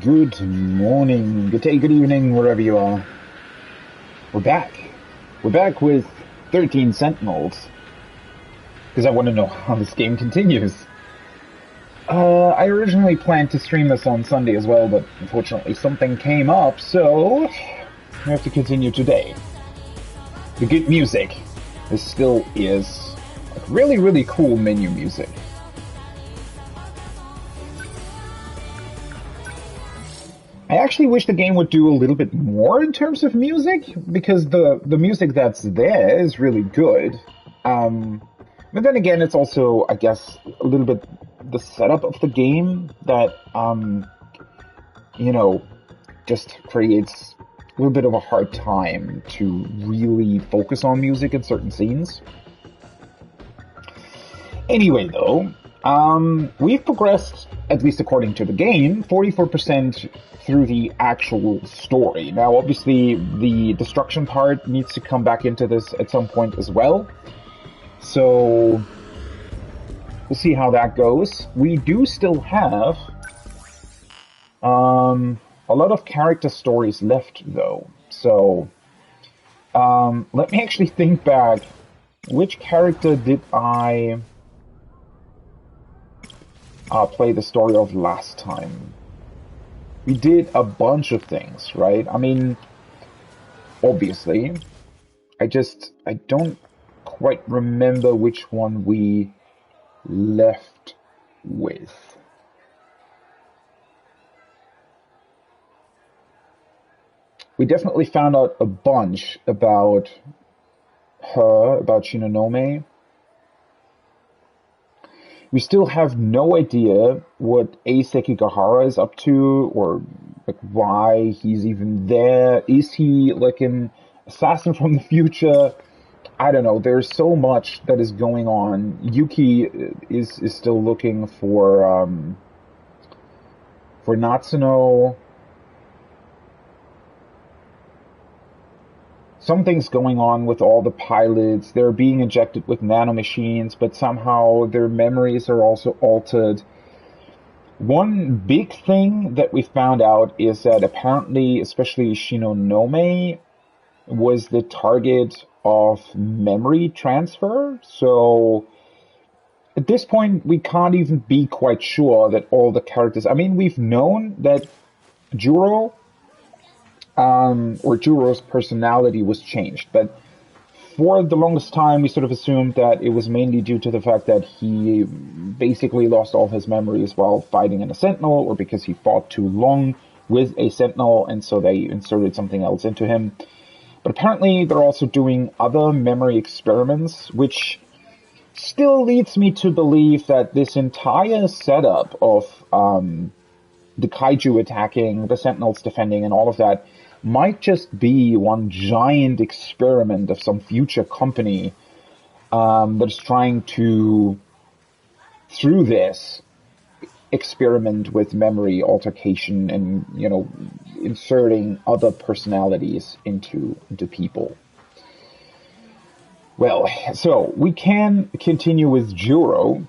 Good morning, good day, good evening, wherever you are. We're back. We're back with 13 Sentinels. Because I want to know how this game continues. I originally planned to stream this on Sunday as well, but unfortunately something came up, so we have to continue today. The good music. This still is really, really cool menu music. I actually wish the game would do a little bit more in terms of music, because the music that's there is really good. But then again, it's also, I guess, a little bit the setup of the game that, just creates a little bit of a hard time to really focus on music in certain scenes. Anyway, though, we've progressed, at least according to the game, 44% through the actual story. Now, obviously, the destruction part needs to come back into this at some point as well. So, we'll see how that goes. We do still have a lot of character stories left, though. So, let me actually think back. Which character did I play the story of last time? We did a bunch of things, right? I mean, obviously, I don't quite remember which one we left with. We definitely found out a bunch about her, about Shinonome. We still have no idea what Sekigahara is up to, or like why he's even there. Is he like an assassin from the future? I don't know. There's so much that is going on. Yuki is still looking for Natsuno. Something's going on with all the pilots. They're being injected with nanomachines, but somehow their memories are also altered. One big thing that we found out is that apparently, especially Shinonome, was the target of memory transfer. So at this point, we can't even be quite sure that all the characters... I mean, we've known that Juro... or Juro's personality was changed, but for the longest time we sort of assumed that it was mainly due to the fact that he basically lost all his memories while fighting in a Sentinel, or because he fought too long with a Sentinel, and so they inserted something else into him. But apparently they're also doing other memory experiments, which still leads me to believe that this entire setup of the Kaiju attacking, the Sentinels defending, and all of that might just be one giant experiment of some future company that's trying to, through this, experiment with memory altercation and, inserting other personalities into people. Well, so we can continue with Juro.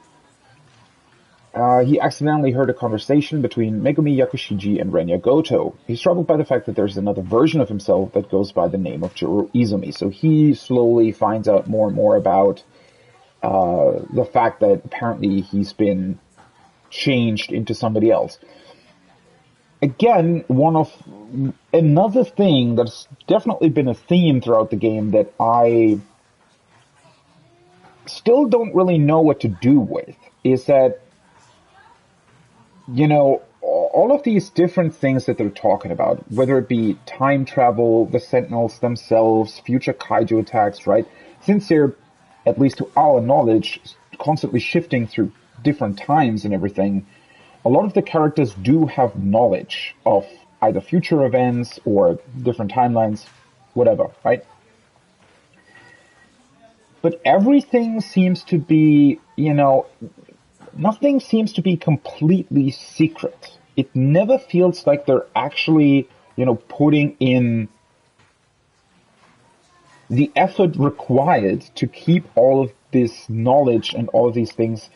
He accidentally heard a conversation between Megumi Yakushiji and Renya Goto. He's troubled by the fact that there's another version of himself that goes by the name of Juro Izumi. So he slowly finds out more and more about the fact that apparently he's been changed into somebody else. Again, another thing that's definitely been a theme throughout the game that I still don't really know what to do with is that all of these different things that they're talking about, whether it be time travel, the Sentinels themselves, future Kaiju attacks, right? Since they're, at least to our knowledge, constantly shifting through different times and everything, a lot of the characters do have knowledge of either future events or different timelines, whatever, right? But everything seems to be, nothing seems to be completely secret. It never feels like they're actually, putting in the effort required to keep all of this knowledge and all of these things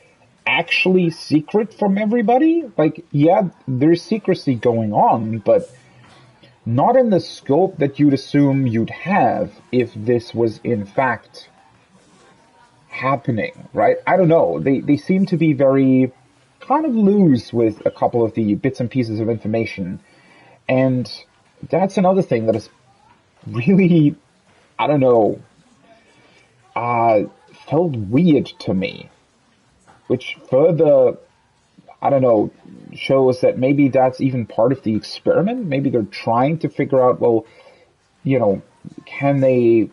actually secret from everybody. Like, yeah, there's secrecy going on, but not in the scope that you'd assume you'd have if this was in fact happening, right? I don't know. They seem to be very kind of loose with a couple of the bits and pieces of information. And that's another thing that is really, I don't know, felt weird to me. Which further, I don't know, shows that maybe that's even part of the experiment. Maybe they're trying to figure out, well, you know, can they,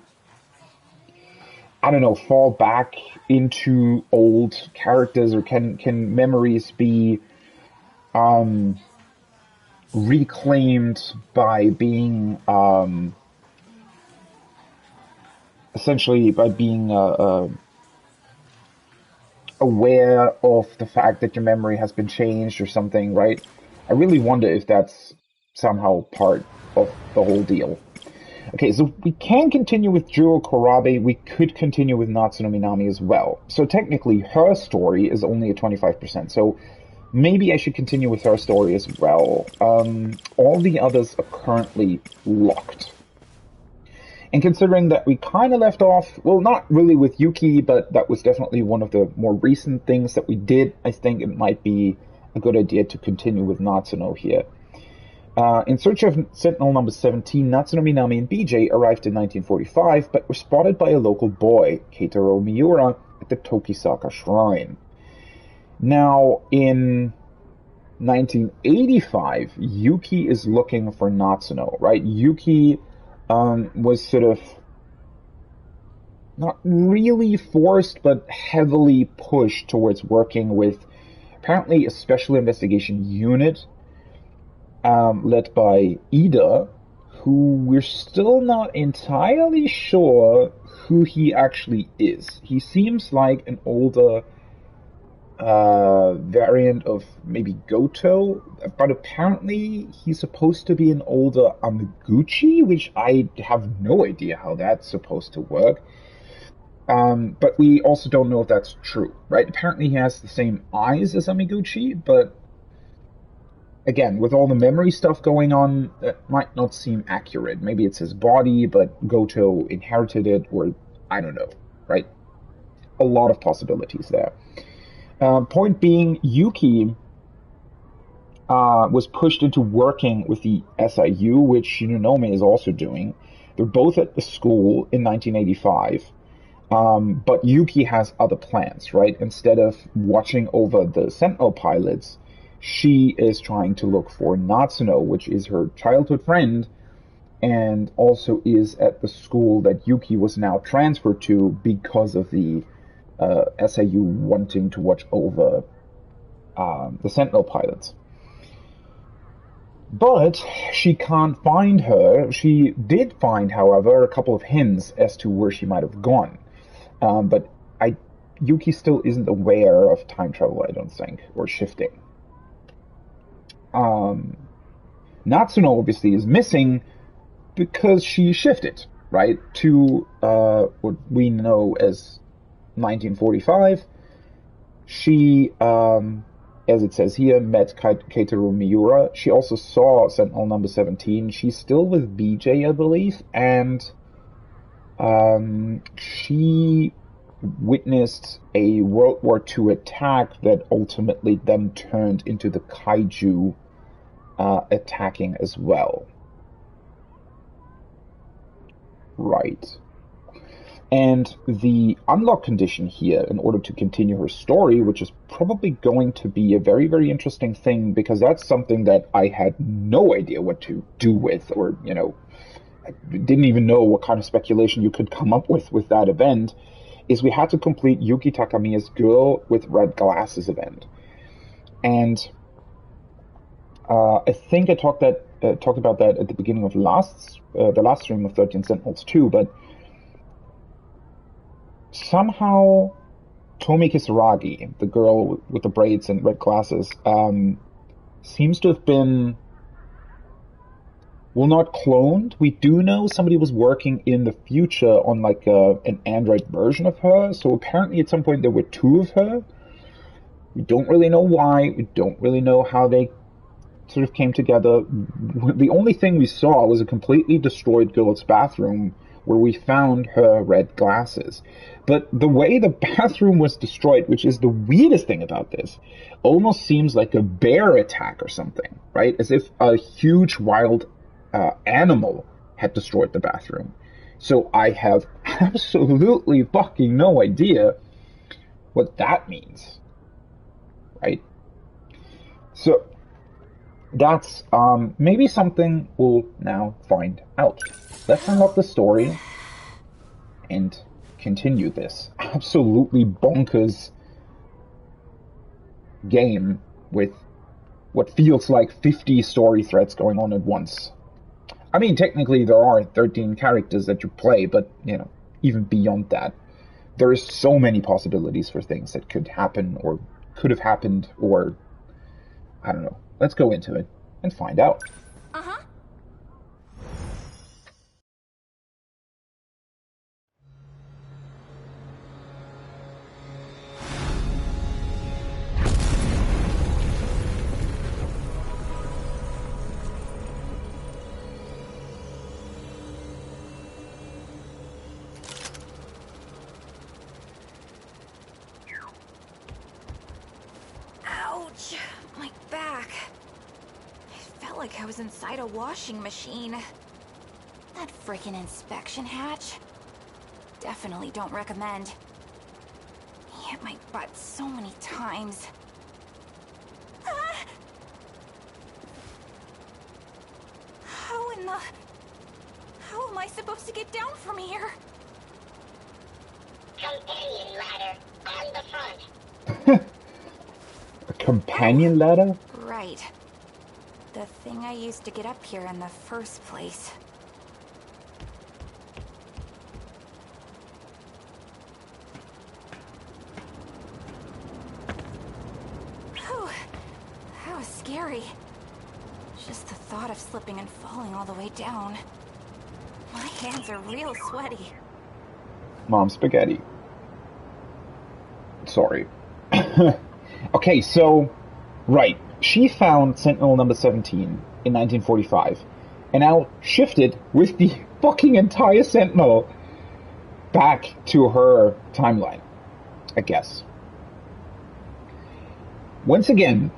I don't know, fall back into old characters, or can memories be reclaimed by being essentially by being aware of the fact that your memory has been changed or something, right? I really wonder if that's somehow part of the whole deal. Okay, so we can continue with Juro Korabe. We could continue with Natsuno Minami as well. So technically, her story is only at 25%. So maybe I should continue with her story as well. All the others are currently locked. And considering that we kind of left off, well, not really with Yuki, but that was definitely one of the more recent things that we did, I think it might be a good idea to continue with Natsuno here. In search of Sentinel number 17, Natsuno Minami and BJ arrived in 1945, but were spotted by a local boy, Keitaro Miura, at the Tokisaka Shrine. Now, in 1985, Yuki is looking for Natsuno, right? Yuki was sort of not really forced, but heavily pushed towards working with apparently a special investigation unit led by Ida, who we're still not entirely sure who he actually is. He seems like an older variant of maybe Goto, but apparently he's supposed to be an older Amaguchi, which I have no idea how that's supposed to work. But we also don't know if that's true, right? Apparently he has the same eyes as Amaguchi, but again, with all the memory stuff going on, that might not seem accurate. Maybe it's his body, but Goto inherited it, or I don't know, right? A lot of possibilities there. Point being, Yuki was pushed into working with the SIU, which Shinonome is also doing. They're both at the school in 1985. But Yuki has other plans, right? Instead of watching over the Sentinel pilots, she is trying to look for Natsuno, which is her childhood friend, and also is at the school that Yuki was now transferred to because of the SIU wanting to watch over the Sentinel pilots. But she can't find her. She did find, however, a couple of hints as to where she might have gone. But Yuki still isn't aware of time travel, I don't think, or shifting. Natsuno obviously is missing because she shifted, right, to what we know as 1945. She, as it says here, met Keitaro Miura. She also saw Sentinel number 17. She's still with BJ, I believe, and she witnessed a World War II attack that ultimately then turned into the kaiju attacking as well. Right. And the unlock condition here, in order to continue her story, which is probably going to be a very, very interesting thing, because that's something that I had no idea what to do with, or, I didn't even know what kind of speculation you could come up with that event, is we had to complete Yuki Takamiya's Girl with Red Glasses event. And I think I talked about that at the beginning of the last stream of 13 Sentinels 2, but somehow Tomi Kisaragi, the girl with the braids and red glasses, seems to have been, well, not cloned. We do know somebody was working in the future on like an android version of her, so apparently at some point there were two of her. We don't really know why. We don't really know how they sort of came together. The only thing we saw was a completely destroyed girl's bathroom where we found her red glasses. But the way the bathroom was destroyed, which is the weirdest thing about this, almost seems like a bear attack or something, right? As if a huge wild animal had destroyed the bathroom. So I have absolutely fucking no idea what that means, right? So that's maybe something we'll now find out. Let's unlock the story and continue this absolutely bonkers game with what feels like 50 story threads going on at once. I mean, technically there are 13 characters that you play, but, you know, even beyond that, there's so many possibilities for things that could happen or could have happened, or I don't know. Let's go into it and find out. Uh-huh. Ouch! My back. I felt like I was inside a washing machine. That freaking inspection hatch? Definitely don't recommend. He hit my butt so many times. Ah! How in the... How am I supposed to get down from here? Companion ladder on the front. A companion ladder? Right. The thing I used to get up here in the first place. Whew. That was scary. Just the thought of slipping and falling all the way down. My hands are real sweaty. Mom spaghetti. Sorry. Okay, so, right. She found Sentinel number 17 in 1945, and now shifted with the fucking entire Sentinel back to her timeline, I guess. Once again,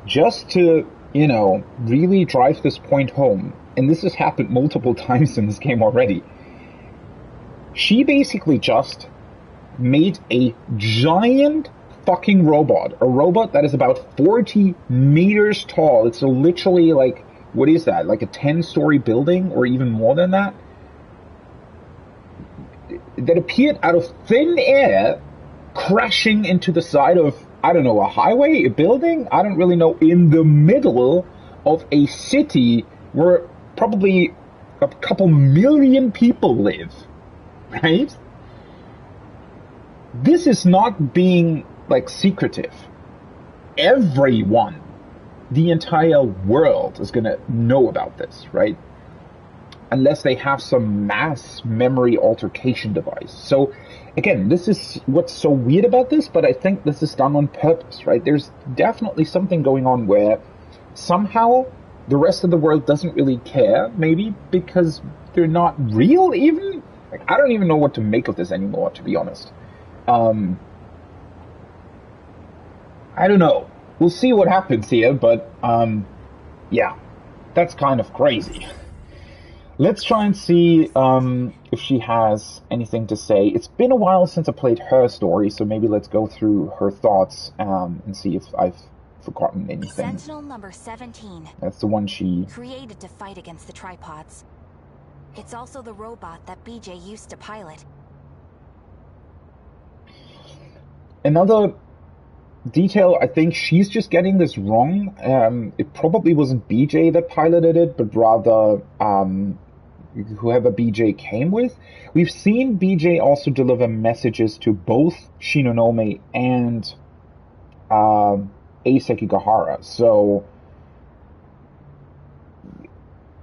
just to, you know, really drive this point home, and this has happened multiple times in this game already, she basically just made a giant fucking robot. A robot that is about 40 meters tall. It's literally like, what is that? Like a 10-story building or even more than that? That appeared out of thin air, crashing into the side of, I don't know, a highway, a building? I don't really know. In the middle of a city where probably a couple million people live. Right? This is not being, like, secretive. Everyone, the entire world is gonna know about this, right? Unless they have some mass memory altercation device. So, again, this is what's so weird about this, but I think this is done on purpose, right? There's definitely something going on where somehow the rest of the world doesn't really care, maybe because they're not real even? Like, I don't even know what to make of this anymore, to be honest. I don't know. We'll see what happens here, but, yeah. That's kind of crazy. Let's try and see, if she has anything to say. It's been a while since I played her story, so maybe let's go through her thoughts, and see if I've forgotten anything. Sentinel number 17. That's the one she... Created to fight against the tripods. It's also the robot that BJ used to pilot. Another detail, I think she's just getting this wrong. It probably wasn't BJ that piloted it, but rather whoever BJ came with. We've seen BJ also deliver messages to both Shinonome and Ei Sekigahara. So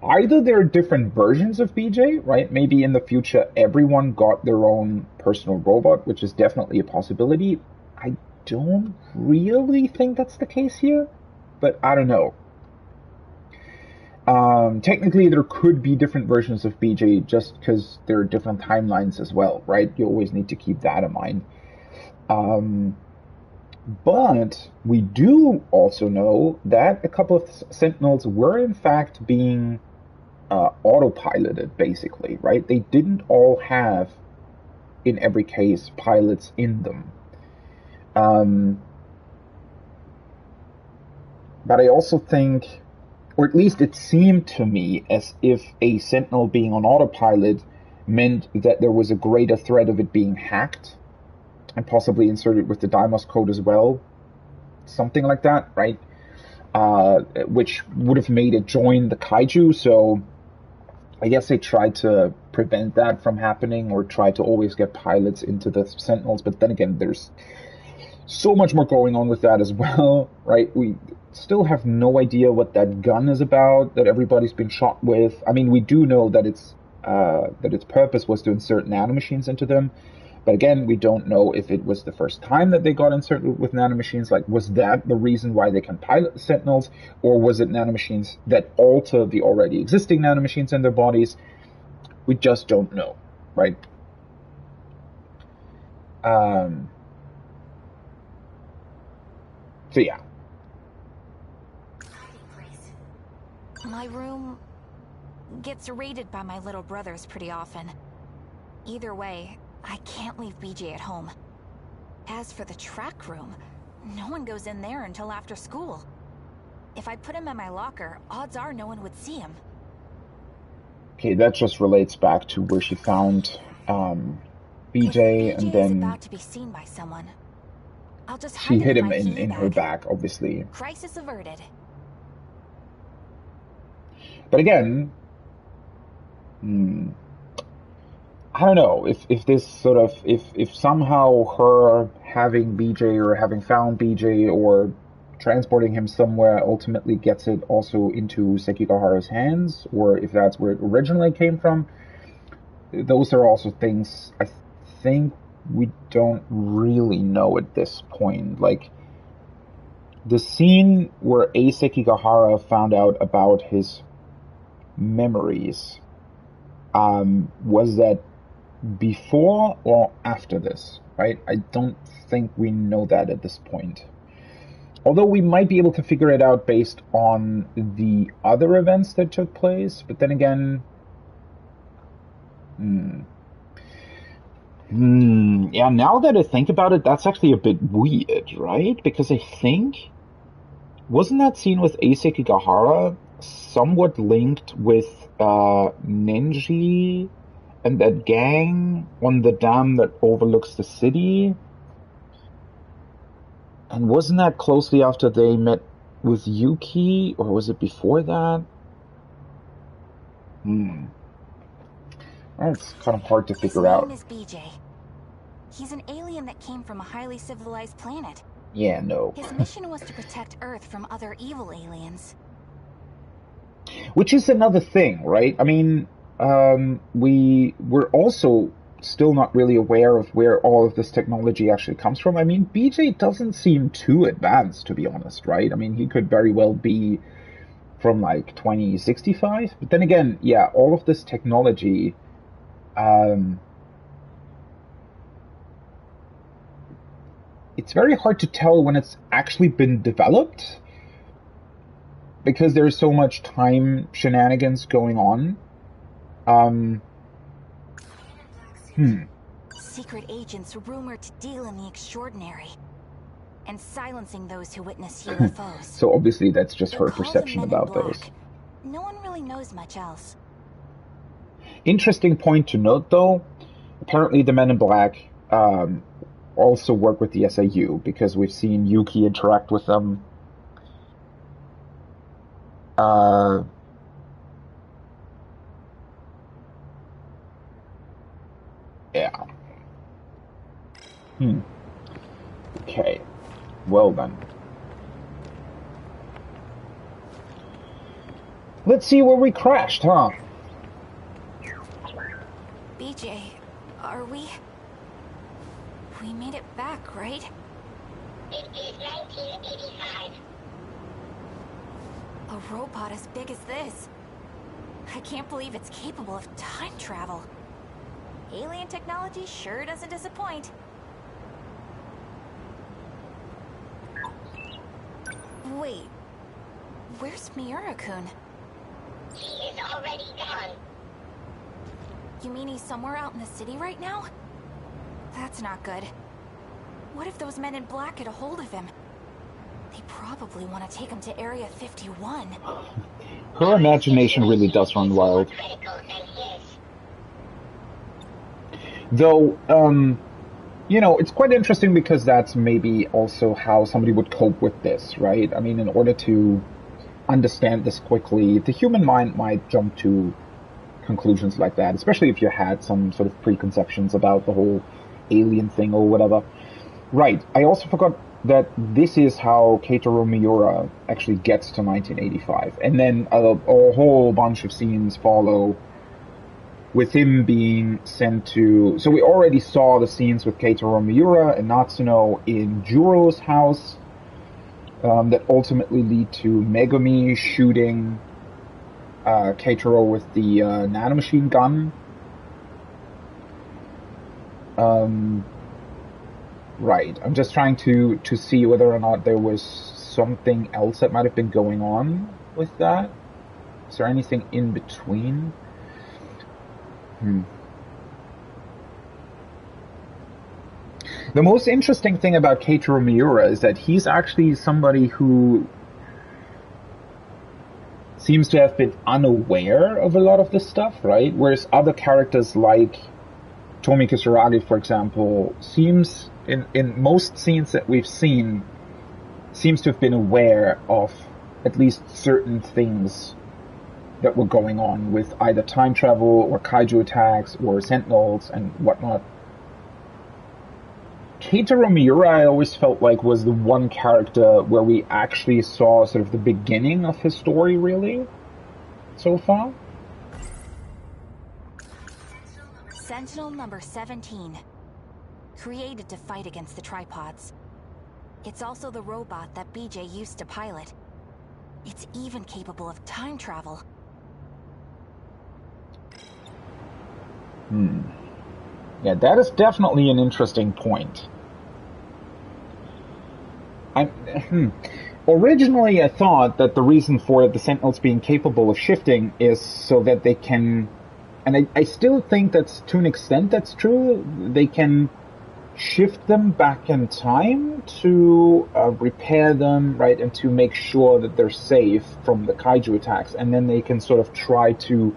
either there are different versions of BJ, right? Maybe in the future everyone got their own personal robot, which is definitely a possibility. I don't really think that's the case here, but I don't know. Technically, there could be different versions of BJ just because there are different timelines as well, right? You always need to keep that in mind. But we do also know that a couple of Sentinels were in fact being autopiloted, basically, right? They didn't all have, in every case, pilots in them. But I also think, or at least it seemed to me, as if a Sentinel being on autopilot meant that there was a greater threat of it being hacked and possibly inserted with the Deimos code as well. Something like that, right? Which would have made it join the kaiju, so I guess they tried to prevent that from happening or try to always get pilots into the Sentinels, but then again, there's so much more going on with that as well, right? We still have no idea what that gun is about that everybody's been shot with. I mean, we do know that its purpose was to insert nanomachines into them, but again, we don't know if it was the first time that they got inserted with nanomachines. Like, was that the reason why they can pilot the Sentinels, or was it nanomachines that alter the already existing nanomachines in their bodies? We just don't know, right? So yeah. My room gets raided by my little brothers pretty often. Either way, I can't leave BJ at home. As for the track room, no one goes in there until after school. If I put him in my locker, odds are no one would see him. Okay, that just relates back to where she found BJ, and then about to be seen by someone, I'll just she hit him in her back, obviously. Crisis averted. But again, I don't know if this sort of if somehow her having BJ or having found BJ or transporting him somewhere ultimately gets it also into Sekigahara's hands, or if that's where it originally came from. Those are also things I think we don't really know at this point. Like, the scene where Sekigahara found out about his memories, was that before or after this, right? I don't think we know that at this point. Although we might be able to figure it out based on the other events that took place, but then again, yeah, now that I think about it, that's actually a bit weird, right? Because I think, wasn't that scene with Sekigahara somewhat linked with Nenji and that gang on the dam that overlooks the city? And wasn't that closely after they met with Yuki, or was it before that? It's kind of hard to figure out. His name is BJ. He's an alien that came from a highly civilized planet. Yeah, no. His mission was to protect Earth from other evil aliens. Which is another thing, right? I mean, we're also still not really aware of where all of this technology actually comes from. I mean, BJ doesn't seem too advanced, to be honest, right? I mean, he could very well be from like 2065. But then again, yeah, all of this technology, it's very hard to tell when it's actually been developed, because there's so much time shenanigans going on. Secret agents rumored to deal in the extraordinary and silencing those who witness UFOs. So obviously that's just her perception about those. No one really knows much else. Interesting point to note, though. Apparently the Men in Black also work with the SIU, because we've seen Yuki interact with them. Yeah. Okay. Well then. Let's see where we crashed, huh? BJ, are we... We made it back, right? It is 1985. A robot as big as this. I can't believe it's capable of time travel. Alien technology sure doesn't disappoint. Wait, where's Miura-kun? He is already gone. You mean he's somewhere out in the city right now? That's not good. What if those men in black get a hold of him? They probably want to take him to Area 51. Her imagination really does run wild. Critical than his. Though, you know, it's quite interesting because that's maybe also how somebody would cope with this, right? I mean, in order to understand this quickly, the human mind might jump to conclusions like that, especially if you had some sort of preconceptions about the whole alien thing or whatever. Right, I also forgot that this is how Keitaro Miura actually gets to 1985. And then a whole bunch of scenes follow with him being sent to... So we already saw the scenes with Keitaro Miura and Natsuno in Juro's house that ultimately lead to Megumi shooting Keitaro with the nanomachine gun. Right, I'm just trying to see whether or not there was something else that might have been going on with that. Is there anything in between? The most interesting thing about Keitaro Miura is that he's actually somebody who seems to have been unaware of a lot of this stuff, right? Whereas other characters like Tomi Kisaragi, for example, seems, in most scenes that we've seen, seems to have been aware of at least certain things that were going on with either time travel or kaiju attacks or sentinels and whatnot. Keitaro Miura, I always felt like, was the one character where we actually saw sort of the beginning of his story, really, so far. Sentinel number 17. Created to fight against the tripods. It's also the robot that BJ used to pilot. It's even capable of time travel. Yeah, that is definitely an interesting point. Originally, I thought that the reason for the Sentinels being capable of shifting is so that they can, and I still think that's, to an extent, that's true, they can shift them back in time to repair them, right, and to make sure that they're safe from the kaiju attacks, and then they can sort of try to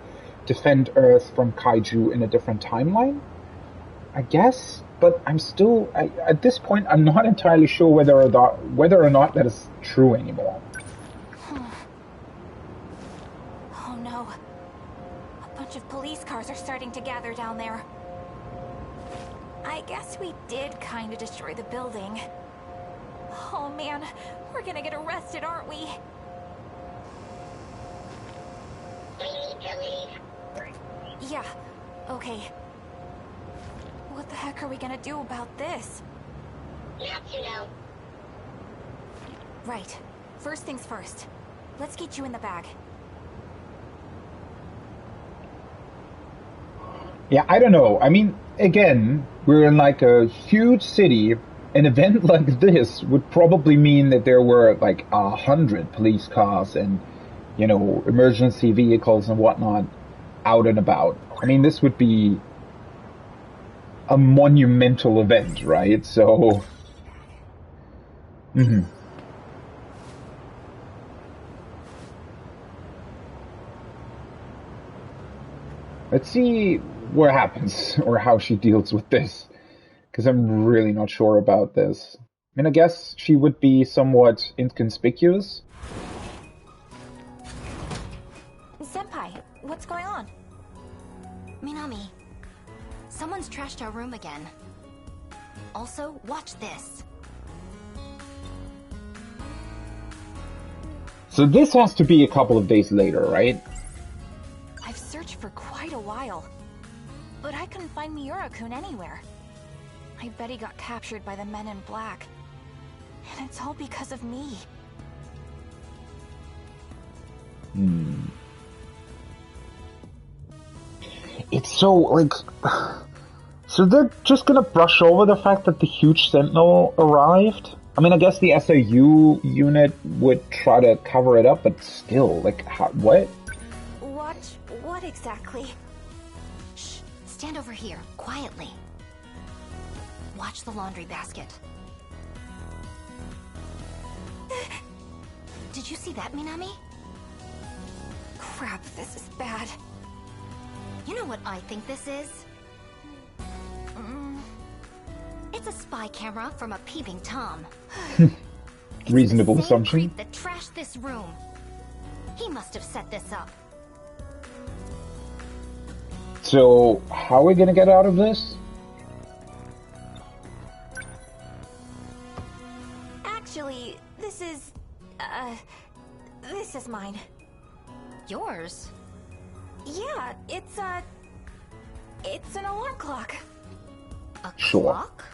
defend Earth from kaiju in a different timeline, I guess. But I'm still, at this point, I'm not entirely sure whether or not that is true anymore. Oh no. A bunch of police cars are starting to gather down there. I guess we did kind of destroy the building. Oh man, we're gonna get arrested, aren't we? We need to leave. Yeah, okay. What the heck are we gonna do about this? Natsuno. Right. First things first. Let's get you in the bag. Yeah, I don't know. I mean, again, we're in like a huge city. An event like this would probably mean that there were like 100 police cars and, you know, emergency vehicles and whatnot out and about. I mean, this would be a monumental event, right? So, Let's see what happens or how she deals with this, because I'm really not sure about this. I mean, I guess she would be somewhat inconspicuous. Senpai, what's going on? Minami, someone's trashed our room again. Also, watch this. So this has to be a couple of days later, right? I've searched for quite a while, but I couldn't find Miura-kun anywhere. I bet he got captured by the men in black. And it's all because of me. It's so, like... So they're just gonna brush over the fact that the huge Sentinel arrived? I mean, I guess the SAU unit would try to cover it up, but still, like, what? What exactly? Shh, stand over here, quietly. Watch the laundry basket. Did you see that, Minami? Crap, this is bad. You know what I think this is? It's a spy camera from a peeping Tom. Reasonable It's the same assumption. creep that trashed this room. He must have set this up. So, how are we gonna get out of this? Actually, this is mine. Yours? Yeah, it's an alarm clock. A Sure. clock?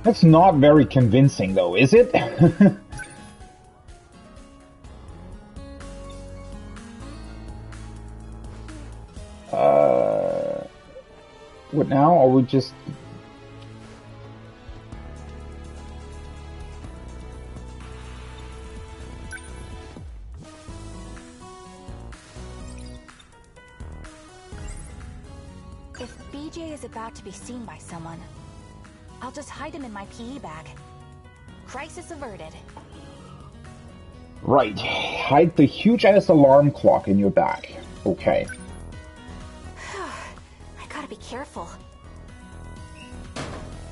That's not very convincing, though, is it? What now? Or we just... If BJ is about to be seen by someone, I'll just hide him in my PE bag. Crisis averted. Right. Hide the huge-ass alarm clock in your bag. Okay. I gotta be careful.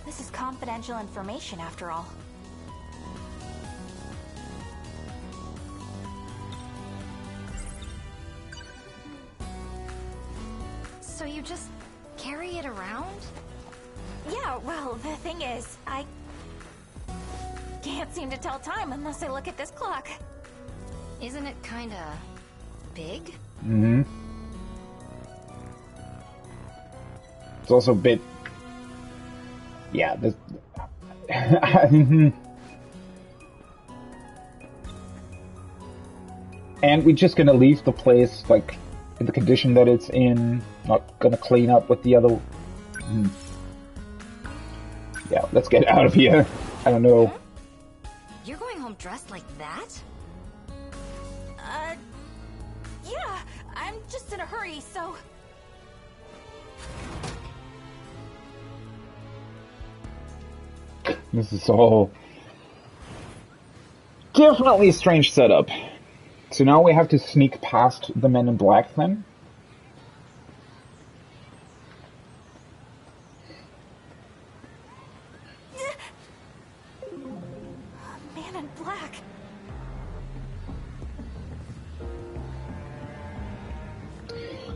This is confidential information, after all. So you just carry it around? Yeah, well, the thing is, I can't seem to tell time unless I look at this clock. Isn't it kinda big? Mm-hmm. It's also a bit... Yeah, this... And we're just gonna leave the place, like, in the condition that it's in. Not gonna clean up with the other... Yeah, let's get out of here. I don't know. You're going home dressed like that? Yeah, I'm just in a hurry, so... This is all... Definitely a strange setup. So now we have to sneak past the men in black then? Man in black.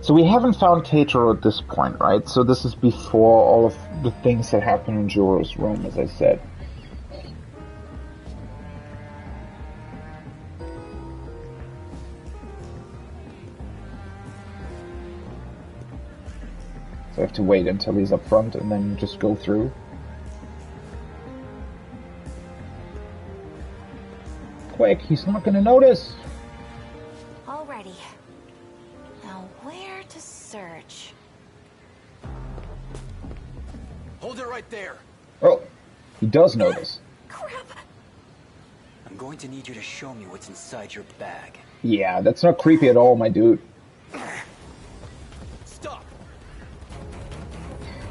So we haven't found Teitaro at this point, right? So this is before all of the things that happen in Joro's room, as I said. So I have to wait until he's up front and then just go through. Quick, he's not gonna notice! Alrighty. Now where to search? Hold it right there. Oh, he does notice. Crap! I'm going to need you to show me what's inside your bag. Yeah, that's not creepy at all, my dude. Stop!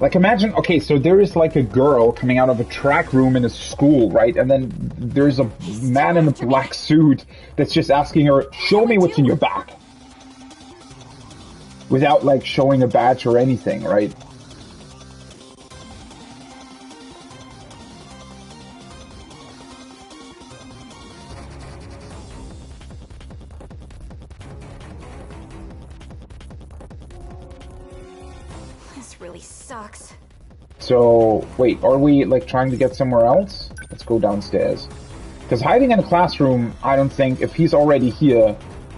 Like, imagine, okay, so there is like a girl coming out of a track room in a school, right? And then there's a man in a black suit that's just asking her, show me what's in your bag. Without, like, showing a badge or anything, right? This really sucks. So, wait, are we, like, trying to get somewhere else? Let's go downstairs. Because hiding in a classroom, I don't think, if he's already here,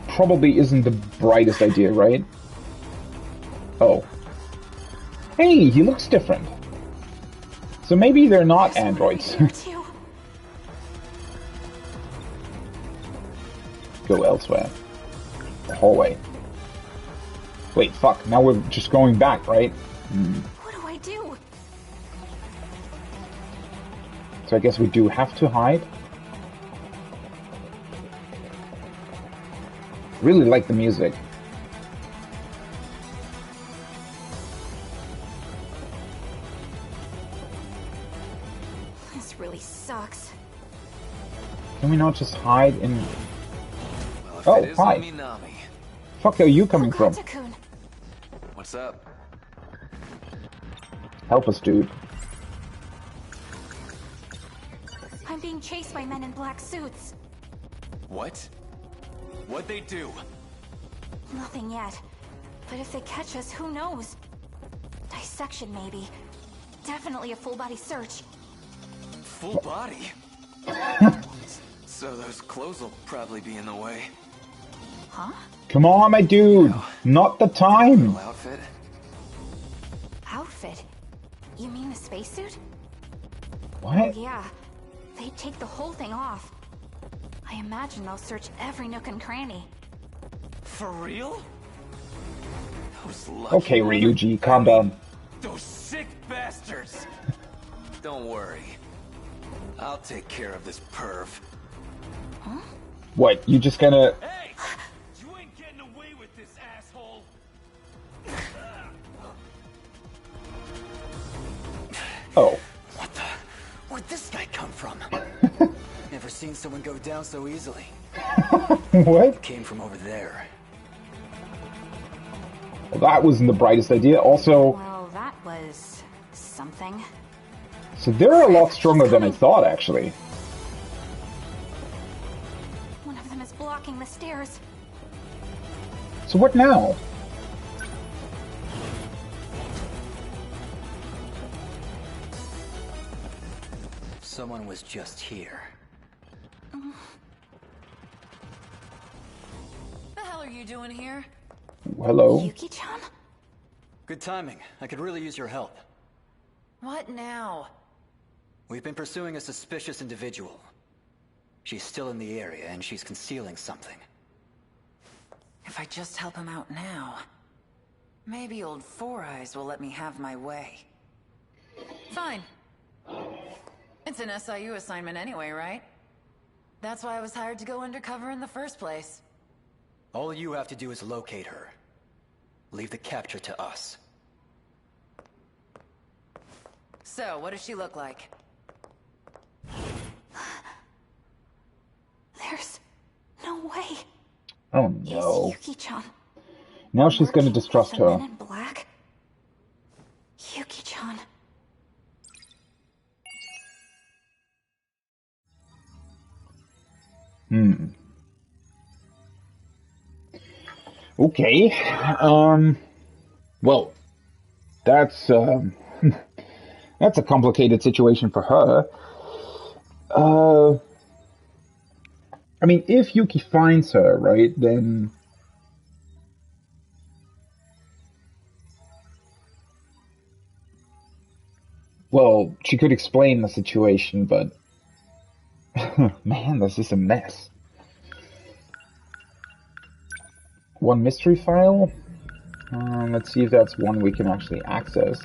probably isn't the brightest idea, right? Oh. Hey, he looks different. So maybe they're not There's androids. someone here, too. Go elsewhere. The hallway. Wait, fuck. Now we're just going back, right? What do I do? So I guess we do have to hide. Really like the music. This really sucks. Can we not just hide in... Well, if Oh, it is hi. Minami. Fuck are you coming from? Takun. What's up? Help us, dude. I'm being chased by men in black suits. What? What'd they do? Nothing yet. But if they catch us, who knows? Dissection, maybe. Definitely a full-body search. Full body? So those clothes will probably be in the way. Huh? Come on, my dude. Not the time. Little outfit? Outfit? You mean the spacesuit? What? Yeah. They'd take the whole thing off. I imagine they'll search every nook and cranny. For real? Those lucky Okay, Ryuji, calm down. Those sick bastards! Don't worry. I'll take care of this perv. What, you just gonna... Hey! You ain't getting away with this, asshole! Oh. What the? Where'd this guy come from? Never seen someone go down so easily. What? Came from over there. Well, that wasn't the brightest idea. Also, Well, that was... something. so they're a lot stronger than I thought, actually. One of them is blocking the stairs. So what now? Someone was just here. The hell are you doing here? Hello? Yuki-chan? Good timing. I could really use your help. What now? We've been pursuing a suspicious individual. She's still in the area, and she's concealing something. If I just help him out now, maybe old Four Eyes will let me have my way. Fine. It's an SIU assignment anyway, right? That's why I was hired to go undercover in the first place. All you have to do is locate her. Leave the capture to us. So, what does she look like? There's no way. Oh no. Is Yuki-chan Now she's gonna working distrust with the her. Men in black? Yuki-chan. Okay. Well, that's that's a complicated situation for her. I mean, if Yuki finds her, right, then well, she could explain the situation, but man, this is a mess. One mystery file. Let's see if that's one we can actually access.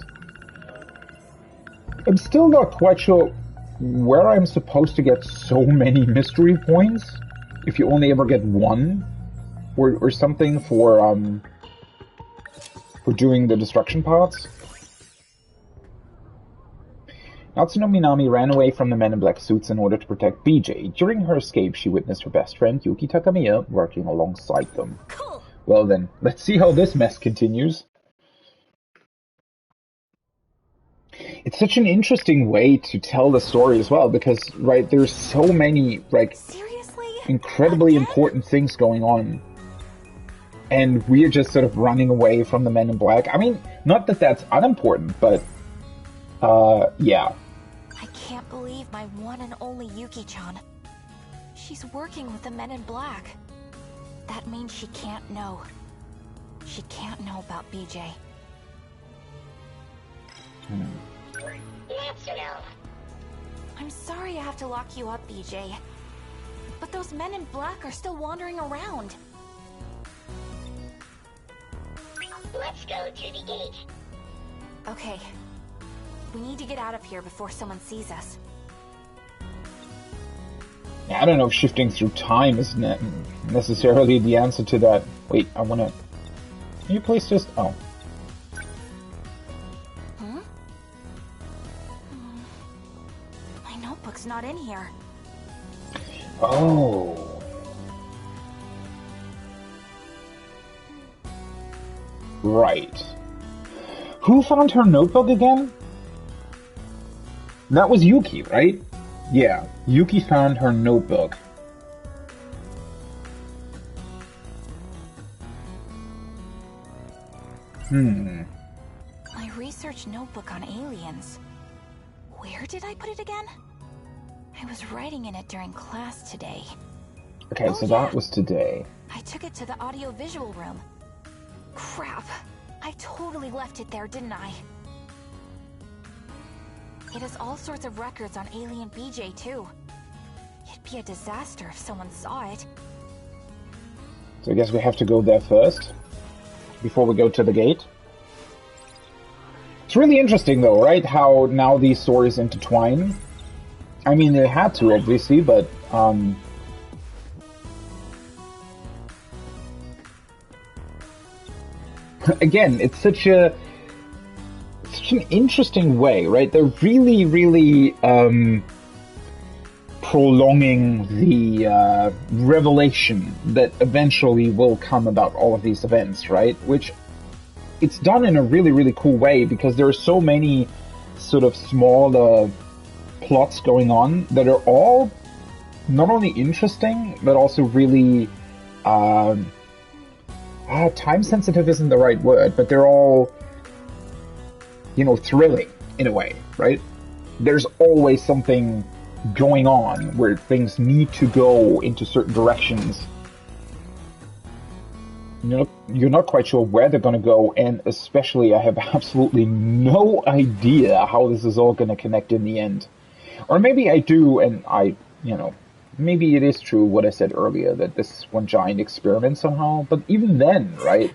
I'm still not quite sure where I'm supposed to get so many mystery points if you only ever get one, or something for doing the destruction parts. Natsuno Minami ran away from the men in black suits in order to protect BJ. During her escape, she witnessed her best friend Yuki Takamiya working alongside them. Cool. Well then, let's see how this mess continues. It's such an interesting way to tell the story as well, because, right, there's so many, like, Seriously? incredibly Again? important things going on. And we're just sort of running away from the men in black. I mean, not that that's unimportant, but, yeah. I can't believe my one and only Yuki-chan. She's working with the men in black. That means she can't know. She can't know about BJ. Let's Sentinel. I'm sorry I have to lock you up, BJ. But those men in black are still wandering around. Let's go to the gate. Okay. We need to get out of here before someone sees us. I don't know if shifting through time is necessarily the answer to that. Wait, I wanna... Can you please just... Oh. My notebook's not in here. Oh. Right. Who found her notebook again? That was Yuki, right? Yeah, Yuki found her notebook. My research notebook on aliens. Where did I put it again? I was writing in it during class today. Okay, so that was today. I took it to the audio-visual room. Crap. I totally left it there, didn't I? It has all sorts of records on Alien BJ, too. It'd be a disaster if someone saw it. So I guess we have to go there first, before we go to the gate. It's really interesting, though, right? How now these stories intertwine. I mean, they had to, obviously, but, again, it's such an interesting way, right? They're really, really prolonging the revelation that eventually will come about all of these events, right? Which it's done in a really, really cool way because there are so many sort of smaller plots going on that are all not only interesting but also really time sensitive isn't the right word, but they're all, you know, thrilling in a way, right? There's always something going on where things need to go into certain directions. You're not quite sure where they're going to go, and especially I have absolutely no idea how this is all going to connect in the end. Or maybe I do, and maybe it is true what I said earlier, that this is one giant experiment somehow, but even then, right,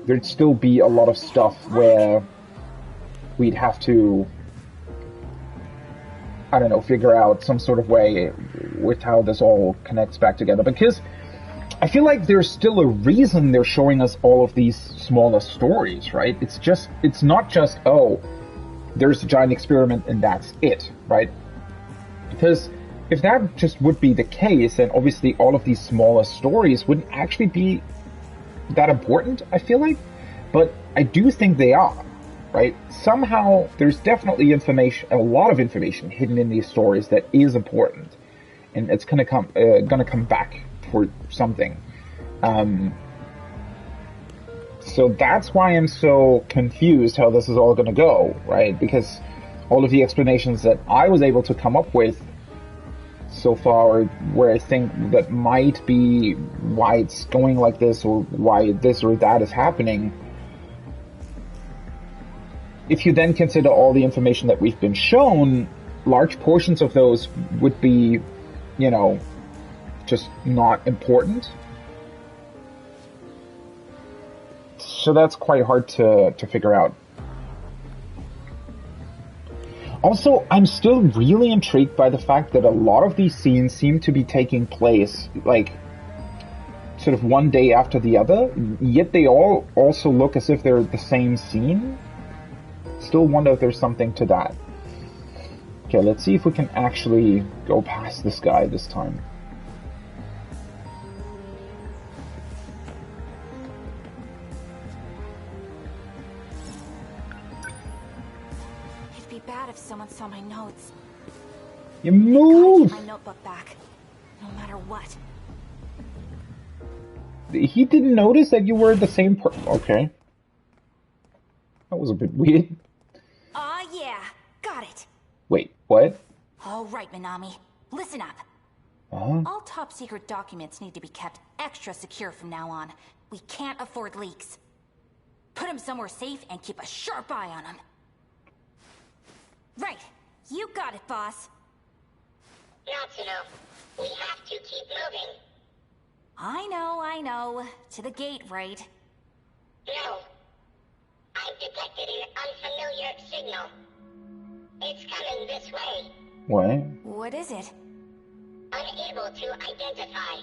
there'd still be a lot of stuff where we'd have to, I don't know, figure out some sort of way with how this all connects back together, because I feel like there's still a reason they're showing us all of these smaller stories, right? It's not just, oh, there's a giant experiment and that's it, right? Because if that just would be the case, then obviously all of these smaller stories wouldn't actually be that important, I feel like. But I do think they are, right? Somehow there's definitely information, a lot of information hidden in these stories that is important. And it's gonna come back for something. So that's why I'm so confused how this is all gonna go, right? Because all of the explanations that I was able to come up with so far, where I think that might be why it's going like this, or why this or that is happening, if you then consider all the information that we've been shown, large portions of those would be, just not important. So that's quite hard to figure out. Also, I'm still really intrigued by the fact that a lot of these scenes seem to be taking place, like, sort of one day after the other, yet they all also look as if they're the same scene. Still wonder if there's something to that. Okay, let's see if we can actually go past this guy this time. If someone saw my notes. You move! Gotta get my notebook back, no matter what. He didn't notice that you were the same person. Okay. That was a bit weird. Yeah, got it. Wait, what? All right, Minami, listen up. All top secret documents need to be kept extra secure from now on. We can't afford leaks. Put them somewhere safe and keep a sharp eye on them. Right. got it, boss. Natsuno, we have to keep moving. I know. To the gate, right? No. I've detected an unfamiliar signal. It's coming this way. What? What is it? Unable to identify.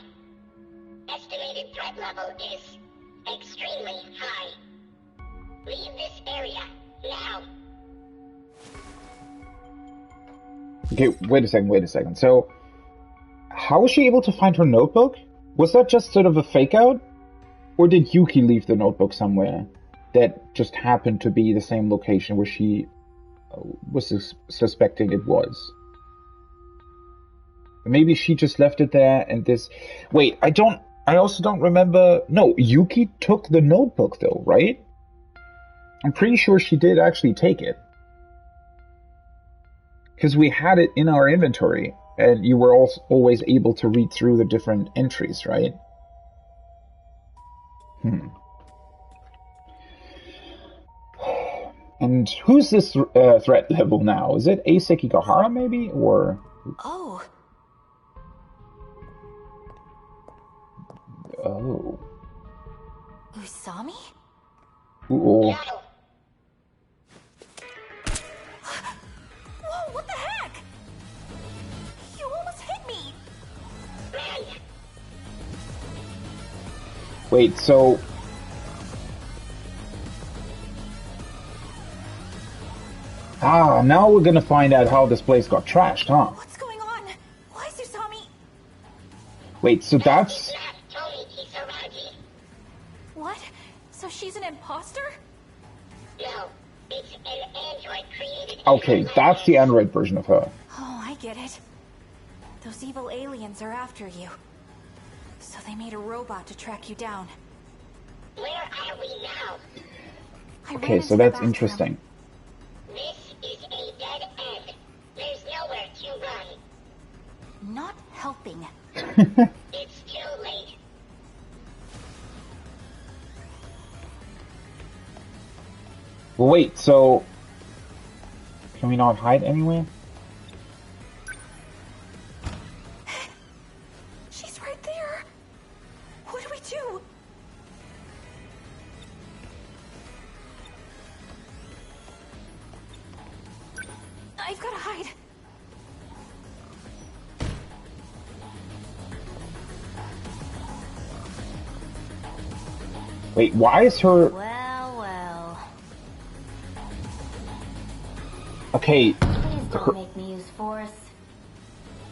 Estimated threat level is extremely high. Leave this area now. Okay, wait a second. So, how was she able to find her notebook? Was that just sort of a fake out? Or did Yuki leave the notebook somewhere that just happened to be the same location where she was suspecting it was? Maybe she just left it there and this... Wait, I also don't remember... No, Yuki took the notebook though, right? I'm pretty sure she did actually take it. Because we had it in our inventory, and you were also always able to read through the different entries, right? And who's this threat level now? Is it Ace Sekigahara, maybe? Or... Oh. Oh. Usami? Ooh. No. Whoa, what the heck? You almost hit me! Run. Wait, so... Ah, now we're gonna find out how this place got trashed, huh? What's going on? Why is Usami... Wait, so that's... It's not Tomi Kisaragi. What? So she's an imposter? No. It's an android created... Okay, that's the Android version of her. Oh, I get it. Those evil aliens are after you. So they made a robot to track you down. Where are we now? I ran Okay, into so the that's bathroom. interesting. This is a dead end. There's nowhere to run. Not helping. It's too late. Well, wait, so... Can we not hide anywhere? She's right there. What do we do? I've got to hide. Wait, why is her... Well. Okay, Please don't make me use force.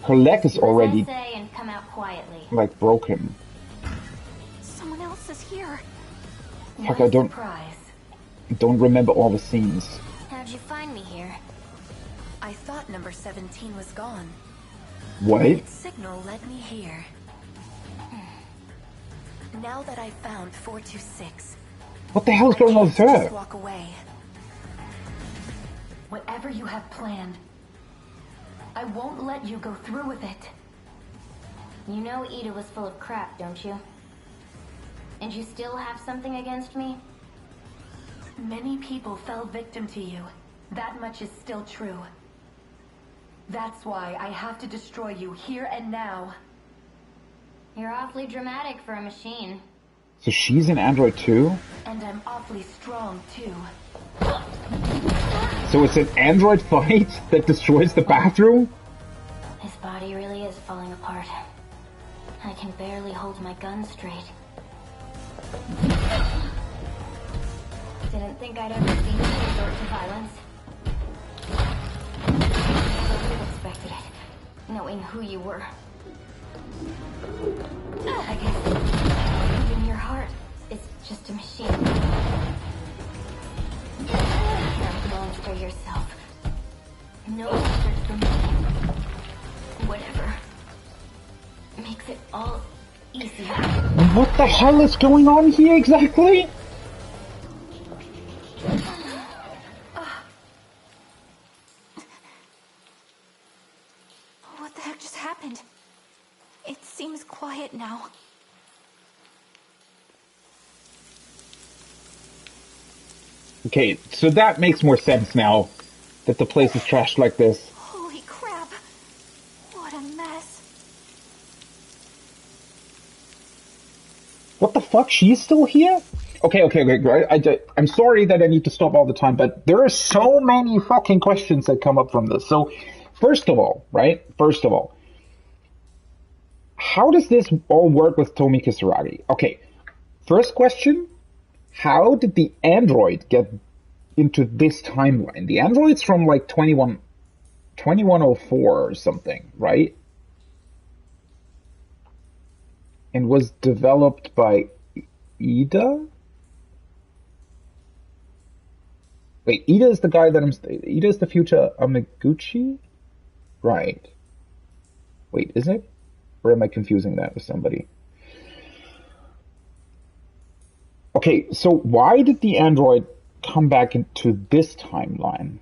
her leg is Do as I already, say and come out quietly. like, broken. Someone else is here. Fuck, No I don't surprise. remember all the scenes. How'd you find me here? I thought number 17 was gone. What? Its signal led me here. Now that I've found 426, What the hell's going on with just her? walk away. Whatever you have planned, I won't let you go through with it. You know Ida was full of crap, don't you? And you still have something against me? Many people fell victim to you. That much is still true. That's why I have to destroy you here and now. You're awfully dramatic for a machine. So she's an android too? And I'm awfully strong, too. So it's an android fight that destroys the bathroom? His body really is falling apart. I can barely hold my gun straight. Didn't think I'd ever see you resort to violence. I would have expected it, knowing who you were. I guess even your heart is just a machine. You're a monster yourself. No answers from me. Whatever. Makes it all easier. What the hell is going on here exactly? What the heck just happened? It seems quiet now. Okay, so that makes more sense now that the place is trashed like this. Holy fuck? She's still here? Okay. I'm sorry that I need to stop all the time, but there are so many fucking questions that come up from this. So, first of all, how does this all work with Tomi Kisaragi? Okay, first question, how did the android get into this timeline? The android's from like 2104 or something, right? And was developed by Ida? Wait, Ida is the guy that Ida is the future Amaguchi? Right. Wait, is it? Or am I confusing that with somebody? Okay, so why did the android come back into this timeline?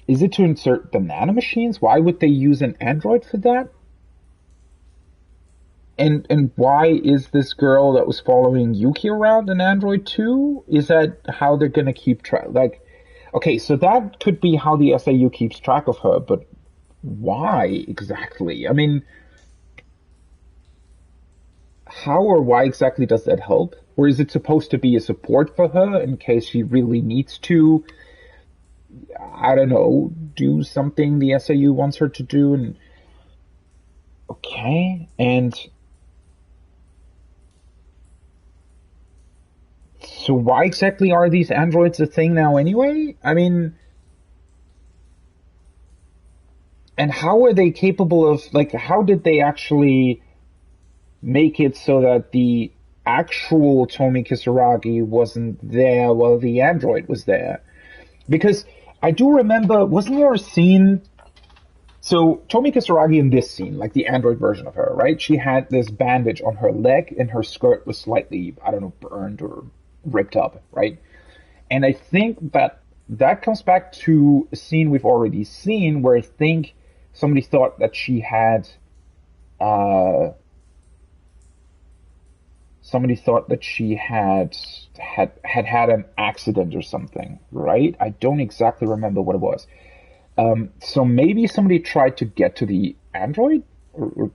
Is it to insert the nanomachines? Why would they use an android for that? And why is this girl that was following Yuki around an android too? Is that how they're gonna keep track? Like, okay, so that could be how the SAU keeps track of her, but why exactly? I mean, how or why exactly does that help? Or is it supposed to be a support for her in case she really needs to, I don't know, do something the SAU wants her to do? And okay, and so why exactly are these androids a thing now anyway? I mean, and how are they capable of, like, how did they actually make it so that the actual Tomi Kisaragi wasn't there while the android was there? Because I do remember, wasn't there a scene? So Tomi Kisaragi in this scene, like the android version of her, right? She had this bandage on her leg and her skirt was slightly, I don't know, burned or ripped up, right? And I think that comes back to a scene we've already seen where I think somebody thought that she had had an accident or something, right? I don't exactly remember what it was. So maybe somebody tried to get to the android or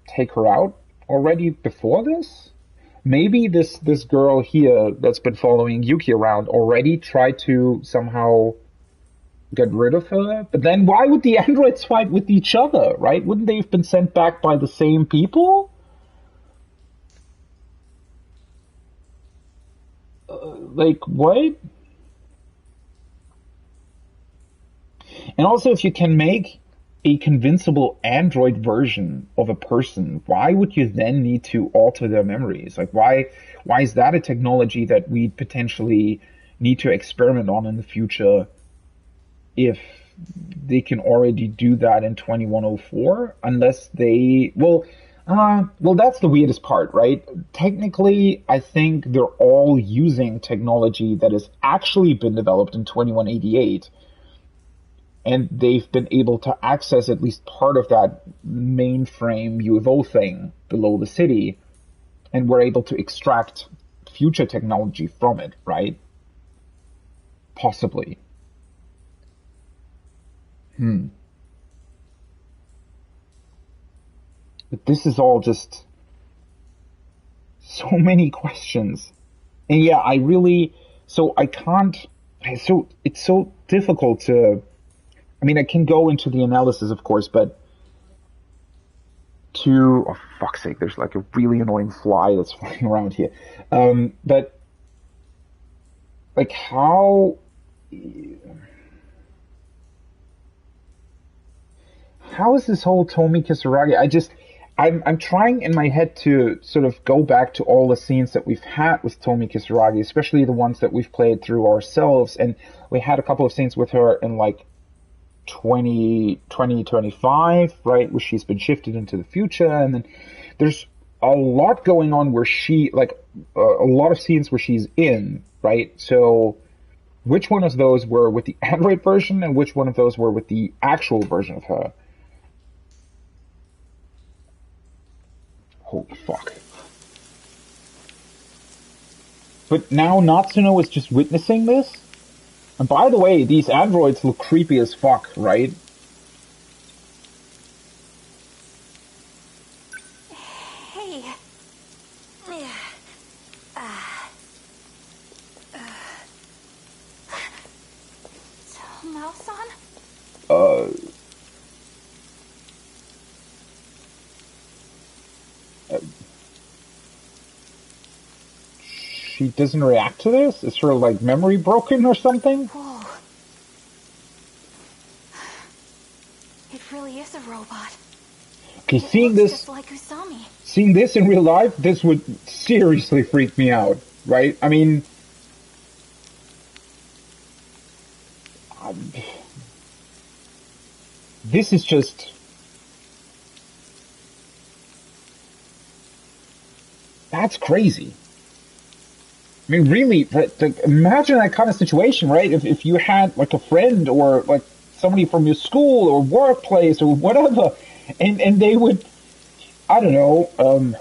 take her out already before this? Maybe this girl here that's been following Yuki around already tried to somehow get rid of her. But then why would the androids fight with each other, right? Wouldn't they have been sent back by the same people? Like, what? And also, if you can make a convincible android version of a person, why would you then need to alter their memories? Like, why is that a technology that we potentially need to experiment on in the future if they can already do that in 2104? Unless they, well, that's the weirdest part, right? Technically, I think they're all using technology that has actually been developed in 2188. And they've been able to access at least part of that mainframe UFO thing below the city. And we're able to extract future technology from it, right? Possibly. But this is all just so many questions. And yeah, it's so difficult to, I mean, I can go into the analysis, of course, but oh, fuck's sake, there's like a really annoying fly that's flying around here. But, like, how is this whole Tomi Kisaragi? I'm trying in my head to sort of go back to all the scenes that we've had with Tomi Kisaragi, especially the ones that we've played through ourselves, and we had a couple of scenes with her in, like, 2025, right, where she's been shifted into the future, and then there's a lot going on where she, like, a lot of scenes where she's in, right? So which one of those were with the Android version and which one of those were with the actual version of her? Holy fuck. But now Natsuno is just witnessing this? And by the way, these androids look creepy as fuck, right? Hey. she doesn't react to this? Is her, like, memory broken or something? Whoa. It really is a robot. Okay, It seeing looks this... just like Usami. Seeing this in real life, this would seriously freak me out, right? I mean... this is just... That's crazy. I mean, really, imagine that kind of situation, right? If you had, like, a friend or, like, somebody from your school or workplace or whatever, and they would, I don't know,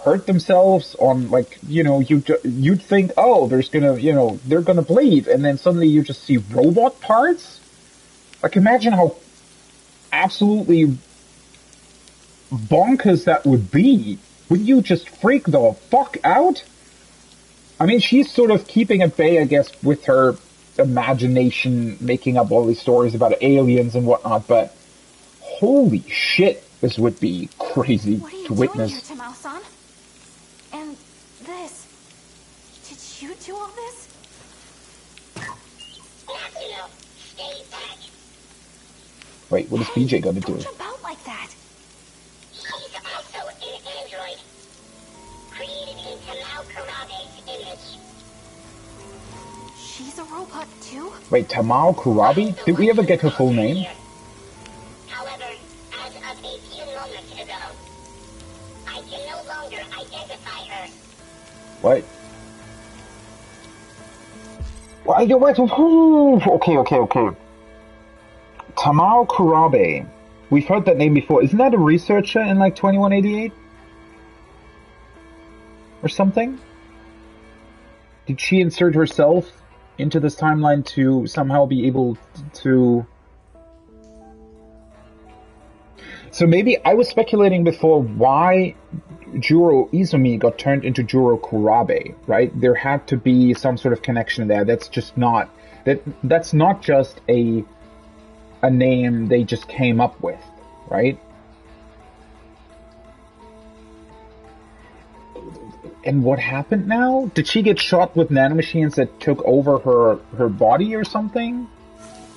hurt themselves on, like, you know, you'd think, oh, there's gonna, you know, they're gonna bleed, and then suddenly you just see robot parts? Like, imagine how absolutely bonkers that would be. Would you just freak the fuck out? I mean, she's sort of keeping at bay, I guess, with her imagination, making up all these stories about aliens and whatnot, but holy shit, this would be crazy to witness. What are you doing here, Tamao-san? And this... Did you do all this? Matsuno, stay back. Wait, what is BJ gonna do? Don't jump out like that. She's also an android. Created in Tamao Kurabe's image. She's a robot too? Wait, Tamao Kurabe? Did we ever get her full name? However, as of a few moments ago, I can no longer identify her. What? What? Okay. Tamao Kurabe. We've heard that name before. Isn't that a researcher in like 2188? Or something? Did she insert herself into this timeline to somehow be able to... So maybe I was speculating before why Juro Izumi got turned into Juro Kurabe, right? There had to be some sort of connection there. That's just not... That's not just a name they just came up with, right? And what happened now? Did she get shot with nanomachines that took over her body or something?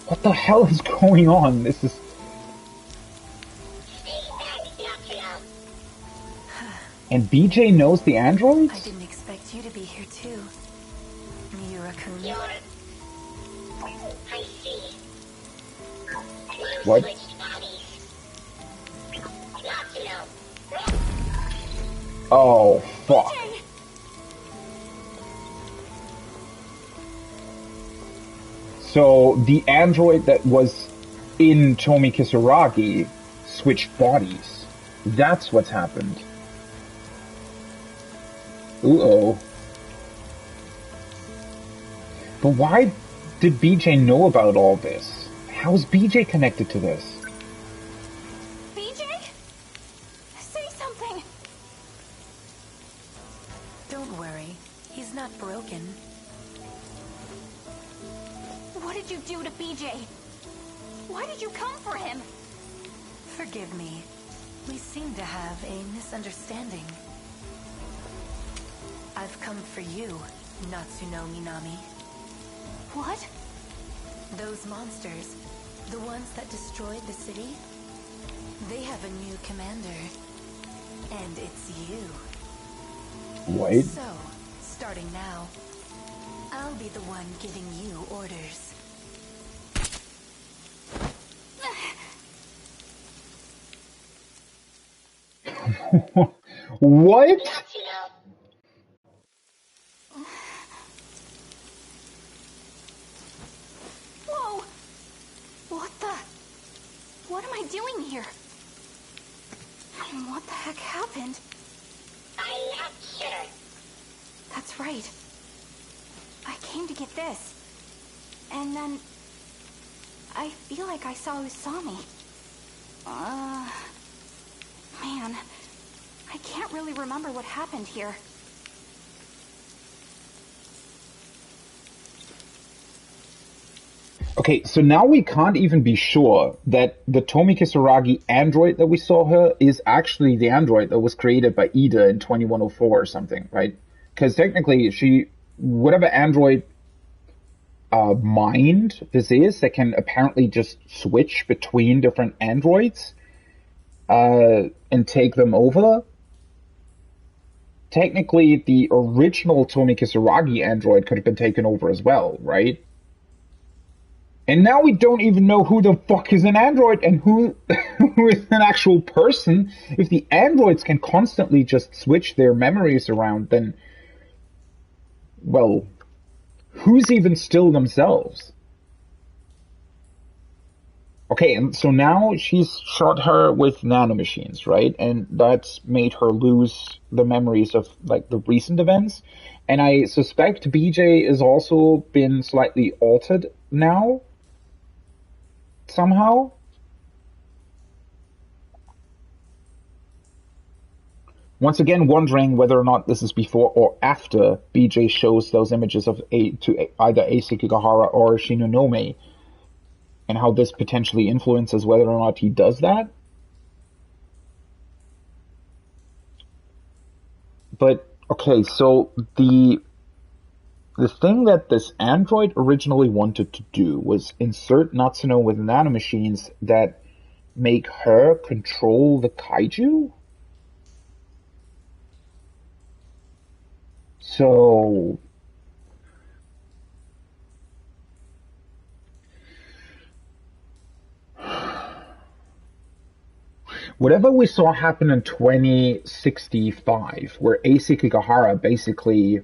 What the hell is going on? This is... And BJ knows the androids? I didn't expect you to be here too, Miura-kun. I see. What? Oh, fuck. So, the android that was in Tomi Kisaragi switched bodies. That's what's happened. Uh-oh. But why did BJ know about all this? How is BJ connected to this? BJ? Say something! Don't worry, he's not broken. What did you do to BJ? Why did you come for him? Forgive me. We seem to have a misunderstanding. I've come for you, Natsuno Minami. What? Those monsters, the ones that destroyed the city, they have a new commander. And it's you. Wait. So, starting now, I'll be the one giving you orders. What? Whoa! What the... What am I doing here? And what the heck happened? I'm not sure. That's right. I came to get this. And then... I feel like I saw Usami. Man. I can't really remember what happened here. Okay, so now we can't even be sure that the Tomi Kisaragi android that we saw her is actually the android that was created by Ida in 2104 or something, right? Because technically whatever android mind this is that can apparently just switch between different androids and take them over. Technically, the original Tomi Kisaragi android could have been taken over as well, right? And now we don't even know who the fuck is an android and who is an actual person. If the androids can constantly just switch their memories around, then, well, who's even still themselves? Okay, and so now she's shot her with nanomachines, right? And that's made her lose the memories of, like, the recent events. And I suspect BJ has also been slightly altered now, somehow. Once again, wondering whether or not this is before or after BJ shows those images of to either Ei Sekigahara or Shinonome, and how this potentially influences whether or not he does that. But, okay, so the thing that this android originally wanted to do was insert Natsuno with nanomachines that make her control the kaiju? So... whatever we saw happen in 2065, where Ei Sekigahara basically,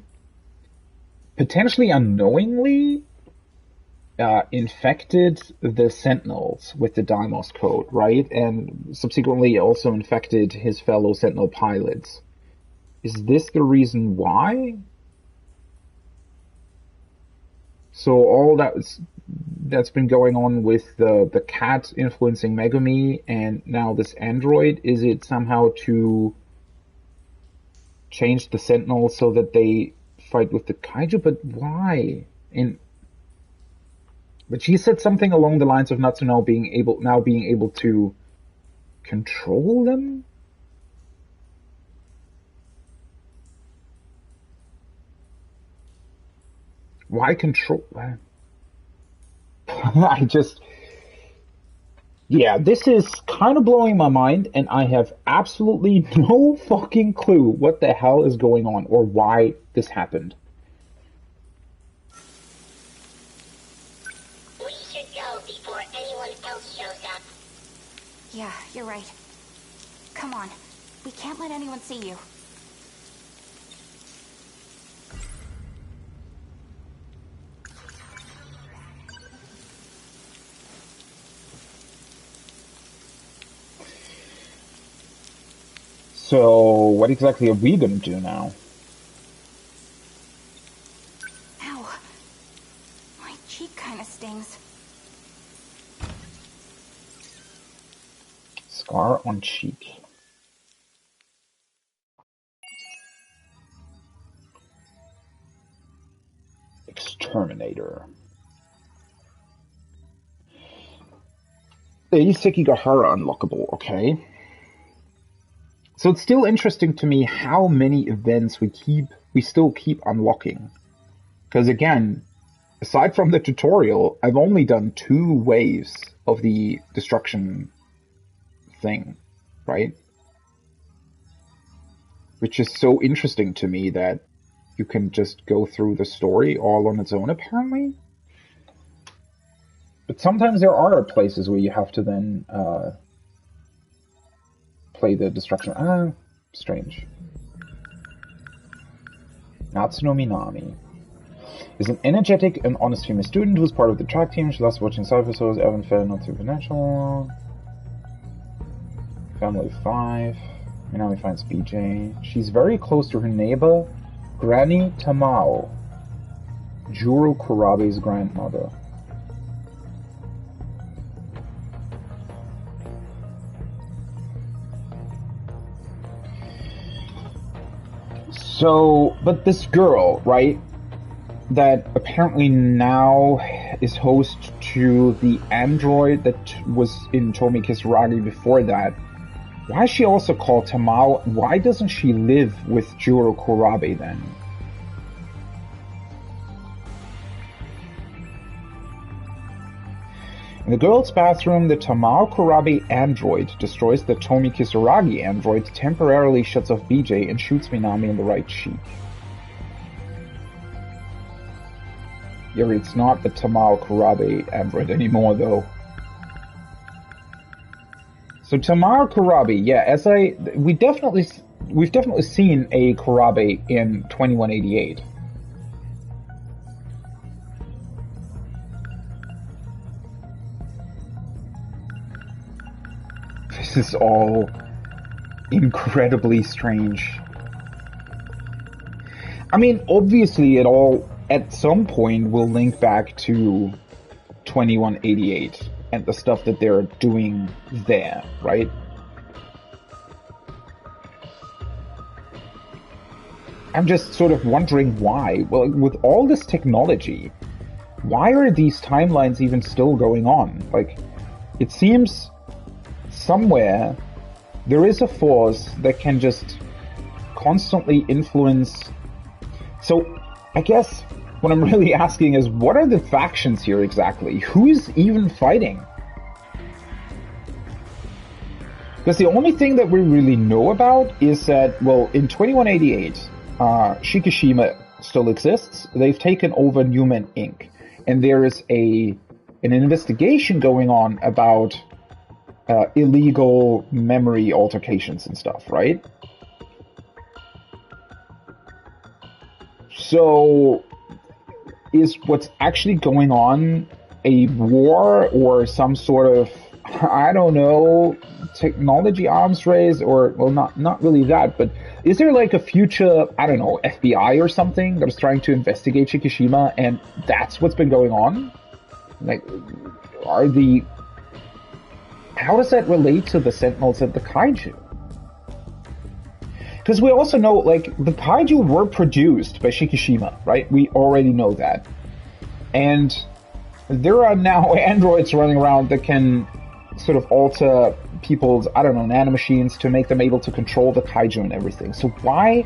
potentially unknowingly, infected the Sentinels with the Deimos code, right? And subsequently also infected his fellow Sentinel pilots. Is this the reason why? So all that's been going on with the cat influencing Megumi and now this android, is it somehow to change the Sentinels so that they fight with the kaiju? But why? But she said something along the lines of Natsuno being able to control them? Why control? Yeah, this is kind of blowing my mind, and I have absolutely no fucking clue what the hell is going on or why this happened. We should go before anyone else shows up. Yeah, you're right. Come on. We can't let anyone see you. So, what exactly are we gonna do now? Ow. My cheek kinda stings. Scar on cheek. Exterminator. Ei Sekigahara unlockable, okay. So it's still interesting to me how many events we still keep unlocking. Because again, aside from the tutorial, I've only done 2 waves of the destruction thing, right? Which is so interesting to me that you can just go through the story all on its own, apparently. But sometimes there are places where you have to then play the destruction. Strange. Natsuno Minami is an energetic and honest female student who is part of the track team. She loves watching cypher shows, Evan Fair, not supernatural. Family of 5. Minami finds BJ. She's very close to her neighbor, Granny Tamao, Juro Kurabe's grandmother. So, but this girl, right, that apparently now is host to the android that was in Tomi Kisaragi before that, why is she also called Tamao? Why doesn't she live with Juro Kurabe then? In the girls' bathroom, the Tamao Kurabe android destroys the Tomi Kisaragi android, temporarily shuts off BJ, and shoots Minami in the right cheek. Yeah, it's not the Tamao Kurabe android anymore, though. So Tamao Kurabe, yeah, we've definitely seen a Kurabe in 2188. This is all incredibly strange. I mean, obviously it all, at some point, will link back to 2188 and the stuff that they're doing there, right? I'm just sort of wondering why. Well, with all this technology, why are these timelines even still going on? Like, it seems somewhere there is a force that can just constantly influence. So I guess what I'm really asking is, what are the factions here exactly? Who's even fighting? Because the only thing that we really know about is that, well, in 2188, Shikishima still exists. They've taken over Newman Inc. And there is an investigation going on about illegal memory altercations and stuff, right? So, is what's actually going on a war or some sort of, I don't know, technology arms race? Or, well, not really that, but is there like a future, I don't know, FBI or something that is trying to investigate Shikishima, and that's what's been going on? Like, how does that relate to the Sentinels and the Kaiju? Because we also know, like, the Kaiju were produced by Shikishima, right? We already know that. And there are now androids running around that can sort of alter people's, I don't know, nanomachines to make them able to control the Kaiju and everything. So why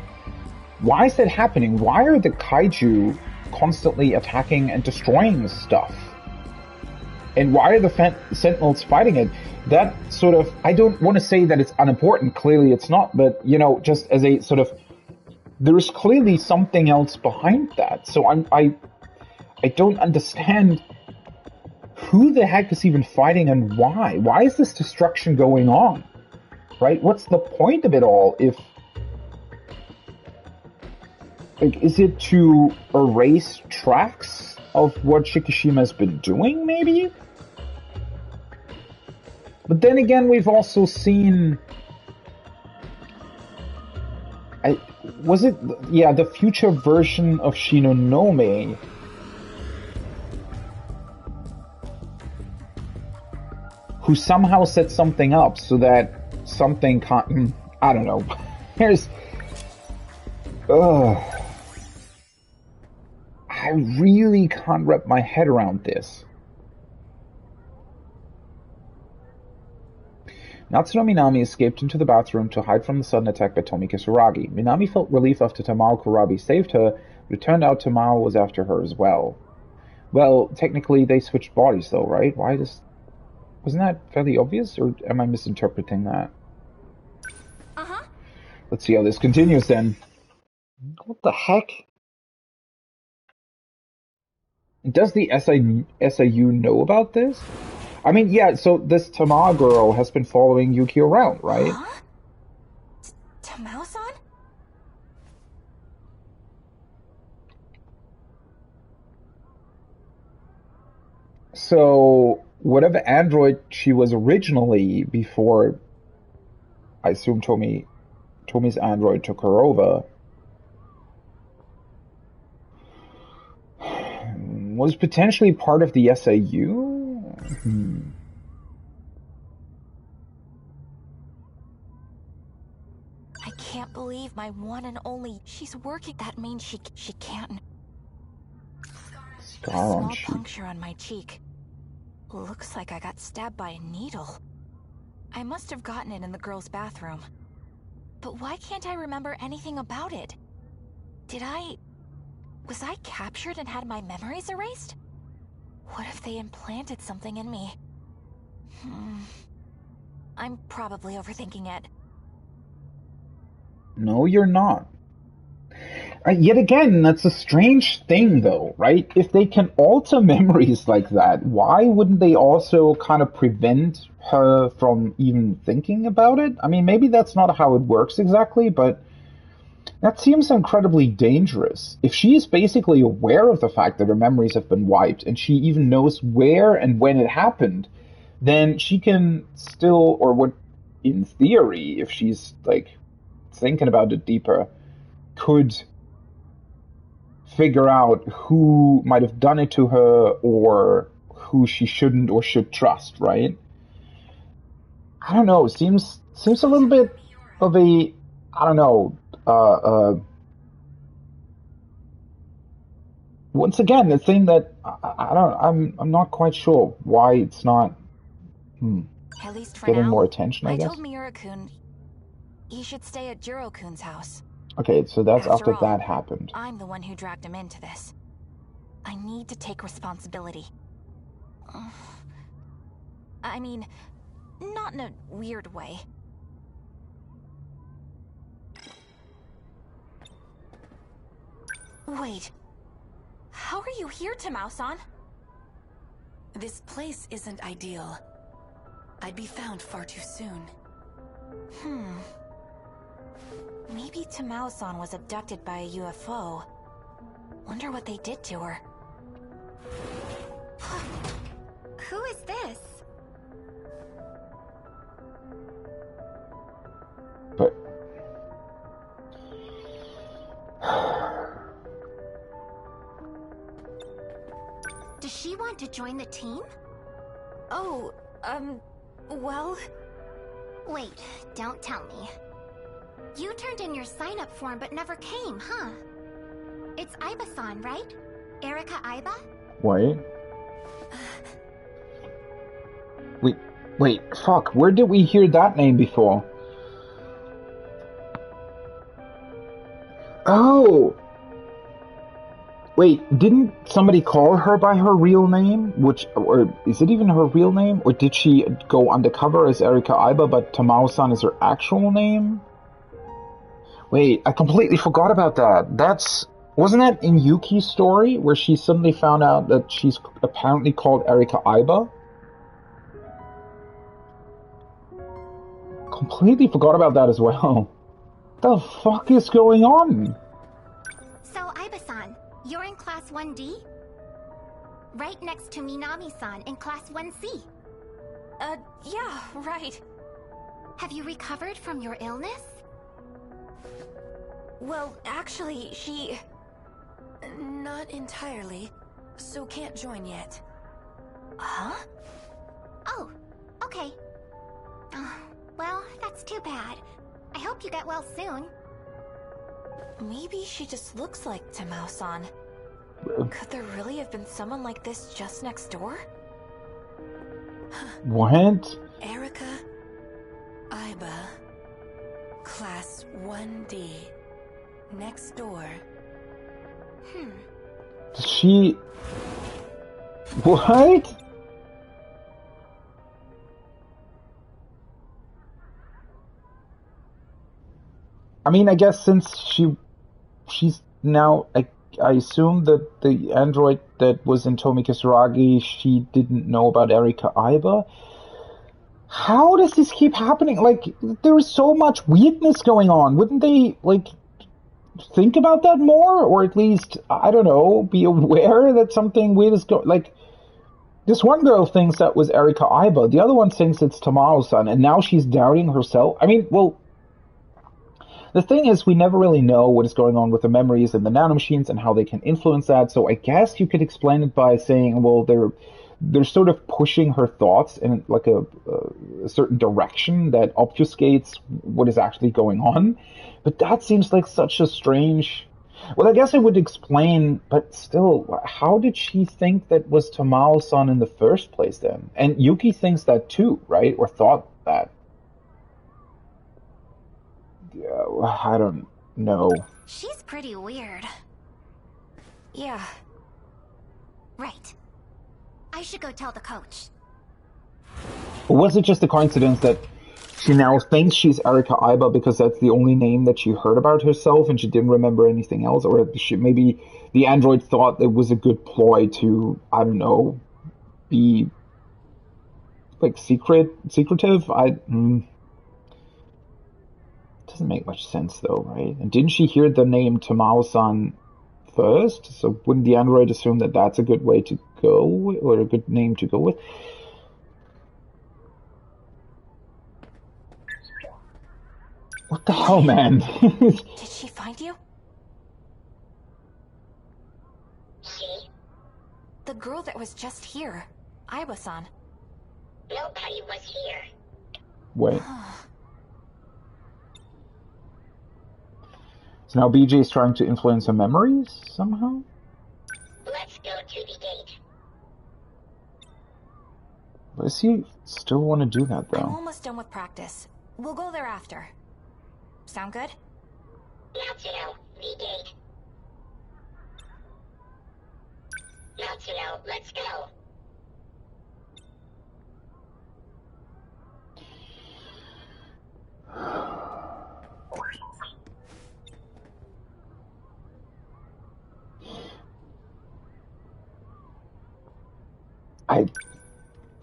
is that happening? Why are the Kaiju constantly attacking and destroying stuff? And why are the Sentinels fighting it? That sort of, I don't want to say that it's unimportant, clearly it's not, but, you know, just as a sort of, there's clearly something else behind that. So I don't understand who the heck is even fighting and why. Why is this destruction going on? Right? What's the point of it all? Is it to erase tracks of what Shikishima has been doing, maybe? But then again, we've also seen... the future version of Shinonome. Who somehow set something up so that something can't... I don't know. I really can't wrap my head around this. Natsuno Minami escaped into the bathroom to hide from the sudden attack by Tomi Kisaragi. Minami felt relief after Tamao Kurabe saved her, but it turned out Tamao was after her as well. Well, technically they switched bodies though, right? Wasn't that fairly obvious, or am I misinterpreting that? Uh-huh. Let's see how this continues then. What the heck? Does the SIU know about this? I mean, yeah, so this Tama girl has been following Yuki around, right? Huh? Tamao-san? So, whatever android she was originally before, I assume Tomi's android took her over, was potentially part of the SIU? I can't believe my one and only. She's working. That means she can't. Scar A on small cheek. puncture on my cheek. Looks like I got stabbed by a needle. I must have gotten it in the girls' bathroom. But why can't I remember anything about it? Was I captured and had my memories erased? What if they implanted something in me? I'm probably overthinking it. No, you're not. Yet again, that's a strange thing, though, right? If they can alter memories like that, why wouldn't they also kind of prevent her from even thinking about it? I mean, maybe that's not how it works exactly, but that seems incredibly dangerous. If she is basically aware of the fact that her memories have been wiped, and she even knows where and when it happened, then she can still, or what, in theory, if she's, like, thinking about it deeper, could figure out who might have done it to her or who she shouldn't or should trust, right? I don't know. Seems a little bit of a, I don't know. Once again, the thing that I'm not quite sure why it's not At least for getting now. more attention, I guess. told Miura-kun he should stay at Jiro-kun's house. Okay, so that's after all, that happened. I'm the one who dragged him into this. I need to take responsibility. I mean, not in a weird way. Wait. How are you here, Tamao-san? This place isn't ideal. I'd be found far too soon. Maybe Tamao-san was abducted by a UFO. Wonder what they did to her. Who is this? But Does she want to join the team? Oh, well... Wait, don't tell me. You turned in your sign-up form but never came, huh? It's Aiba-san, right? Erika Aiba? Wait, fuck, where did we hear that name before? Oh! Wait, didn't somebody call her by her real name? Or is it even her real name? Or did she go undercover as Erika Aiba, but Tamao-san is her actual name? Wait, I completely forgot about that. Wasn't that in Yuki's story, where she suddenly found out that she's apparently called Erika Aiba? Completely forgot about that as well. The fuck is going on? So, Aiba-san, you're in Class 1D? Right next to Minami-san in Class 1C. Yeah, right. Have you recovered from your illness? Well, actually, she... Not entirely, so can't join yet. Huh? Oh, okay. Well, that's too bad. I hope you get well soon. Maybe she just looks like Tamao-san. Could there really have been someone like this just next door? What? Erika Aiba, Class 1D, next door. She... What? I mean, I guess since she's now, I assume that the android that was in Tomi Kisaragi, she didn't know about Erika Aiba. How does this keep happening? Like, there is so much weirdness going on. Wouldn't they, like, think about that more? Or at least, I don't know, be aware that something weird is going... Like, this one girl thinks that was Erika Aiba. The other one thinks it's Tamao-san. And now she's doubting herself. I mean, well... The thing is, we never really know what is going on with the memories and the nanomachines and how they can influence that, so I guess you could explain it by saying, well, they're sort of pushing her thoughts in like a certain direction that obfuscates what is actually going on. But that seems like such a strange... Well, I guess it would explain, but still, how did she think that was Tamao-san in the first place then? And Yuki thinks that too, right? Or thought that. I don't know. She's pretty weird. Yeah. Right. I should go tell the coach. Or was it just a coincidence that she now thinks she's Erika Iba because that's the only name that she heard about herself and she didn't remember anything else? Or maybe the android thought it was a good ploy to, I don't know, be like secretive? Doesn't make much sense though, right? And didn't she hear the name Tamao-san first? So wouldn't the android assume that that's a good way to go, or a good name to go with? What the hell, man? Did she find you? She? The girl that was just here. Iba-san. Nobody was here. Wait. So now BJ is trying to influence her memories somehow? Let's go to the gate. Does he still want to do that, though? I'm almost done with practice. We'll go there after. Sound good? Natsuno, the gate. Natsuno, let's go.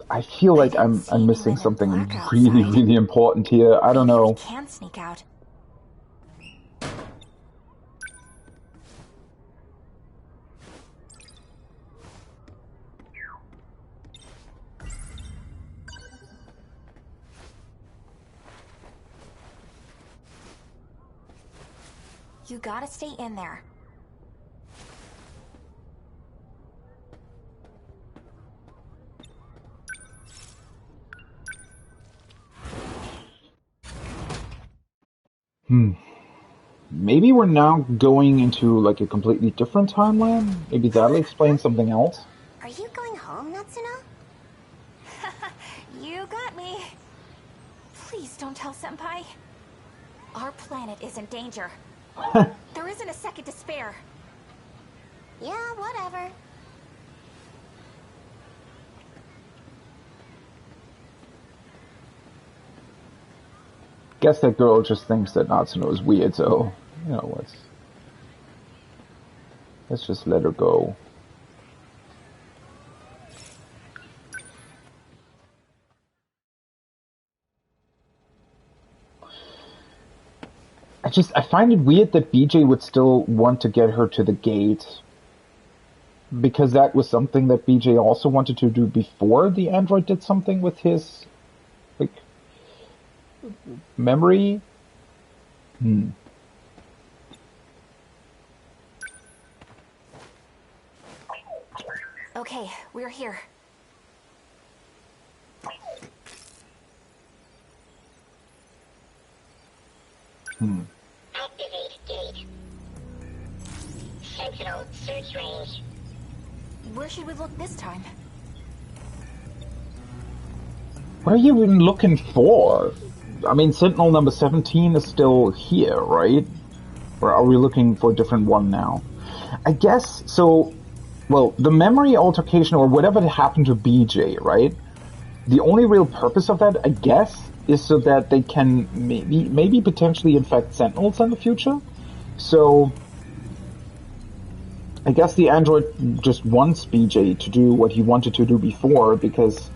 I feel like I'm missing something really important here. I don't know. We can sneak out. You gotta stay in there. Maybe we're now going into like a completely different timeline? Maybe that'll explain something else? Are you going home, Natsuno? You got me. Please don't tell Senpai. Our planet is in danger. There isn't a second to spare. Yeah, whatever. Guess that girl just thinks that Natsuno is weird, so, you know, let's just let her go. I find it weird that BJ would still want to get her to the gate, because that was something that BJ also wanted to do before the android did something with his, like, memory. Okay, we're here. Activate gate. Sentinel search range. Where should we look this time? What are you even looking for? I mean, Sentinel number 17 is still here, right? Or are we looking for a different one now? I guess, so, well, the memory altercation or whatever happened to BJ, right? The only real purpose of that, I guess, is so that they can maybe potentially infect Sentinels in the future. So, I guess the android just wants BJ to do what he wanted to do before, because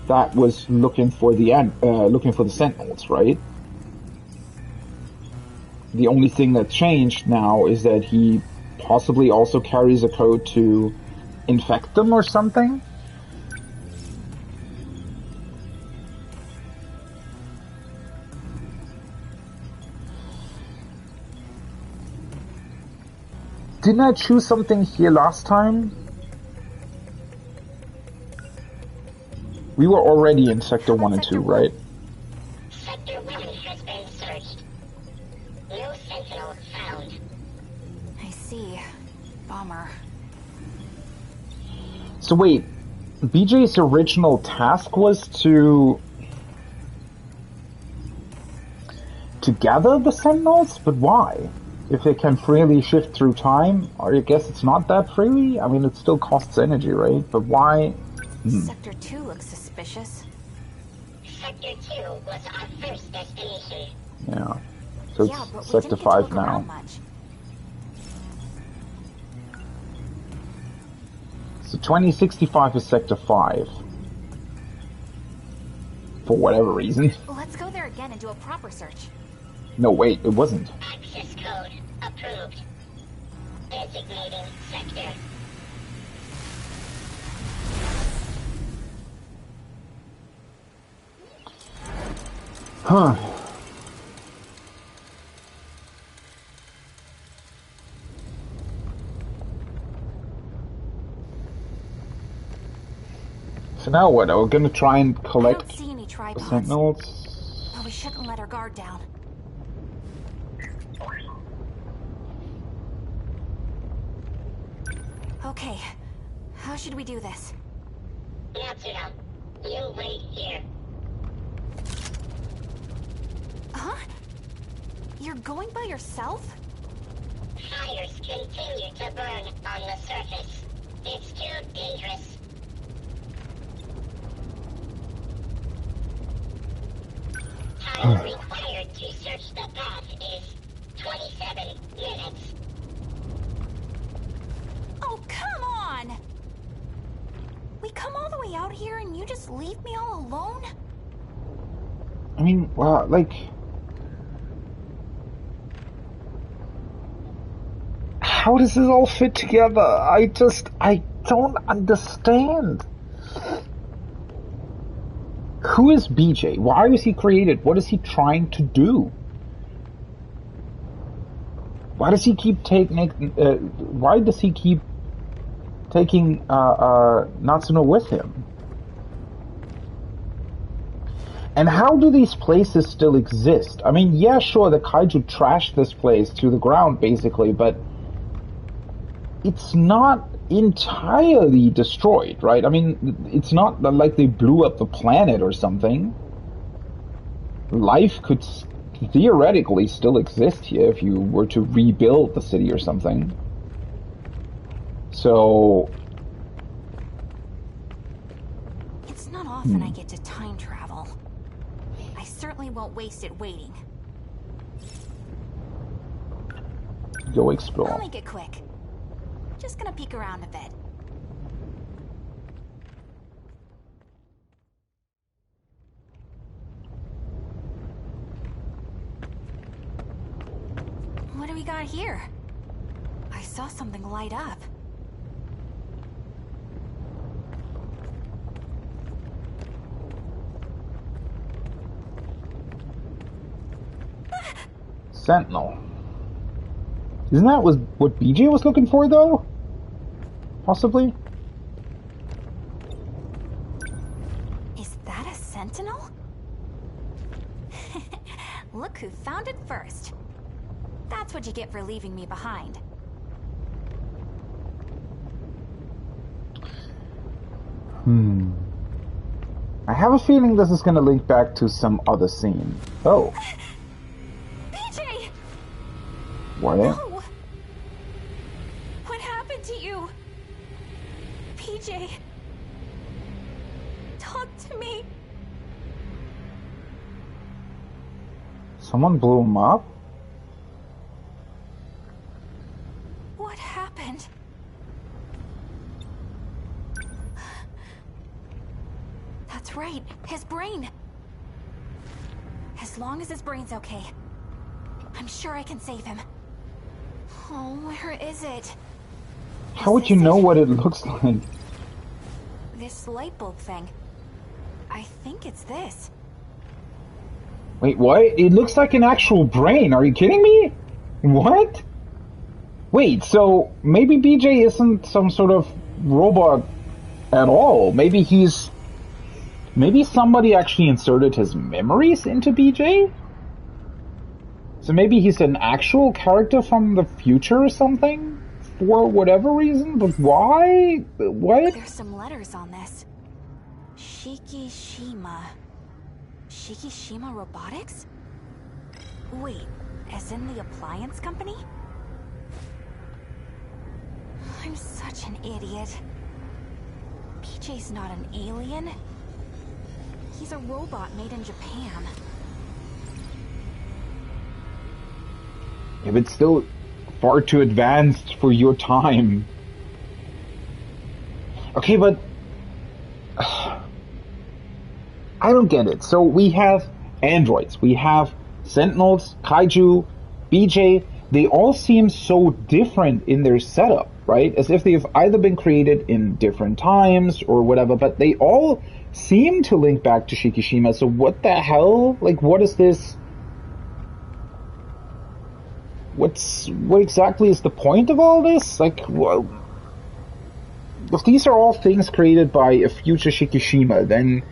that was looking for the Sentinels, right? The only thing that changed now is that he possibly also carries a code to infect them or something. Didn't I choose something here last time? We were already in Sector 1 and 2, right? Sector 1 has been searched. No Sentinel found. I see. Bummer. So wait, BJ's original task was to gather the Sentinels? But why? If they can freely shift through time, or I guess it's not that freely? I mean, it still costs energy, right? But why? Sector 2 looks suspicious. Sector 2 was our first destination. Yeah. So Yeah, but it's we Sector didn't get to 5 look now. around much. So 2065 is Sector 5. For whatever reason. Let's go there again and do a proper search. No, wait, it wasn't. Access code approved. Designating sector. Huh. So now what? Are we gonna try and I collect don't see any tripods. Sentinels? But we shouldn't let our guard down. Okay, how should we do this? Natsuno, you wait here. Huh? You're going by yourself? Fires continue to burn on the surface. It's too dangerous. Time required to search the path is 27 minutes. Oh, come on! We come all the way out here and you just leave me all alone? I mean, well, like... How does this all fit together? I don't understand. Who is BJ? Why was he created? What is he trying to do? Why does he keep taking Natsuno with him? And how do these places still exist? I mean, yeah, sure, the kaiju trashed this place to the ground, basically, but it's not entirely destroyed, right? I mean, it's not like they blew up the planet or something. Life could theoretically still exist here if you were to rebuild the city or something. So... It's not often I get to time travel. I certainly won't waste it waiting. Go I'll explore. make it quick. Just gonna peek around a bit. What do we got here? I saw something light up. Sentinel. Isn't that what BJ was looking for, though? Possibly? Is that a sentinel? Look who found it first. That's what you get for leaving me behind. I have a feeling this is going to link back to some other scene. Oh. BJ! What? No! What happened to you? PJ, talk to me. Someone blew him up? What happened? That's right, his brain. As long as his brain's okay, I'm sure I can save him. Oh, where is it? How would you know what it looks like? This light bulb thing. I think it's this. Wait, what? It looks like an actual brain. Are you kidding me? What? Wait, so maybe BJ isn't some sort of robot at all. Maybe somebody actually inserted his memories into BJ? So maybe he's an actual character from the future or something? For whatever reason? But why? What? There's some letters on this. Shikishima. Shikishima Robotics? Wait, as in the appliance company? I'm such an idiot. PJ's not an alien. He's a robot made in Japan. Yeah, but still far too advanced for your time. Okay, but I don't get it. So we have androids, we have Sentinels, Kaiju, BJ. They all seem so different in their setup, right? As if they've either been created in different times or whatever, but they all seem to link back to Shikishima. So what the hell? Like, what is this? What exactly is the point of all this? Like, well, if these are all things created by a future Shikishima, then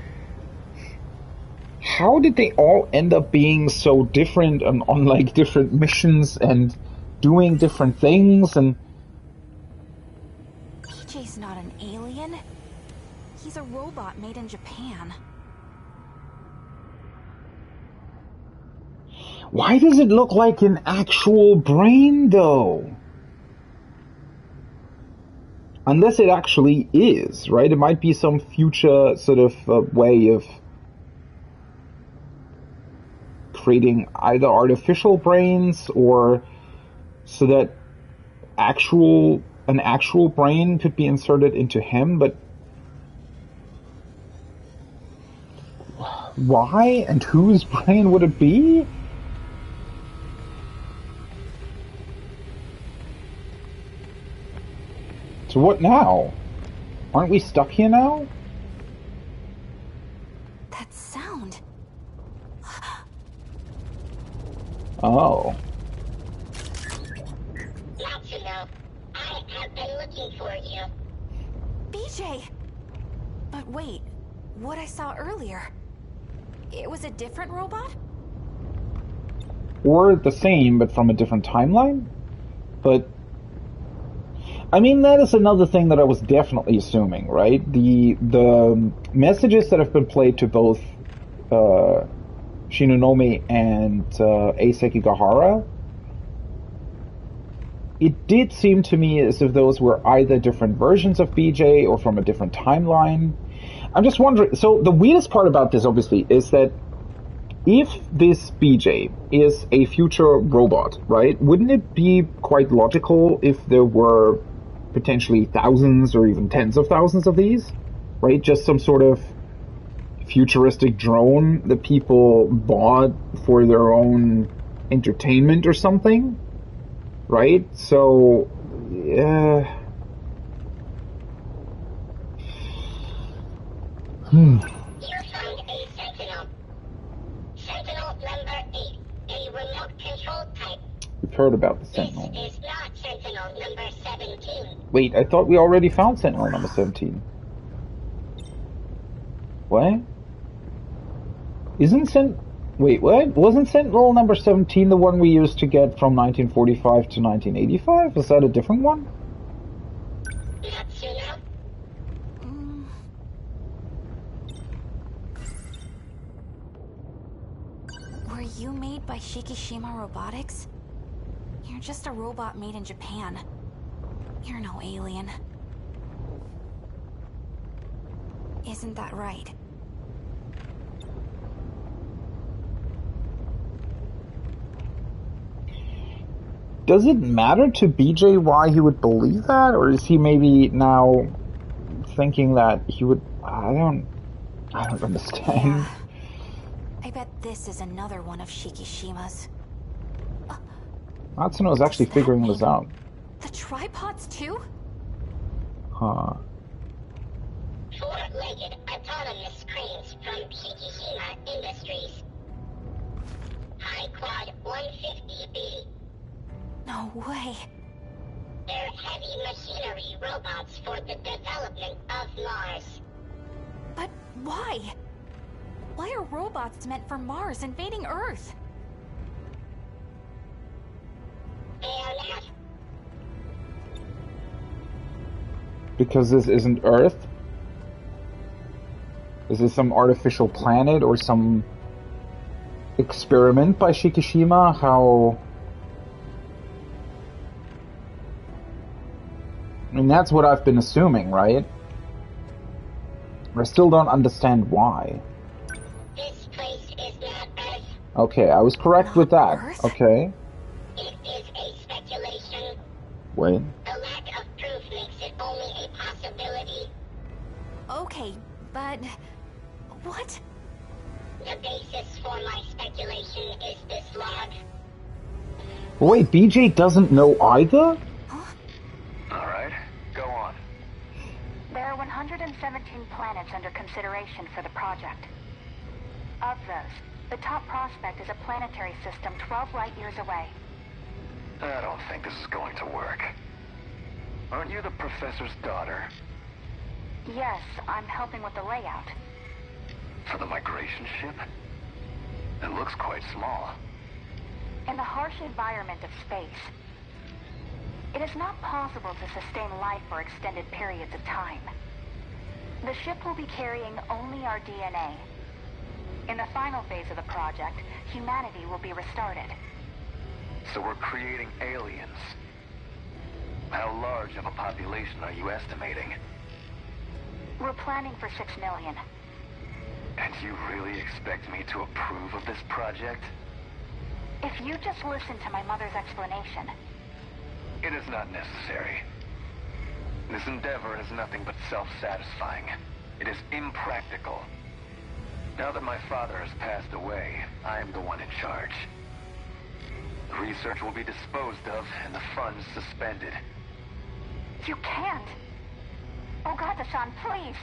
how did they all end up being so different on like different missions and doing different things? And BJ's not an alien. He's a robot made in Japan. why does it look like an actual brain, though? Unless it actually is, right? It might be some future sort of way of creating either artificial brains or so that an actual brain could be inserted into him, but why and whose brain would it be? So what now? Aren't we stuck here now? That sound. Oh. Matsuno, I have been looking for you. BJ! But wait, what I saw earlier. It was a different robot? Or the same, but from a different timeline? But I mean, that is another thing that I was definitely assuming, right? The messages that have been played to both Shinonome and Ei Sekigahara, it did seem to me as if those were either different versions of BJ or from a different timeline. I'm just wondering, so the weirdest part about this, obviously, is that if this BJ is a future robot, right, wouldn't it be quite logical if there were potentially thousands or even tens of thousands of these, right? Just some sort of futuristic drone that people bought for their own entertainment or something, right? So, You found a Sentinel. Sentinel number 8, a remote control type. we've heard about the This Sentinel. is not Sentinel number 17. Wait, I thought we already found Sentinel number 17. What? Wait, what? Wasn't Sentinel number 17 the one we used to get from 1945 to 1985? Was that a different one? Matsuno, Were you made by Shikishima Robotics? You're just a robot made in Japan. You're no alien. Isn't that right? Does it matter to BJ why he would believe that? Or is he maybe now thinking that he would... I don't understand. Yeah. I bet this is another one of Shikishima's. Matsuno is actually Does that figuring mean this out. The tripods too? Huh. four-legged autonomous cranes from Shikishima Industries. High Quad 150B. No way. They're heavy machinery robots for the development of Mars. But why? Why are robots meant for Mars invading Earth? They are not. Because this isn't Earth? Is this some artificial planet or some experiment by Shikishima? How... I mean, that's what I've been assuming, right? I still don't understand why. Okay, I was correct with that. Earth? Okay. It is a speculation. Wait. The lack of proof makes it only a possibility. Okay, but... what? The basis for my speculation is this log. Wait, BJ doesn't know either? Alright, go on. There are 117 planets under consideration for the project. Of those, the top prospect is a planetary system 12 light years away. I don't think this is going to work. Aren't you the professor's daughter? Yes, I'm helping with the layout. For the migration ship? It looks quite small. In the harsh environment of space, it is not possible to sustain life for extended periods of time. The ship will be carrying only our DNA. In the final phase of the project, humanity will be restarted. So we're creating aliens. How large of a population are you estimating? We're planning for 6 million. And you really expect me to approve of this project? If you just listen to my mother's explanation. It is not necessary. This endeavor is nothing but self-satisfying. It is impractical. Now that my father has passed away, I am the one in charge. The research will be disposed of and the funds suspended. You can't! Ogata-san, please!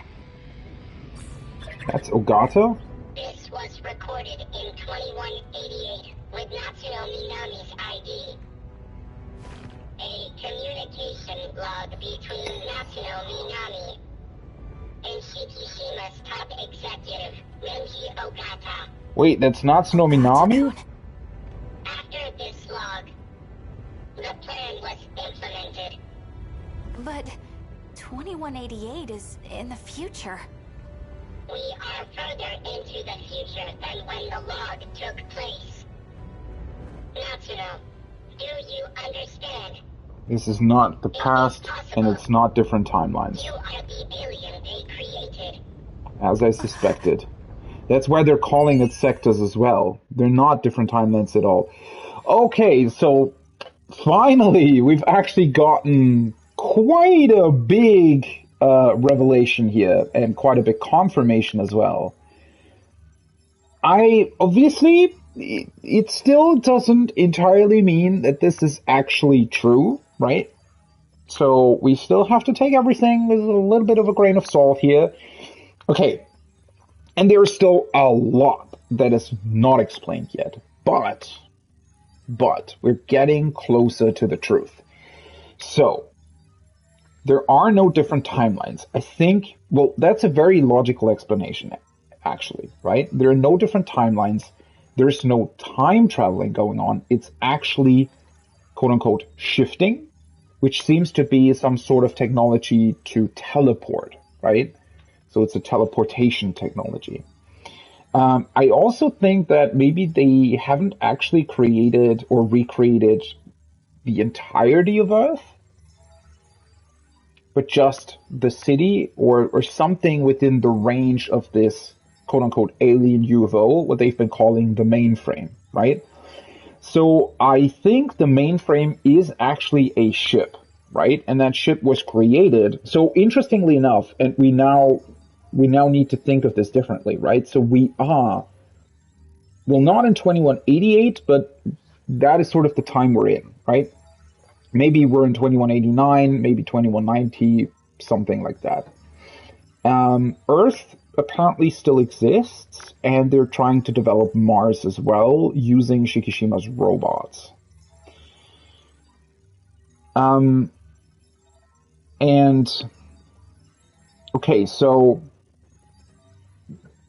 That's Ogata? This was recorded in 2188 with Natsuno Minami's ID. A communication log between Natsuno Minami and Shikishima's top executive, Renji Ogata. Wait, that's Natsuno Minami? After this log, the plan was implemented. But 2188 is in the future. We are further into the future than when the log took place. Natsuno, do you understand? This is not the past, and it's not different timelines, You are the alien they created. as I suspected. That's why they're calling it sectors as well. They're not different timelines at all. Okay, so finally, we've actually gotten quite a big revelation here, and quite a big confirmation as well. Obviously, it still doesn't entirely mean that this is actually true, right? So we still have to take everything with a little bit of a grain of salt here. Okay, and there's still a lot that is not explained yet, but we're getting closer to the truth. So, there are no different timelines. I think, well, that's a very logical explanation, actually, right? There are no different timelines. There's no time traveling going on. It's actually, quote unquote, shifting, which seems to be some sort of technology to teleport, right? So it's a teleportation technology. I also think that maybe they haven't actually created or recreated the entirety of Earth, but just the city or something within the range of this quote-unquote alien UFO, what they've been calling the mainframe, right? So I think the mainframe is actually a ship, right? And that ship was created. So interestingly enough, and we now need to think of this differently, right? So we are, well, not in 2188, but that is sort of the time we're in, right? Maybe we're in 2189, maybe 2190, something like that. Earth apparently still exists, and they're trying to develop Mars as well, using Shikishima's robots. And, okay, so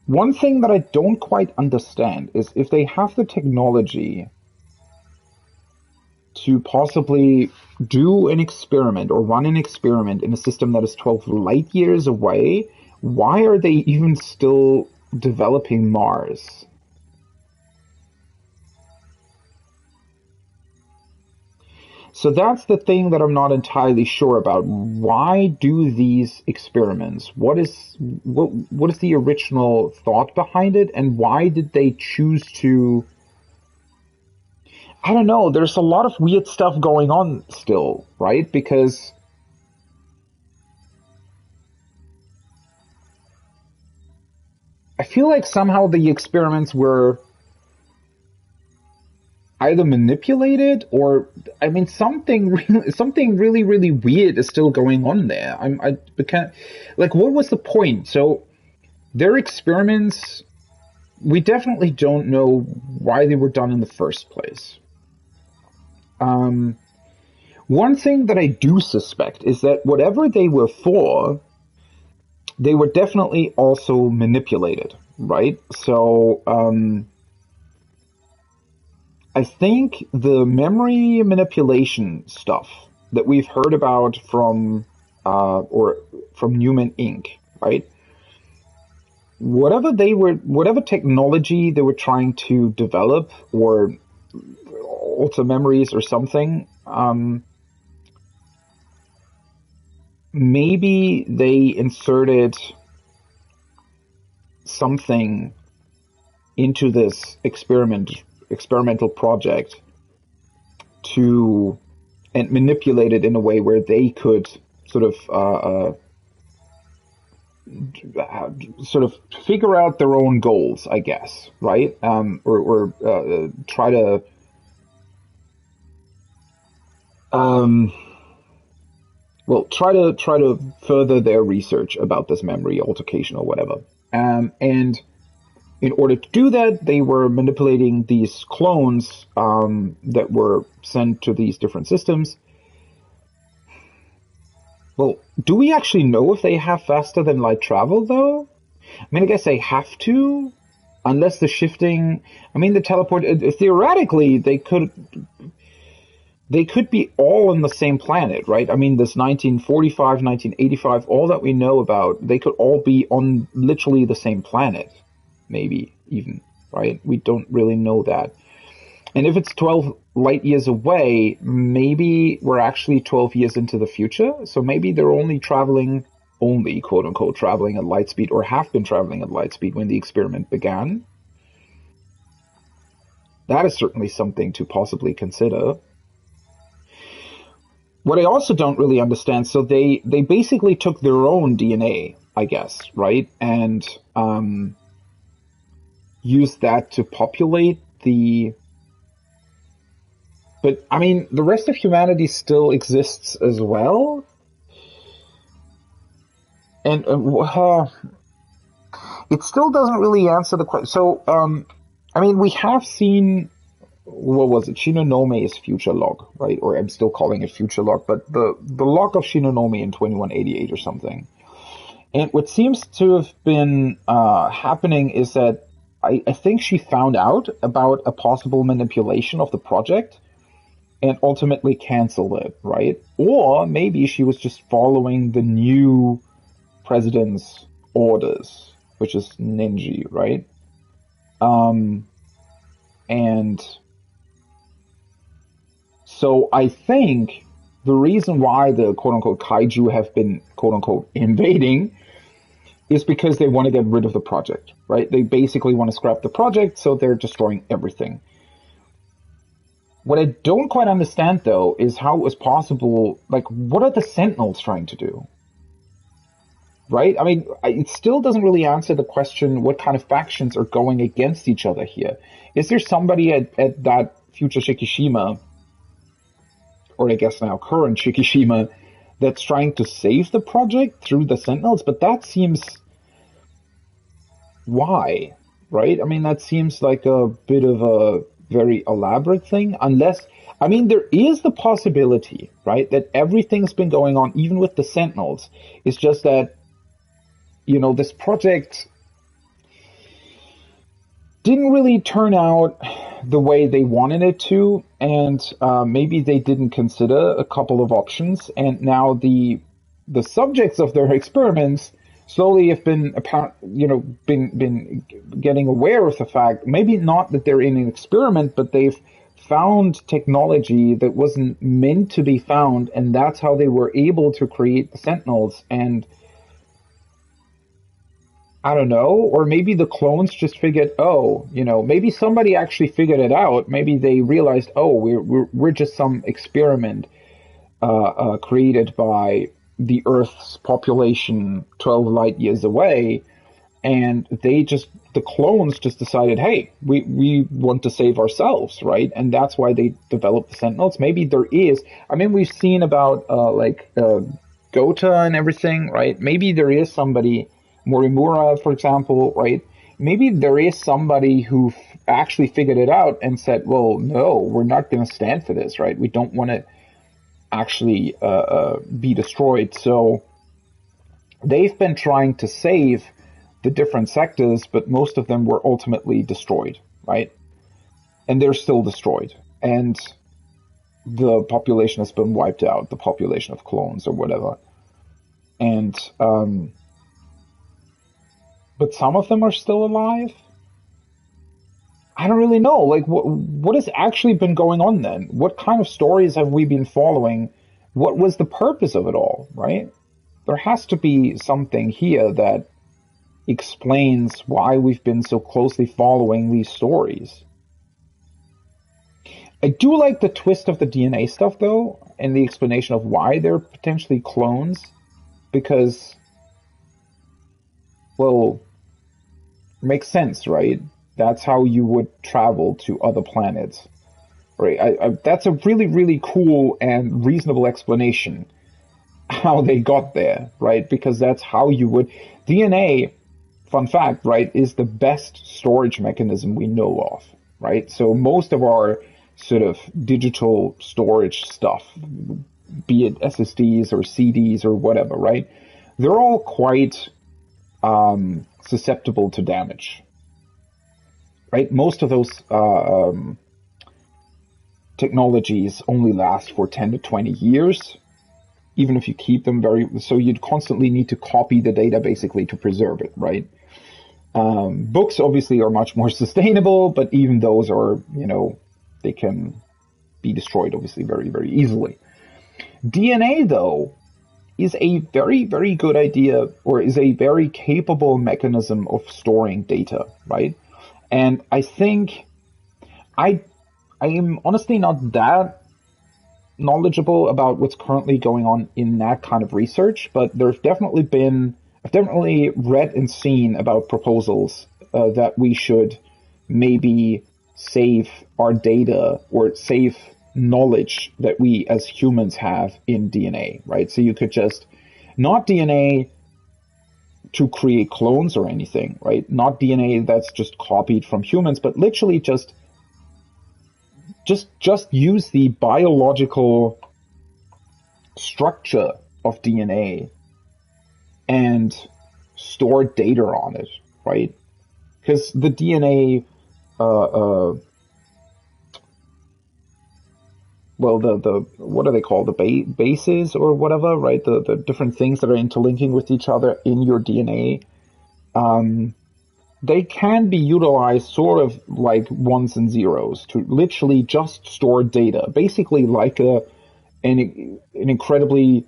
one thing that I don't quite understand is if they have the technology to possibly do an experiment or run an experiment in a system that is 12 light years away, why are they even still developing Mars? So that's the thing that I'm not entirely sure about. Why do these experiments? What is the original thought behind it, and why did they choose to I don't know, there's a lot of weird stuff going on still, right? Because I feel like somehow the experiments were either manipulated or, I mean, something really, really weird is still going on there. I can't, like, what was the point? So their experiments, we definitely don't know why they were done in the first place. One thing that I do suspect is that whatever they were for, they were definitely also manipulated, right? So, I think the memory manipulation stuff that we've heard about from Newman Inc., right? Whatever technology they were trying to develop or alter memories or something, maybe they inserted something into this experimental project and manipulate it in a way where they could sort of figure out their own goals, I guess, right? Or try to try to further their research about this memory altercation or whatever. And in order to do that, they were manipulating these clones that were sent to these different systems. Well, do we actually know if they have faster than light travel, though? I mean, I guess they have to, unless the shifting... I mean, the teleport... theoretically, they could be all on the same planet, right? I mean, this 1945, 1985, all that we know about, they could all be on literally the same planet. Maybe even, right? We don't really know that. And if it's 12 light years away, maybe we're actually 12 years into the future. So maybe they're only, quote unquote, traveling at light speed, or have been traveling at light speed when the experiment began. That is certainly something to possibly consider. What I also don't really understand, so they basically took their own DNA, I guess, right? And used that to populate the... But, I mean, the rest of humanity still exists as well? And it still doesn't really answer the question. So, I mean, we have seen... What was it? Shinonome's future log, right? Or I'm still calling it future log, but the log of Shinonome in 2188 or something. And what seems to have been happening is that I think she found out about a possible manipulation of the project and ultimately canceled it, right? Or maybe she was just following the new president's orders, which is Ninji, right? And so I think the reason why the quote-unquote kaiju have been quote-unquote invading is because they want to get rid of the project, right? They basically want to scrap the project, so they're destroying everything. What I don't quite understand, though, is how it was possible, like, what are the Sentinels trying to do? Right? I mean, it still doesn't really answer the question what kind of factions are going against each other here. Is there somebody at that future Shikishima, or I guess now current Shikishima, that's trying to save the project through the Sentinels? But that seems... Why? Right? I mean, that seems like a bit of a very elaborate thing, unless... I mean, there is the possibility, right, that everything's been going on, even with the Sentinels. It's just that, you know, this project didn't really turn out the way they wanted it to, and maybe they didn't consider a couple of options, and now the subjects of their experiments slowly have been been getting aware of the fact, maybe not that they're in an experiment, but they've found technology that wasn't meant to be found, and that's how they were able to create the Sentinels. And I don't know, or maybe the clones just figured, oh, maybe somebody actually figured it out. Maybe they realized, oh, we're just some experiment created by the Earth's population 12 light years away, and the clones just decided, hey, we want to save ourselves, right? And that's why they developed the Sentinels. Maybe there is, I mean, we've seen about Gota and everything, right? Maybe there is somebody, Morimura, for example, right? Maybe there is somebody who actually figured it out and said, well, no, we're not going to stand for this, right? We don't want to actually be destroyed. So they've been trying to save the different sectors, but most of them were ultimately destroyed, right? And they're still destroyed. And the population has been wiped out, the population of clones or whatever. And but some of them are still alive. I don't really know. Like, what has actually been going on then? What kind of stories have we been following? What was the purpose of it all, right? There has to be something here that explains why we've been so closely following these stories. I do like the twist of the DNA stuff, though, and the explanation of why they're potentially clones, because, well, it makes sense, right? That's how you would travel to other planets, right? That's a really, really cool and reasonable explanation how they got there, right? Because that's how you would... DNA, fun fact, right, is the best storage mechanism we know of, right? So most of our sort of digital storage stuff, be it SSDs or CDs or whatever, right? They're all quite susceptible to damage, right? Most of those technologies only last for 10 to 20 years, even if you keep them so you'd constantly need to copy the data basically to preserve it, right? Books obviously are much more sustainable, but even those are, they can be destroyed obviously very, very easily. DNA, though, is a very, very good idea, or is a very capable mechanism of storing data, right? And I think I am honestly not that knowledgeable about what's currently going on in that kind of research, but I've definitely read and seen about proposals that we should maybe save our data or save knowledge that we as humans have in DNA, right? So you could just, not DNA to create clones or anything, right? Not DNA that's just copied from humans, but literally just use the biological structure of DNA and store data on it, right? Because the DNA, the what are they called? The bases or whatever, right? The different things that are interlinking with each other in your DNA, they can be utilized sort of like ones and zeros to literally just store data, basically like an incredibly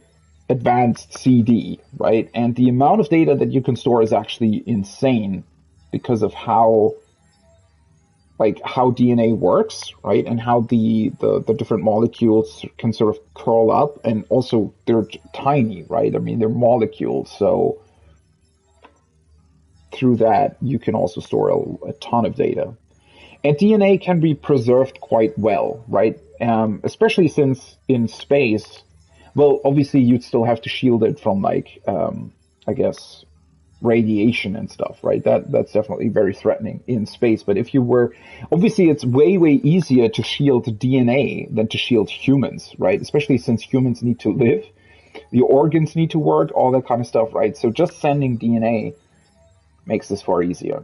advanced CD, right? And the amount of data that you can store is actually insane because of how DNA works, right? And how the different molecules can sort of curl up, and also they're tiny, right? I mean, they're molecules, so through that you can also store a ton of data. And DNA can be preserved quite well, right? Especially since in space, well, obviously you'd still have to shield it from I guess radiation and stuff, right? That's definitely very threatening in space. But if you were, obviously it's way, way easier to shield DNA than to shield humans, right? Especially since humans need to live, the organs need to work, all that kind of stuff, right? So just sending DNA makes this far easier.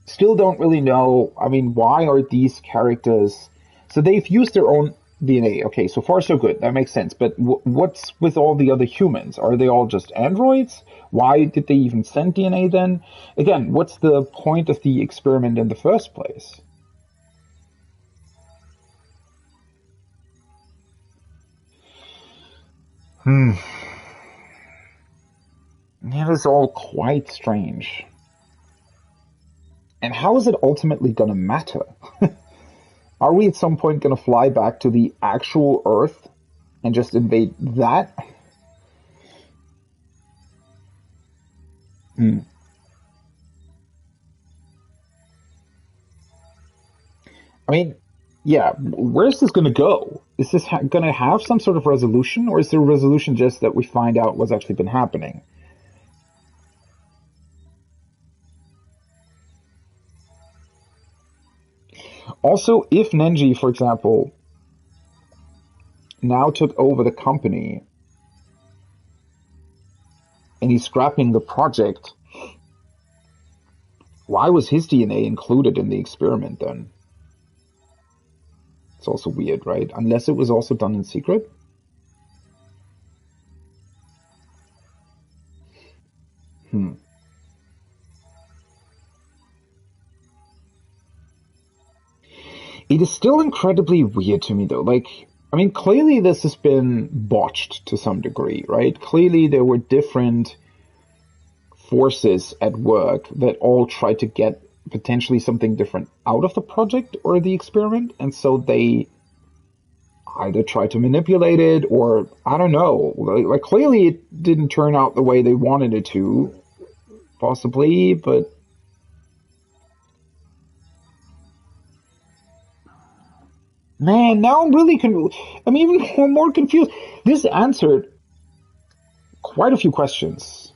Still don't really know, I mean, why are these characters, so they've used their own DNA. Okay, so far so good. That makes sense. But what's with all the other humans? Are they all just androids? Why did they even send DNA then? Again, what's the point of the experiment in the first place? It is all quite strange. And how is it ultimately going to matter? Are we at some point going to fly back to the actual Earth and just invade that? I mean, yeah, where's this going to go? Is this going to have some sort of resolution, or is the resolution just that we find out what's actually been happening? Also, if Nenji, for example, now took over the company and he's scrapping the project, why was his DNA included in the experiment then? It's also weird, right? Unless it was also done in secret? It is still incredibly weird to me, though. Like, I mean, clearly this has been botched to some degree, right? Clearly there were different forces at work that all tried to get potentially something different out of the project or the experiment, and so they either tried to manipulate it or, I don't know. Like clearly it didn't turn out the way they wanted it to, possibly, but... Man, now I'm even more confused. This answered quite a few questions,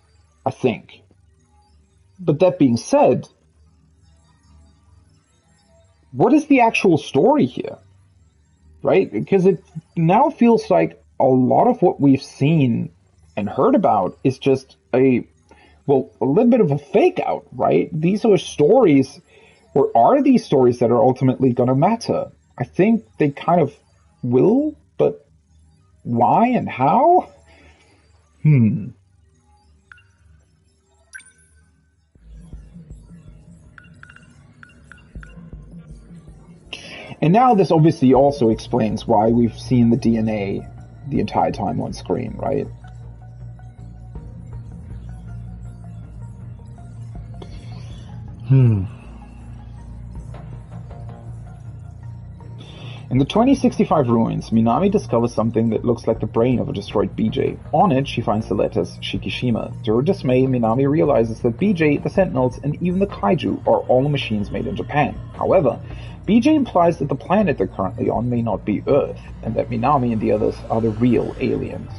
I think. But that being said, what is the actual story here? Right? Because it now feels like a lot of what we've seen and heard about is just a little bit of a fake out, right? These are stories, or are these stories that are ultimately going to matter? I think they kind of will, but why and how? And now this obviously also explains why we've seen the DNA the entire time on screen, right? In the 2065 ruins, Minami discovers something that looks like the brain of a destroyed BJ. On it, she finds the letters Shikishima. To her dismay, Minami realizes that BJ, the Sentinels, and even the Kaiju are all machines made in Japan. However, BJ implies that the planet they're currently on may not be Earth, and that Minami and the others are the real aliens.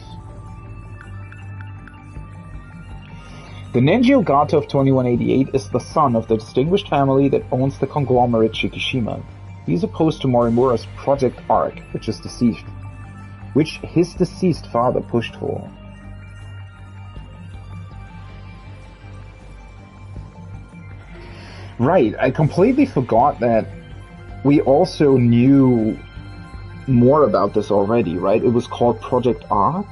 The Nenji Ogata of 2188 is the son of the distinguished family that owns the conglomerate Shikishima. He is opposed to Morimura's Project Arc, which his deceased father pushed for. Right, I completely forgot that we also knew more about this already, right? It was called Project Arc.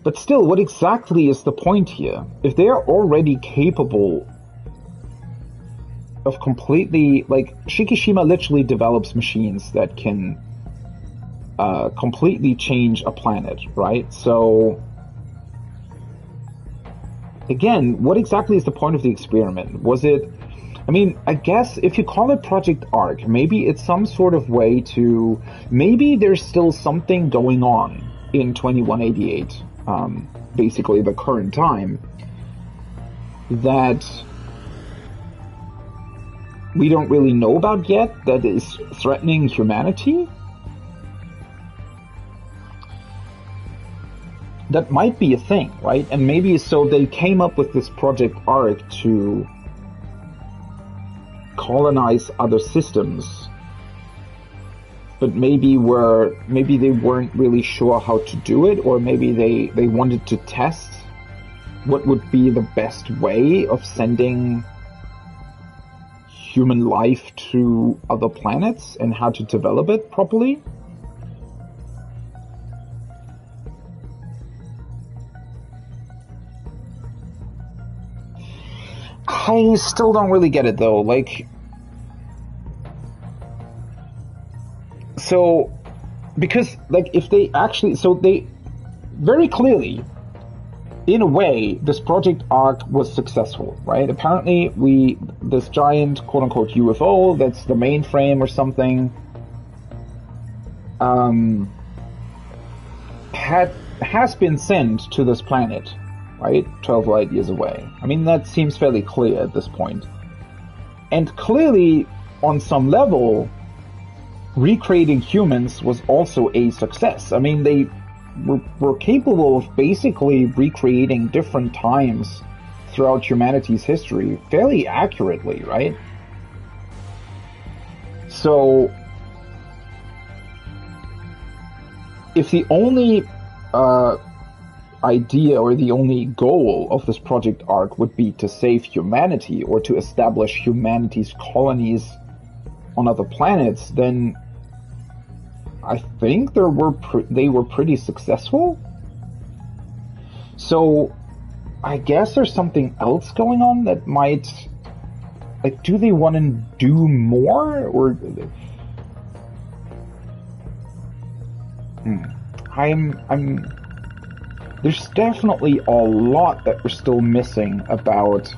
But still, what exactly is the point here? If they are already capable of completely, like, Shikishima literally develops machines that can completely change a planet, right? So, again, what exactly is the point of the experiment? Was it, I mean, I guess if you call it Project Arc, maybe it's some sort of way to, maybe there's still something going on in 2188, basically the current time, that we don't really know about yet, that is threatening humanity? That might be a thing, right? And maybe so they came up with this Project Arc to colonize other systems, but maybe they weren't really sure how to do it, or maybe they wanted to test what would be the best way of sending human life to other planets and how to develop it properly. I still don't really get it though, like, so, because, like, if they actually, so very clearly, in a way, this Project Ark was successful, right? Apparently, this giant quote-unquote UFO, that's the mainframe or something, has been sent to this planet, right? 12 light years away. I mean, that seems fairly clear at this point. And clearly, on some level, recreating humans was also a success. I mean, they were capable of basically recreating different times throughout humanity's history fairly accurately, right? So, if the only idea or the only goal of this Project Ark would be to save humanity or to establish humanity's colonies on other planets, then I think they were pretty successful. So I guess there's something else going on that might, like, do they want to do more, or there's definitely a lot that we're still missing about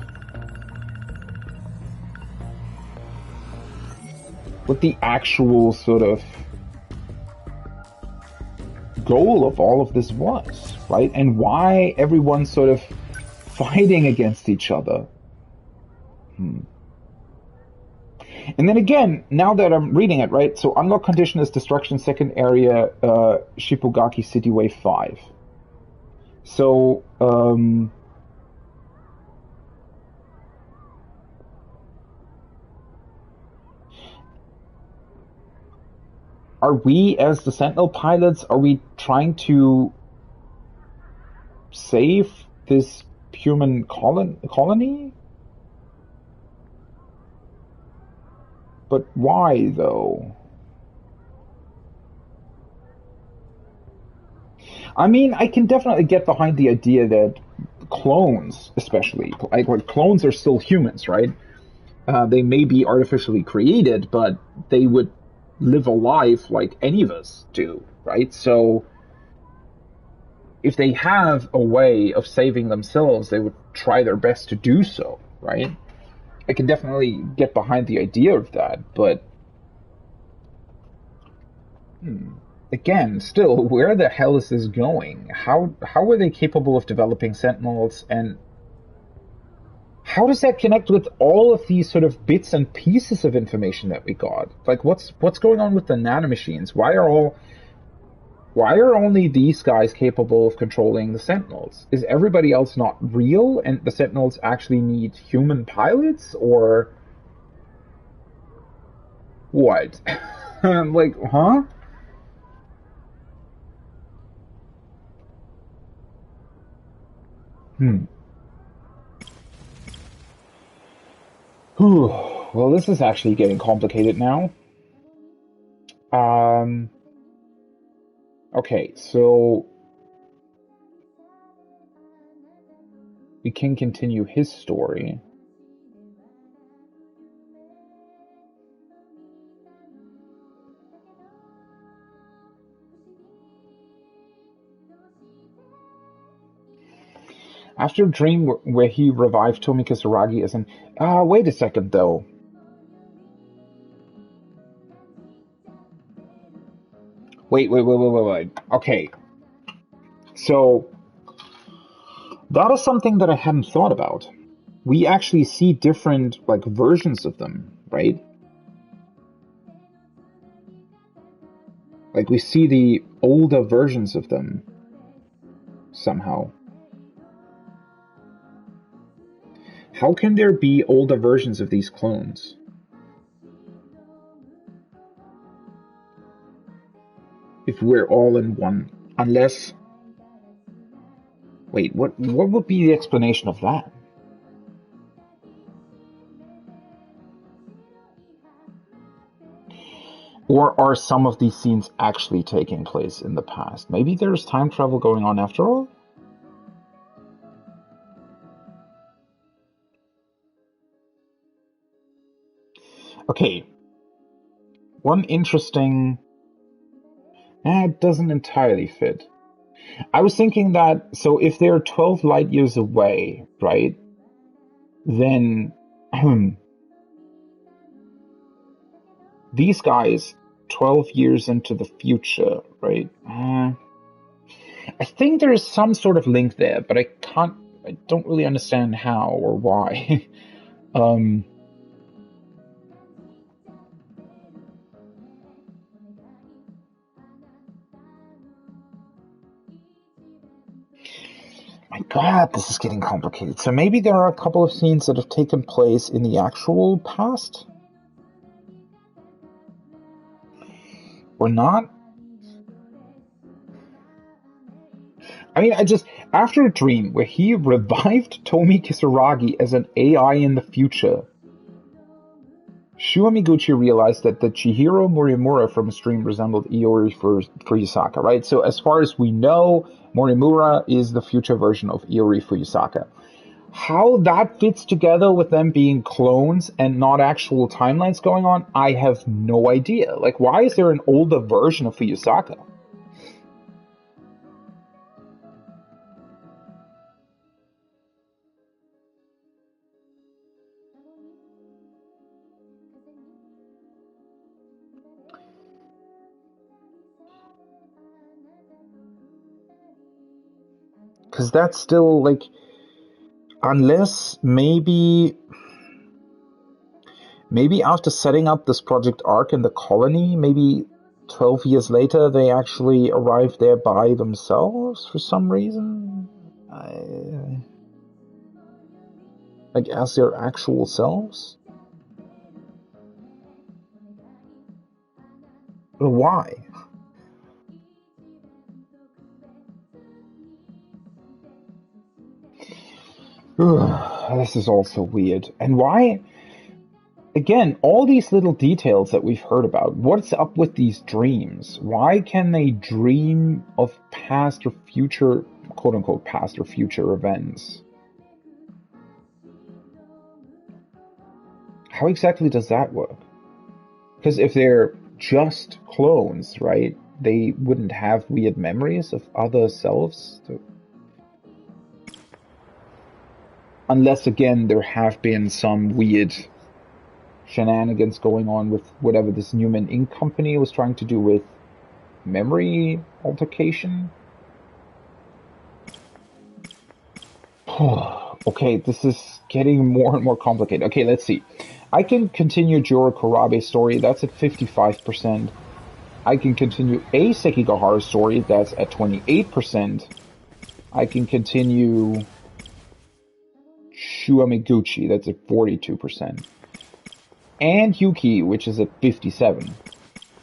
what the actual sort of goal of all of this was, right? And why everyone's sort of fighting against each other. And then again, now that I'm reading it, right? So unlock condition is destruction second area, Shipogaki City Wave 5. So, are we, as the Sentinel pilots, are we trying to save this human colony? But why, though? I mean, I can definitely get behind the idea that clones, especially, like clones are still humans, right? They may be artificially created, but they would live a life like any of us do, right? So if they have a way of saving themselves, they would try their best to do so, right? I can definitely get behind the idea of that, but again, still, where the hell is this going? How are they capable of developing Sentinels, and how does that connect with all of these sort of bits and pieces of information that we got? Like, what's going on with the nanomachines? Why are only these guys capable of controlling the Sentinels? Is everybody else not real, and the Sentinels actually need human pilots, or what? Like, huh? Well, this is actually getting complicated now. Okay, so we can continue his story. After a dream where he revived Tomi Kisaragi as an... wait a second, though. Wait. Okay. So, that is something that I hadn't thought about. We actually see different, like, versions of them, right? Like, we see the older versions of them, somehow. How can there be older versions of these clones? If we're all in one, unless... Wait, what would be the explanation of that? Or are some of these scenes actually taking place in the past? Maybe there's time travel going on after all? Okay. One interesting... it doesn't entirely fit. I was thinking that, so if they're 12 light years away, right, then these guys, 12 years into the future, right? I think there is some sort of link there, but I don't really understand how or why. My God, this is getting complicated. So maybe there are a couple of scenes that have taken place in the actual past? Or not? I mean, after a dream where he revived Tomi Kisaragi as an AI in the future, Shu Amiguchi realized that the Chihiro Morimura from his dream resembled Iori Fuyusaka, right? So as far as we know, Morimura is the future version of Iori Fuyusaka. How that fits together with them being clones and not actual timelines going on, I have no idea. Like, why is there an older version of Fuyusaka? Because that's still, like, unless maybe after setting up this Project Ark in the colony, maybe 12 years later they actually arrived there by themselves for some reason? Like, as their actual selves? But why? This is also weird. And why? Again, all these little details that we've heard about. What's up with these dreams? Why can they dream of past or future, quote unquote, past or future events? How exactly does that work? Because if they're just clones, right, they wouldn't have weird memories of other selves? Unless, again, there have been some weird shenanigans going on with whatever this Newman Inc. company was trying to do with memory altercation. Okay, this is getting more and more complicated. Okay, let's see. I can continue Jiro Kurabe's story, that's at 55%. I can continue a Sekigahara story, that's at 28%. I can continue Shu Amiguchi, that's at 42%. And Yuki, which is at 57.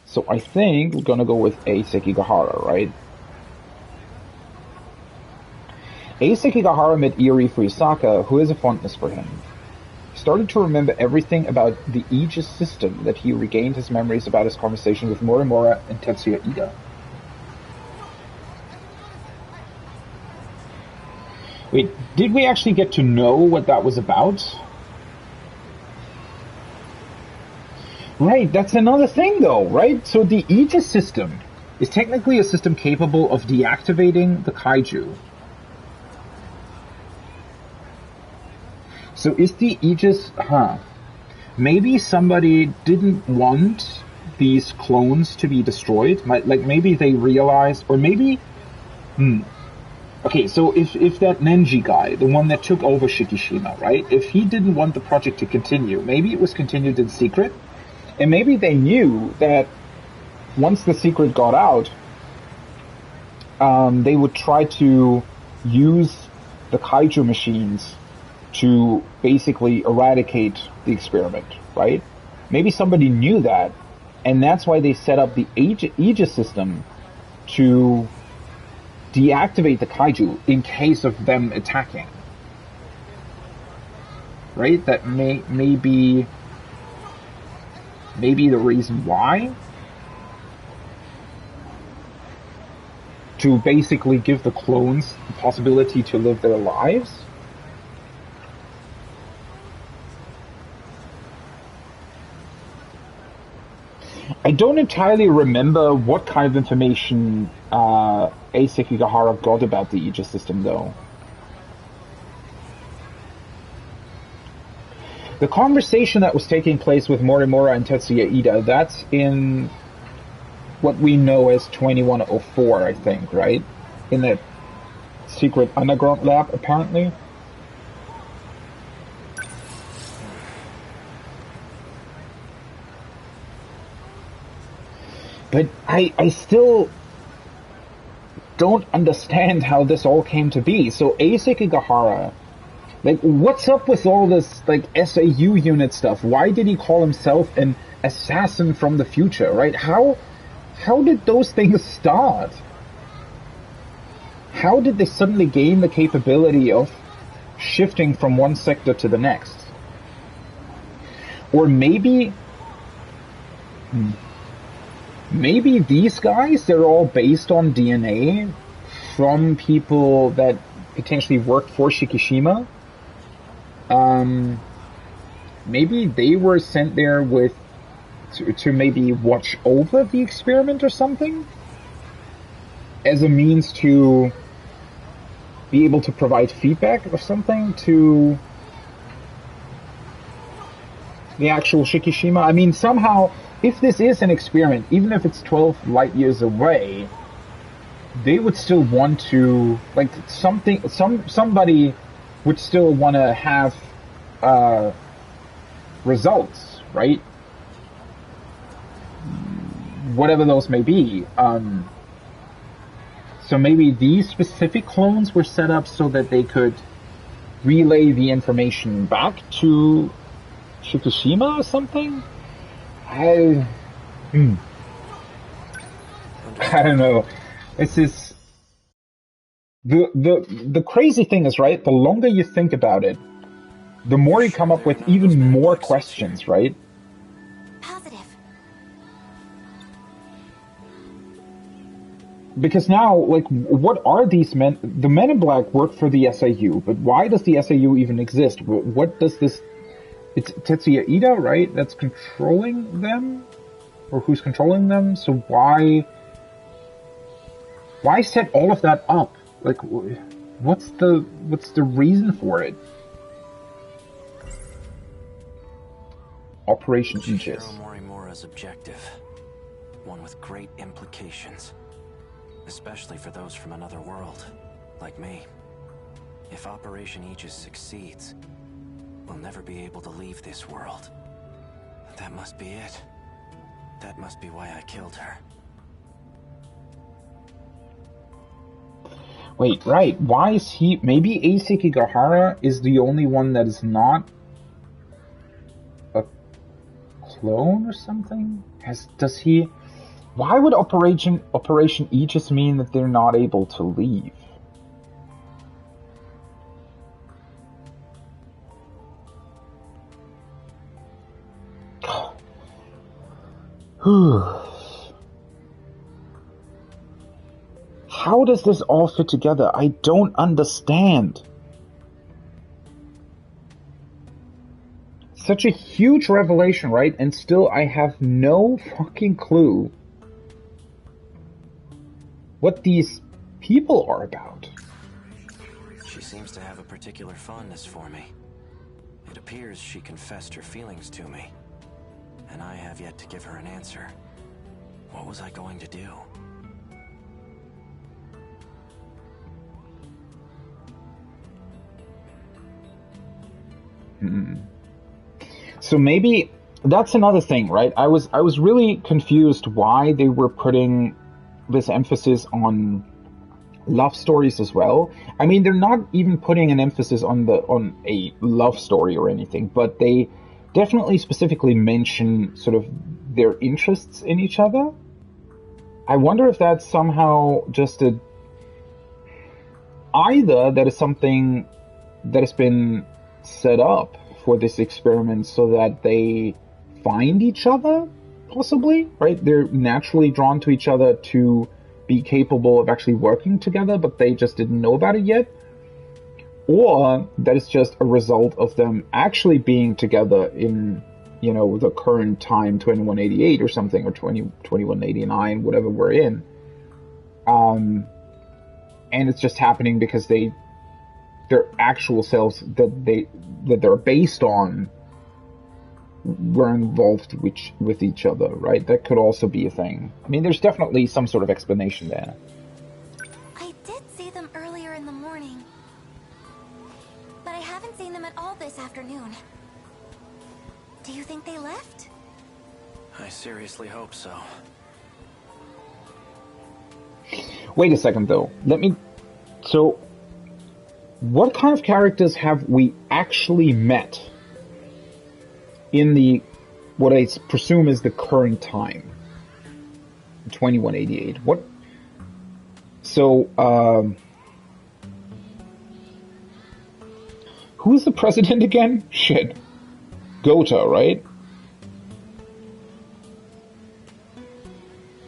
So I think we're gonna go with A Sekigahara, right? A Sekigahara met Iori Fuyusaka, who has a fondness for him. He started to remember everything about the Aegis system that he regained his memories about his conversation with Morimura and Tetsuya Ida. Wait, did we actually get to know what that was about? Right, that's another thing though, right? So the Aegis system is technically a system capable of deactivating the kaiju. So is the Aegis, maybe somebody didn't want these clones to be destroyed? Like maybe they realized, or maybe, okay, so if that Nenji guy, the one that took over Shikishima, right? If he didn't want the project to continue, maybe it was continued in secret, and maybe they knew that once the secret got out, they would try to use the kaiju machines to basically eradicate the experiment, right? Maybe somebody knew that, and that's why they set up the Aegis system to deactivate the kaiju in case of them attacking. Right? That may be the reason why. To basically give the clones the possibility to live their lives. I don't entirely remember what kind of information Sekigahara got about the Aegis system, though. The conversation that was taking place with Morimura and Tetsuya Ida, that's in what we know as 2104, I think, right? In that secret underground lab, apparently. But I still don't understand how this all came to be. So Sekigahara, like, what's up with all this, like, SAU unit stuff? Why did he call himself an assassin from the future, right? How did those things start? How did they suddenly gain the capability of shifting from one sector to the next? Or maybe these guys, they're all based on DNA from people that potentially worked for Shikishima. Maybe they were sent there to maybe watch over the experiment or something, as a means to be able to provide feedback or something to the actual Shikishima. I mean, somehow, if this is an experiment, even if it's 12 light years away, they would still want to, like, somebody would still want to have results, right? Whatever those may be. So maybe these specific clones were set up so that they could relay the information back to Shikishima or something? I don't know. This is the crazy thing is, right? The longer you think about it, the more you come up with even more questions, right? Positive. Because now, like, what are these men? The Men in Black work for the SAU, but why does the SAU even exist? What does this? It's Tetsuya Ida, right? That's controlling them, or who's controlling them? So why set all of that up? Like, what's the reason for it? Operation Aegis. Morimura's objective, one with great implications, especially for those from another world, like me. If Operation Aegis succeeds, we'll never be able to leave this world. That must be it. That must be why I killed her. Wait, right. Why is he... Maybe Sekigahara is the only one that is not a clone or something? Does he... Why would Operation Aegis mean that they're not able to leave? How does this all fit together? I don't understand. Such a huge revelation, right? And still I have no fucking clue what these people are about. She seems to have a particular fondness for me. It appears she confessed her feelings to me, and I have yet to give her an answer. What was I going to do? So maybe that's another thing, right? I was really confused why they were putting this emphasis on love stories as well. I mean, they're not even putting an emphasis on a love story or anything, but they definitely specifically mention sort of their interests in each other. I wonder if that's somehow just either that is something that has been set up for this experiment so that they find each other, possibly, right? They're naturally drawn to each other to be capable of actually working together, but they just didn't know about it yet. Or that is just a result of them actually being together in, you know, the current time, 2188 or something, or 2189, whatever we're in. and it's just happening because their actual selves that they're based on were involved with each other, right? That could also be a thing. I mean, there's definitely some sort of explanation there. I did see them earlier in the morning, but I haven't seen them at all this afternoon. Do you think they left? I seriously hope so. Wait a second, though. So, what kind of characters have we actually met in what I presume is the current time? 2188. What? So, who's the president again? Shit. Gota, right?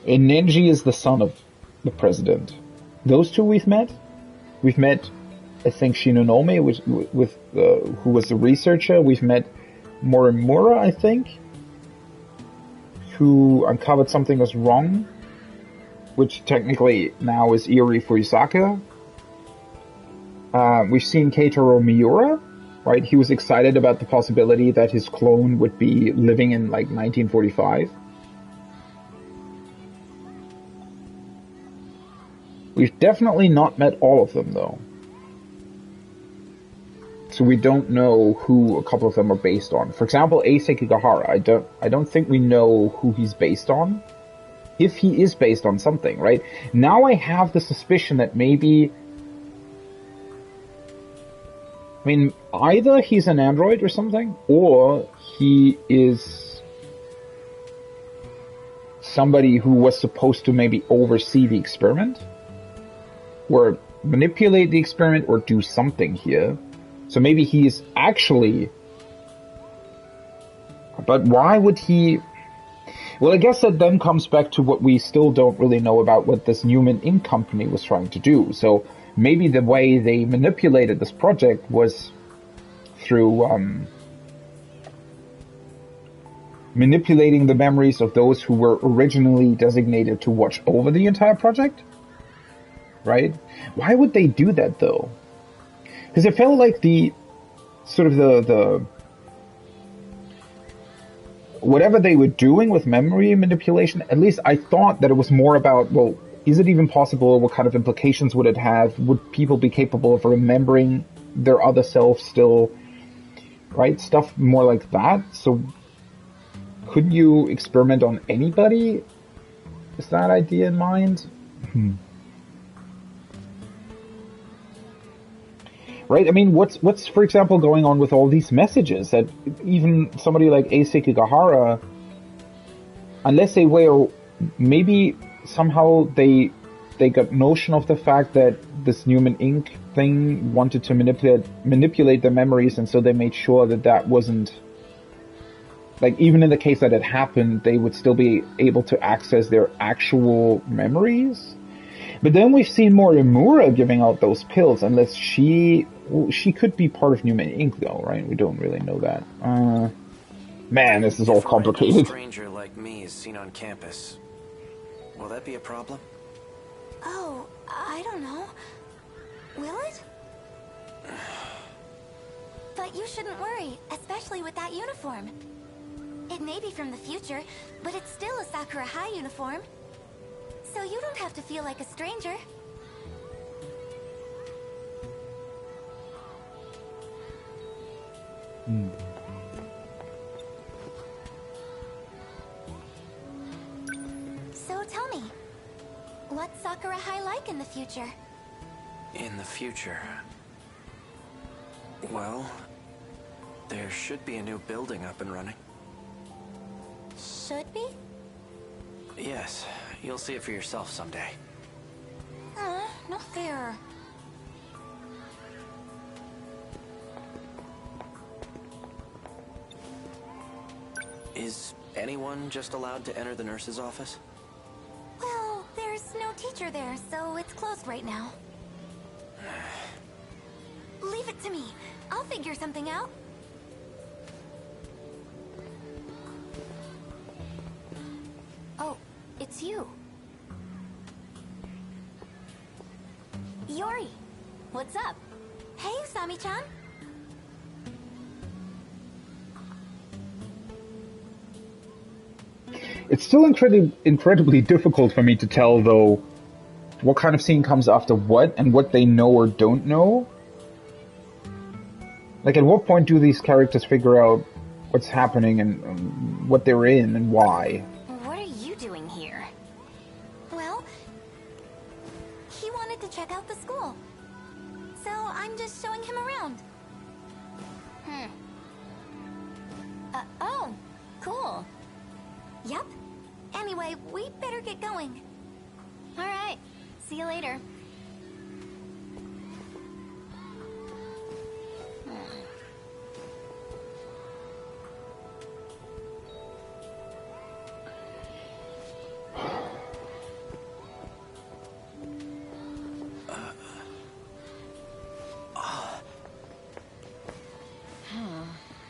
And Nenji is the son of the president. Those two we've met. We've met, I think, Shinonome, who was a researcher. We've met Morimura, I think, who uncovered something was wrong, which technically now is Iri Fuyusaka. We've seen Keitaro Miura, right? He was excited about the possibility that his clone would be living in, like, 1945. We've definitely not met all of them, though. So we don't know who a couple of them are based on. For example, Ace Sekigahara. I don't think we know who he's based on. If he is based on something, right? Now I have the suspicion that maybe... I mean, either he's an android or something, or he is somebody who was supposed to maybe oversee the experiment, or manipulate the experiment, or do something here. So maybe he is actually... But why would he... Well, I guess that then comes back to what we still don't really know about what this Newman Inc. company was trying to do. So maybe the way they manipulated this project was through manipulating the memories of those who were originally designated to watch over the entire project. Right? Why would they do that, though? Because it felt like the whatever they were doing with memory manipulation, at least I thought that it was more about, well, is it even possible? What kind of implications would it have? Would people be capable of remembering their other selves still? Right? Stuff more like that. So could you experiment on anybody? Is that idea in mind? Right? I mean, what's for example going on with all these messages that even somebody like Ace Sekigahara, unless they were, maybe somehow they got notion of the fact that this Newman Inc. thing wanted to manipulate their memories, and so they made sure that wasn't, like, even in the case that it happened, they would still be able to access their actual memories. But then we've seen Morimura giving out those pills, unless she could be part of Newman Inc. though, right? We don't really know that. Man, this is all complicated. A stranger like me is seen on campus. Will that be a problem? Oh, I don't know. Will it? But you shouldn't worry, especially with that uniform. It may be from the future, but it's still a Sakura High uniform. So you don't have to feel like a stranger. So tell me, what's Sakura High like in the future? In the future... Well... there should be a new building up and running. Should be? Yes, you'll see it for yourself someday. Not fair. Is anyone just allowed to enter the nurse's office? Well, there's no teacher there, so it's closed right now. Leave it to me. I'll figure something out. Oh, it's you. Yori, what's up? Hey, Usami-chan. It's still incredibly difficult for me to tell, though, what kind of scene comes after what and what they know or don't know. Like, at what point do these characters figure out what's happening and what they're in and why? What are you doing here? Well, he wanted to check out the school. So I'm just showing him around. Oh, cool. Yep. Anyway, we better get going. Alright, see you later.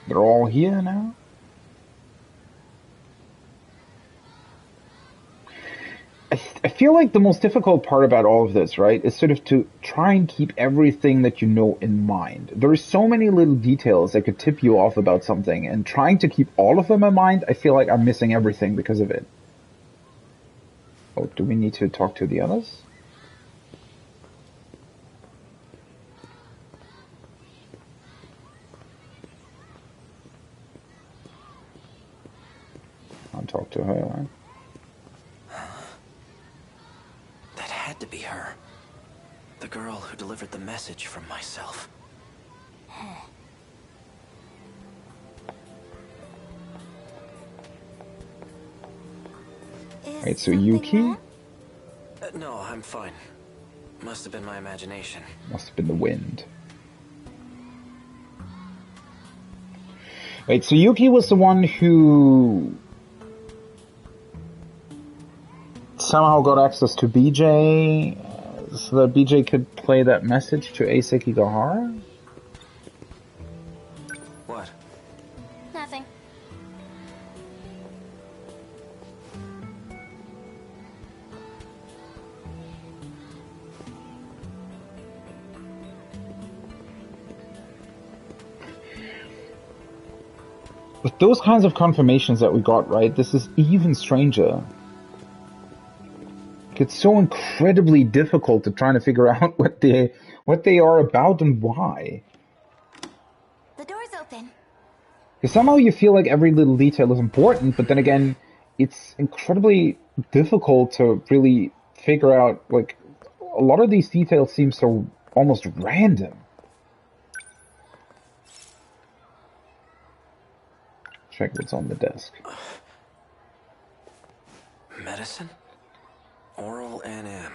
They're all here now? I feel like the most difficult part about all of this, right, is sort of to try and keep everything that you know in mind. There are so many little details that could tip you off about something, and trying to keep all of them in mind, I feel like I'm missing everything because of it. Oh, do we need to talk to the others? I'll talk to her, right? That had to be her. The girl who delivered the message from myself. Wait, so Yuki? No, I'm fine. Must have been my imagination. Must have been the wind. Wait, so Yuki was the one who somehow got access to BJ, so that BJ could play that message to Ace Sekigahara? What? Nothing. With those kinds of confirmations that we got, right, this is even stranger. It's so incredibly difficult to try to figure out what they are about and why. The door's open. Because somehow you feel like every little detail is important, but then again, it's incredibly difficult to really figure out, like, a lot of these details seem so almost random. Check what's on the desk. Medicine? Oral NM.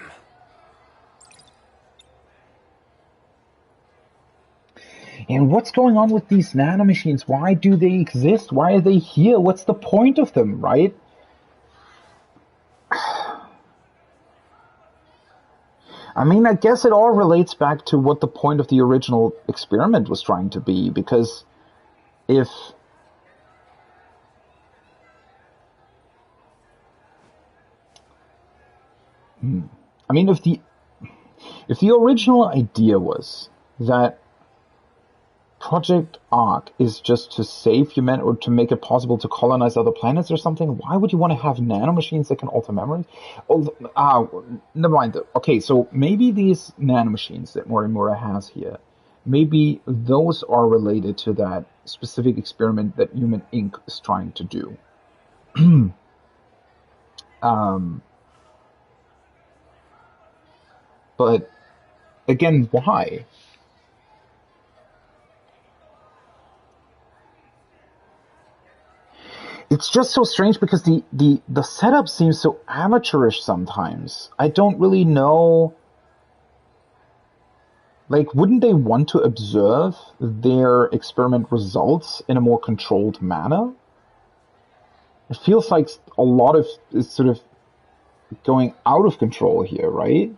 And what's going on with these nanomachines? Why do they exist? Why are they here? What's the point of them, right? I mean, I guess it all relates back to what the point of the original experiment was trying to be, because if... I mean, if the original idea was that Project Ark is just to save humanity or to make it possible to colonize other planets or something, why would you want to have nanomachines that can alter memories? Oh, never mind. Okay, so maybe these nanomachines that Morimura has here, maybe those are related to that specific experiment that Human Inc. is trying to do. But again, why? It's just so strange because the setup seems so amateurish sometimes. I don't really know. Like, wouldn't they want to observe their experiment results in a more controlled manner? It feels like a lot of is sort of going out of control here, right?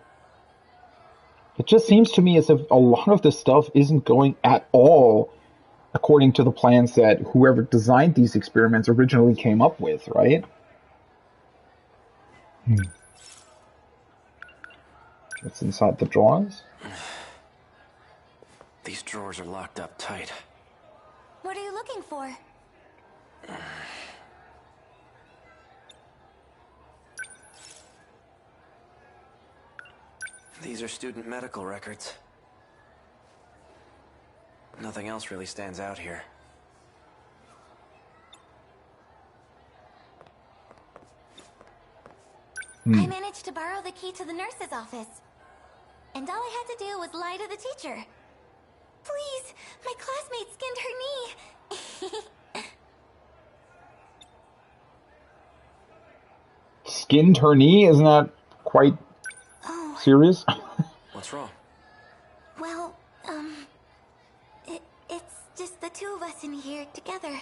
It just seems to me as if a lot of this stuff isn't going at all according to the plans that whoever designed these experiments originally came up with, right? What's inside the drawers? These drawers are locked up tight. What are you looking for? These are student medical records. Nothing else really stands out here. I managed to borrow the key to the nurse's office. And all I had to do was lie to the teacher. Please, my classmate skinned her knee. Skinned her knee? Isn't that quite serious? What's wrong? Well, it's just the two of us in here together.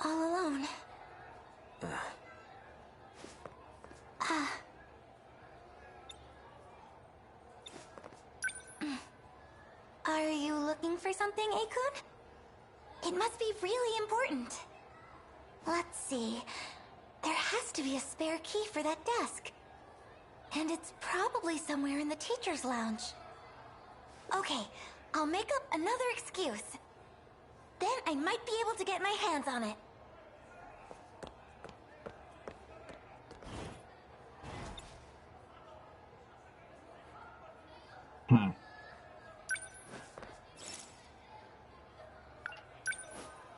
All alone. Are you looking for something, Akun? It must be really important. Let's see. There has to be a spare key for that desk. And it's probably somewhere in the teacher's lounge. Okay, I'll make up another excuse. Then I might be able to get my hands on it.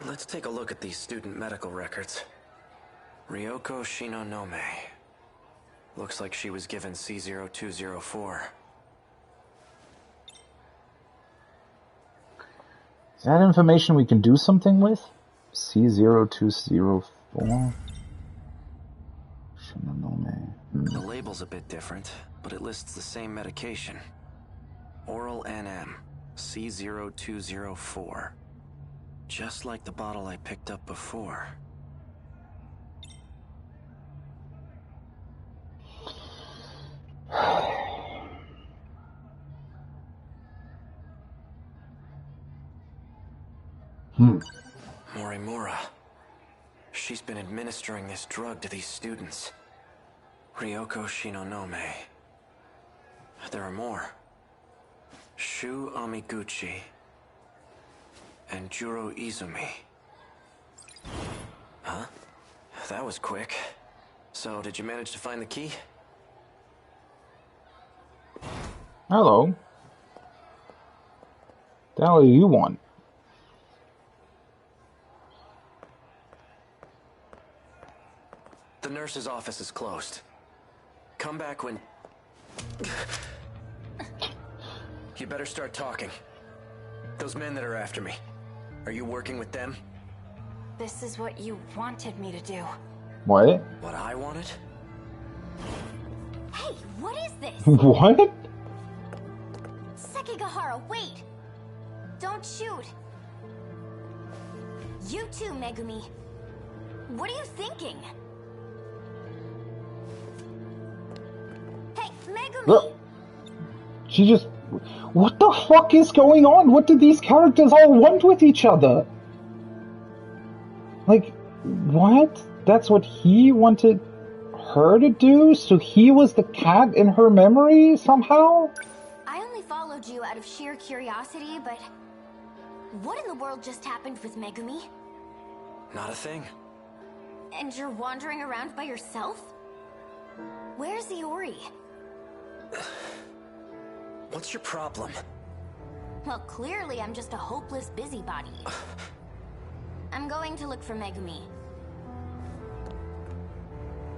Let's take a look at these student medical records. Ryoko Shinonome. Looks like she was given C0204. Is that information we can do something with? C0204. Shinonome. The label's a bit different, but it lists the same medication. Oral NM, C0204. Just like the bottle I picked up before. Morimura. She's been administering this drug to these students. Ryoko Shinonome. There are more. Shu Amiguchi. And Juro Izumi. Huh? That was quick. So, did you manage to find the key? Hello. The hell do you want? The nurse's office is closed. Come back when... You better start talking. Those men that are after me. Are you working with them? This is what you wanted me to do. What? What I wanted? Hey, what is this? What? Sekigahara, wait! Don't shoot! You too, Megumi. What are you thinking? Hey, Megumi! She just... What the fuck is going on? What do these characters all want with each other? Like, what? That's what he wanted her to do? So he was the cat in her memory somehow? I only followed you out of sheer curiosity, but... What in the world just happened with Megumi? Not a thing. And you're wandering around by yourself? Where's Iori? What's your problem? Well, clearly I'm just a hopeless busybody. I'm going to look for Megumi.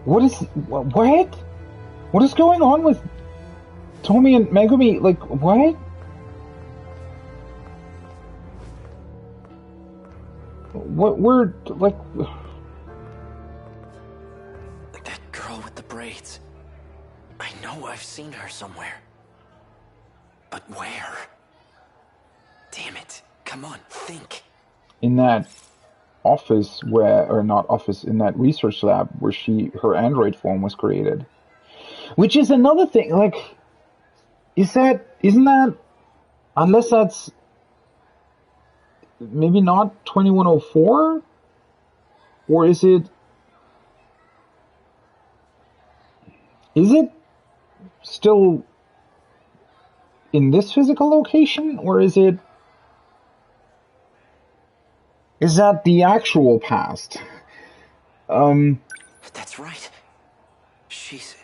What is... What? What is going on with Tomi and Megumi? Like, what? What, we're, like... That girl with the braids. I know I've seen her somewhere. But where? Damn it. Come on, think. In that office where... Or not office, in that research lab where her android form was created. Which is another thing, like... Isn't that... Unless that's... Maybe not 2104? Or is it... Is it still in this physical location, or is it... Is that the actual past? That's right. She's...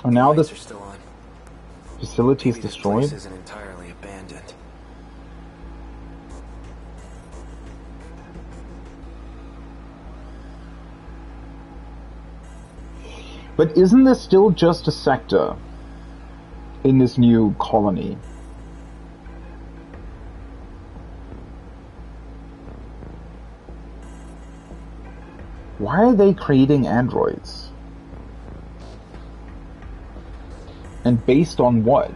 Oh, now lights this are still on. facility is Maybe this destroyed? place isn't entirely abandoned. But isn't this still just a sector in this new colony? Why are they creating androids? And based on what?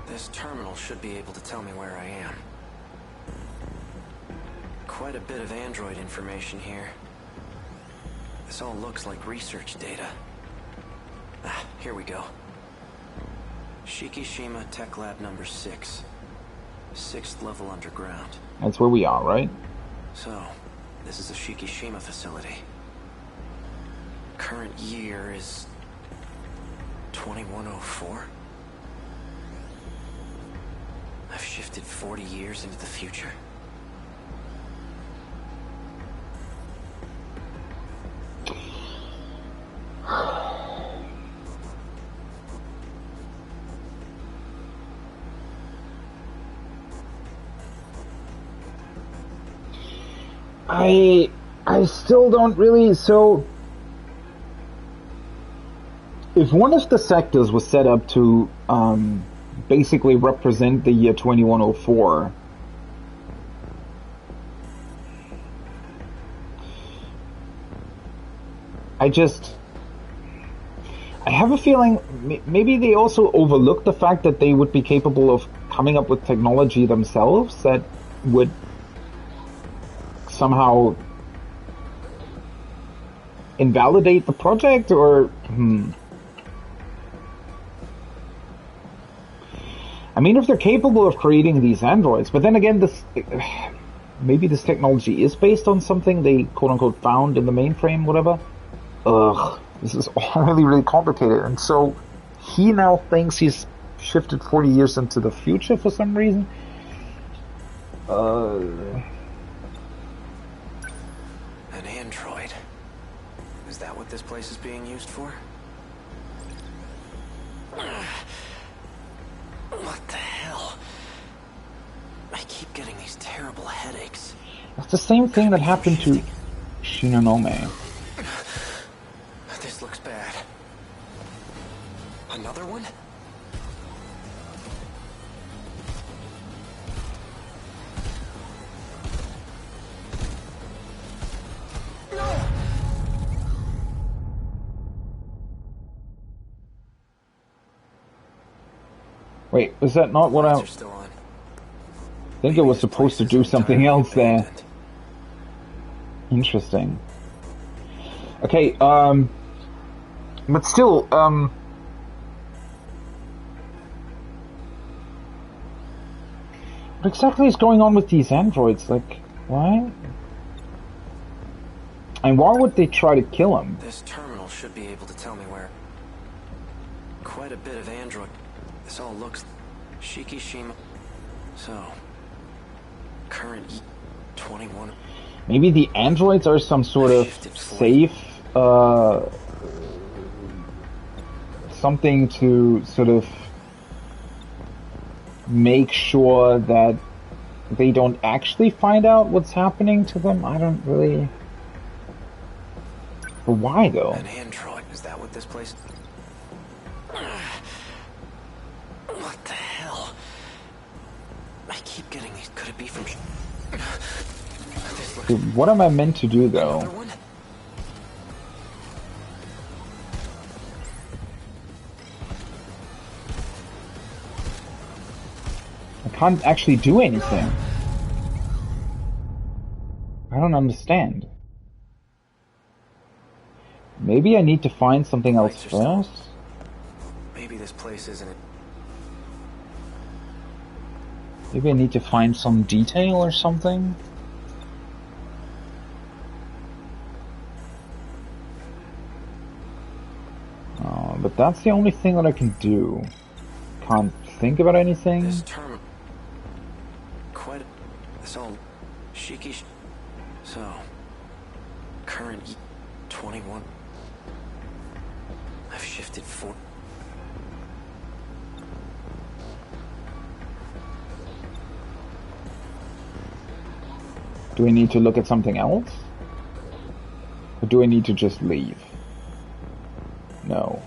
This terminal should be able to tell me where I am. Quite a bit of android information here. This all looks like research data. Ah, here we go. Shikishima Tech Lab number 6. 6th level underground. That's where we are, right? So, this is a Shikishima facility. Current year is 2104. I've shifted 40 years into the future. I still don't really... So, if one of the sectors was set up to basically represent the year 2104, I have a feeling maybe they also overlooked the fact that they would be capable of coming up with technology themselves that would somehow invalidate the project, or I mean, if they're capable of creating these androids, but then again, maybe this technology is based on something they quote-unquote found in the mainframe, whatever. Ugh, this is all really, really complicated. And so he now thinks he's shifted 40 years into the future for some reason. An android. Is that what this place is being used for? What the hell? I keep getting these terrible headaches. That's the same thing that happened to Shinonome. This looks bad. Another one? Wait, was that not what I think it was supposed to do something else there? Interesting. Okay, but still, what exactly is going on with these androids? Like, why? And why would they try to kill him? This terminal should be able to tell me where. Quite a bit of android. This all looks Shikishima. So, current 21. Maybe the androids are some sort of safe, something to sort of make sure that they don't actually find out what's happening to them. I don't really... But why, though? An android. Is that what this place... What the hell? I keep getting these. Could it be from... What am I meant to do, though? I can't actually do anything. I don't understand. Maybe I need to find something else Lights are still- first. Maybe this place isn't. Maybe I need to find some detail or something. But that's the only thing that I can do. Can't think about anything. This term. Quite. It's all cheeky. So. Current 21. I've shifted 4. Do I need to look at something else? Or do I need to just leave? No.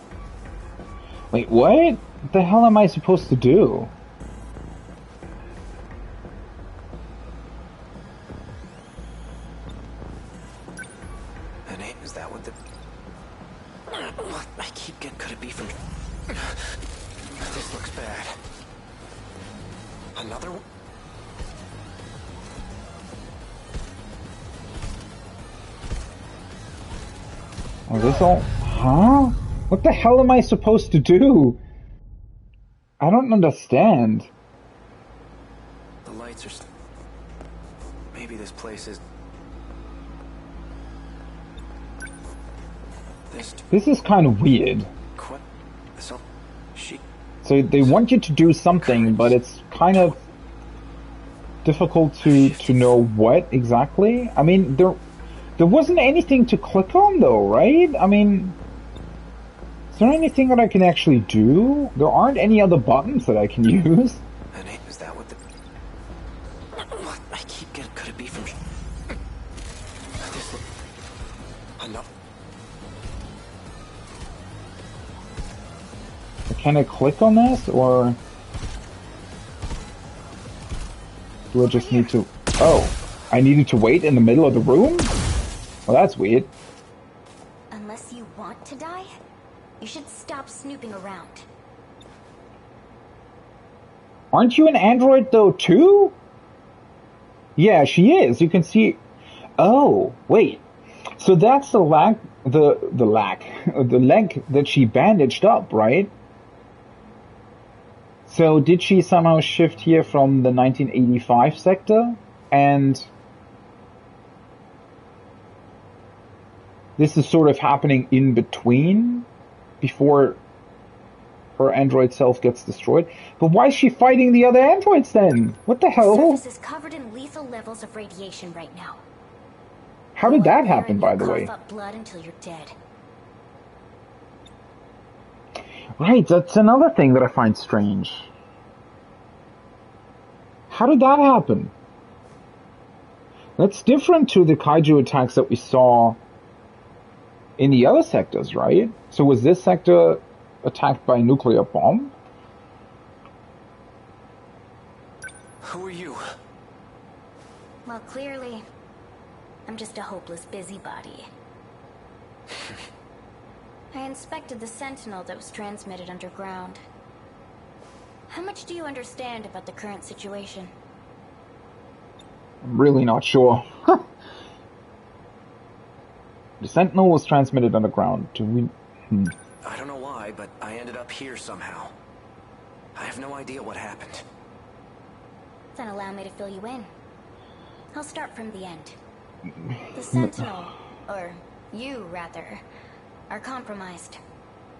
Wait, what? What the hell am I supposed to do? And is that what the... What? I keep getting... Could it be from... This looks bad. Another one? Oh, this all... Huh? What the hell am I supposed to do? I don't understand. The lights are... Maybe this place is... This is kind of weird. So they want you to do something, but it's kind of difficult to know what exactly. I mean, there wasn't anything to click on though, right? I mean, is there anything that I can actually do? There aren't any other buttons that I can use. Is that what the... What? I keep getting... Could it be from... This look... Enough. Can I click on this, or do I just need to... Oh, I needed to wait in the middle of the room? Well, that's weird. Unless you want to die, you should stop snooping around. Aren't you an android, though, too? Yeah, she is. You can see... Oh, wait. So that's the leg that she bandaged up, right? So did she somehow shift here from the 1985 sector? And this is sort of happening in between, before her android self gets destroyed. But why is she fighting the other androids then? What the hell? The surface is covered in lethal levels of radiation right now. How did that happen, by the way? Cough up blood until you're dead. Right, that's another thing that I find strange. How did that happen? That's different to the kaiju attacks that we saw in the other sectors, right? So was this sector attacked by a nuclear bomb? Who are you? Well, clearly, I'm just a hopeless busybody. I inspected the Sentinel that was transmitted underground. How much do you understand about the current situation? I'm really not sure. The Sentinel was transmitted underground. Do we... I don't know why, but I ended up here somehow. I have no idea what happened. Then allow me to fill you in. I'll start from the end. The Sentinel, or you rather, are compromised.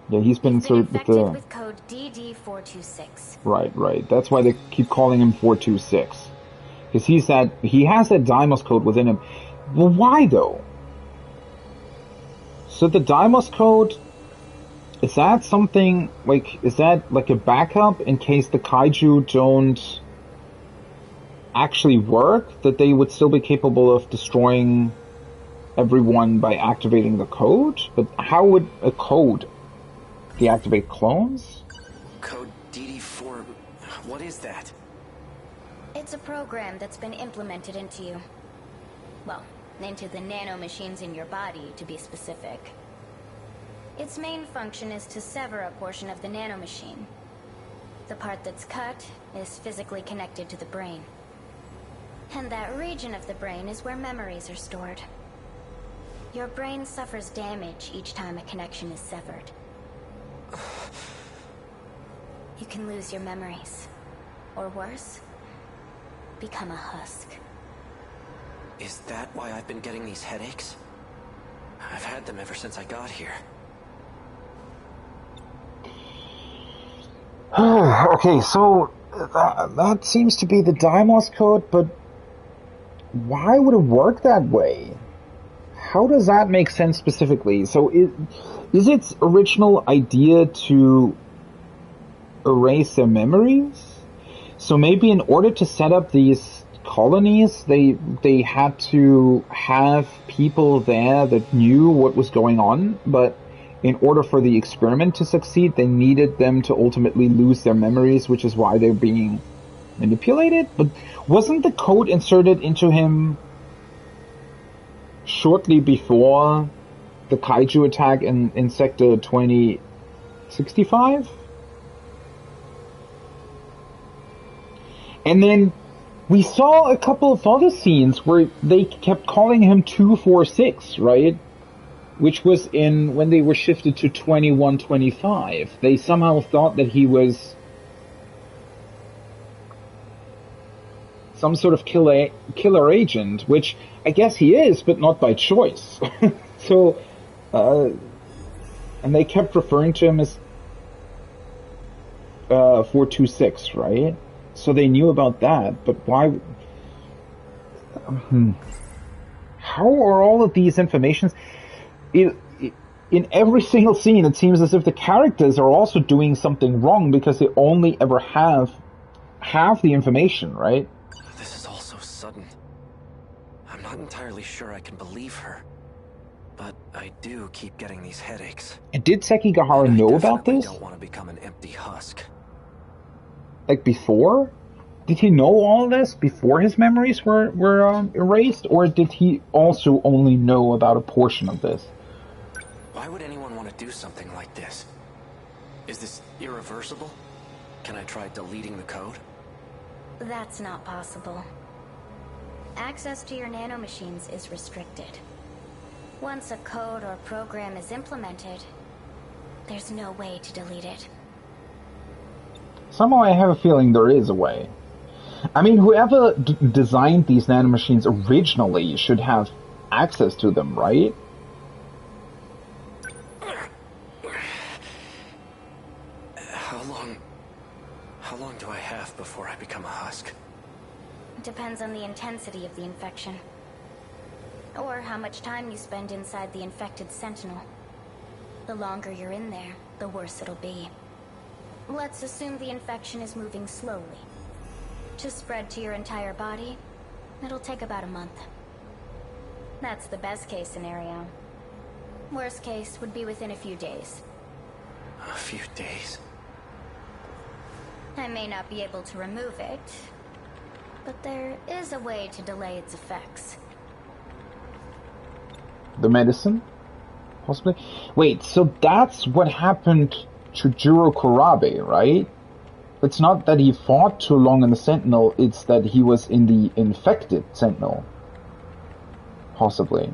Yeah, he's been inserted with the... with code DD426. Right. That's why they keep calling him 426. Because he has that Deimos code within him. Well, why though? So the Deimos code, is that something, is that like a backup in case the kaiju don't actually work? That they would still be capable of destroying everyone by activating the code? But how would a code deactivate clones? Code DD4... What is that? It's a program that's been implemented into you. Well, into the nanomachines in your body, to be specific. Its main function is to sever a portion of the nanomachine. The part that's cut is physically connected to the brain. And that region of the brain is where memories are stored. Your brain suffers damage each time a connection is severed. You can lose your memories. Or worse, become a husk. Is that why I've been getting these headaches? I've had them ever since I got here. Okay, so that seems to be the Deimos code, but why would it work that way? How does that make sense specifically? So is its original idea to erase their memories? So maybe in order to set up these colonies, they had to have people there that knew what was going on, but in order for the experiment to succeed, they needed them to ultimately lose their memories, which is why they're being manipulated? But wasn't the code inserted into him shortly before the kaiju attack in Sector 2065? And then we saw a couple of other scenes where they kept calling him 246, right? Which was when they were shifted to 2125. They somehow thought that he was some sort of killer agent, which I guess he is, but not by choice. So, and they kept referring to him as 426, right? So they knew about that, but why? How are all of these informations? In every single scene, it seems as if the characters are also doing something wrong because they only ever have the information, right? This is all so sudden. I'm not entirely sure I can believe her, but I do keep getting these headaches. And did Sekigahara know about this? I don't want to become an empty husk. Like before? Did he know all of this before his memories were erased, or did he also only know about a portion of this? Why would anyone want to do something like this? Is this irreversible? Can I try deleting the code? That's not possible. Access to your nanomachines is restricted. Once a code or program is implemented, there's no way to delete it. Somehow I have a feeling there is a way. I mean, whoever designed these nanomachines originally should have access to them, right? How long do I have before I become a husk? Depends on the intensity of the infection. Or how much time you spend inside the infected Sentinel. The longer you're in there, the worse it'll be. Let's assume the infection is moving slowly. To spread to your entire body, it'll take about a month. That's the best case scenario. Worst case would be within a few days. A few days? I may not be able to remove it, but there is a way to delay its effects. The medicine? Possibly? Wait, so that's what happened to Juro Kurabe, right? It's not that he fought too long in the Sentinel, it's that he was in the infected Sentinel. Possibly.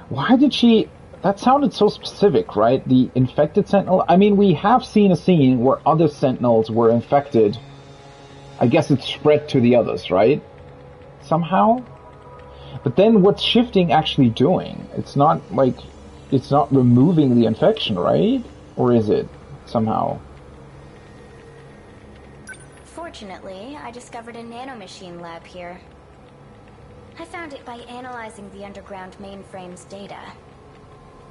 Why did she... That sounded so specific, right? The infected Sentinel? I mean, we have seen a scene where other Sentinels were infected. I guess it spread to the others, right? Somehow? But then what's shifting actually doing? It's not like... It's not removing the infection, right? Or is it? Somehow? Fortunately, I discovered a nanomachine lab here. I found it by analyzing the underground mainframe's data.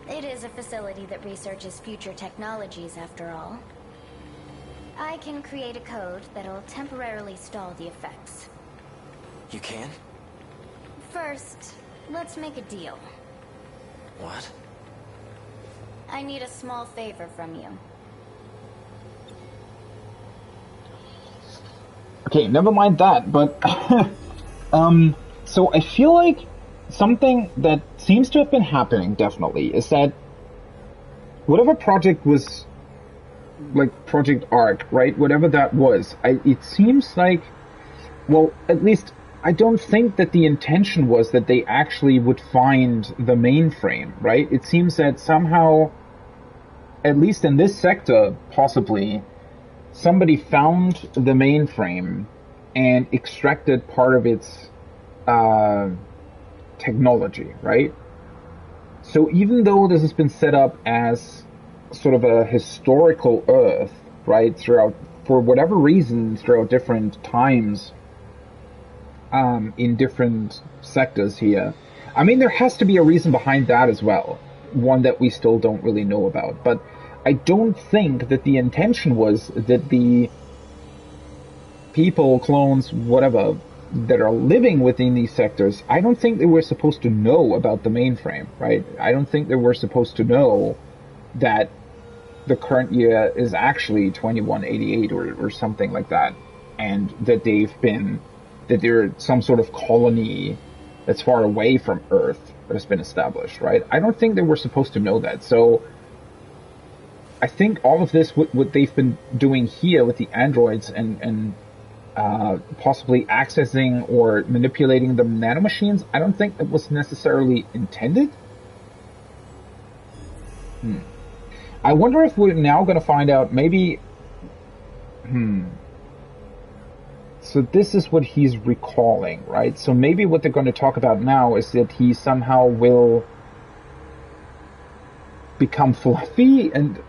It is a facility that researches future technologies, after all. I can create a code that'll temporarily stall the effects. You can? First, let's make a deal. What? I need a small favor from you. Okay, never mind that, but... so I feel like something that seems to have been happening, definitely, is that whatever project was, like Project Arc, right? Whatever that was, it seems like, well, at least I don't think that the intention was that they actually would find the mainframe, right? It seems that somehow, at least in this sector, possibly, somebody found the mainframe and extracted part of its technology, right? So even though this has been set up as sort of a historical Earth, right, throughout, for whatever reason, throughout different times, in different sectors here, I mean, there has to be a reason behind that as well, one that we still don't really know about, but I don't think that the intention was that the people, clones, whatever, that are living within these sectors, I don't think they were supposed to know about the mainframe, right? I don't think they were supposed to know that the current year is actually 2188 or something like that, and that that they're some sort of colony that's far away from Earth that has been established, right? I don't think they were supposed to know that. So I think all of this, what they've been doing here with the androids and possibly accessing or manipulating the nanomachines, I don't think that was necessarily intended. I wonder if we're now going to find out, maybe... So this is what he's recalling, right? So maybe what they're going to talk about now is that he somehow will become fluffy, and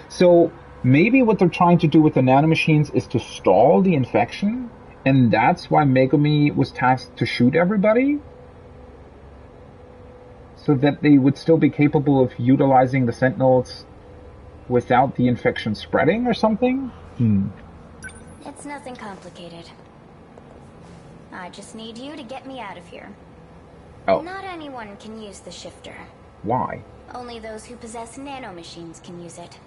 so maybe what they're trying to do with the nanomachines is to stall the infection, and that's why Megumi was tasked to shoot everybody? So that they would still be capable of utilizing the Sentinels without the infection spreading or something? It's nothing complicated. I just need you to get me out of here. Oh. Not anyone can use the shifter. Why? Only those who possess nanomachines can use it.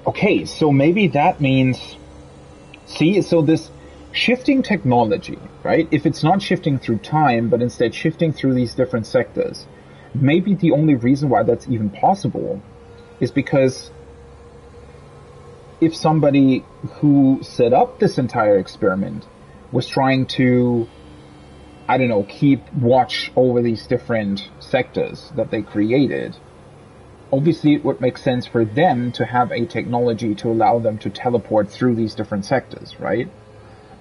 Okay, so maybe that means... See, so this shifting technology, right? If it's not shifting through time, but instead shifting through these different sectors, maybe the only reason why that's even possible is because if somebody who set up this entire experiment was trying to, I don't know, keep watch over these different sectors that they created, obviously it would make sense for them to have a technology to allow them to teleport through these different sectors, right?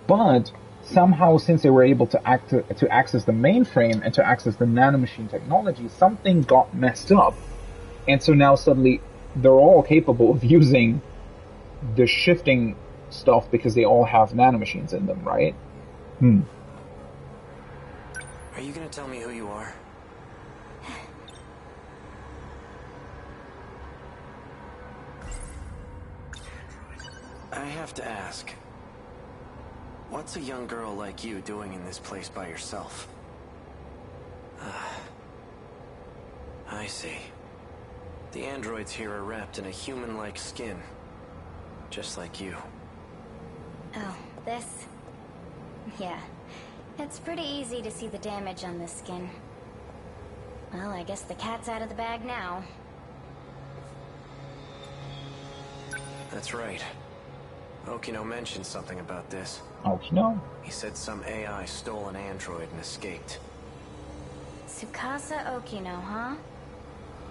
But somehow, since they were able to access the mainframe and to access the nanomachine technology, something got messed up. And so now suddenly they're all capable of using the shifting stuff because they all have nanomachines in them, right? Are you gonna tell me who you are? I have to ask. What's a young girl like you doing in this place by yourself? I see. The androids here are wrapped in a human-like skin. Just like you. Oh, this? Yeah. It's pretty easy to see the damage on this skin. Well, I guess the cat's out of the bag now. That's right. Okino mentioned something about this. Okino? He said some AI stole an android and escaped. Tsukasa Okino, huh?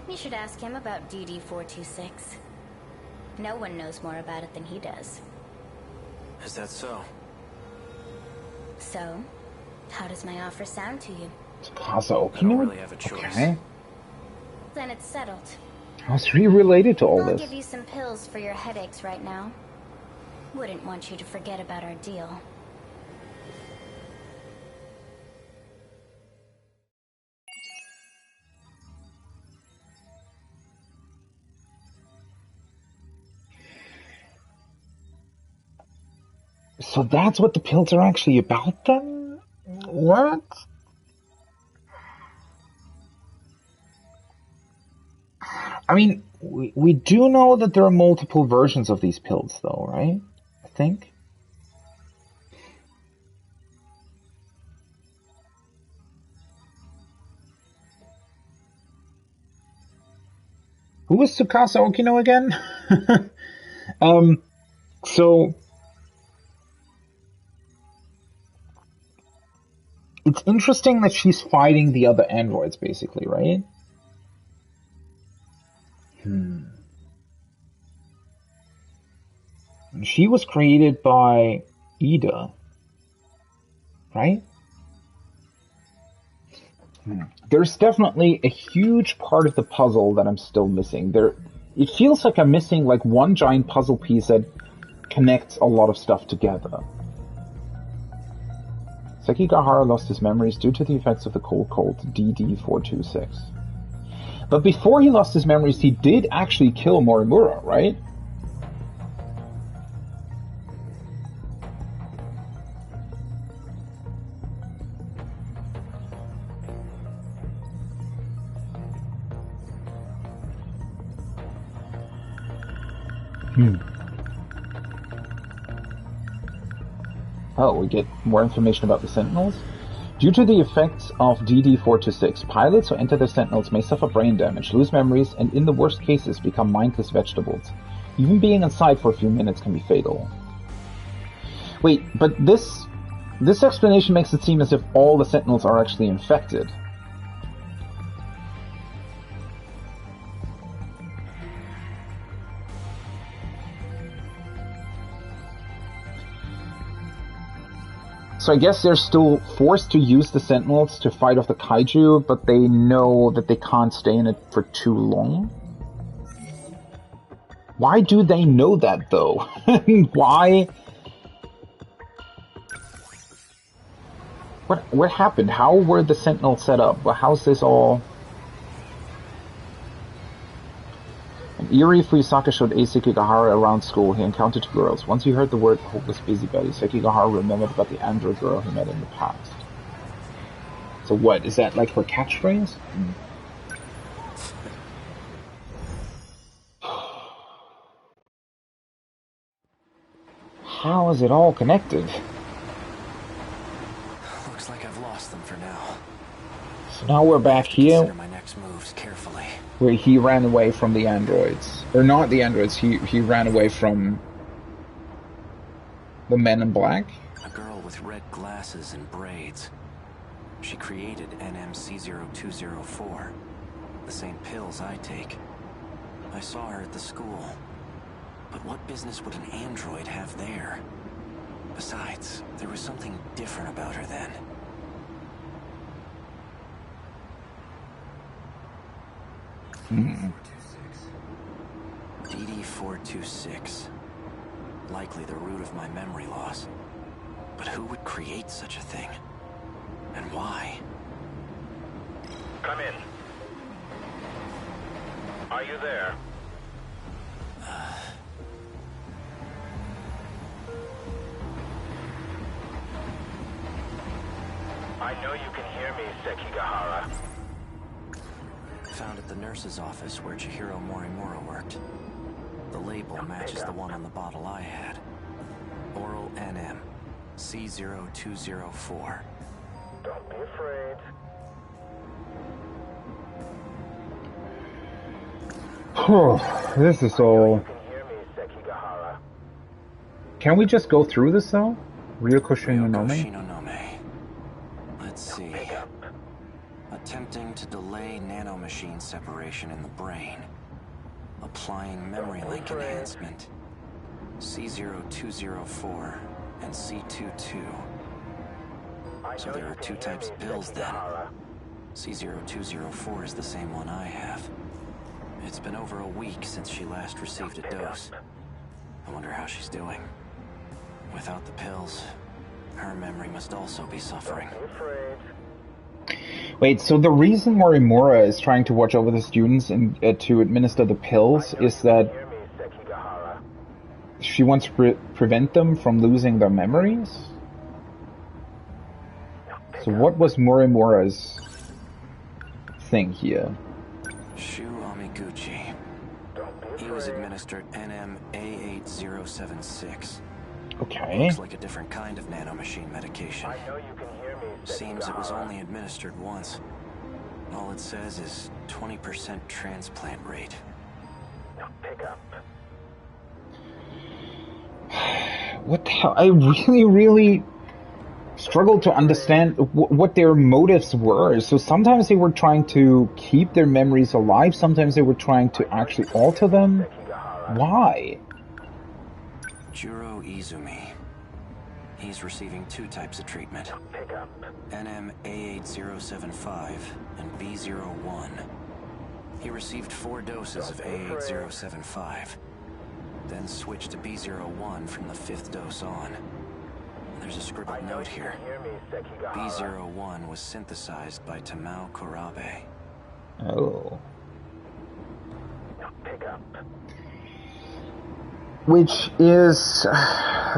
You should ask him about DD-426. No one knows more about it than he does. Is that so? So, how does my offer sound to you? Tsukasa Okino? I don't really have a choice. Okay. Then it's settled. How's he related to all I'll this? give you some pills for your headaches right now. Wouldn't want you to forget about our deal. So that's what the pills are actually about then? What? I mean, we do know that there are multiple versions of these pills though, right? I think. Who was Tsukasa Okino again? So it's interesting that she's fighting the other androids, basically, right? She was created by Ida, right? There's definitely a huge part of the puzzle that I'm still missing. It feels like I'm missing like one giant puzzle piece that connects a lot of stuff together. Sekigahara lost his memories due to the effects of the cold cult DD-426. But before he lost his memories, he did actually kill Morimura, right? Oh, we get more information about the Sentinels. Due to the effects of DD-426, pilots who enter the Sentinels may suffer brain damage, lose memories, and in the worst cases become mindless vegetables. Even being inside for a few minutes can be fatal. Wait, but this explanation makes it seem as if all the Sentinels are actually infected. So I guess they're still forced to use the Sentinels to fight off the kaiju, but they know that they can't stay in it for too long? Why do they know that, though? Why? What happened? How were the Sentinels set up? How's this all... Eerie Fuyusaka showed Ace Sekigahara around school. He encountered two girls. Once he heard the word hopeless busybody, Sekigahara remembered about the android girl he met in the past. So what, is that like her catchphrase? How is it all connected? Looks like I've lost them for now. So now we're back here. Consider my next moves carefully. Where he ran away from the androids. Or not the androids, he ran away from the men in black. A girl with red glasses and braids. She created NMC-0204. The same pills I take. I saw her at the school. But what business would an android have there? Besides, there was something different about her then. DD-426. Likely the root of my memory loss. But who would create such a thing? And why? Come in. Are you there? I know you can hear me, Sekigahara. Found at the nurse's office where Chihiro Morimura worked. The label matches the one on the bottle I had. Oral NM, C0204. Don't be afraid. This is all... You can hear me, Sekigahara. Can we just go through this though? Ryoko Shinonome? Let's see. Attempting to delay nanomachine separation in the brain. Applying memory link enhancement. C0204 and C22. So there are two types of pills then. C0204 is the same one I have. It's been over a week since she last received a dose. I wonder how she's doing. Without the pills, her memory must also be suffering. Wait, so the reason Morimura is trying to watch over the students and to administer the pills is that she wants to prevent them from losing their memories? So what was Morimura's thing here? Shu Amiguchi. He was administered NM-A8076. Okay. Looks like a different kind of nanomachine medication. Seems it was only administered once. All it says is 20% transplant rate. Pick up. What the hell? I really struggled to understand what their motives were. So sometimes they were trying to keep their memories alive, sometimes they were trying to actually alter them. Why? Juro Izumi. He's receiving 2 types of treatment. Pick up. NM A8075 and B01. He received 4 doses of A8075, then switched to B01 from the 5th dose on. There's a scribbled note here. B01 was synthesized by Tamao Korabe. Oh. Pick up. Which is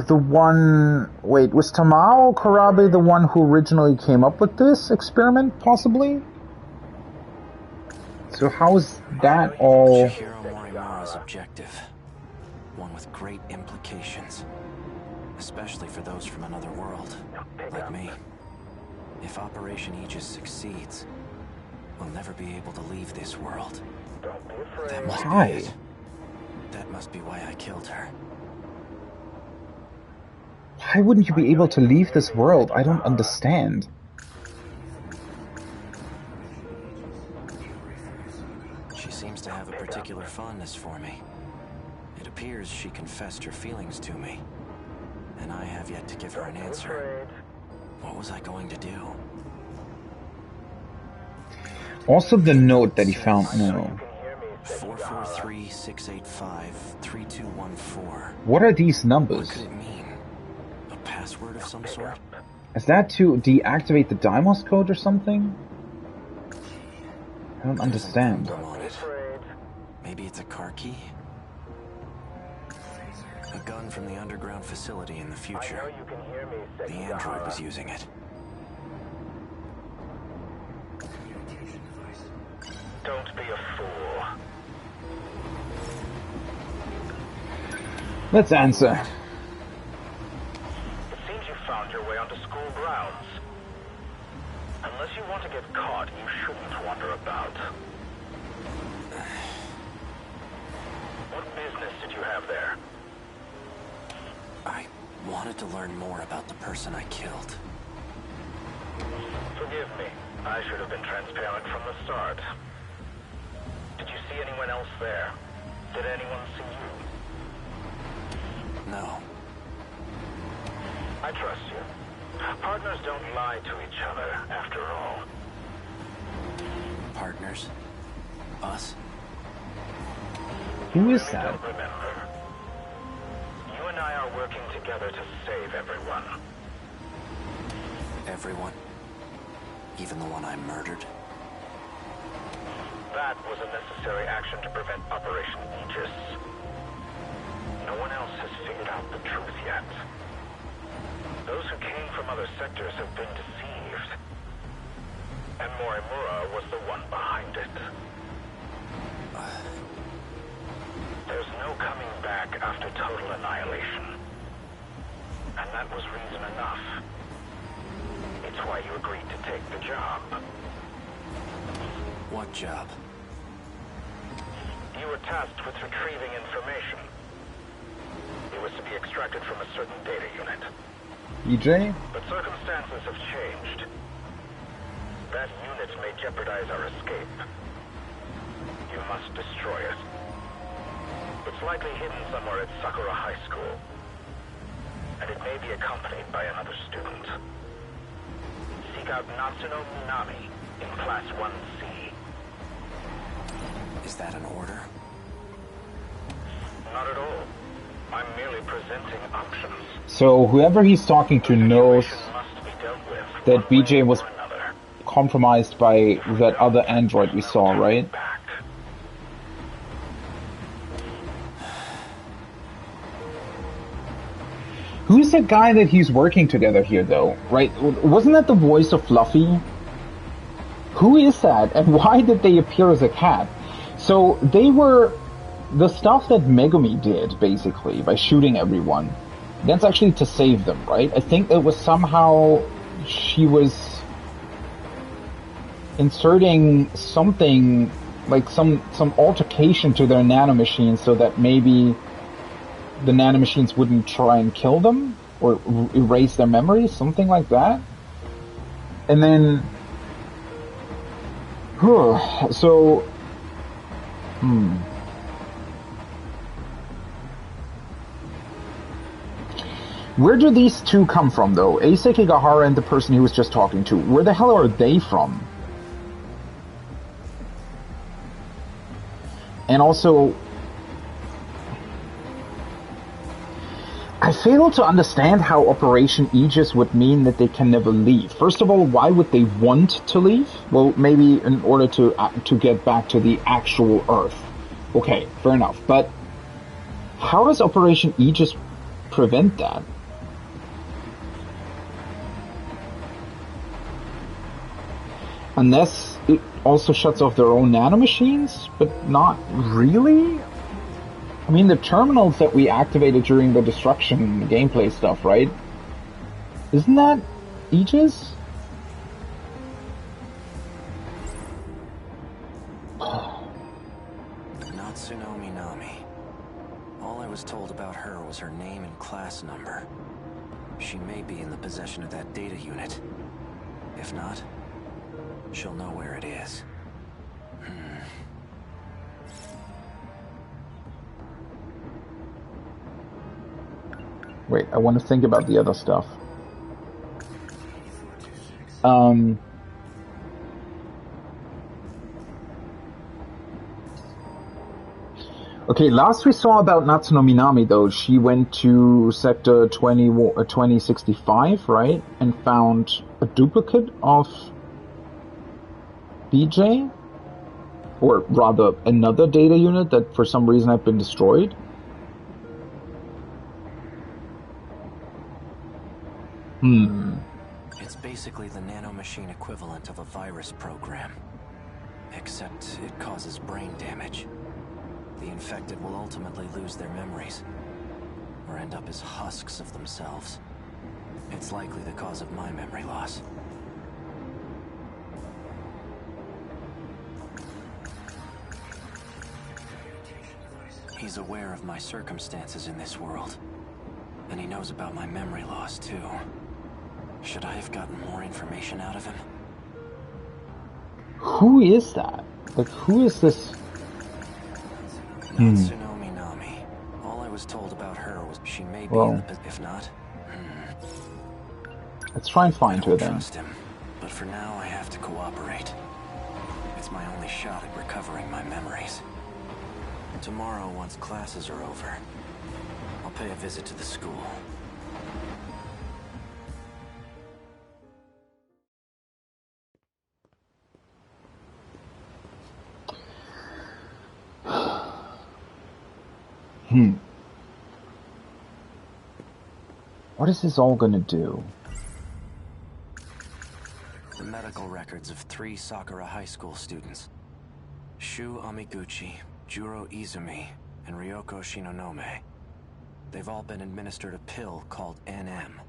the one... Wait, was Tamao Korabe the one who originally came up with this experiment, possibly? So how's that all... Chihiro Morimura's objective. One with great implications. Especially for those from another world, like me. If Operation Aegis succeeds, we'll never be able to leave this world. That must be it. That must be why I killed her. Why wouldn't you be able to leave this world? I don't understand. She seems to have a particular fondness for me. It appears she confessed her feelings to me. And I have yet to give her an answer. What was I going to do? Also the note that he found, no. 443-685-3214. What are these numbers? What could it mean? A password of some sort? Is that to deactivate the Deimos code or something? I don't understand. On it. Maybe it's a car key? A gun from the underground facility in the future. The android was using it. Don't be a fool. Let's answer. It seems you found your way onto school grounds. Unless you want to get caught, you shouldn't wander about. What business did you have there? I wanted to learn more about the person I killed. Forgive me. I should have been transparent from the start. Did you see anyone else there? Did anyone see you? No. I trust you. Partners don't lie to each other, after all. Partners? Us? Who is You that? don't remember. You and I are working together to save everyone. Everyone? Even the one I murdered? That was a necessary action to prevent Operation Aegis. No one else has figured out the truth yet. Those who came from other sectors have been deceived. And Morimura was the one behind it. There's no coming back after total annihilation. And that was reason enough. It's why you agreed to take the job. What job? You were tasked with retrieving information. It was to be extracted from a certain data unit. EJ? But circumstances have changed. That unit may jeopardize our escape. You must destroy it. It's likely hidden somewhere at Sakura High School. And it may be accompanied by another student. Seek out Natsuno Minami in Class 1C. Is that an order? Not at all. I'm merely presenting options. So whoever he's talking to knows Must be dealt with that one BJ way was or another. compromised by that other android we saw, right? Back. Who's the guy that he's working together here, though? Right? Wasn't that the voice of Fluffy? Who is that, and why did they appear as a cat? So they were the stuff that Megumi did, basically, by shooting everyone. That's actually to save them, right? I think it was somehow she was inserting something like some altercation to their nanomachines so that maybe the nanomachines wouldn't try and kill them or erase their memories, something like that. And then, so, where do these two come from, though? Eisei Kigahara and the person he was just talking to. Where the hell are they from? And also, I fail to understand how Operation Aegis would mean that they can never leave. First of all, why would they want to leave? Well, maybe in order to get back to the actual Earth. Okay, fair enough. But how does Operation Aegis prevent that? Unless it also shuts off their own nanomachines, but not really? I mean, the terminals that we activated during the destruction gameplay stuff, right? Isn't that Aegis? Natsuno Minami. All I was told about her was her name and class number. She may be in the possession of that data unit. If not, she'll know where it is. Wait, I want to think about the other stuff. Okay, last we saw about Natsuno Minami, though, she went to Sector 2065, right? And found a duplicate of BJ? Or rather, another data unit that for some reason had been destroyed? It's basically the nanomachine equivalent of a virus program. Except it causes brain damage. The infected will ultimately lose their memories, or end up as husks of themselves. It's likely the cause of my memory loss. He's aware of my circumstances in this world, and he knows about my memory loss too. Should I have gotten more information out of him? Who is that? Like, who is this? Natsuno Minami. All I was told about her was she may be in the if not. Let's try and find her then. Trust him, but for now I have to cooperate. It's my only shot at recovering my memories. Tomorrow, once classes are over, I'll pay a visit to the school. What is this all gonna do? The medical records of 3 Sakura High School students. Shu Amiguchi, Juro Izumi, and Ryoko Shinonome. They've all been administered a pill called NM.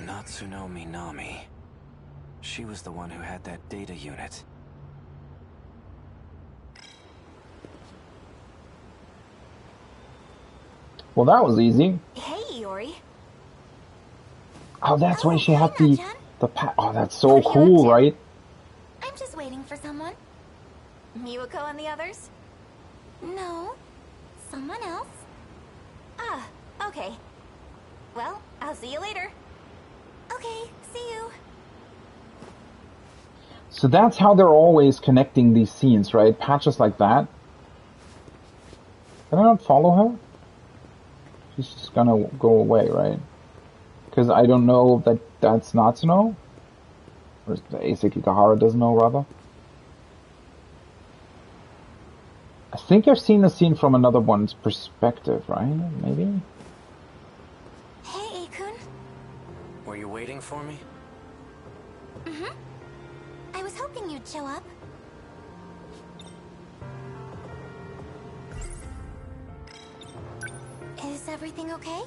Natsuno Minami. She was the one who had that data unit. Well, that was easy. Hey, Iori. Oh, that's why she had the oh, that's so What are you cool, up to? right? I'm just waiting for someone. Miwako and the others? No, someone else. Ah, okay. Well, I'll see you later. Okay, see you. So that's how they're always connecting these scenes, right? Patches like that. Can I not follow her? She's just gonna go away, right? Because I don't know that that's Natsuno. Or Eisei Kigahara doesn't know, rather. I think I've seen the scene from another one's perspective, right? Maybe? Hey, Akun. Were you waiting for me? Mm-hmm. I was hoping you'd show up. Is everything okay?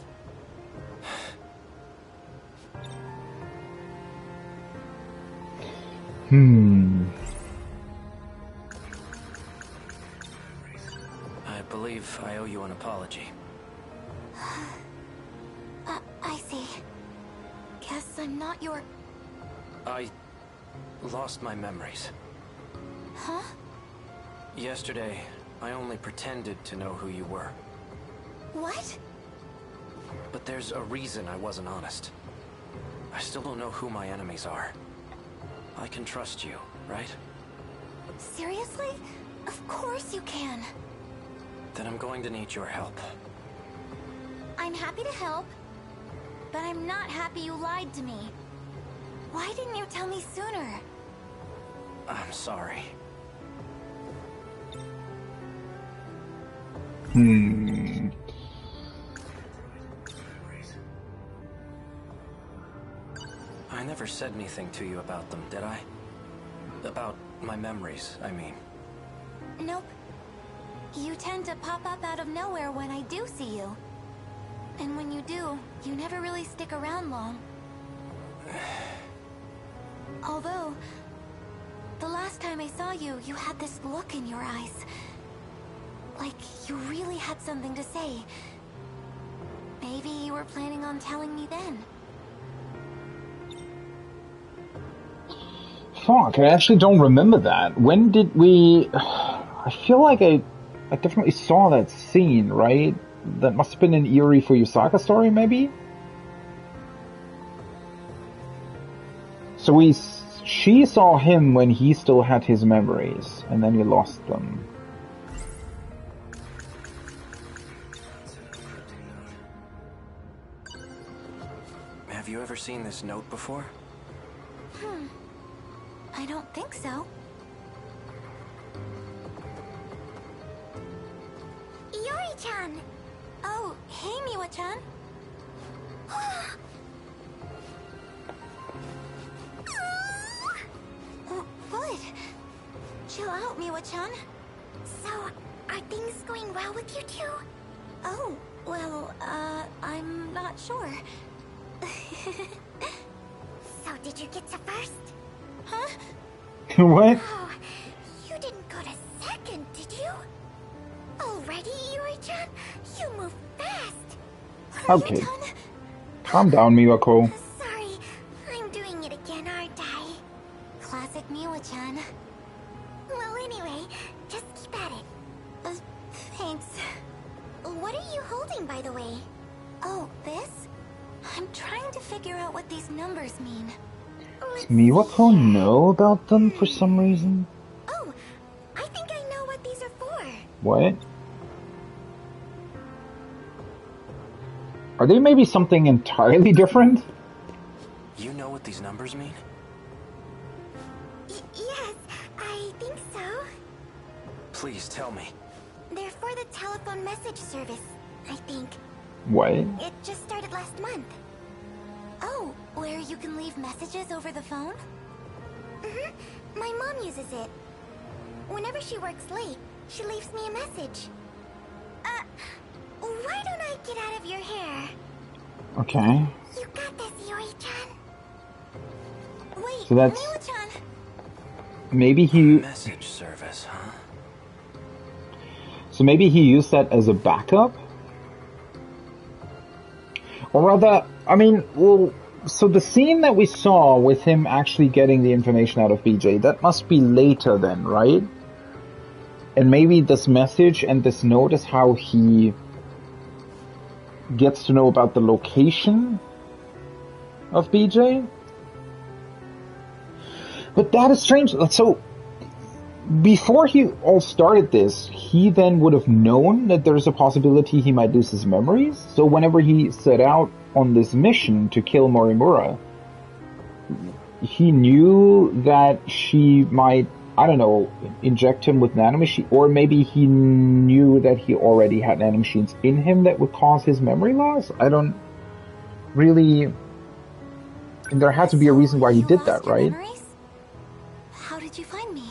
believe I owe you an apology. I see. Guess I'm not your... I lost my memories. Huh? Yesterday, I only pretended to know who you were. What? But there's a reason I wasn't honest. I still don't know who my enemies are. I can trust you, right? Seriously? Of course you can. Then I'm going to need your help. I'm happy to help, but I'm not happy you lied to me. Why didn't you tell me sooner? I'm sorry. I never said anything to you about them, did I? About my memories, I mean. Nope. You tend to pop up out of nowhere when I do see you. And when you do, you never really stick around long. Although, the last time I saw you, you had this look in your eyes. Like you really had something to say. Maybe you were planning on telling me then. Fuck, I actually don't remember that. When did we... I feel like I definitely saw that scene, right? That must have been an Eerie for Yusaka story, maybe? So she saw him when he still had his memories, and then he lost them. Have you ever seen this note before? I don't think so. Yori-chan! Oh, hey, Miwa-chan. What? Chill out, Miwa-chan. So, are things going well with you two? Oh, well, I'm not sure. So, did you get to first? Huh? What? Oh, you didn't go to second, did you? Already, Yuri-chan? You move fast. Okay. Yuri-chan? Calm down, Miwako. Sorry, I'm doing it again, aren't I? Classic Miwa-chan. Well, anyway, just keep at it. Thanks. What are you holding, by the way? Oh, this? I'm trying to figure out what these numbers mean. Does Miwako know about them for some reason? Oh, I think I know what these are for. What? Are they maybe something entirely different? You know what these numbers mean? Yes, I think so. Please tell me. They're for the telephone message service, I think. What? It just started last month. Oh, where you can leave messages over the phone? My mom uses it. Whenever she works late, she leaves me a message. Why don't I get out of your hair? Okay. You got this, Yori-chan. Wait, So that's... Miwa-chan. Maybe he... Message service, huh? So maybe he used that as a backup? Or rather, I mean, well, so the scene that we saw with him actually getting the information out of BJ, that must be later then, right? And maybe this message and this note is how he gets to know about the location of BJ? But that is strange. So, before he all started this, he then would have known that there's a possibility he might lose his memories. So whenever he set out on this mission to kill Morimura, he knew that she might, I don't know, inject him with nanomachine, or maybe he knew that he already had nanomachines in him that would cause his memory loss. I don't really... There had to be a reason why he did that, right? How did you find me?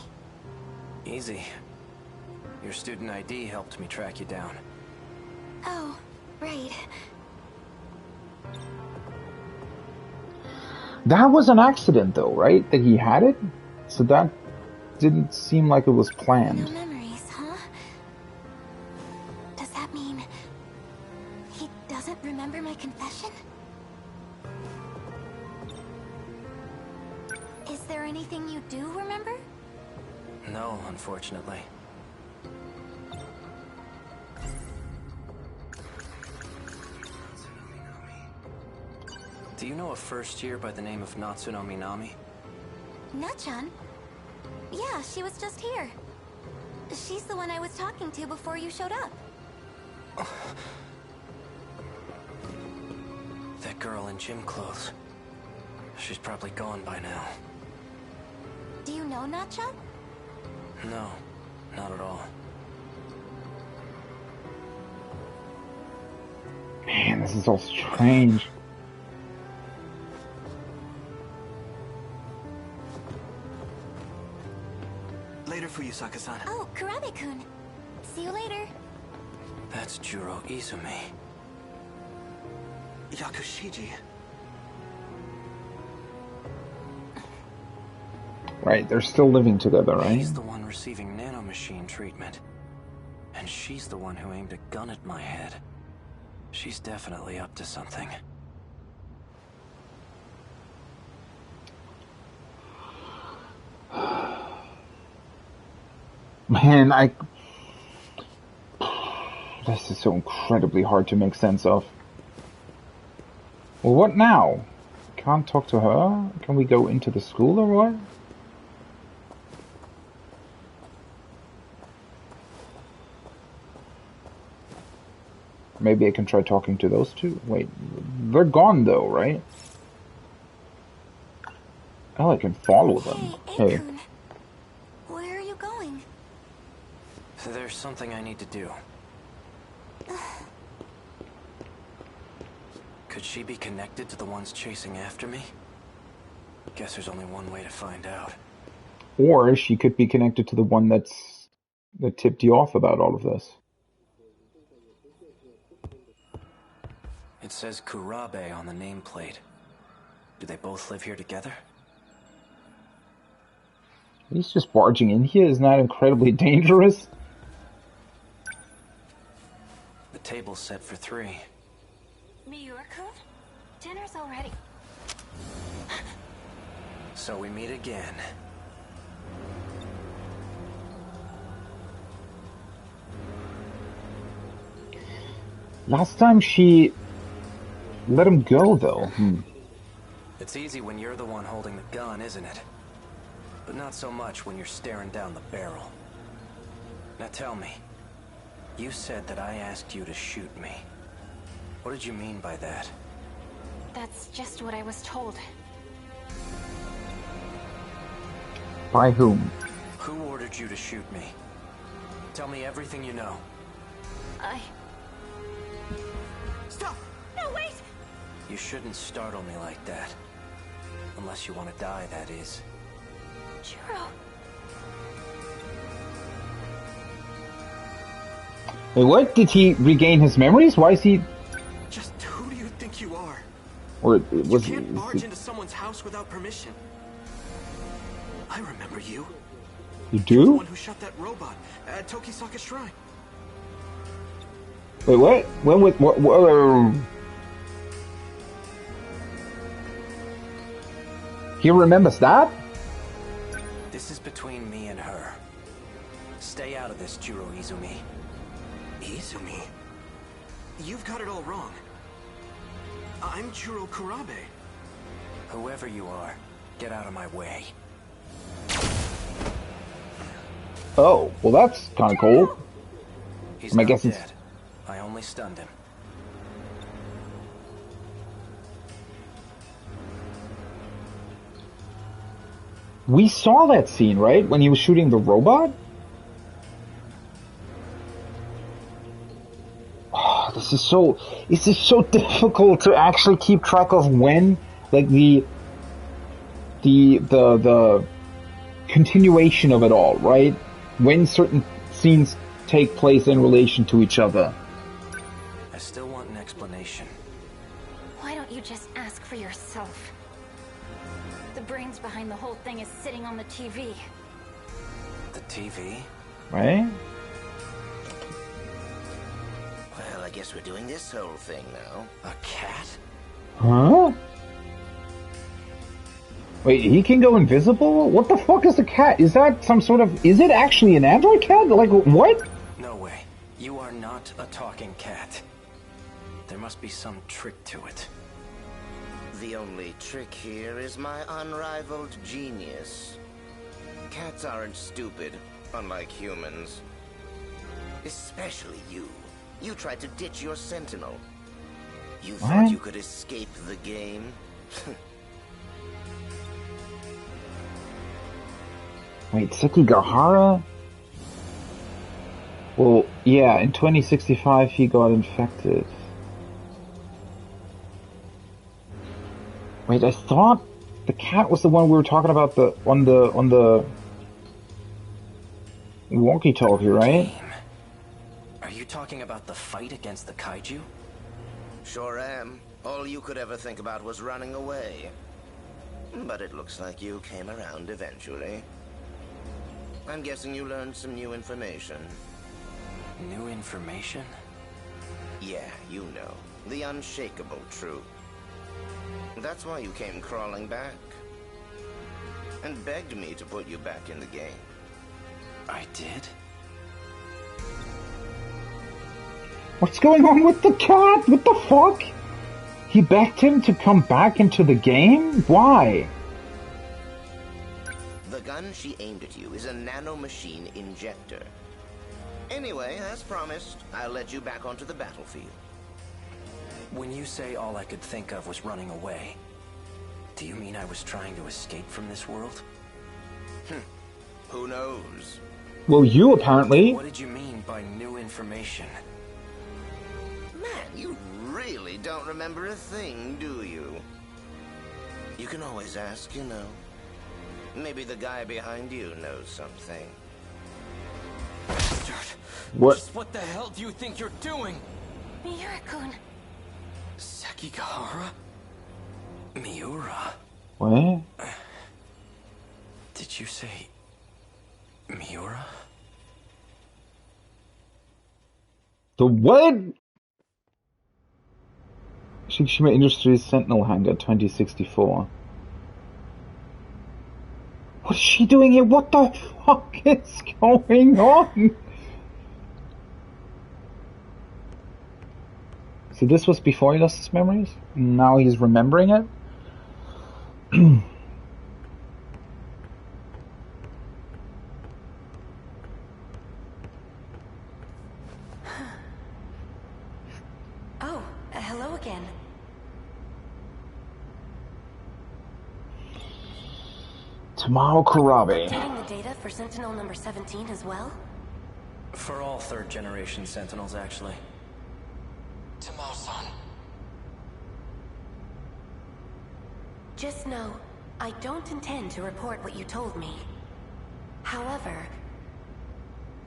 Easy. Your student ID helped me track you down. Oh, right. That was an accident though, right? That he had it? So that didn't seem like it was planned. No memories, huh? Does that No, unfortunately. Do you know a first year by the name of Natsuno Minami? Nachan? Yeah, she was just here. She's the one I was talking to before you showed up. That girl in gym clothes. She's probably gone by now. Do you know Nachan? No, not at all. Man, this is all strange. Later, Fuyusaka-san. Oh, Kurabe-kun. See you later. That's Juro Izumi. Yakushiji. Right, they're still living together, right? He's the one receiving nanomachine treatment. And she's the one who aimed a gun at my head. She's definitely up to something. Man, this is so incredibly hard to make sense of. Well, what now? Can't talk to her? Can we go into the school or what? Maybe I can try talking to those two. Wait, they're gone though, right? Oh, I can follow them. Hey, Akun. Where are you going? There's something I need to do. Could she be connected to the ones chasing after me? Guess there's only one way to find out. Or she could be connected to the one that tipped you off about all of this. It says Kurabe on the nameplate. Do they both live here together? He's just barging in here. Isn't that incredibly dangerous? The table's set for 3. Miura-kun? Dinner's already. So we meet again. Last time she let him go, though. It's easy when you're the one holding the gun, isn't it? But not so much when you're staring down the barrel. Now tell me, you said that I asked you to shoot me. What did you mean by that? That's just what I was told. By whom? Who ordered you to shoot me? Tell me everything you know. Stop! No, wait! You shouldn't startle me like that. Unless you want to die, that is. Juro. Wait, what? Did he regain his memories? Why is he... Just who do you think you are? Or was You can't barge into someone's house without permission. I remember you. You The do? one who shot that robot at Tokisaka Shrine. Wait, what? When was... What, he remembers that? This is between me and her. Stay out of this, Juro Izumi. Izumi? You've got it all wrong. I'm Juro Kurabe. Whoever you are, get out of my way. Oh, well that's kind of cool. He's I not guess dead. it's... I only stunned him. We saw that scene, right? When he was shooting the robot? Oh, this is so difficult to actually keep track of when, like, the continuation of it all, right? When certain scenes take place in relation to each other. I still want an explanation. Why don't you just ask for yourself? The brains behind the whole thing is sitting on the TV. The TV? Right? Well, I guess we're doing this whole thing now. A cat? Huh? Wait, he can go invisible? What the fuck is the cat? Is that some sort of... Is it actually an android cat? Like, what? No way. You are not a talking cat. There must be some trick to it. The only trick here is my unrivaled genius. Cats aren't stupid, unlike humans. Especially you. You tried to ditch your Sentinel. You thought you could escape the game? Wait, Sekigahara? Well, yeah, in 2065 he got infected. Wait, I thought the cat was the one we were talking about on the walkie-talkie, right? Are you talking about the fight against the kaiju? Sure am. All you could ever think about was running away. But it looks like you came around eventually. I'm guessing you learned some new information. New information? Yeah, you know. The unshakable truth. That's why you came crawling back. And begged me to put you back in the game. I did? What's going on with the cat? What the fuck? He begged him to come back into the game? Why? The gun she aimed at you is a nanomachine injector. Anyway, as promised, I'll let you back onto the battlefield. When you say all I could think of was running away, do you mean I was trying to escape from this world? Who knows? Well, you apparently. What did you mean by new information? Man, you really don't remember a thing, do you? You can always ask, you know. Maybe the guy behind you knows something. What? Just what the hell do you think you're doing? Miura-kun. Sekigahara? Miura? What? Did you say... Miura? The what? Shikishima Industries Sentinel Hangar 2064. What is she doing here? What the fuck is going on? So this was before he lost his memories? Now he's remembering it? Oh, hello again. Tamao Kurabe. Getting the data for Sentinel number 17 as well? For all third-generation Sentinels, actually. Tamao-san. Just know, I don't intend to report what you told me. However,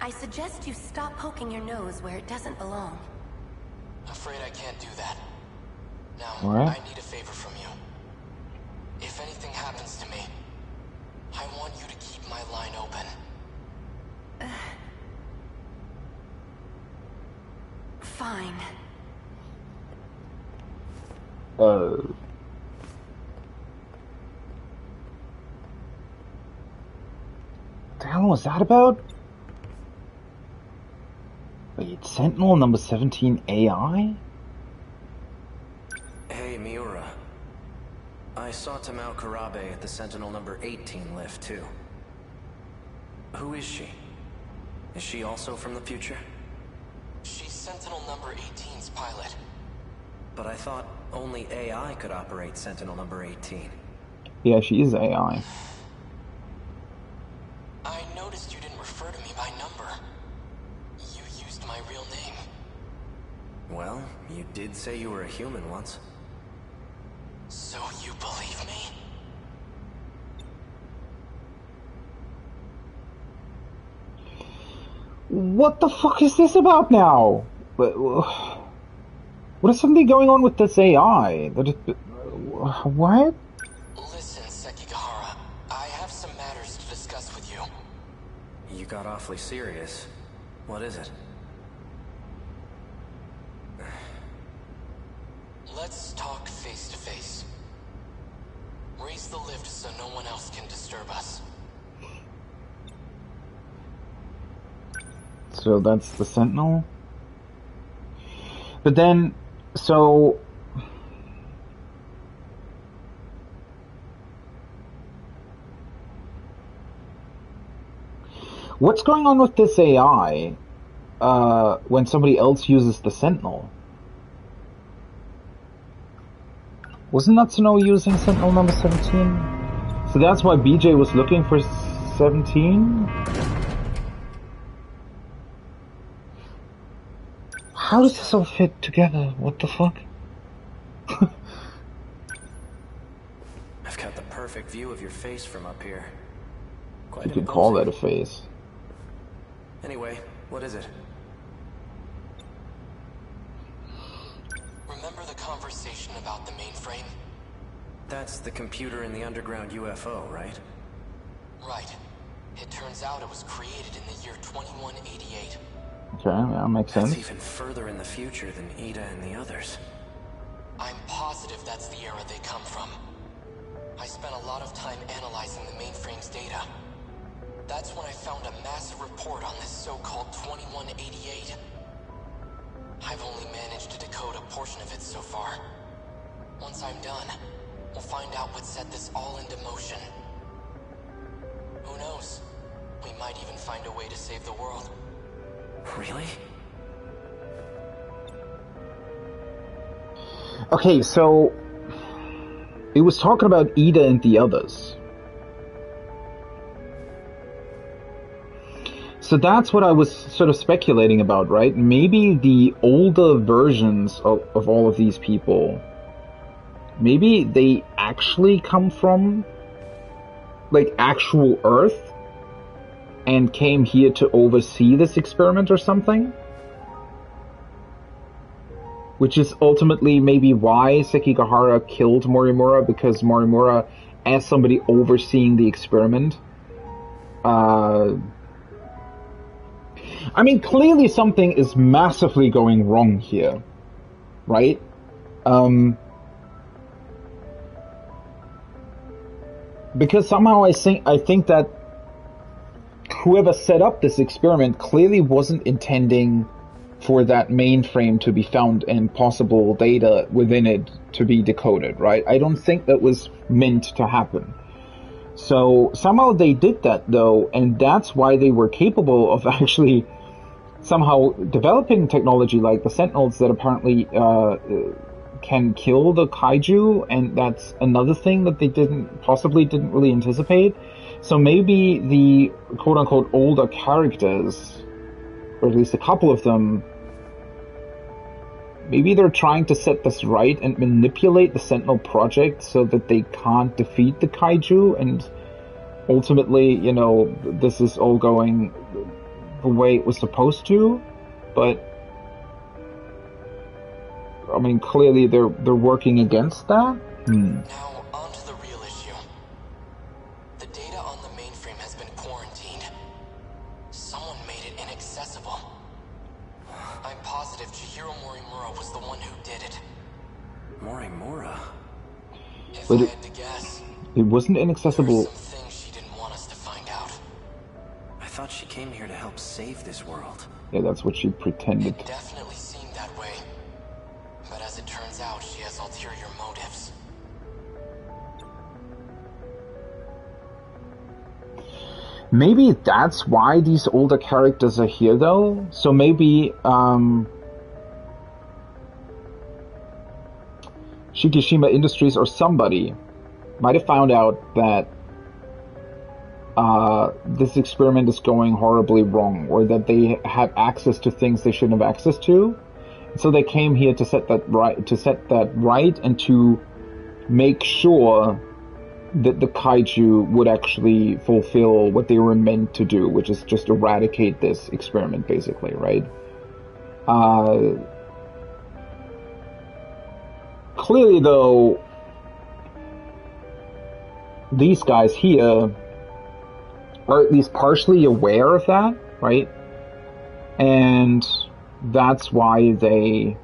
I suggest you stop poking your nose where it doesn't belong. Afraid I can't do that. Now, What? I need a favor from you. If anything happens to me, I want you to keep my line open. Fine. What the hell was that about? Wait, Sentinel number 17 AI? Hey, Miura. I saw Tamao Kurabe at the Sentinel number 18 lift, too. Who is she? Is she also from the future? She's Sentinel number 18's pilot. But I thought only AI could operate Sentinel number 18. Yeah, she is AI. I noticed you didn't refer to me by number. You used my real name. Well, you did say you were a human once. So you believe me? What the fuck is this about now? What is something going on with this AI? What? Listen, Sekigahara, I have some matters to discuss with you. You got awfully serious. What is it? Let's talk face to face. Raise the lift so no one else can disturb us. So that's the Sentinel. But then, so... what's going on with this AI when somebody else uses the Sentinel? Wasn't Natsuno using Sentinel number 17? So that's why BJ was looking for 17? How does this all fit together? What the fuck? I've got the perfect view of your face from up here. Quite You could call that a face. Anyway, what is it? Remember the conversation about the mainframe? That's the computer in the underground UFO, right? Right. It turns out it was created in the year 2188. Okay, that makes sense. That's even further in the future than Ida and the others. I'm positive that's the era they come from. I spent a lot of time analyzing the mainframe's data. That's when I found a massive report on this so-called 2188. I've only managed to decode a portion of it so far. Once I'm done, we'll find out what set this all into motion. Who knows? We might even find a way to save the world. Really? Okay, so... it was talking about Ida and the others. So that's what I was sort of speculating about, right? Maybe the older versions of all of these people, maybe they actually come from, like, actual Earth and came here to oversee this experiment or something? Which is ultimately maybe why Sekigahara killed Morimura, because Morimura, as somebody overseeing the experiment, I mean, clearly something is massively going wrong here, right? Because somehow I think that whoever set up this experiment clearly wasn't intending for that mainframe to be found and possible data within it to be decoded, right? I don't think that was meant to happen. So somehow they did that, though, and that's why they were capable of actually somehow developing technology like the Sentinels that apparently can kill the kaiju, and that's another thing that they possibly didn't really anticipate. So maybe the quote-unquote older characters, or at least a couple of them, maybe they're trying to set this right and manipulate the Sentinel project so that they can't defeat the kaiju, and ultimately, you know, this is all going the way it was supposed to. But I mean, clearly they're working against that. Now, on to the real issue. The data on the mainframe has been quarantined. Someone made it inaccessible. I'm positive Chihiro Morimura was the one who did it. Morimura? If But I had to guess, it wasn't inaccessible. there are some things she didn't want us to find out. I thought she came here to help save this world. Yeah, that's what she pretended. It definitely seemed that way. But as it turns out, she has ulterior motives. Maybe that's why these older characters are here, though. So maybe Shikishima Industries or somebody might have found out that this experiment is going horribly wrong, or that they have access to things they shouldn't have access to. So they came here to set that right, and to make sure that the kaiju would actually fulfill what they were meant to do, which is just eradicate this experiment, basically, right? Clearly, though, these guys here are at least partially aware of that, right? And that's why they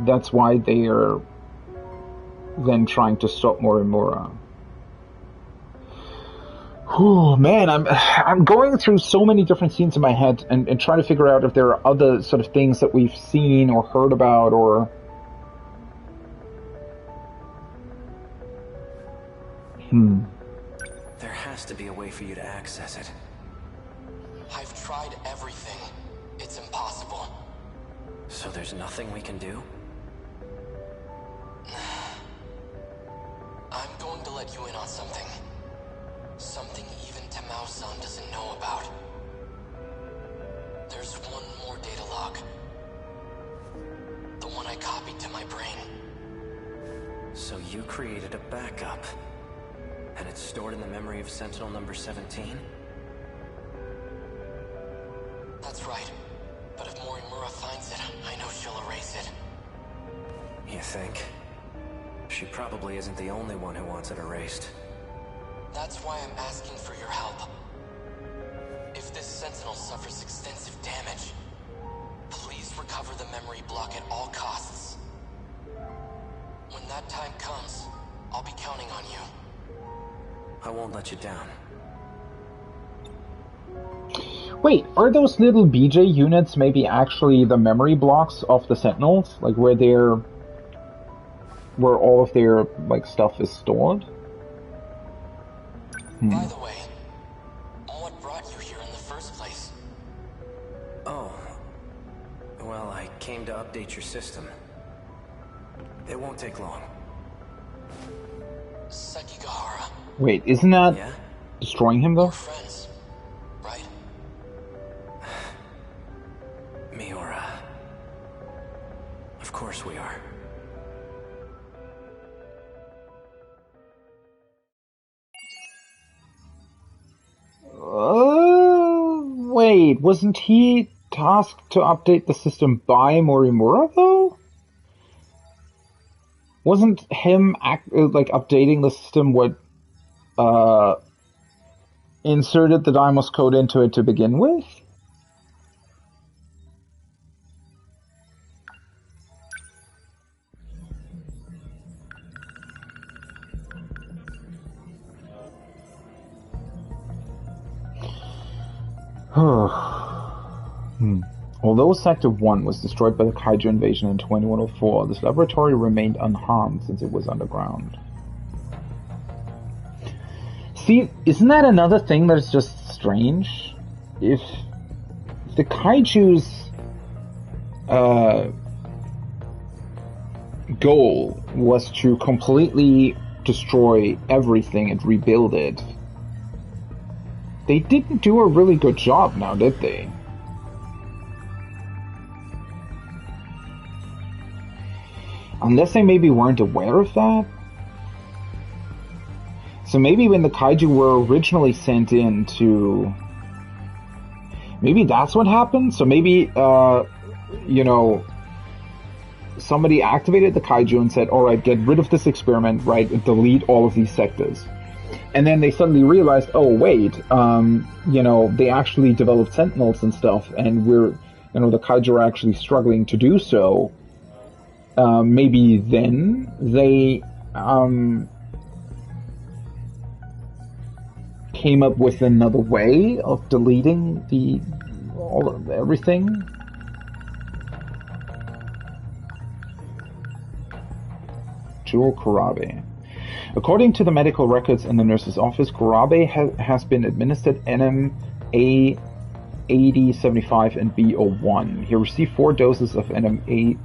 that's why they are then trying to stop Morimura. Oh man, I'm going through so many different scenes in my head and trying to figure out if there are other sort of things that we've seen or heard about or... There has to be a way for you to access it. I've tried everything. It's impossible. So there's nothing we can do? I'm going to let you in on something. Something even Tamao-san doesn't know about. There's one more data log. The one I copied to my brain. So you created a backup. And it's stored in the memory of Sentinel number 17? That's right. But if Morimura finds it, I know she'll erase it. You think? She probably isn't the only one who wants it erased. That's why I'm asking for your help. If this Sentinel suffers extensive damage, please recover the memory block at all costs. When that time comes, I'll be counting on you. I won't let you down. Wait, are those little BJ units maybe actually the memory blocks of the Sentinels? Like where all of their like stuff is stored? By the way, what brought you here in the first place? Oh. Well, I came to update your system. It won't take long. Sekigahara. Wait, isn't that Yeah? destroying him though? We're friends, right? Miura. Of course we are. Wait, wasn't he tasked to update the system by Morimura though? Wasn't him updating the system what inserted the Deimos code into it to begin with? Although Sector 1 was destroyed by the Kaiju invasion in 2104, this laboratory remained unharmed since it was underground. See, isn't that another thing that's just strange? If the Kaiju's goal was to completely destroy everything and rebuild it, they didn't do a really good job now, did they? Unless they maybe weren't aware of that? So maybe when the Kaiju were originally sent in to... Maybe that's what happened? So maybe, somebody activated the Kaiju and said, alright, get rid of this experiment, right, and delete all of these sectors. And then they suddenly realized, oh wait, they actually developed Sentinels and stuff, and the Kaiju are actually struggling to do so. Maybe then they came up with another way of deleting everything. Jewel Kurabe. According to the medical records in the nurse's office, Kurabe has been administered NMA 8075 and B01. He received 4 doses of NMA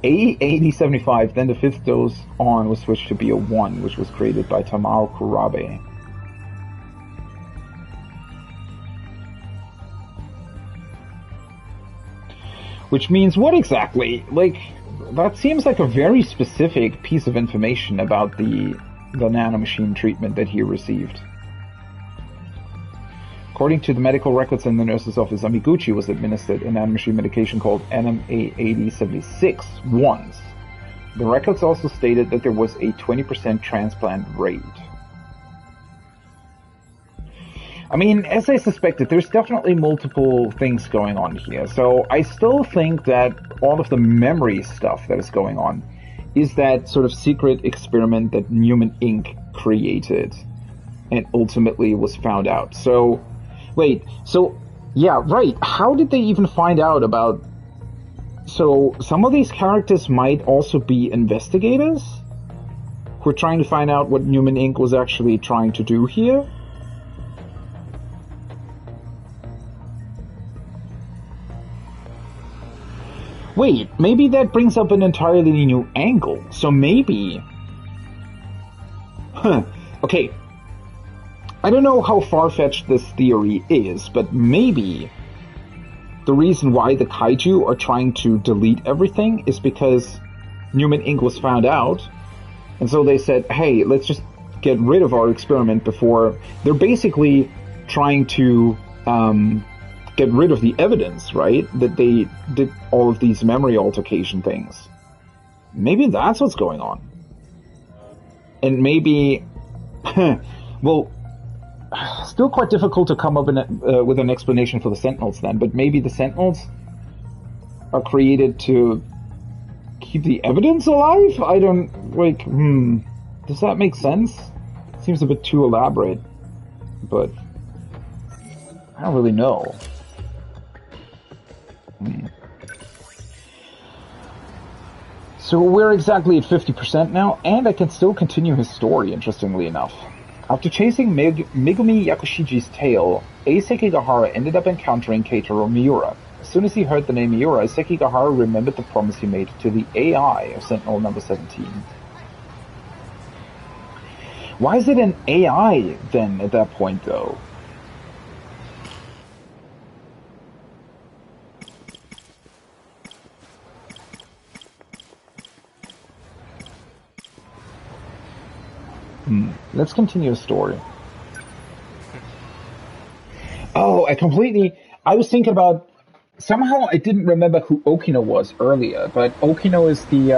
A8075, then the 5th dose was switched to B01, which was created by Tamao Kurabe. Which means what exactly? That seems like a very specific piece of information about the nanomachine treatment that he received. According to the medical records in the nurse's office, Amiguchi was administered a nanomachine medication called NMA8076 once. The records also stated that there was a 20% transplant rate. I mean, as I suspected, there's definitely multiple things going on here. So I still think that all of the memory stuff that is going on is that sort of secret experiment that Newman Inc. created and ultimately was found out. So, wait, so, yeah, right. How did they even find out about... So, some of these characters might also be investigators who are trying to find out what Newman Inc. was actually trying to do here? Wait, maybe that brings up an entirely new angle. So maybe... Okay. I don't know how far-fetched this theory is, but maybe the reason why the kaiju are trying to delete everything is because Newman Inc. was found out, and so they said, hey, let's just get rid of our experiment before... They're basically trying to get rid of the evidence, right? That they did all of these memory altercation things. Maybe that's what's going on. And maybe... well... Still quite difficult to come up with an explanation for the Sentinels then, but maybe the Sentinels are created to keep the evidence alive? I don't... like, does that make sense? Seems a bit too elaborate, but I don't really know. So we're exactly at 50% now, and I can still continue his story, interestingly enough. After chasing Megumi Yakushiji's tail, Sekigahara ended up encountering Keitaro Miura. As soon as he heard the name Miura, Sekigahara remembered the promise he made to the AI of Sentinel number 17. Why is it an AI, then, at that point, though? Let's continue the story. Oh, I was thinking about... Somehow I didn't remember who Okino was earlier, but Okino is the,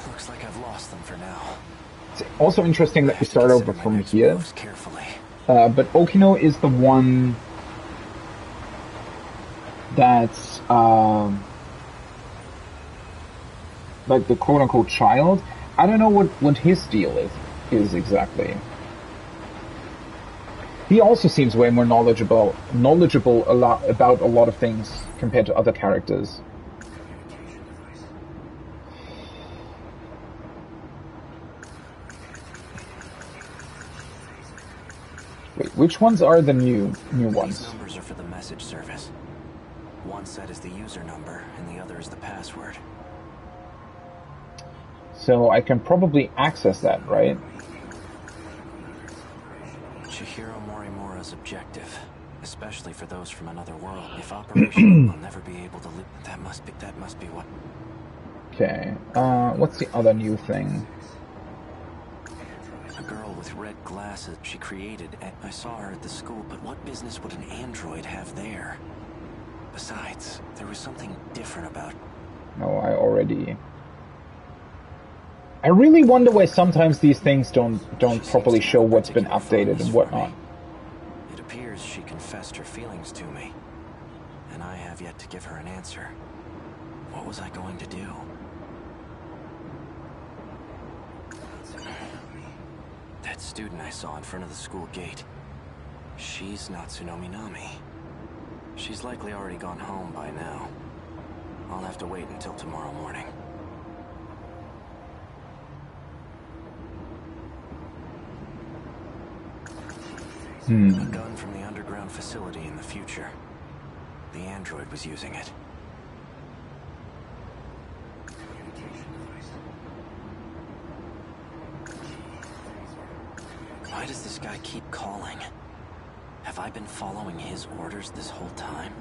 Looks like I've lost them for now. It's also interesting that we start over from here. But Okino is the one that's, like the quote-unquote child. I don't know what his deal is exactly. He also seems way more knowledgeable about a lot of things compared to other characters. Wait, which ones are the new ones? These numbers are for the message service. One set is the user number, and the other is the password. So I can probably access that, right? Chihiro Morimura's objective, especially for those from another world. If Operation will never be able to live, that must be what. Okay. What's the other new thing? A girl with red glasses she created, and I saw her at the school, but what business would an android have there? Besides, there was something different about... No, I really wonder why sometimes these things don't properly show what's been updated and whatnot. It appears she confessed her feelings to me, and I have yet to give her an answer. What was I going to do? That student I saw in front of the school gate. She's not Tsunomi Nami. She's likely already gone home by now. I'll have to wait until tomorrow morning. A gun from the underground facility in the future. The android was using it. Why does this guy keep calling? Have I been following his orders this whole time?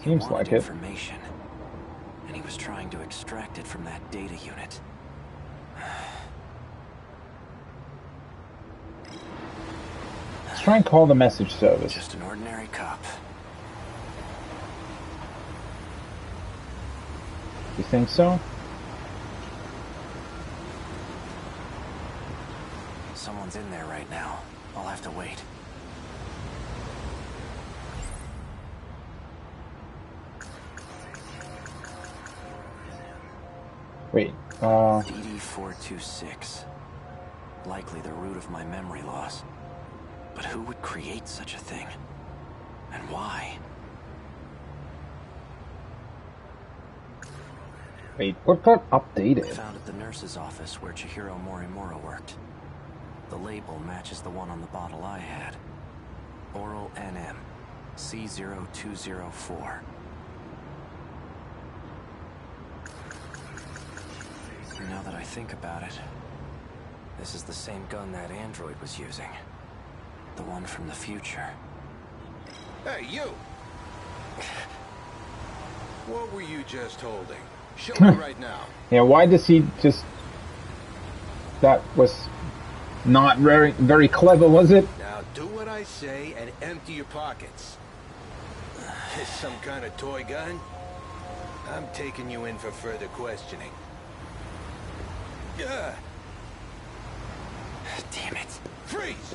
Seems like it. Information, and he was trying to extract it from that data unit. Let's try and call the message service. Just an ordinary cop. You think so? Someone's in there right now. I'll have to wait. Wait, DD-426. Likely the root of my memory loss. But who would create such a thing? And why? wait, what got updated? Found at the nurse's office where Chihiro Morimura worked. The label matches the one on the bottle I had. Oral NM, C0204. Now that I think about it, this is the same gun that android was using. The one from the future. Hey, you! What were you just holding? Show me right now. Yeah, why does he just... That was not very clever, was it? Now do what I say and empty your pockets. This some kind of toy gun? I'm taking you in for further questioning. Yeah. Damn it. Freeze!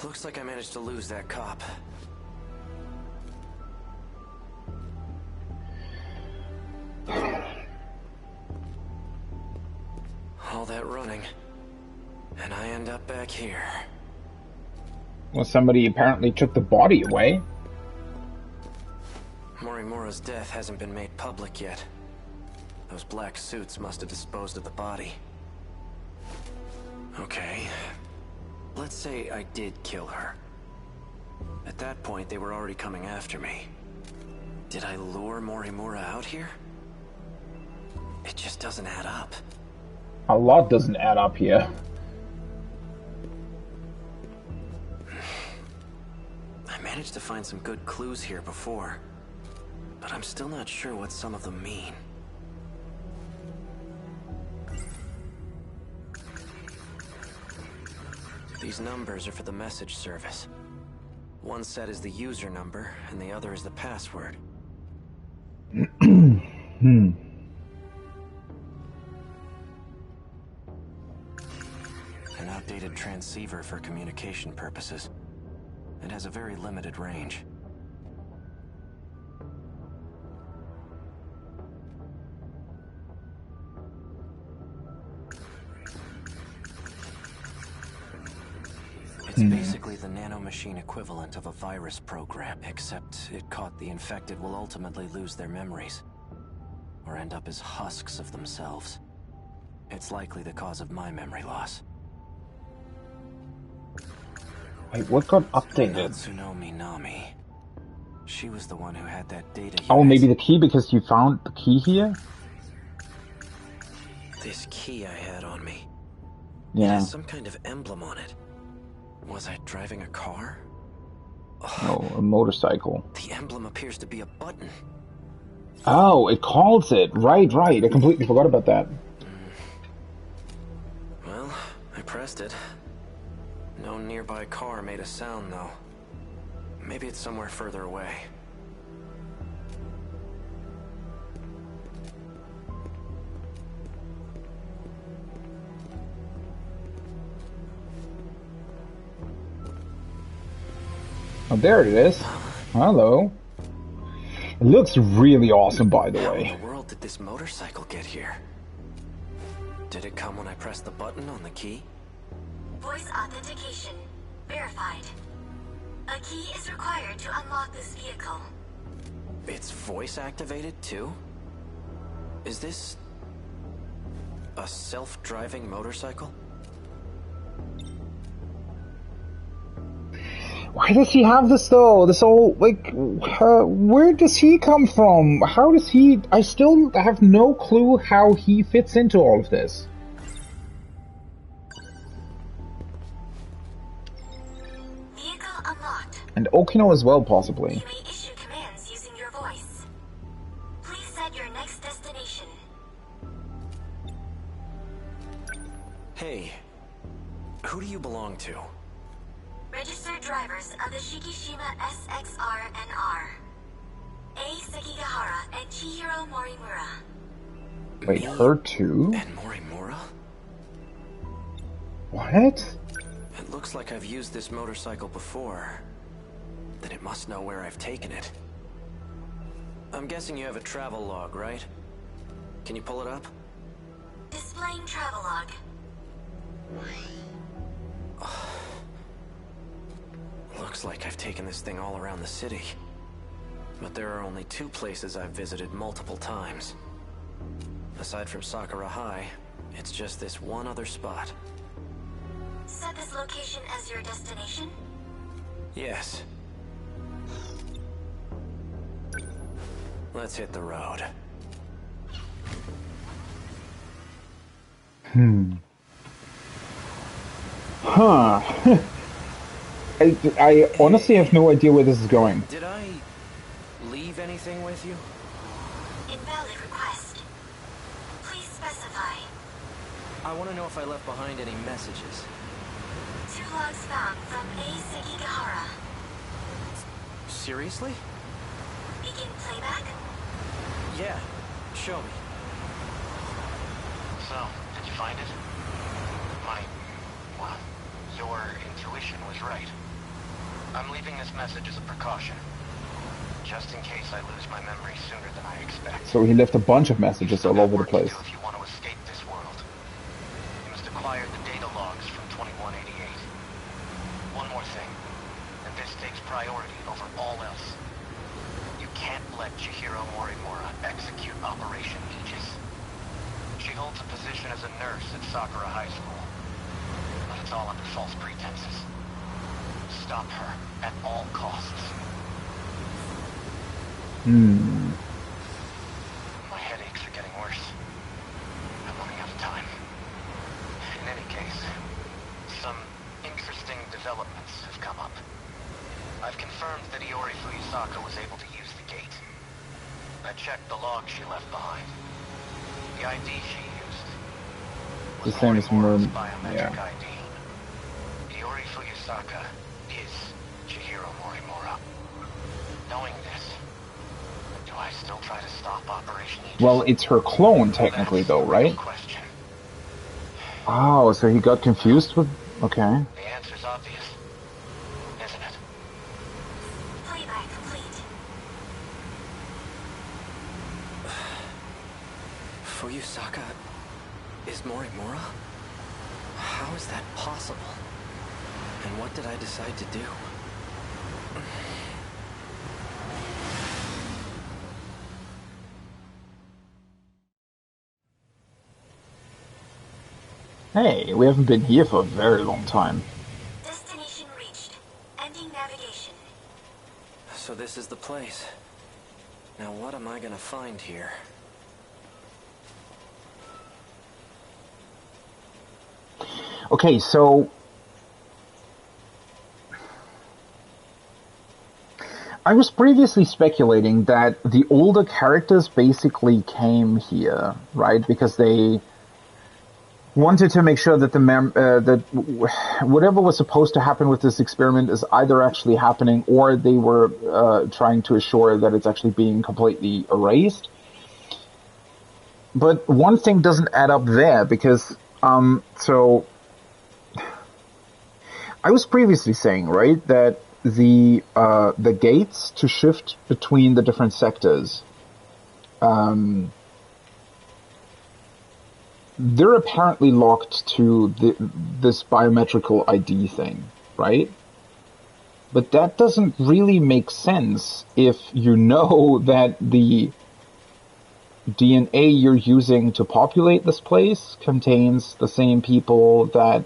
Looks like I managed to lose that cop. All that running, and I end up back here. Well, somebody apparently took the body away. Morimura's death hasn't been made public yet. Those black suits must have disposed of the body. Okay. Let's say I did kill her. At that point, they were already coming after me. Did I lure Morimura out here? It just doesn't add up. A lot doesn't add up here. I managed to find some good clues here before, but I'm still not sure what some of them mean. These numbers are for the message service. One set is the user number, and the other is the password. An outdated transceiver for communication purposes. It has a very limited range. It's basically the nanomachine equivalent of a virus program, except it caught the infected will ultimately lose their memories, or end up as husks of themselves. It's likely the cause of my memory loss. Wait, what got updated? Natsunomi Nami. She was the one who had that data. Oh, maybe the key, because you found the key here? This key I had on me. Yeah. It has some kind of emblem on it. Was I driving a car? Oh, a motorcycle. The emblem appears to be a button. Oh, it calls it. Right. I completely forgot about that. Well, I pressed it. No nearby car made a sound, though. Maybe it's somewhere further away. Oh, there it is. Hello. It looks really awesome, by the How way. in the world did this motorcycle get here? Did it come when I pressed the button on the key? Voice authentication. Verified. A key is required to unlock this vehicle. It's voice activated, too? Is this a self-driving motorcycle? Why does he have this, though? This whole, like, where does he come from? How does he... I still have no clue how he fits into all of this. Vehicle unlocked. And Okino as well, possibly. You may issue commands using your voice. Please set your next destination. Hey, who do you belong to? Registered drivers of the Shikishima SXR-NR. A. Sekigahara and Chihiro Morimura. Wait, her too? And Morimura? What? It looks like I've used this motorcycle before. then it must know where I've taken it. I'm guessing you have a travel log, right? Can you pull it up? Displaying travelogue. Looks like I've taken this thing all around the city. But there are only 2 places I've visited multiple times. Aside from Sakura High, it's just this one other spot. Set this location as your destination? Yes. Let's hit the road. Huh. I honestly have no idea where this is going. Did I leave anything with you? Invalid request. Please specify. I want to know if I left behind any messages. 2 logs found from A. Sekigahara. Seriously? Begin playback? Yeah. Show me. So, did you find it? Well, your intuition was right. I'm leaving this message as a precaution. Just in case I lose my memory sooner than I expect. So he left a bunch of messages all over the place. If you want to escape this world, you must acquire the data logs from 2188. One more thing, and this takes priority over all else. You can't let Chihiro Morimura execute Operation Aegis. She holds a position as a nurse at Sakura High School, but it's all under false pretenses. Stop her at all costs. My headaches are getting worse. I'm running out of time. In any case, some interesting developments have come up. I've confirmed that Iori Fuyusaka was able to use the gate. I checked the log she left behind. The ID she used was The same as Morimura's Murm, biometric yeah. ID. Iori Fuyusaka is Chihiro Morimura. Knowing this, do I still try to stop Operation Aegis? Well, it's her clone, technically, That's though, the real right? question. Oh, so he got confused with... Okay. The answer's obvious, isn't it? Playback complete. Fuyusaka is Morimura? How is that possible? And what did I decide to do? Hey, we haven't been here for a very long time. Destination reached. Ending navigation. So this is the place. Now what am I gonna find here? Okay, so... I was previously speculating that the older characters basically came here, right? Because they wanted to make sure that whatever was supposed to happen with this experiment is either actually happening, or they were trying to assure that it's actually being completely erased. But one thing doesn't add up there, because so I was previously saying, right, that the gates to shift between the different sectors, they're apparently locked to this biometrical ID thing, right? But that doesn't really make sense if you know that the DNA you're using to populate this place contains the same people that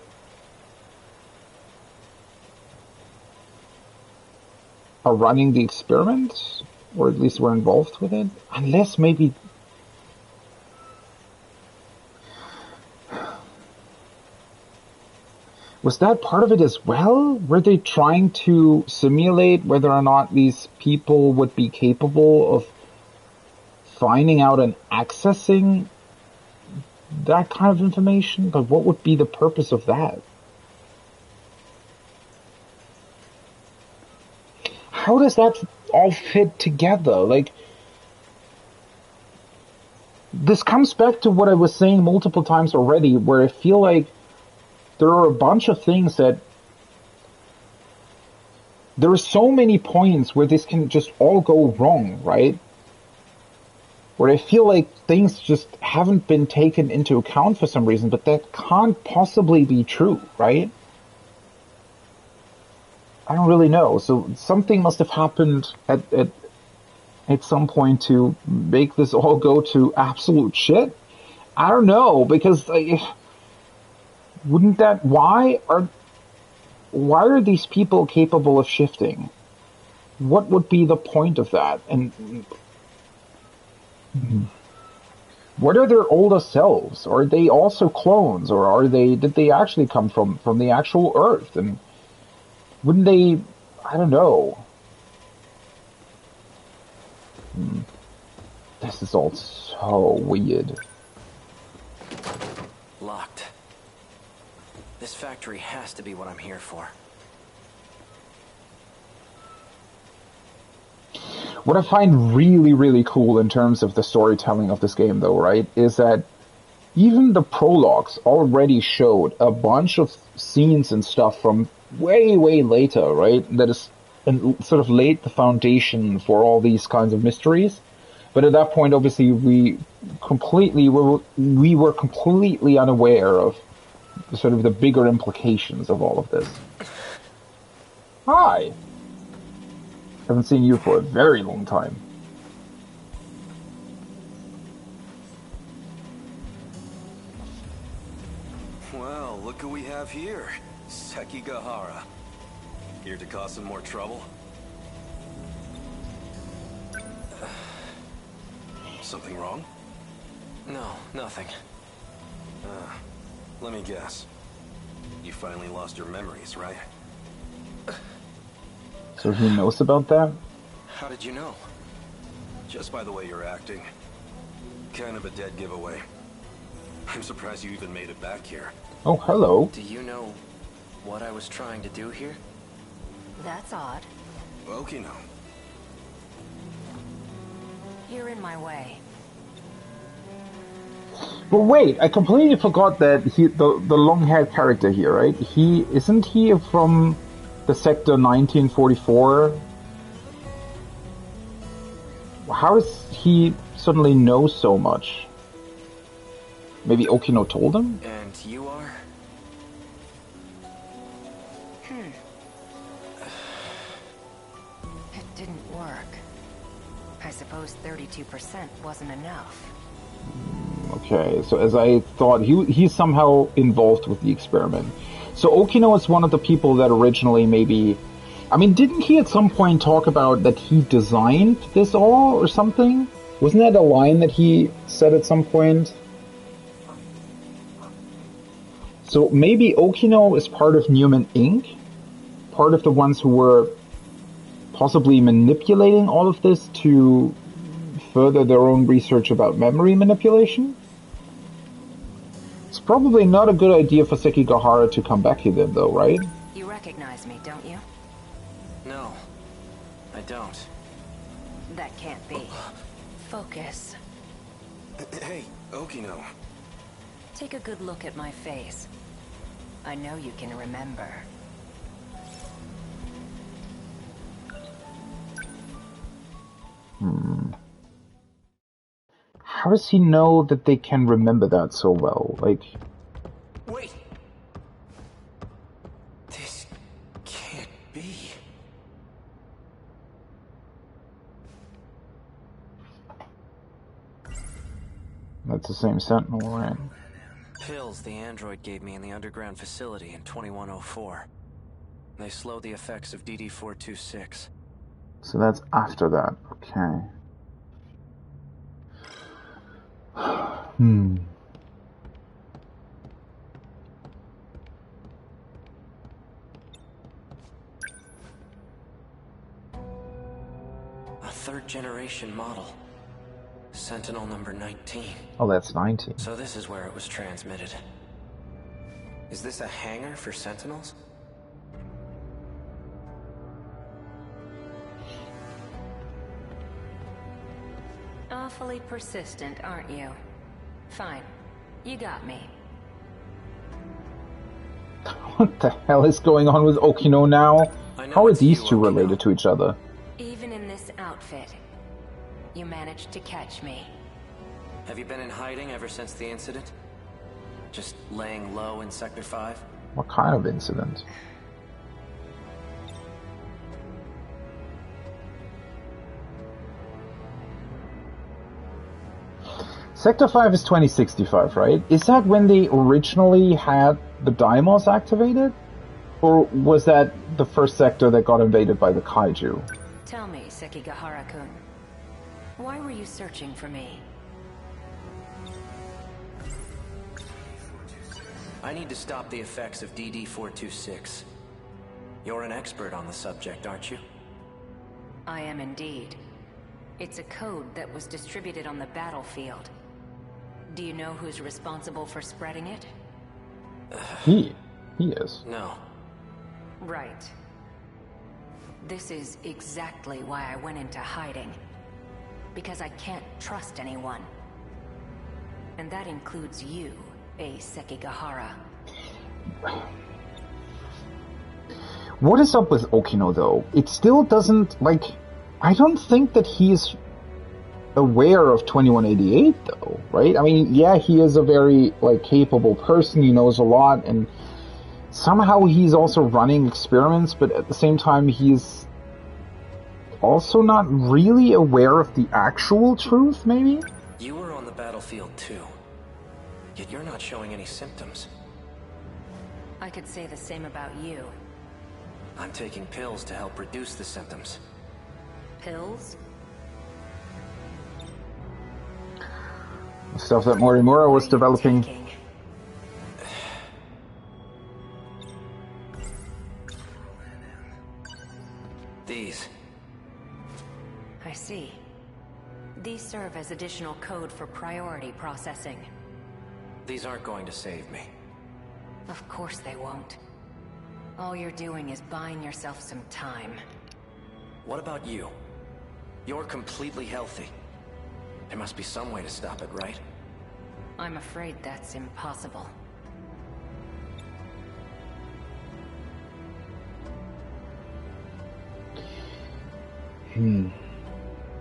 are running the experiment, or at least were involved with it. Unless maybe... Was that part of it as well? Were they trying to simulate whether or not these people would be capable of finding out and accessing that kind of information? But what would be the purpose of that? How does that all fit together? Like, this comes back to what I was saying multiple times already, where I feel like there are a bunch of things that there are so many points where this can just all go wrong, right? Where I feel like things just haven't been taken into account for some reason, but that can't possibly be true, right? I don't really know. So something must have happened at some point to make this all go to absolute shit. I don't know, because wouldn't that, why are these people capable of shifting? What would be the point of that? And what are their older selves? Are they also clones, or did they actually come from the actual Earth? And wouldn't they, I don't know. This is all so weird. Locked. This factory has to be what I'm here for. What I find really, really cool in terms of the storytelling of this game, though, right, is that even the prologues already showed a bunch of scenes and stuff from way, way later, right, that is and sort of laid the foundation for all these kinds of mysteries. But at that point, obviously, we were completely unaware of sort of the bigger implications of all of this. Hi! Haven't seen you for a very long time. Well, look who we have here. Sekigahara. Here to cause some more trouble? Something wrong? No, nothing. Let me guess. You finally lost your memories, right? So he knows about that? How did you know? Just by the way you're acting. Kind of a dead giveaway. I'm surprised you even made it back here. Oh, hello. Do you know what I was trying to do here? That's odd. Okino. You're in my way. But wait, I completely forgot that the long-haired character here, right? Isn't he from the Sector 1944? How does he suddenly know so much? Maybe Okino told him? And you are? It didn't work. I suppose 32% wasn't enough. Okay, so as I thought, he's somehow involved with the experiment. So Okino is one of the people that originally maybe... I mean, didn't he at some point talk about that he designed this all or something? Wasn't that a line that he said at some point? So maybe Okino is part of Newman Inc.? Part of the ones who were possibly manipulating all of this to further their own research about memory manipulation? It's probably not a good idea for Sekigahara to come back here then, though, right? You recognize me, don't you? No, I don't. That can't be. Focus. Hey, Okino. Take a good look at my face. I know you can remember. How does he know that they can remember that so well? Like... Wait! This can't be. That's the same Sentinel, right? Pills the android gave me in the underground facility in 2104. They slow the effects of DD-426. So that's after that, okay. A third-generation model. Sentinel number 19. Oh, that's 19. So this is where it was transmitted. Is this a hangar for Sentinels? Awfully persistent, aren't you? Fine. You got me. What the hell is going on with Okino now? How are these two related to each other? Even in this outfit, you managed to catch me. Have you been in hiding ever since the incident? Just laying low in Sector 5? What kind of incident? Sector 5 is 2065, right? Is that when they originally had the Daimos activated? Or was that the first sector that got invaded by the kaiju? Tell me, Sekigahara-kun, why were you searching for me? I need to stop the effects of DD-426. You're an expert on the subject, aren't you? I am indeed. It's a code that was distributed on the battlefield. Do you know who's responsible for spreading it? He is. No. Right. This is exactly why I went into hiding. Because I can't trust anyone. And that includes you, Sekigahara. What is up with Okino, though? It still doesn't, like... I don't think that he's aware of 2188, though, right? I mean, yeah, he is a very, like, capable person, he knows a lot, and somehow he's also running experiments, but at the same time, he's also not really aware of the actual truth, maybe? You were on the battlefield, too. Yet you're not showing any symptoms. I could say the same about you. I'm taking pills to help reduce the symptoms. Pills? The stuff that Morimura was developing. These. I see. These serve as additional code for priority processing. These aren't going to save me. Of course they won't. All you're doing is buying yourself some time. What about you? You're completely healthy. There must be some way to stop it, right? I'm afraid that's impossible.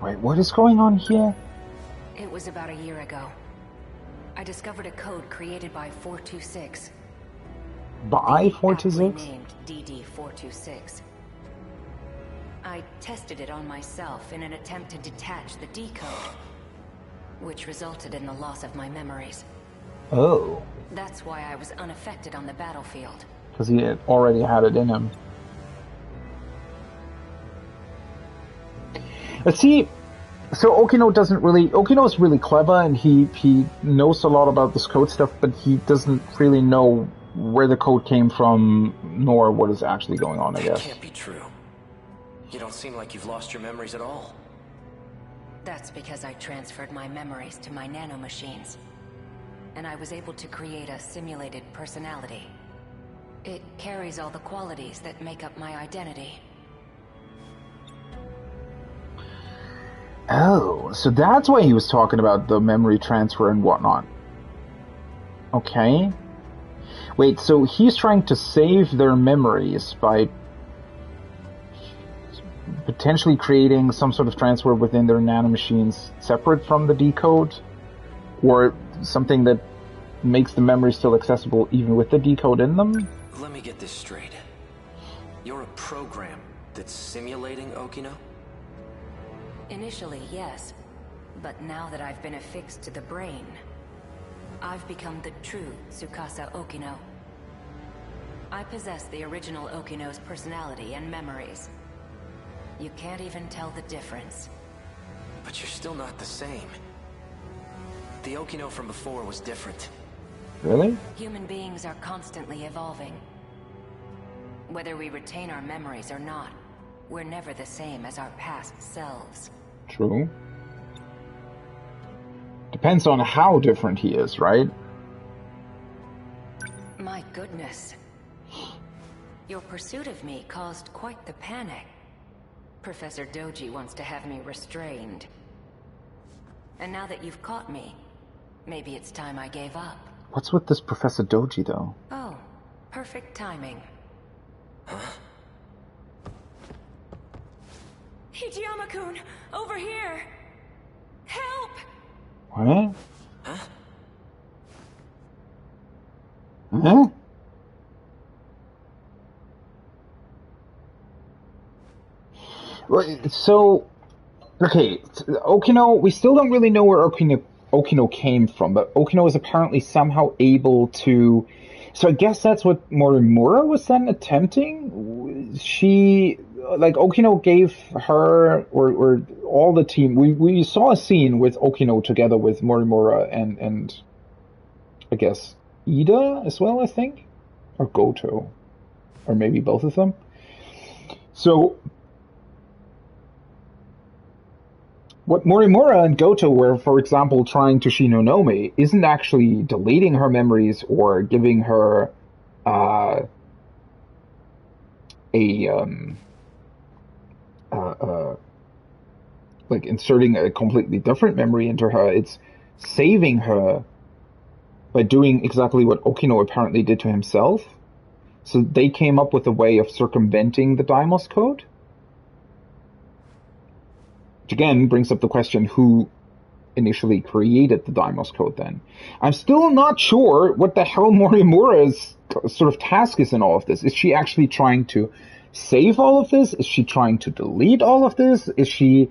Wait, what is going on here? It was about a year ago. I discovered a code created by 426. By 426? Named DD-426. I tested it on myself in an attempt to detach the decode, which resulted in the loss of my memories. Oh. That's why I was unaffected on the battlefield. Because he had already had it in him. Let's see. So Okino is really clever, and he knows a lot about this code stuff, but he doesn't really know where the code came from, nor what is actually going on, I guess. That can't be true. You don't seem like you've lost your memories at all. That's because I transferred my memories to my nanomachines. And I was able to create a simulated personality. It carries all the qualities that make up my identity. Oh, so that's why he was talking about the memory transfer and whatnot. Okay. Wait, so he's trying to save their memories by potentially creating some sort of transfer within their nanomachines separate from the decode? Or something that makes the memory still accessible even with the decode in them? Let me get this straight. You're a program that's simulating Okino? Initially, yes. But now that I've been affixed to the brain, I've become the true Tsukasa Okino. I possess the original Okino's personality and memories. You can't even tell the difference. But you're still not the same. The Okino from before was different. Really? Human beings are constantly evolving. Whether we retain our memories or not, we're never the same as our past selves. True. Depends on how different he is, right? My goodness. Your pursuit of me caused quite the panic. Professor Doji wants to have me restrained. And now that you've caught me, maybe it's time I gave up. What's with this Professor Doji, though? Oh, perfect timing. Huh? Hijiyama-kun, over here! Help! What? Huh? Huh? So, okay, Okino, we still don't really know where Okino came from, but Okino is apparently somehow able to... So I guess that's what Morimura was then attempting? She... Like, Okino gave her, or all the team... We saw a scene with Okino together with Morimura and I guess, Ida as well, I think? Or Goto. Or maybe both of them. So... What Morimura and Goto were, for example, trying to Shinonome isn't actually deleting her memories or giving her like inserting a completely different memory into her. It's saving her by doing exactly what Okino apparently did to himself. So they came up with a way of circumventing the Deimos Code. Which again brings up the question, who initially created the Deimos Code then? I'm still not sure what the hell Morimura's sort of task is in all of this. Is she actually trying to save all of this? Is she trying to delete all of this? Is she...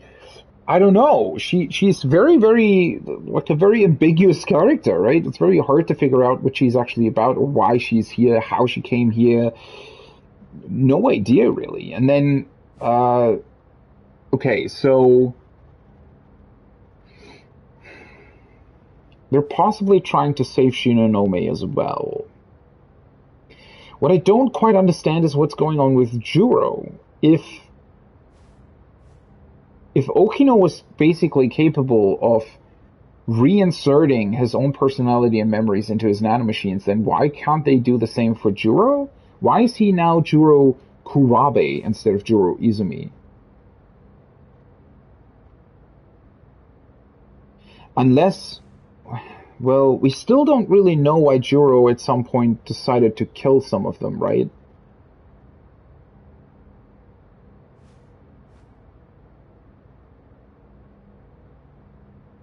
I don't know. She's very, very, like a very ambiguous character, right? It's very hard to figure out what she's actually about or why she's here, how she came here. No idea, really. And then, okay, so they're possibly trying to save Shinonome as well. What I don't quite understand is what's going on with Juro. If Okino was basically capable of reinserting his own personality and memories into his nanomachines, then why can't they do the same for Juro? Why is he now Juro Kurabe instead of Juro Izumi? Unless, well, we still don't really know why Juro at some point decided to kill some of them, right?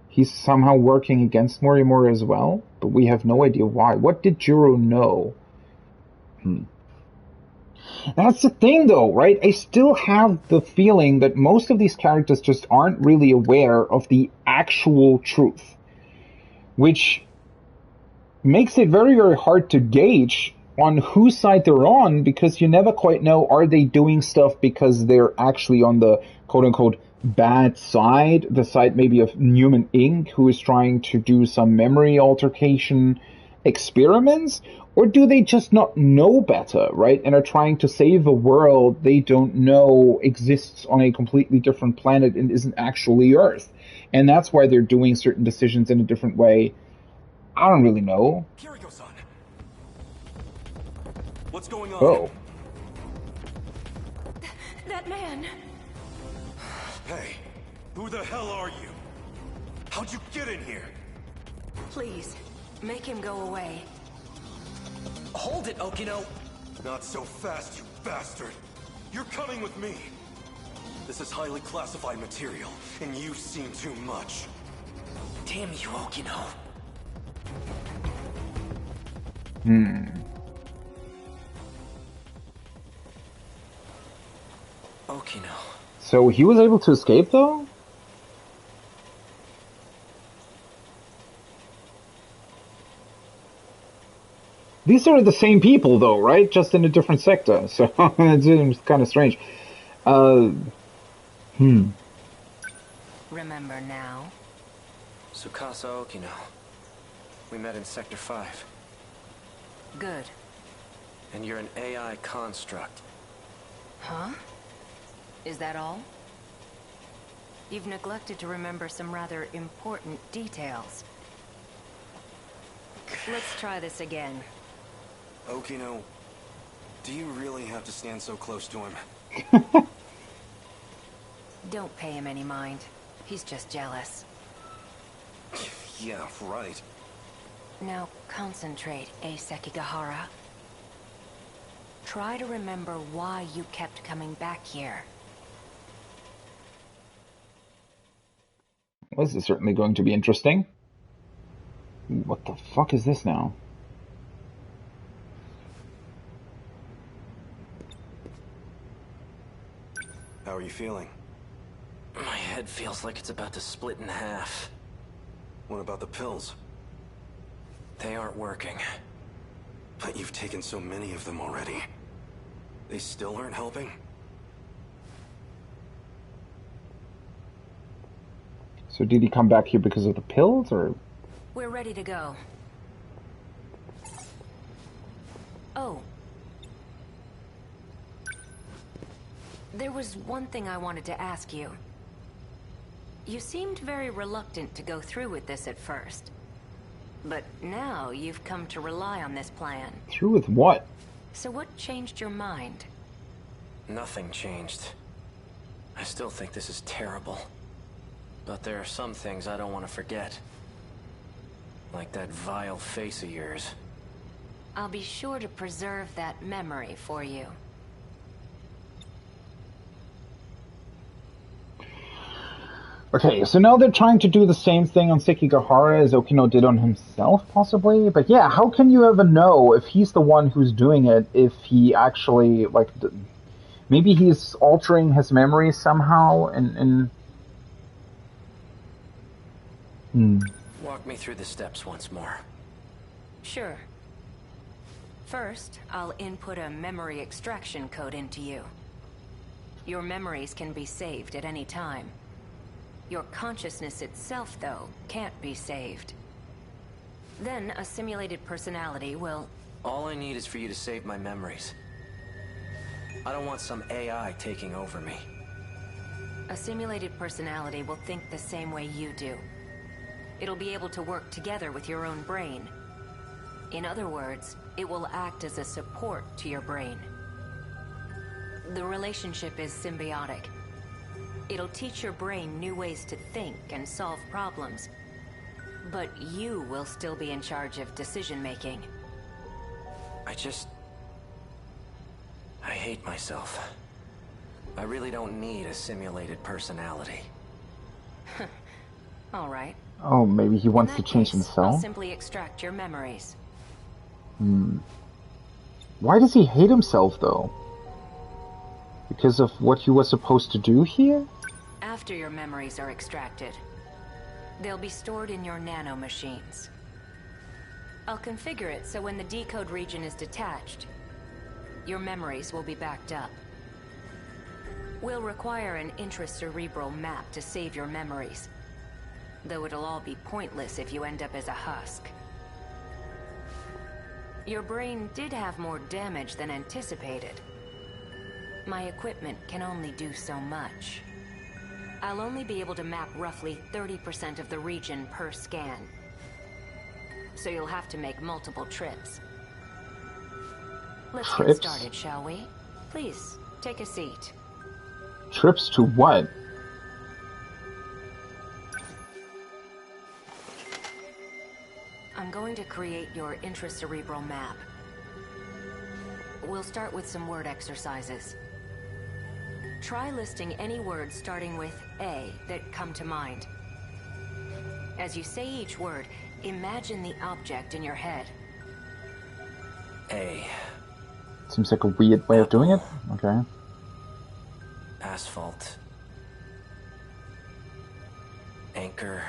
He's somehow working against Morimura as well, but we have no idea why. What did Juro know? That's the thing, though, right? I still have the feeling that most of these characters just aren't really aware of the actual truth, which makes it very, very hard to gauge on whose side they're on, because you never quite know, are they doing stuff because they're actually on the quote-unquote bad side, the side maybe of Newman Inc., who is trying to do some memory altercation experiments, or do they just not know better, right, and are trying to save a world they don't know exists on a completely different planet and isn't actually Earth, and that's why they're doing certain decisions in a different way. I don't really know. Kiriko-san. What's going on? Oh. That man... Hey, who the hell are you? How'd you get in here? Please, make him go away. Hold it, Okino! Not so fast, you bastard! You're coming with me! This is highly classified material, and you've seen too much. Damn you, Okino. Okino. So he was able to escape, though? These are the same people, though, right? Just in a different sector. So it's kind of strange. Remember now? Tsukasa Okino. We met in Sector 5. Good. And you're an AI construct. Huh? Is that all? You've neglected to remember some rather important details. Let's try this again. Okino, do you really have to stand so close to him? Don't pay him any mind. He's just jealous. Yeah, right. Now concentrate, Sekigahara. Try to remember why you kept coming back here. Well, this is certainly going to be interesting. What the fuck is this now? How are you feeling? My head feels like it's about to split in half. What about the pills? They aren't working. But you've taken so many of them already. They still aren't helping? So did he come back here because of the pills, or? We're ready to go. Oh. There was one thing I wanted to ask you. You seemed very reluctant to go through with this at first. But now you've come to rely on this plan. Through with what? So what changed your mind? Nothing changed. I still think this is terrible. But there are some things I don't want to forget. Like that vile face of yours. I'll be sure to preserve that memory for you. Okay, so now they're trying to do the same thing on Sekigahara as Okino did on himself, possibly? But yeah, how can you ever know if he's the one who's doing it, if he actually, like, maybe he's altering his memories somehow, and... Walk me through the steps once more. Sure. First, I'll input a memory extraction code into you. Your memories can be saved at any time. Your consciousness itself, though, can't be saved. Then, a simulated personality will... All I need is for you to save my memories. I don't want some AI taking over me. A simulated personality will think the same way you do. It'll be able to work together with your own brain. In other words, it will act as a support to your brain. The relationship is symbiotic. It'll teach your brain new ways to think and solve problems. But you will still be in charge of decision-making. I hate myself. I really don't need a simulated personality. All right. Oh, maybe he wants to change I'll himself? simply extract your memories. Why does he hate himself, though? Because of what he was supposed to do here? After your memories are extracted, they'll be stored in your nano-machines. I'll configure it so when the decode region is detached, your memories will be backed up. We'll require an intracerebral map to save your memories, though it'll all be pointless if you end up as a husk. Your brain did have more damage than anticipated. My equipment can only do so much. I'll only be able to map roughly 30% of the region per scan. So you'll have to make multiple trips. Let's get started, shall we? Please, take a seat. Trips to what? I'm going to create your intracerebral map. We'll start with some word exercises. Try listing any words starting with A that come to mind. As you say each word, imagine the object in your head. A. Seems like a weird way of doing it. Okay. Asphalt. Anchor.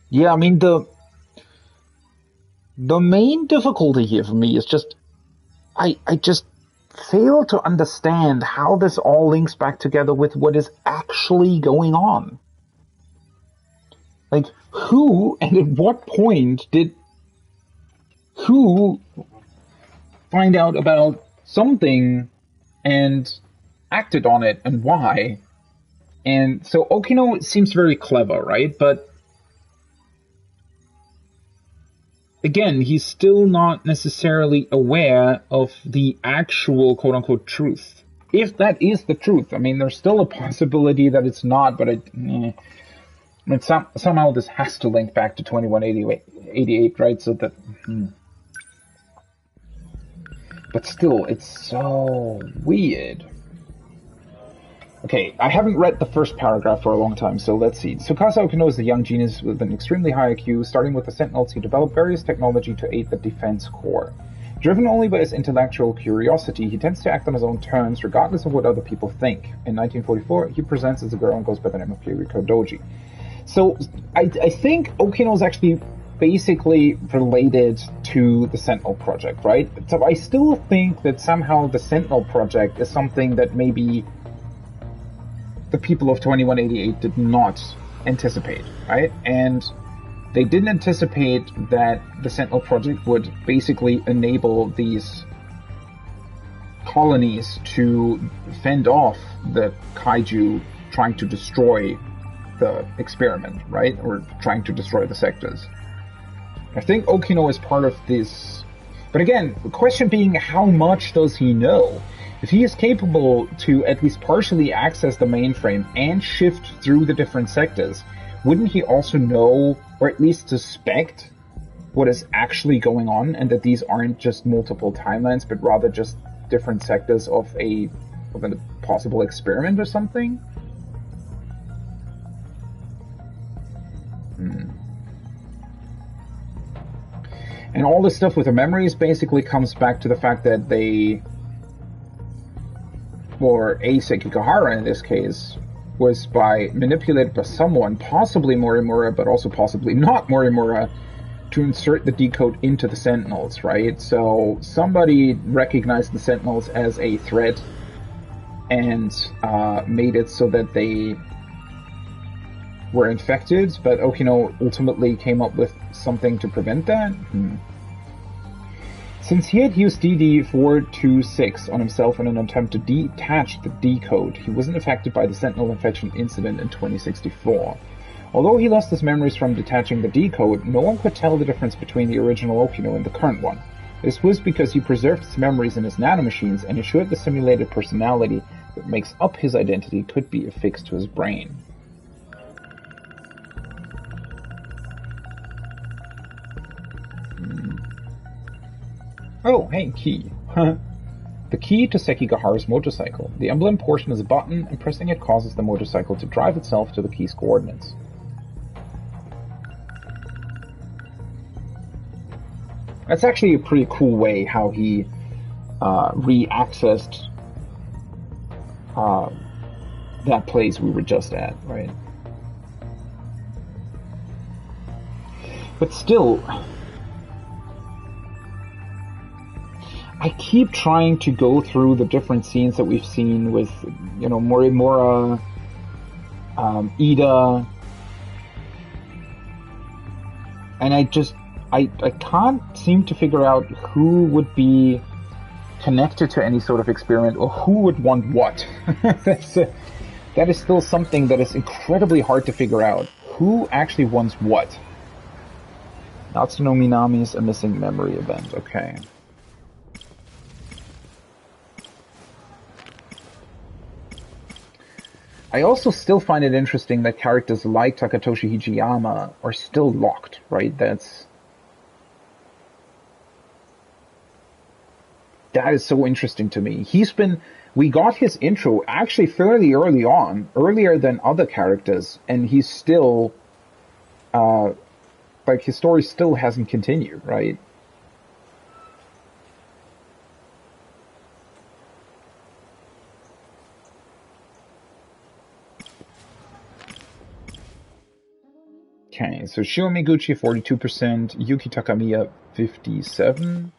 Yeah, I mean, the main difficulty here for me is just, I just fail to understand how this all links back together with what is actually going on. Like, who and at what point did who find out about something and acted on it, and why? And so Okino seems very clever, right? But again, he's still not necessarily aware of the actual quote-unquote truth. If that is the truth, I mean, there's still a possibility that it's not, but I mean, somehow this has to link back to 2188. 88, right? So that... But still, it's so weird. Okay, I haven't read the first paragraph for a long time, so let's see. Tsukasa Okino is a young genius with an extremely high IQ. Starting with the Sentinels, he developed various technology to aid the Defense Corps. Driven only by his intellectual curiosity, he tends to act on his own terms, regardless of what other people think. In 1944, he presents as a girl and goes by the name of Kiriko Doji. So, I think Okino is actually basically related to the Sentinel Project, right? So I still think that somehow the Sentinel Project is something that maybe the people of 2188 did not anticipate, right? And they didn't anticipate that the Sentinel Project would basically enable these colonies to fend off the kaiju trying to destroy the experiment, right? Or trying to destroy the sectors. I think Okino is part of this. But again, the question being, how much does he know? If he is capable to at least partially access the mainframe and shift through the different sectors, wouldn't he also know, or at least suspect, what is actually going on, and that these aren't just multiple timelines, but rather just different sectors of a possible experiment or something? And all this stuff with the memories basically comes back to the fact that they, or a Sekigahara in this case, was manipulated by someone, possibly Morimura, but also possibly not Morimura, to insert the decode into the Sentinels, right? So somebody recognized the Sentinels as a threat and made it so that they were infected, but Okino ultimately came up with something to prevent that? Since he had used DD-426 on himself in an attempt to detach the decode, he wasn't affected by the Sentinel infection incident in 2064. Although he lost his memories from detaching the decode, no one could tell the difference between the original Okino and the current one. This was because he preserved his memories in his nanomachines and ensured the simulated personality that makes up his identity could be affixed to his brain. Oh, hey, key. The key to Sekigahara's motorcycle. The emblem portion is a button, and pressing it causes the motorcycle to drive itself to the key's coordinates. That's actually a pretty cool way how he re-accessed that place we were just at, right? But still, I keep trying to go through the different scenes that we've seen with, Morimura, Ida, and I can't seem to figure out who would be connected to any sort of experiment or who would want what. That is still something that is incredibly hard to figure out. Who actually wants what? Natsuno Minami's a missing memory event. Okay. I also still find it interesting that characters like Takatoshi Hijiyama are still locked, right? That is so interesting to me. We got his intro actually fairly early on, earlier than other characters, and he's still, his story still hasn't continued, right? Okay, so Shio Miguchi 42%, Yuki Takamiya 57%,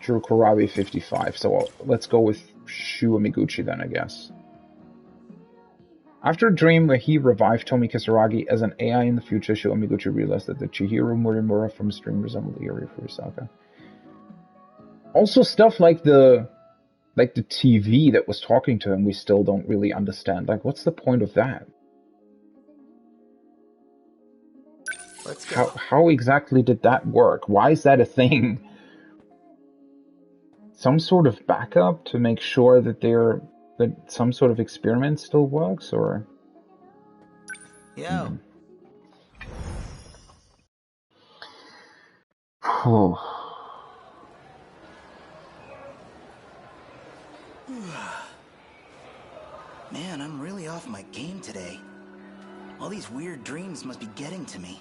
Jiro Korabe 55%. So let's go with Shio Miguchi then, I guess. After a dream where he revived Tomi Kisaragi as an AI in the future, Shio Miguchi realized that the Chihiro Morimura from his dream resembled Iri Furusaka. Also stuff like the TV that was talking to him, we still don't really understand. Like, what's the point of that? Let's go. How exactly did that work? Why is that a thing? Some sort of backup to make sure that some sort of experiment still works, or? Yo. Man, I'm really off my game today. All these weird dreams must be getting to me.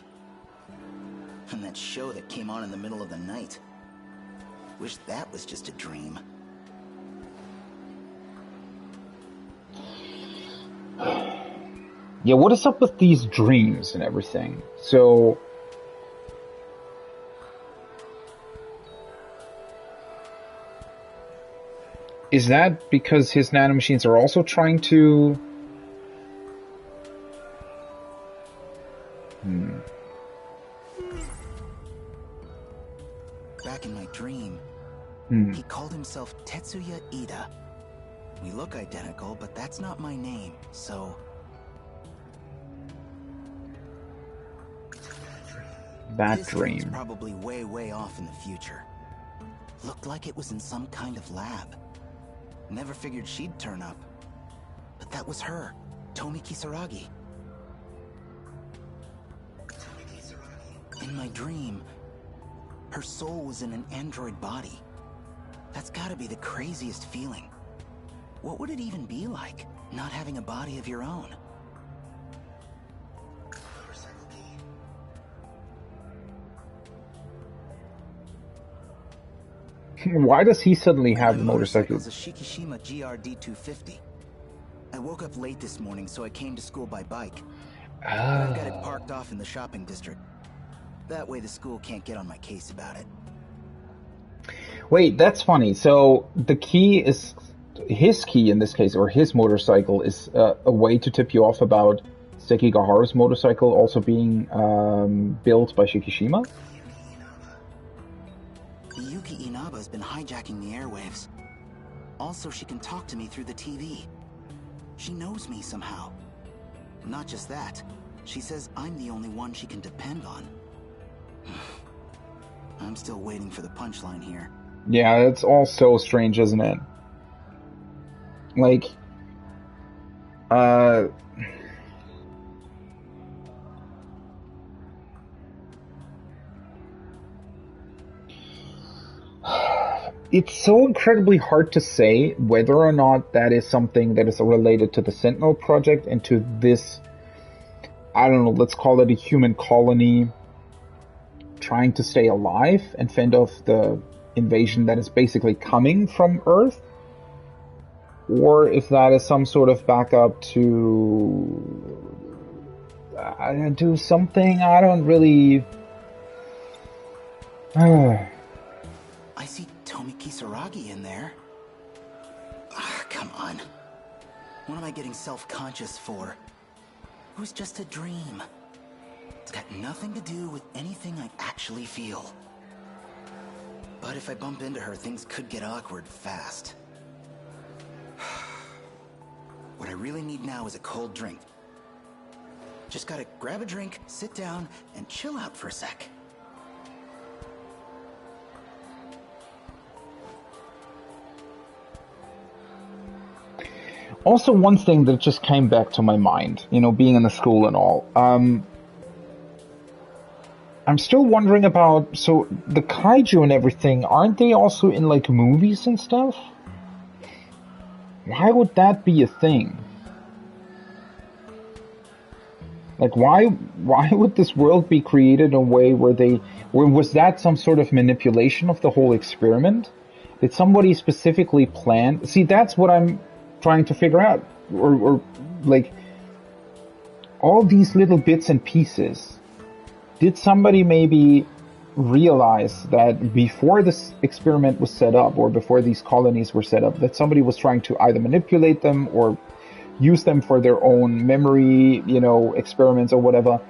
And that show that came on in the middle of the night. Wish that was just a dream. Yeah, what is up with these dreams and everything? So... is that because his nanomachines are also trying to... Back in my dream, he called himself Tetsuya Ida. We look identical, but that's not my name, so... That this dream. thing's probably way off in the future. Looked like it was in some kind of lab. Never figured she'd turn up. But that was her, Tomi Kisaragi. In my dream, her soul was in an android body. That's gotta be the craziest feeling. What would it even be like, not having a body of your own? Why does he suddenly have motorcycles? A Shikishima GRD 250. I woke up late this morning, so I came to school by bike. But I've got it parked off in the shopping district. That way the school can't get on my case about it. Wait, that's funny. So the key is... his key in this case, or his motorcycle, is a way to tip you off about Sekigahara's motorcycle also being built by Shikishima? Yuki Inaba's been hijacking the airwaves. Also, she can talk to me through the TV. She knows me somehow. Not just that, she says I'm the only one she can depend on. I'm still waiting for the punchline here. Yeah, it's all so strange, isn't it? Like, it's so incredibly hard to say whether or not that is something that is related to the Sentinel project and to this, I don't know, let's call it a human colony trying to stay alive and fend off the invasion that is basically coming from Earth, or if that is some sort of backup to do something. I don't really... I see Tomi Kisaragi in there. Come on. What am I getting self-conscious for? It was just a dream. It's got nothing to do with anything I actually feel. But if I bump into her, things could get awkward fast. What I really need now is a cold drink. Just gotta grab a drink, sit down, and chill out for a sec. Also, one thing that just came back to my mind, you know, being in the school and all. I'm still wondering about, so the kaiju and everything, aren't they also in like movies and stuff? Why would that be a thing? Like, why would this world be created in a way where was that some sort of manipulation of the whole experiment? Did somebody specifically plan? See, that's what I'm trying to figure out. Or like, all these little bits and pieces. Did somebody maybe realize that before this experiment was set up, or before these colonies were set up, that somebody was trying to either manipulate them or use them for their own memory, you know, experiments or whatever,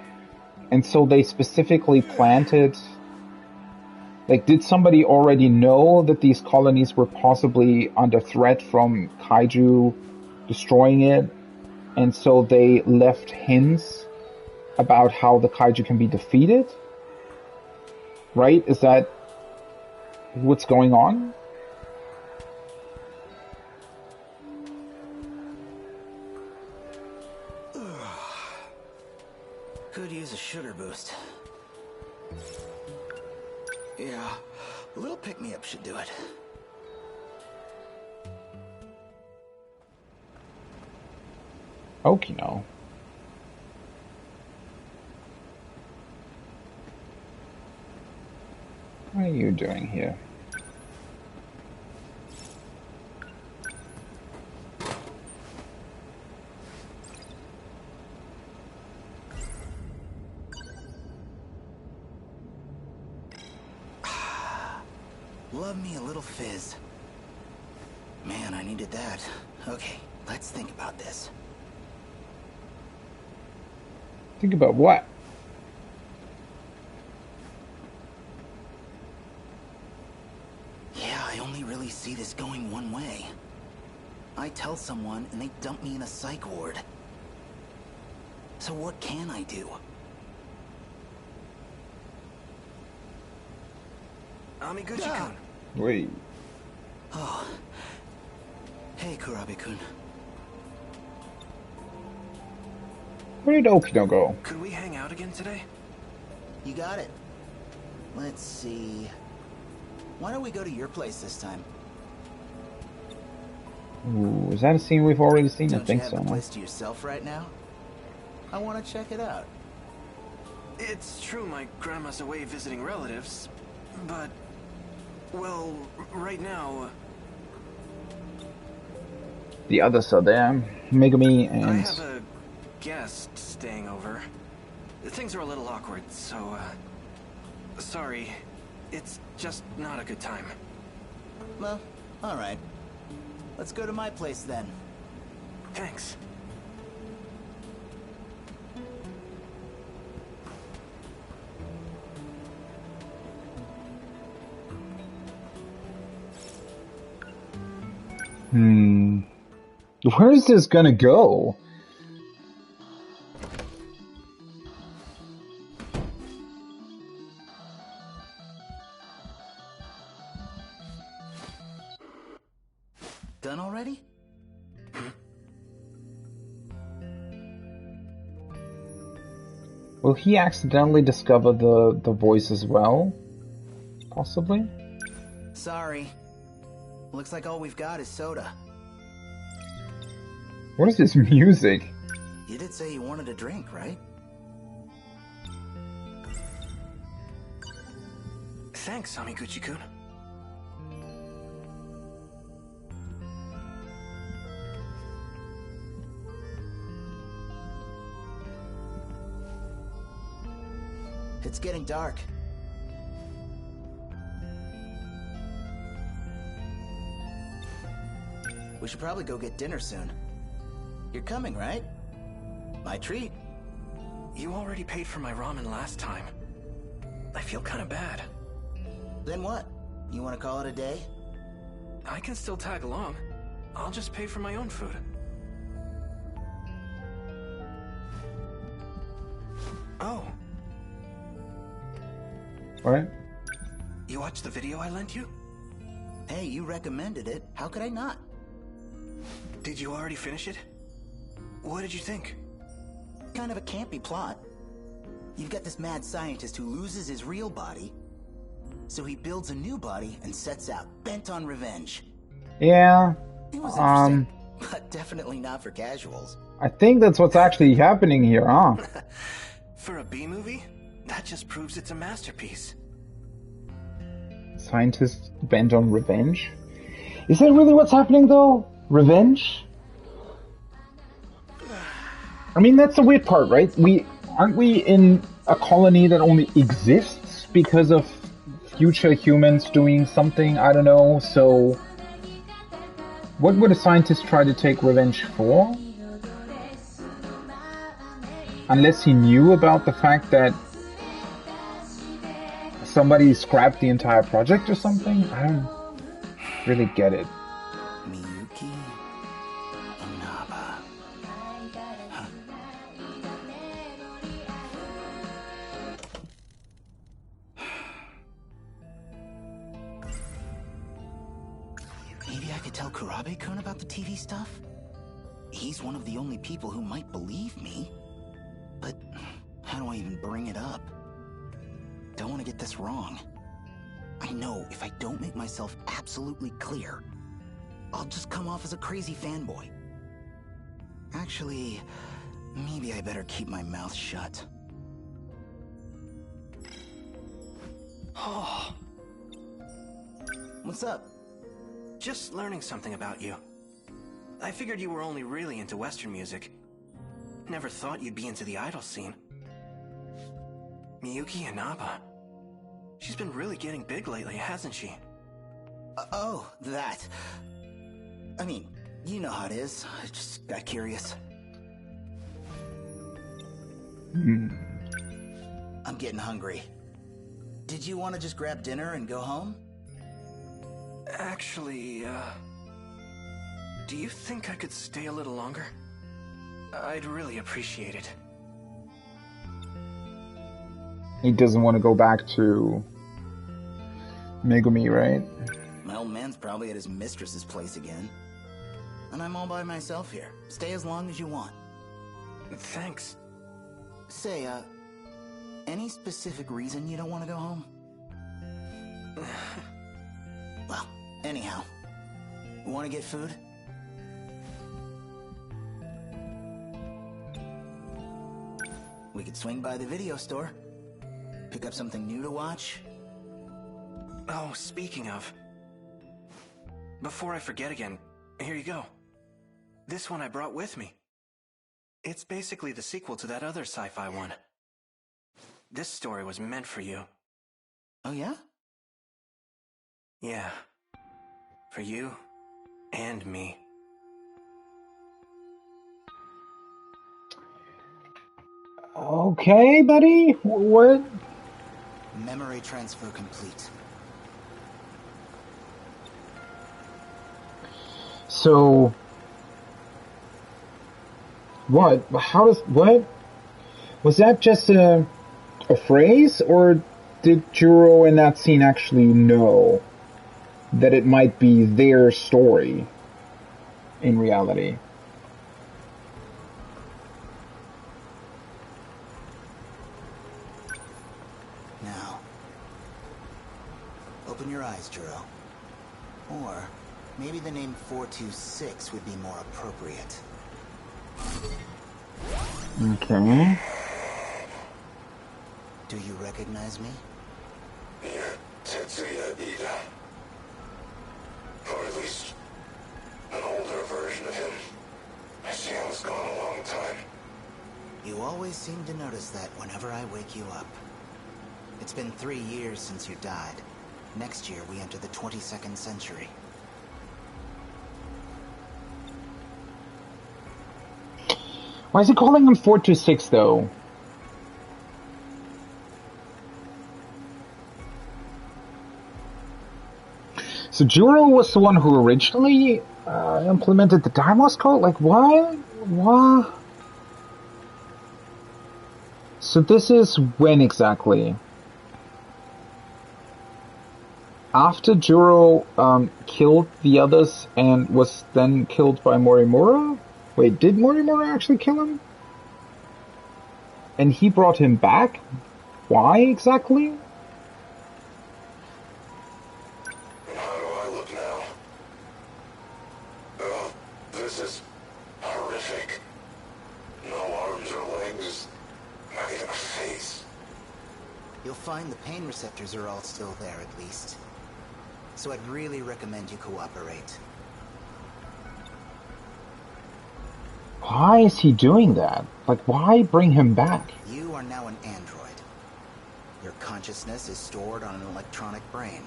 and so they specifically planted... Like, did somebody already know that these colonies were possibly under threat from kaiju destroying it, and so they left hints about how the kaiju can be defeated? Right? Is that what's going on? Could use a sugar boost. Yeah, a little pick-me-up should do it. Okino. What are you doing here? Love me a little fizz. Man, I needed that. Okay, let's think about this. Think about what? Yeah, I only really see this going one way. I tell someone and they dump me in a psych ward. So what can I do? Amiguchi-kun. Wait. Oh. Hey, Kurabe-kun. Where did Okino go? Could we hang out again today? You got it. Let's see. Why don't we go to your place this time? Ooh, is that a scene we've already seen? Don't I think you have so. the place to yourself right now? I want to check it out. It's true my grandma's away visiting relatives, but... well, right now... The others are there. Megami and... I have a guest staying over. Things are a little awkward, so, sorry. It's just not a good time. Well, alright. Let's go to my place then. Thanks. Where is this gonna go? Done already? Will he accidentally discover the voice as well? Possibly? Sorry. Looks like all we've got is soda. What is this music? You did say you wanted a drink, right? Thanks, Amiguchi-kun. It's getting dark. We should probably go get dinner soon. You're coming, right? My treat. You already paid for my ramen last time. I feel kind of bad. Then what? You want to call it a day? I can still tag along. I'll just pay for my own food. Oh. What? You watched the video I lent you? Hey, you recommended it. How could I not? Did you already finish it? What did you think? Kind of a campy plot. You've got this mad scientist who loses his real body, so he builds a new body and sets out, bent on revenge. Yeah. It was interesting, but definitely not for casuals. I think that's what's actually happening here, huh? For a B-movie? That just proves it's a masterpiece. Scientist bent on revenge? Is that really what's happening, though? Revenge? I mean, that's the weird part, right? Aren't we in a colony that only exists because of future humans doing something? I don't know, so... What would a scientist try to take revenge for? Unless he knew about the fact that somebody scrapped the entire project or something? I don't really get it. Miyuki Inaba. Huh. Maybe I could tell Kurabe-kun about the TV stuff? He's one of the only people who might believe me. But how do I even bring it up? Don't want to get this wrong. I know if I don't make myself absolutely clear, I'll just come off as a crazy fanboy. Actually, maybe I better keep my mouth shut. Oh. What's up? Just learning something about you. I figured you were only really into Western music. Never thought you'd be into the idol scene. Miyuki Inaba. She's been really getting big lately, hasn't she? Oh, that. I mean, you know how it is. I just got curious. I'm getting hungry. Did you want to just grab dinner and go home? Actually, do you think I could stay a little longer? I'd really appreciate it. He doesn't want to go back to Megumi, right? My old man's probably at his mistress's place again. And I'm all by myself here. Stay as long as you want. Thanks. Say, any specific reason you don't want to go home? Well, anyhow. Want to get food? We could swing by the video store. Pick up something new to watch. Oh, speaking of... Before I forget again, here you go. This one I brought with me. It's basically the sequel to that other sci-fi one. This story was meant for you. Oh, yeah? Yeah. For you and me. Okay, buddy. What? Memory transfer complete. So... What? How does... What? Was that just a phrase, or did Juro in that scene actually know that it might be their story in reality? Now, open your eyes, Juro. Or maybe the name 426 would be more appropriate. Okay. Do you recognize me? You're Tetsuya Ida. Or at least an older version of him. I see I was gone a long time. You always seem to notice that whenever I wake you up. It's been 3 years since you died. Next year we enter the 22nd century. Why is he calling him 426 though? So Juro was the one who originally implemented the time loss code? Like what? What? So this is when exactly? After Juro killed the others and was then killed by Morimura? Wait, did Morimura actually kill him? And he brought him back? Why exactly? How do I look now? Oh, this is horrific. No arms or legs. Not even a face. You'll find the pain receptors are all still there at least. So I'd really recommend you cooperate. Why is he doing that? Like, why bring him back? You are now an android. Your consciousness is stored on an electronic brain.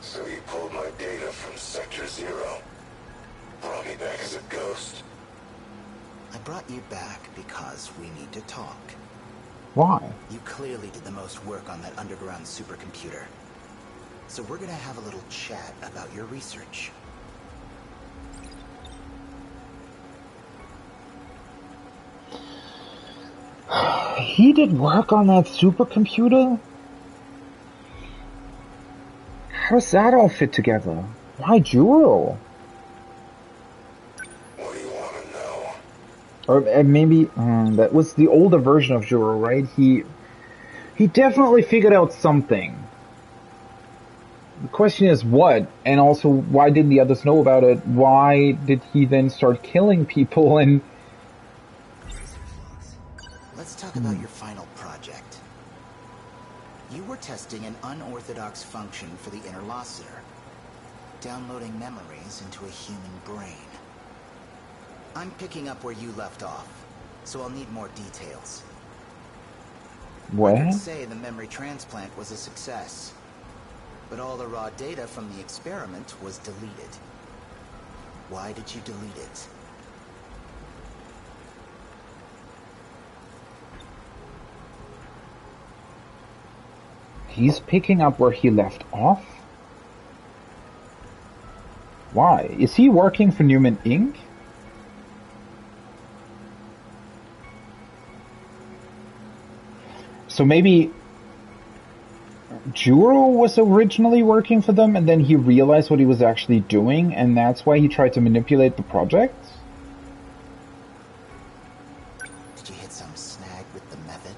So you pulled my data from Sector 0. Brought me back as a ghost. I brought you back because we need to talk. Why? You clearly did the most work on that underground supercomputer. So we're gonna have a little chat about your research. He did work on that supercomputer? How does that all fit together? Why Juro? What do you want to know? Or maybe that was the older version of Juro, right? He definitely figured out something. The question is what, and also why didn't the others know about it? Why did he then start killing people? And let's talk about your final project. You were testing an unorthodox function for the interlocutor, downloading memories into a human brain. I'm picking up where you left off, so I'll need more details. what? Records say the memory transplant was a success, but all the raw data from the experiment was deleted. Why did you delete it? He's picking up where he left off? Why? Is he working for Newman Inc.? So maybe Juro was originally working for them and then he realized what he was actually doing and that's why he tried to manipulate the project? Did you hit some snag with the method?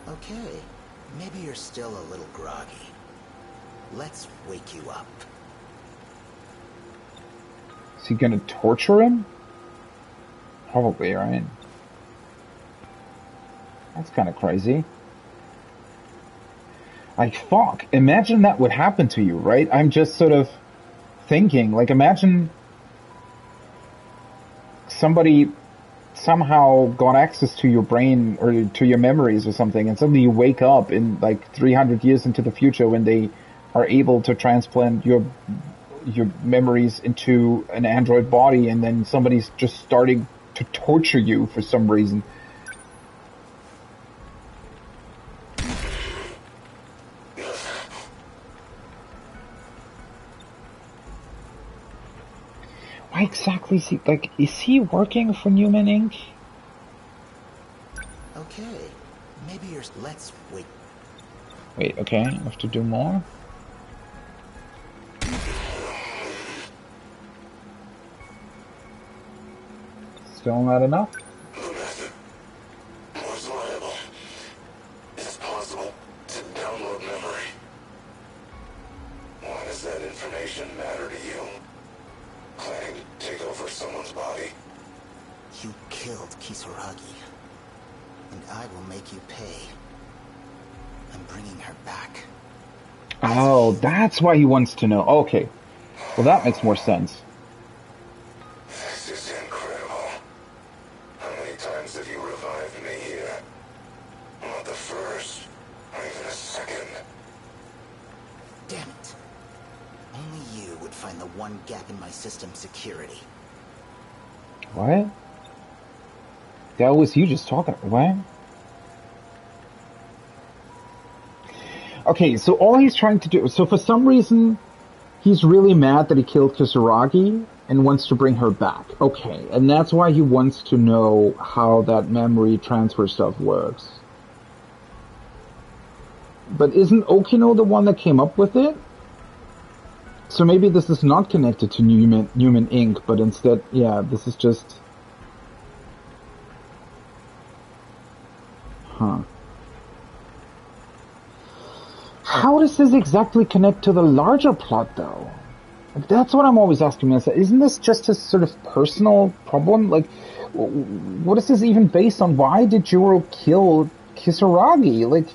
Okay, maybe you're still a little groggy. Let's wake you up. Is he gonna torture him? Probably, right? That's kind of crazy. Like, fuck. Imagine that would happen to you, right? I'm just sort of thinking, like, imagine somebody somehow got access to your brain or to your memories or something, and suddenly you wake up in, like, 300 years into the future when they are able to transplant your memories into an android body, and then somebody's just starting to torture you for some reason. Why exactly is he, like, is he working for Newman Inc.? Okay, maybe you're... Let's wait. Wait, okay, I have to do more? Still not enough? The method was reliable. It's possible to download memory. Why does that information matter to you? Planning to take over someone's body? You killed Kisaragi, and I will make you pay. I'm bringing her back. Oh, that's why he wants to know. Okay. Well, that makes more sense. This is incredible. How many times have you revived me here? Not the first, or even a second. Damn it. Only you would find the one gap in my system's security. What? That was you just talking. What? Okay, so all he's trying to do... So for some reason, he's really mad that he killed Kisaragi and wants to bring her back. Okay, and that's why he wants to know how that memory transfer stuff works. But isn't Okino the one that came up with it? So maybe this is not connected to Newman Inc., but instead, yeah, this is just... Huh. How does this exactly connect to the larger plot, though? Like, that's what I'm always asking myself. Isn't this just a sort of personal problem? Like, what is this even based on? Why did Juro kill Kisaragi? Like,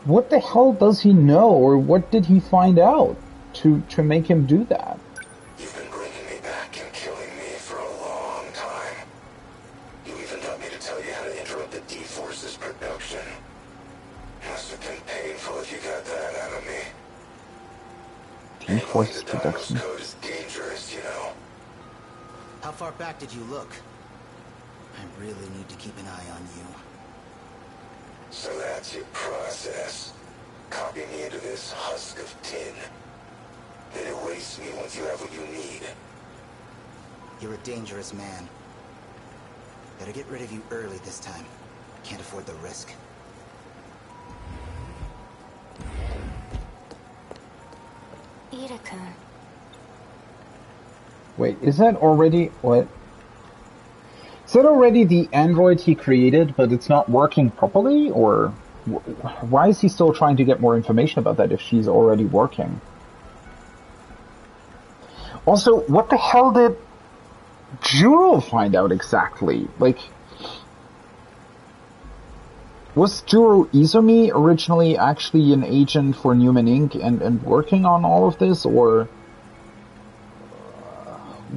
what the hell does he know, or what did he find out to make him do that? You've been bringing me back and killing me for a long time. You even got me to tell you how to interrupt the D-Force's production. Must have been painful if you got that out of me. D-Force's production? The code is dangerous, you know. How far back did you look? I really need to keep an eye on you. So that's your process. Copy me into this husk of tin. Then erase me once you have what you need. You're a dangerous man. Better get rid of you early this time. Can't afford the risk. Ida-kun. Wait, is that already... What? Is that already the android he created, but it's not working properly? Or why is he still trying to get more information about that if she's already working? Also, what the hell did Juro find out exactly? Like, was Juro Izumi originally actually an agent for Newman Inc. and working on all of this, or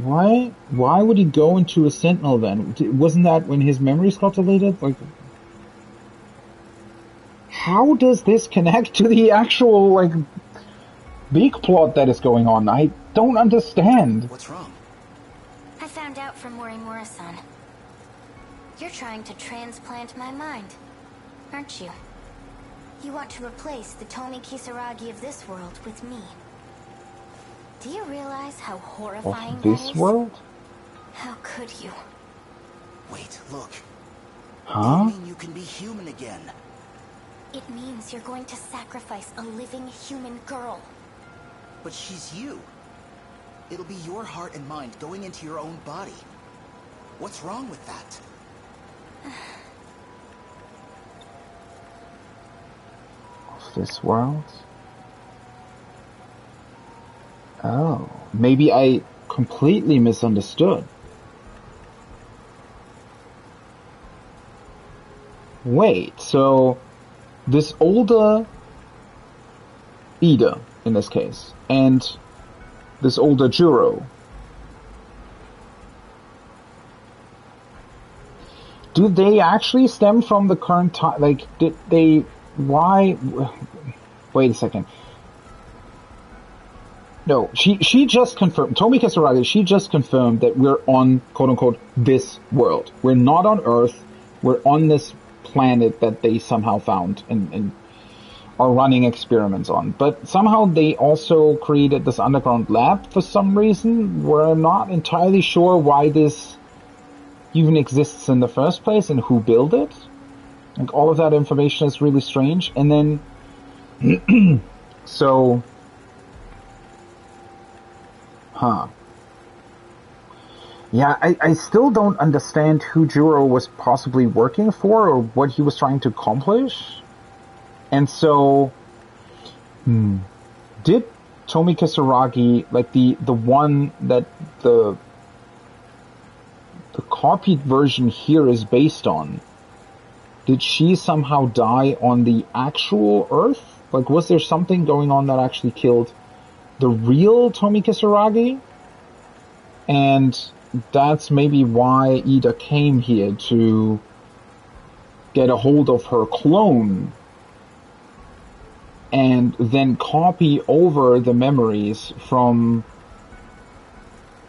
why would he go into a Sentinel then? Wasn't that when his memories got deleted? Like, how does this connect to the actual, like, big plot that is going on? I don't understand. What's wrong? I found out from Morimura-san. You're trying to transplant my mind, aren't you? You want to replace the Tomi Kisaragi of this world with me. Do you realize how horrifying that is? Of this world? How could you? Wait, look. Huh? Do you mean you can be human again? It means you're going to sacrifice a living human girl. But she's you. It'll be your heart and mind going into your own body. What's wrong with that? Of this world? Oh, maybe I completely misunderstood. Wait, so this older Ida, in this case, and this older Juro, do they actually stem from the current time? Like, did they, why, wait a second. No, she just confirmed, Tomi Kisaragi, she just confirmed that we're on, quote unquote, this world. We're not on Earth, we're on this planet that they somehow found and are running experiments on. But somehow they also created this underground lab for some reason. We're not entirely sure why this even exists in the first place and who built it. Like, all of that information is really strange. And then, so, yeah, I still don't understand who Juro was possibly working for or what he was trying to accomplish. And so, did Tomi Kisaragi, like the one that the copied version here is based on, did she somehow die on the actual Earth? Like, was there something going on that actually killed the real Tomi Kisaragi? And that's maybe why Ida came here, to get a hold of her clone and then copy over the memories from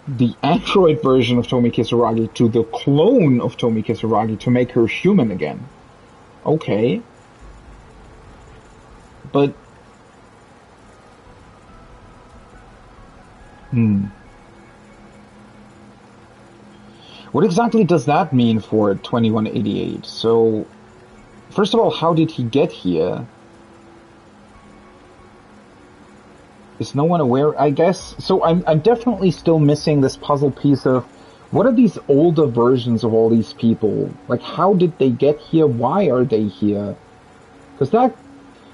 the android version of Tomi Kisaragi to the clone of Tomi Kisaragi to make her human again. Okay. But what exactly does that mean for 2188? So, first of all, how did he get here? Is no one aware? I guess so. I'm definitely still missing this puzzle piece of what are these older versions of all these people? Like, how did they get here? Why are they here? Because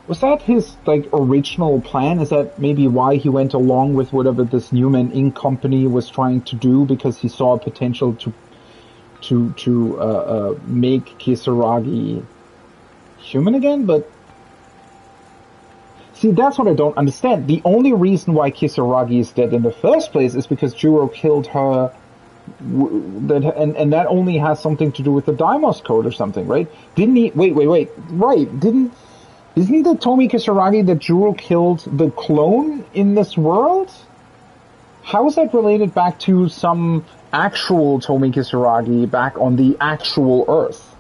was that his, like, original plan? Is that maybe why he went along with whatever this Newman Inc. company was trying to do, because he saw a potential to make Kisaragi human again? But see, that's what I don't understand. The only reason why Kisaragi is dead in the first place is because Juro killed her, and that only has something to do with the Deimos code or something, right? Didn't he? Wait. Right? Isn't it Tomi Kisaragi that Juro killed the clone in this world? How is that related back to some actual Tomi Kisaragi back on the actual Earth?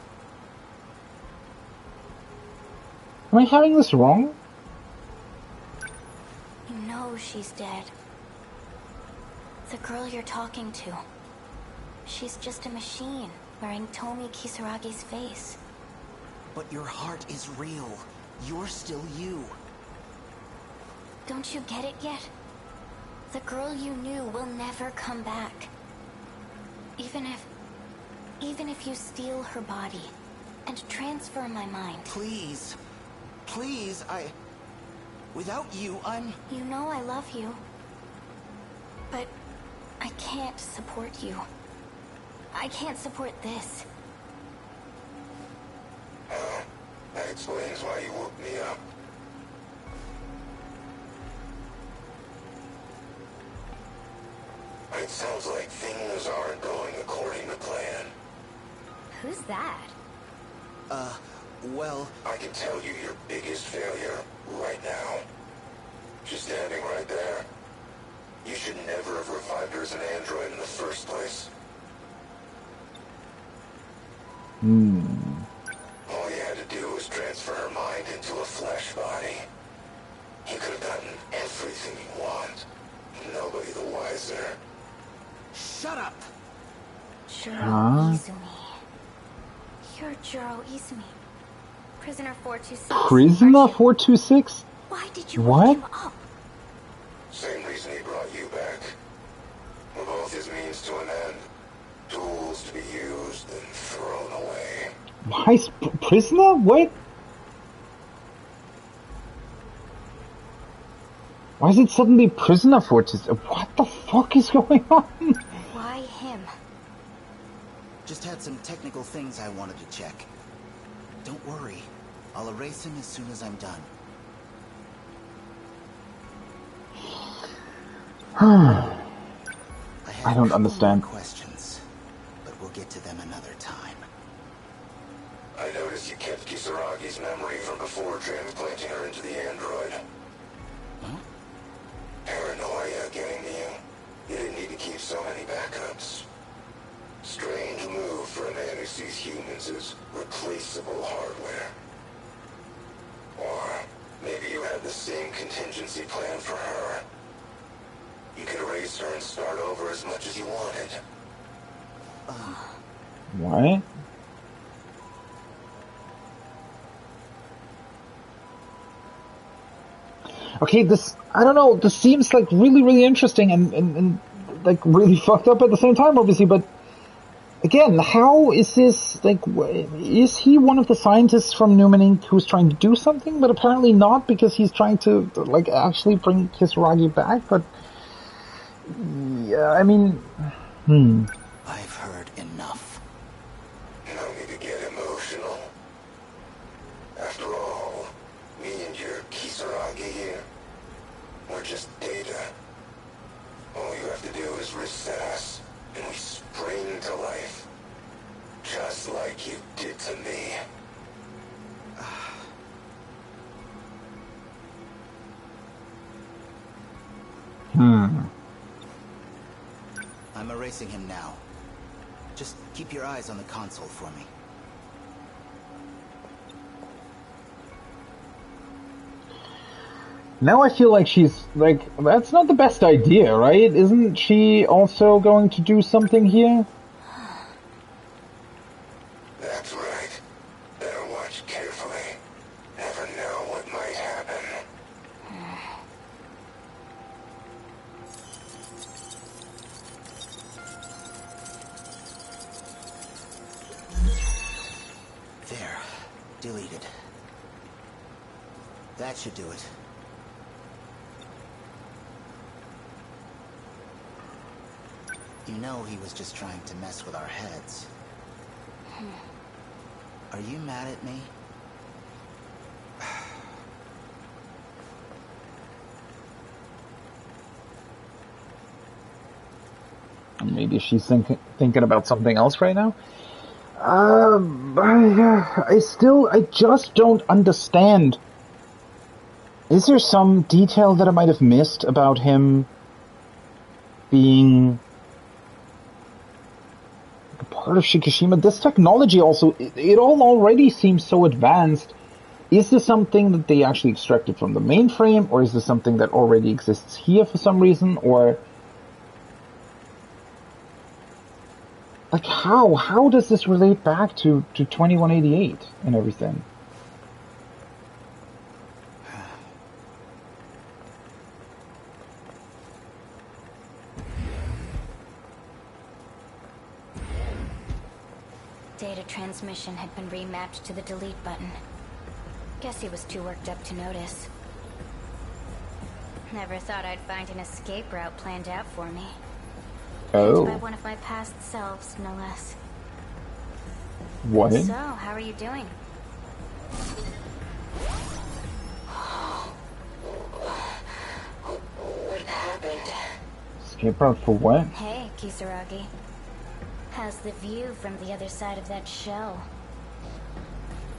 Am I having this wrong? You know she's dead. The girl you're talking to. She's just a machine wearing Tomi Kisaragi's face. But your heart is real. You're still you. Don't you get it yet? The girl you knew will never come back. Even if Even if you steal her body and transfer my mind. Please. Please, without you, I'm... You know I love you. But I can't support you. I can't support this. Oh, that explains why you woke me up. It sounds like things aren't going according to plan. Who's that? Well... I can tell you your biggest failure right now. She's standing right there. You should never have revived her as an android in the first place. All you had to do was transfer her mind into a flesh body. You could have gotten everything you want. Nobody the wiser. Shut up! Juro Izumi. You're Juro Izumi. Prisoner 426. Prisoner 426? Why did you wake him up? Same reason he brought you back. We're both his means to an end. Tools to be used and thrown away. Why prisoner? What? Why is it suddenly prisoner 426? What the fuck is going on? Why him? Just had some technical things I wanted to check. Don't worry. I'll erase him as soon as I'm done. I don't understand. Questions, but we'll get to them another time. I noticed you kept Kisaragi's memory from before transplanting her into the android. Huh? Paranoia getting to you? You didn't need to keep so many backups. Strange move for a man who sees humans as replaceable hardware. Or maybe you had the same contingency plan for her. You could erase her and start over as much as you wanted. What? Okay, I don't know, this seems like really interesting and like really fucked up at the same time, obviously, but again, how is this, like, is he one of the scientists from Newman Inc. who's trying to do something, but apparently not, because he's trying to, like, actually bring Kisaragi back, but, yeah, I mean, I've heard enough. No need to get emotional. After all, me and your Kisaragi here, we're just data. All you have to do is recess, and we spring to life. Just like you did to me. I'm erasing him now. Just keep your eyes on the console for me. now I feel like she's, like, that's not the best idea, right? Isn't she also going to do something here? That's right. Better watch carefully. Never know what might happen. There. Deleted. That should do it. You know he was just trying to mess with our heads. Are you mad at me? Maybe she's thinking about something else right now? I just don't understand. Is there some detail that I might have missed about him being a part of Shikishima? This technology also, it all already seems so advanced. Is this something that they actually extracted from the mainframe, or is this something that already exists here for some reason, or... like, how does this relate back to 2188 and everything? Data transmission had been remapped to the delete button. Guess he was too worked up to notice. Never thought I'd find an escape route planned out for me. Oh. By one of my past selves, no less. What? So, how are you doing? What happened? Escape route for what? Hey, Kisaragi. How's the view from the other side of that shell?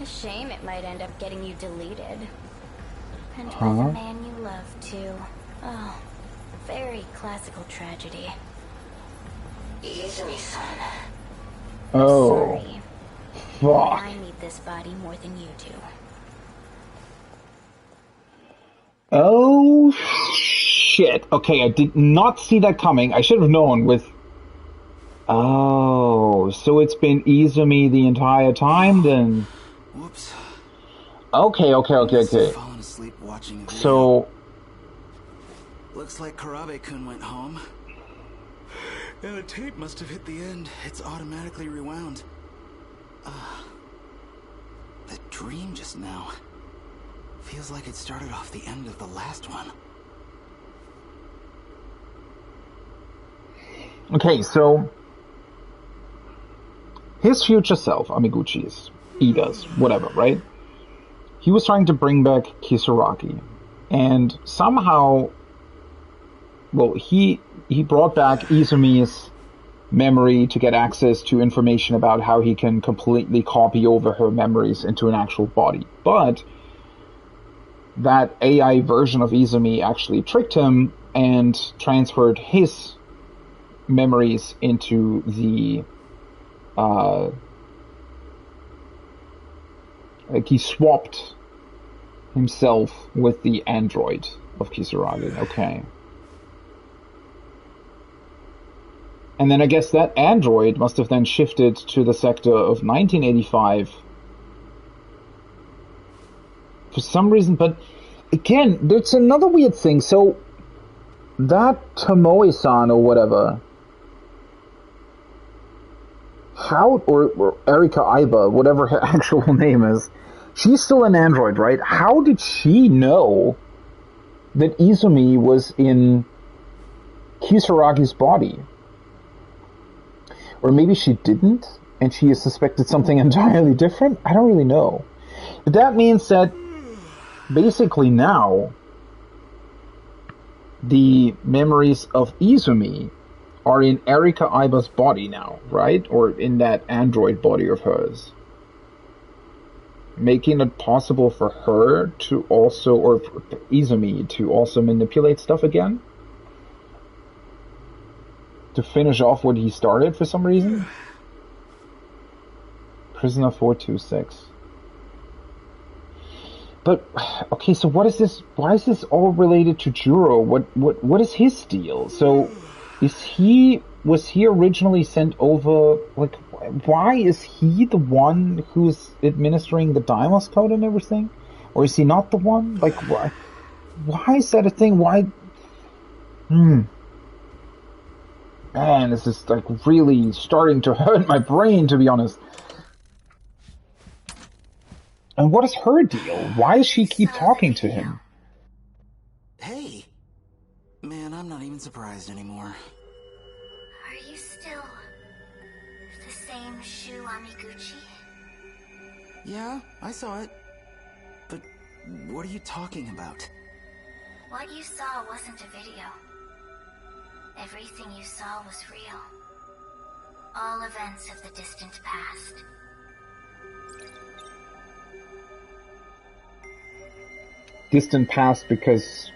A shame it might end up getting you deleted. And by the man you love, too. Oh, very classical tragedy. Izumi-san. Oh. Sorry. Fuck. I need this body more than you do. Oh, shit. Okay, I did not see that coming. I should have known with... Oh, so it's been Izumi the entire time, then? Whoops. Okay. Fallen asleep watching a video. So... Looks like Karabe-kun went home. And the tape must have hit the end. It's automatically rewound. The dream just now. Feels like it started off the end of the last one. Okay, so... His future self, Amiguchi's, Ida's, whatever, right? He was trying to bring back Kisaragi. And somehow... Well, he brought back Izumi's memory to get access to information about how he can completely copy over her memories into an actual body. But that AI version of Izumi actually tricked him and transferred his memories into the like he swapped himself with the android of Kisaragi. Okay. And then I guess that android must have then shifted to the sector of 1985 for some reason. But again, there's another weird thing. So that Tomoe-san or whatever, how, or Erika Aiba, whatever her actual name is, she's still an android, right? How did she know that Izumi was in Kisaragi's body? Or maybe she didn't, and she suspected something entirely different? I don't really know. But that means that basically now the memories of Izumi are in Erika Aiba's body now, right? Or in that android body of hers. Making it possible for her to also, or for Izumi to also manipulate stuff again? To finish off what he started for some reason? Prisoner 426. But, okay, so what is this? Why is this all related to Juro? What is his deal? So, was he originally sent over, like, why is he the one who's administering the Deimos code and everything? Or is he not the one? Like, why is that a thing? Why? Man, this is like really starting to hurt my brain, to be honest. And what is her deal? Why does she keep talking to him? Hey! Man, I'm not even surprised anymore. Are you still the same Shu Amiguchi? Yeah, I saw it. But what are you talking about? What you saw wasn't a video. Everything you saw was real. All events of the distant past. Distant past because...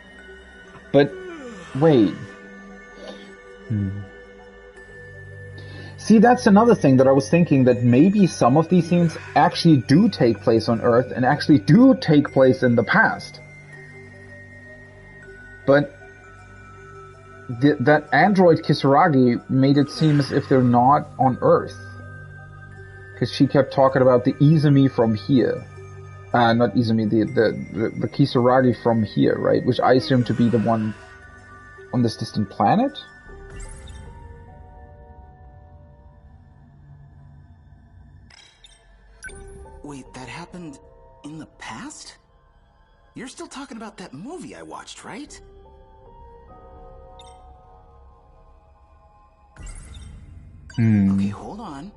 But, wait. See, that's another thing that I was thinking, that maybe some of these things actually do take place on Earth and actually do take place in the past. But that android Kisaragi made it seem as if they're not on Earth. Because she kept talking about the Izumi from here. Not Izumi, the Kisaragi from here, right? Which I assume to be the one on this distant planet? Wait, that happened in the past? You're still talking about that movie I watched, right? Okay, hold on.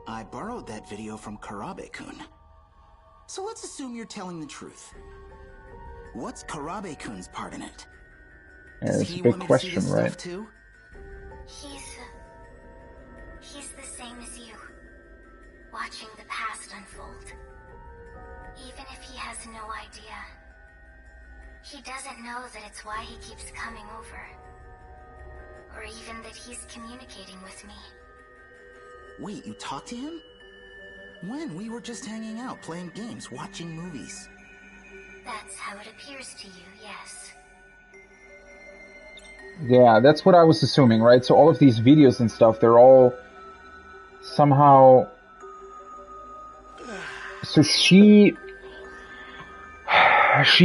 I borrowed that video from Karabe-kun. So let's assume you're telling the truth. What's Karabe-kun's part in it? Yeah, Does it's he a big want me to see question, this right? stuff too? He's the same as you, watching the past unfold. Even if he has no idea, he doesn't know that it's why he keeps coming over. Or even that he's communicating with me. Wait, you talked to him? When? We were just hanging out, playing games, watching movies. That's how it appears to you, yes. Yeah, that's what I was assuming, right? So all of these videos and stuff, they're all somehow... So she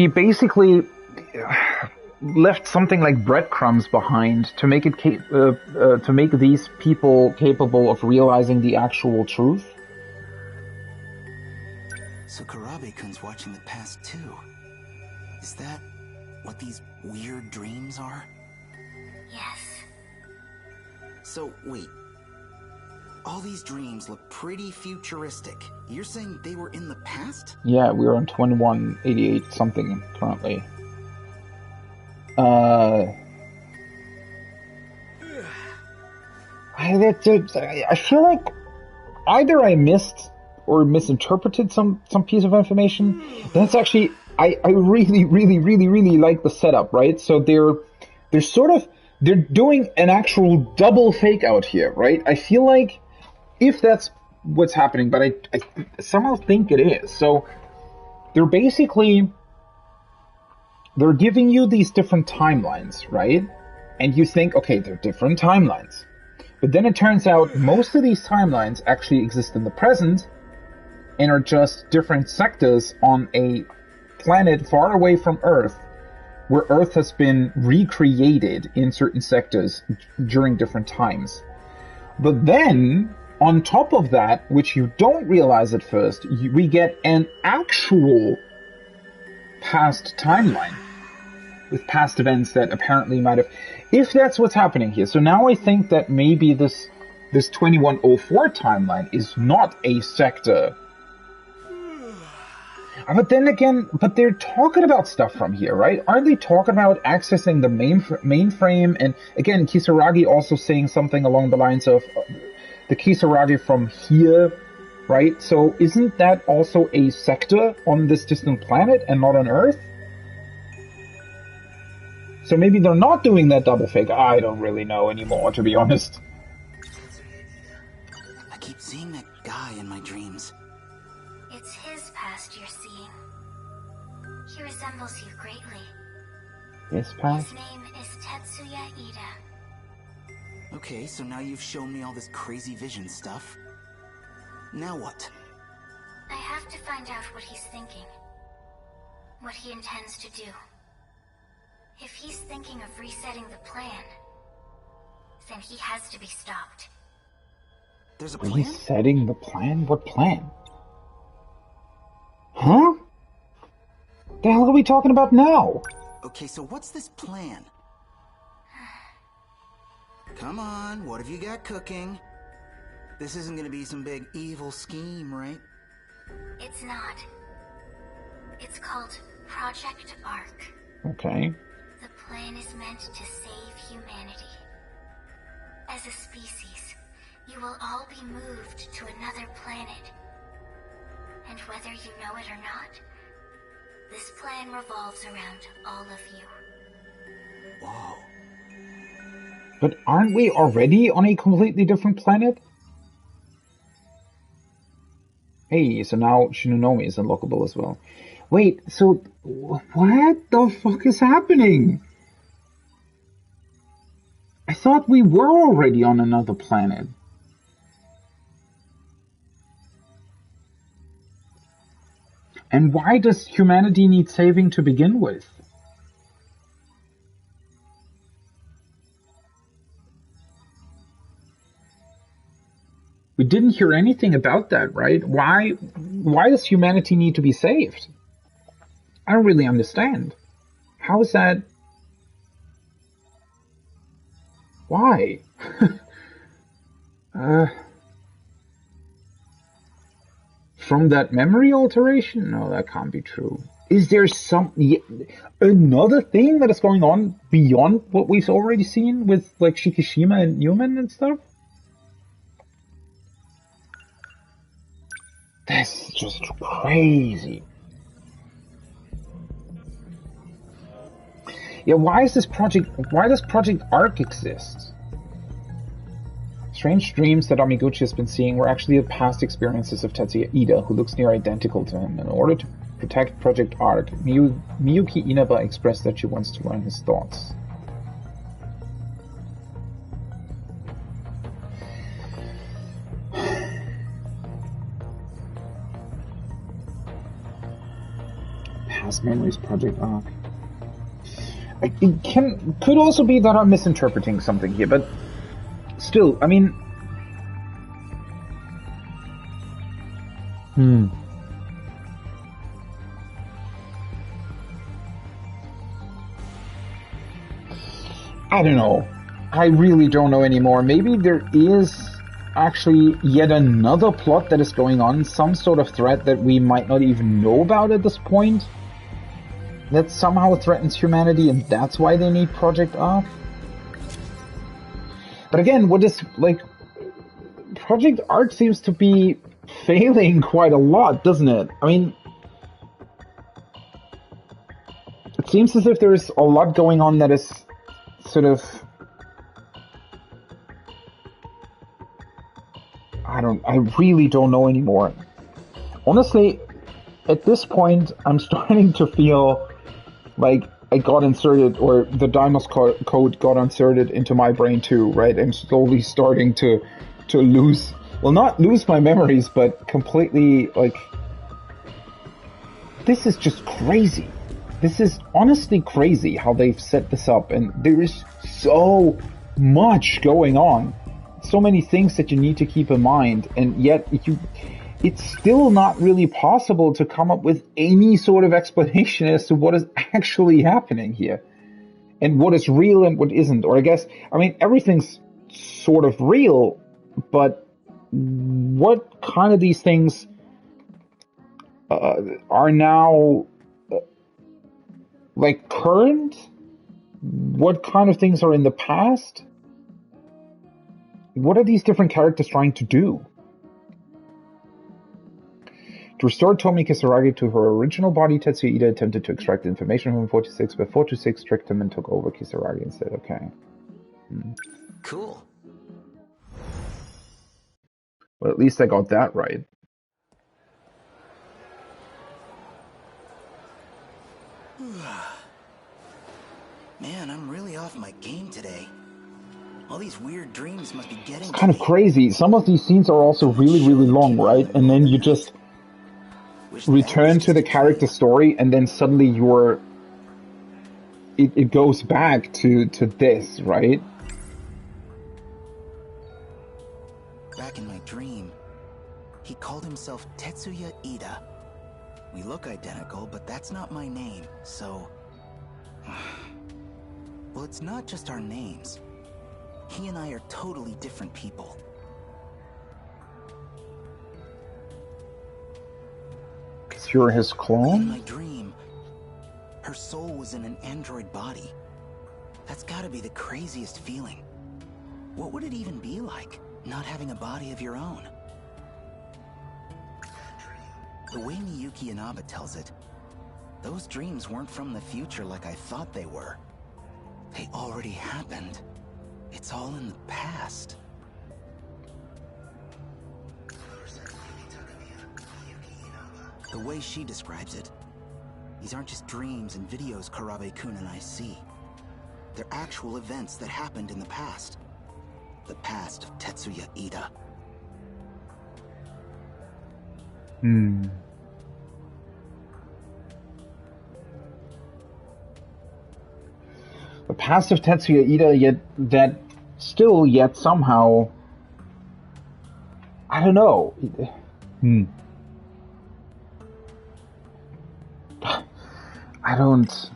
basically left something like breadcrumbs behind to make it to make these people capable of realizing the actual truth. So Karabe-kun's watching the past too. Is that what these weird dreams are? Yes. So, wait. All these dreams look pretty futuristic. You're saying they were in the past? Yeah, we're on 2188 something currently. I feel like either I missed or misinterpreted some piece of information. That's actually, I really, really, really, really like the setup, right? So they're doing an actual double fake out here, right? I feel like if that's what's happening, but I somehow think it is. So they're giving you these different timelines, right? And you think, okay, they're different timelines. But then it turns out most of these timelines actually exist in the present and are just different sectors on a planet far away from Earth, where Earth has been recreated in certain sectors during different times. But then, on top of that, which you don't realize at first, we get an actual past timeline with past events that apparently might have... If that's what's happening here. So now I think that maybe this 2104 timeline is not a sector. But then again, they're talking about stuff from here, right? Aren't they talking about accessing the mainframe? And again, Kisaragi also saying something along the lines of the Kisaragi from here, right? So isn't that also a sector on this distant planet and not on Earth? So maybe they're not doing that double fake. I don't really know anymore, to be honest. I keep seeing that guy in my dreams. It's his past you're seeing. He resembles you greatly. His past? His name is Tetsuya Ida. Okay, so now you've shown me all this crazy vision stuff. Now what? I have to find out what he's thinking. What he intends to do. If he's thinking of resetting the plan, then he has to be stopped. There's a plan? Resetting the plan? What plan? Huh? The hell are we talking about now? Okay, so what's this plan? Come on, what have you got cooking? This isn't gonna be some big evil scheme, right? It's not. It's called Project Ark. Okay. The plan is meant to save humanity. As a species, you will all be moved to another planet. And whether you know it or not, this plan revolves around all of you. Whoa. But aren't we already on a completely different planet? Hey, so now Shinonome is unlockable as well. Wait, so what the fuck is happening? I thought we were already on another planet. And why does humanity need saving to begin with? We didn't hear anything about that, right? Why why does humanity need to be saved? I don't really understand. How is that? Why? From that memory alteration? No, that can't be true. Is there another thing that is going on beyond what we've already seen with like Shikishima and Newman and stuff? That's just crazy. Yeah, why does Project Arc exist? Strange dreams that Amiguchi has been seeing were actually the past experiences of Tetsuya Ida, who looks near identical to him. In order to protect Project Arc, Miyuki Inaba expressed that she wants to learn his thoughts. Past memories, Project Arc. It could also be that I'm misinterpreting something here, but still, I mean... I don't know. I really don't know anymore. Maybe there is actually yet another plot that is going on, some sort of threat that we might not even know about at this point, that somehow threatens humanity, and that's why they need Project Arc. But again, what is, like, Project Arc seems to be failing quite a lot, doesn't it? I mean, it seems as if there's a lot going on that is sort of... I really don't know anymore. Honestly, at this point, I'm starting to feel like I got inserted, or the Deimos code got inserted into my brain too, right? I'm slowly starting to lose, well, not lose my memories, but completely, like, this is just crazy. This is honestly crazy how they've set this up, and there is so much going on. So many things that you need to keep in mind, and yet it's still not really possible to come up with any sort of explanation as to what is actually happening here, and what is real and what isn't. Or I guess, I mean, everything's sort of real, but what kind of these things are now like current? What kind of things are in the past? What are these different characters trying to do? To restore Tomi Kisaragi to her original body, Tetsuya Ida attempted to extract information from 46, but 426 tricked him and took over Kisaragi instead. Okay. Cool. Well, at least I got that right. Man, I'm really off my game today. All these weird dreams must be getting It's kind of crazy. Some of these scenes are also really, really long, right? And then you just return to the character story, and then suddenly it goes back to this, right? Back in my dream, he called himself Tetsuya Ida. We look identical, but that's not my name, so... Well, it's not just our names. He and I are totally different people. Because you're his clone? In my dream, her soul was in an android body. That's gotta be the craziest feeling. What would it even be like, not having a body of your own? The way Miyuki Inaba tells it, those dreams weren't from the future like I thought they were. They already happened. It's all in the past. The way she describes it, these aren't just dreams and videos Karabe-kun and I see. They're actual events that happened in the past. The past of Tetsuya Ida. The past of Tetsuya Ida, yet somehow, I don't know. I don't...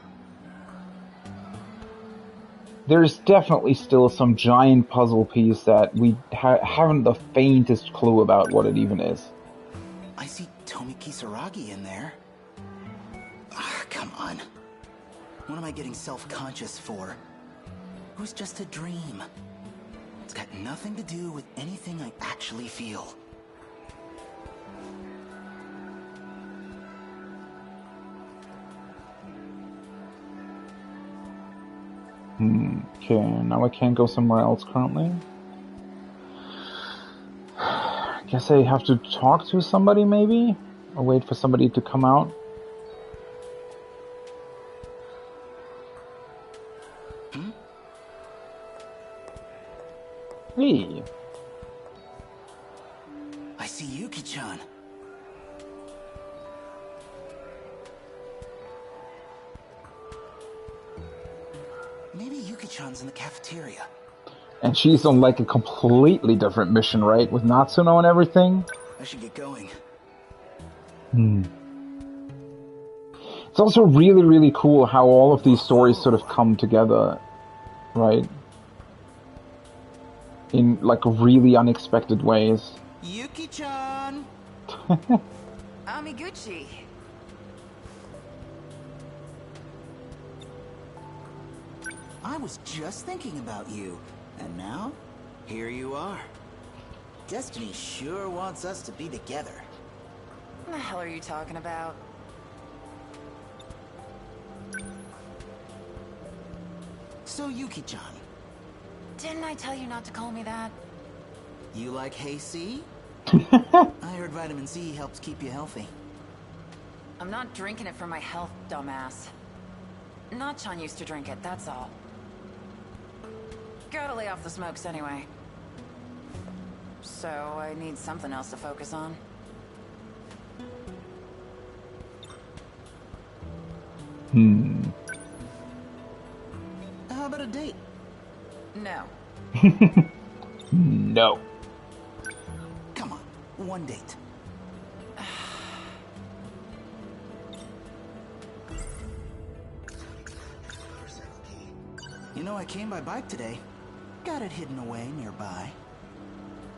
There's definitely still some giant puzzle piece that we haven't the faintest clue about what it even is. I see Tomi Kisaragi in there. Ah, come on. What am I getting self-conscious for? It was just a dream. It's got nothing to do with anything I actually feel. Okay, now I can't go somewhere else currently. Guess I have to talk to somebody maybe? Or wait for somebody to come out? Hey. I see Yuki-chan. Maybe Yuki-chan's in the cafeteria. And she's on like a completely different mission, right? With Natsuno and everything? I should get going. It's also really, really cool how all of these stories sort of come together, right? In like really unexpected ways. Yuki-chan! Amiguchi. I was just thinking about you, and now, here you are. Destiny sure wants us to be together. What the hell are you talking about? So, Yuki-chan. Didn't I tell you not to call me that? You like Hey-C? I heard vitamin C helps keep you healthy. I'm not drinking it for my health, dumbass. Nachan used to drink it, that's all. Gotta lay off the smokes anyway. So, I need something else to focus on. How about a date? No. No. Come on, one date. You know, I came by bike today. Got it hidden away nearby.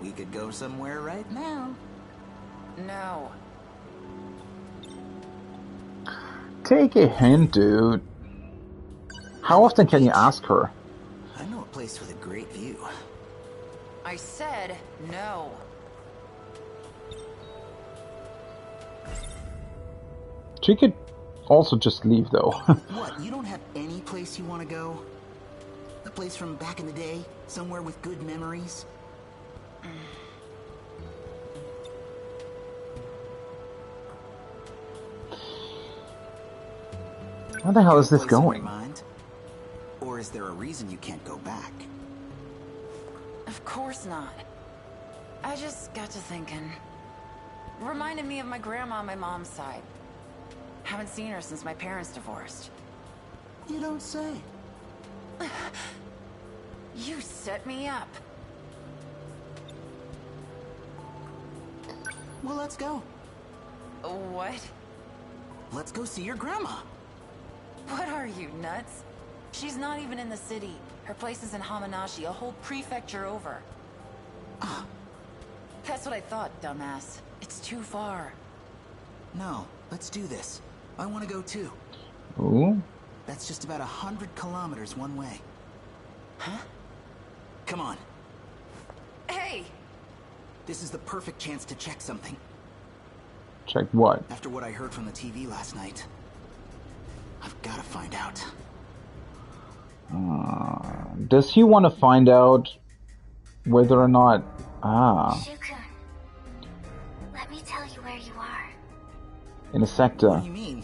We could go somewhere right now. No. Take a hint, dude. How often can you ask her? I know a place with a great view. I said no. She could also just leave, though. What, you don't have any place you want to go? A place from back in the day? Somewhere with good memories? Where the hell is this going? Or is there a reason you can't go back? Of course not. I just got to thinking. Reminded me of my grandma on my mom's side. Haven't seen her since my parents divorced. You don't say. You set me up. Well, let's go. What? Let's go see your grandma. What are you, nuts? She's not even in the city. Her place is in Hamanashi, a whole prefecture over. That's what I thought, dumbass. It's too far. No, let's do this. I want to go too. Ooh. That's just about 100 kilometers one way. Huh? Come on. Hey! This is the perfect chance to check something. Check what? After what I heard from the TV last night, I've got to find out. Does he want to find out whether or not... Shukun, let me tell you where you are. In a sector. What do you mean?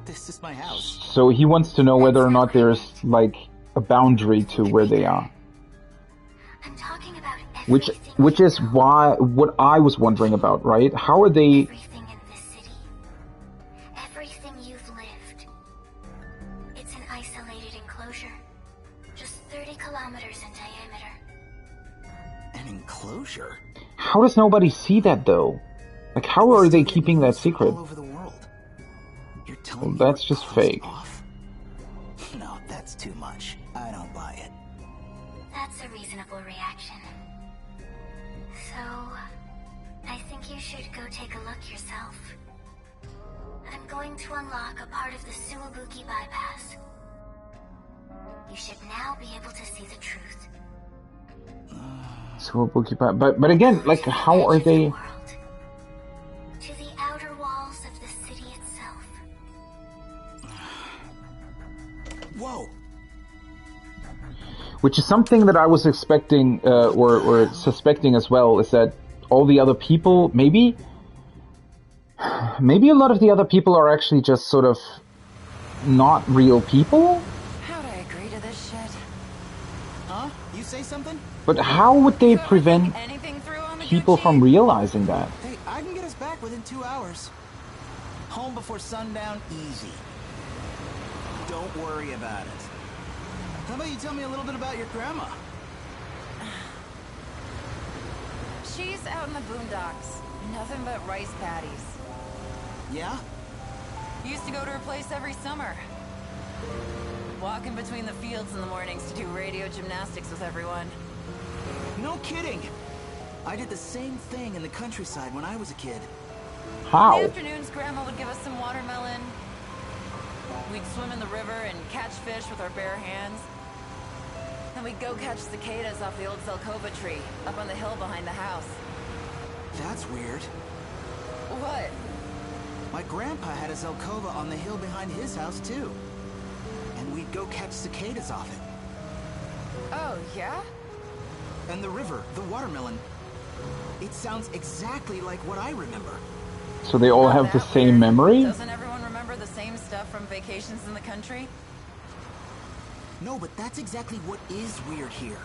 This is my house. So he wants to know whether or not there's, like, a boundary to where they are. I'm talking about Which is why, what I was wondering about, right? How are they... everything in this city. Everything you've lived. It's an isolated enclosure. Just 30 kilometers in diameter. An enclosure? How does nobody see that, though? Like, how are they keeping that secret? All over the world. You're Telling me that's you're just closed fake. off? No, that's too much. I don't buy it. That's a reasonable reaction. So, I think you should go take a look yourself. I'm going to unlock a part of the Suwabuki bypass. You should now be able to see the truth. Suwabuki, but again, like, how are they? To the outer walls of the city itself. Whoa! Which is something that I was expecting, or suspecting as well, is that all the other people, maybe a lot of the other people are actually just sort of not real people? How'd I agree to this shit? Huh? You say something? But how would they prevent people from realizing that? Hey, I can get us back within 2 hours. Home before sundown, easy. Don't worry about it. How about you tell me a little bit about your grandma? She's out in the boondocks. Nothing but rice paddies. Yeah? Used to go to her place every summer. Walking between the fields in the mornings to do radio gymnastics with everyone. No kidding! I did the same thing in the countryside when I was a kid. How? In the afternoons, Grandma would give us some watermelon. We'd swim in the river and catch fish with our bare hands. Then we'd go catch cicadas off the old Zelkova tree, up on the hill behind the house. That's weird. What? My grandpa had a Zelkova on the hill behind his house, too. And we'd go catch cicadas off it. Oh, yeah? And the river, the watermelon. It sounds exactly like what I remember. So they all have the same memory? Doesn't everyone remember the same stuff from vacations in the country? No, but that's exactly what is weird here.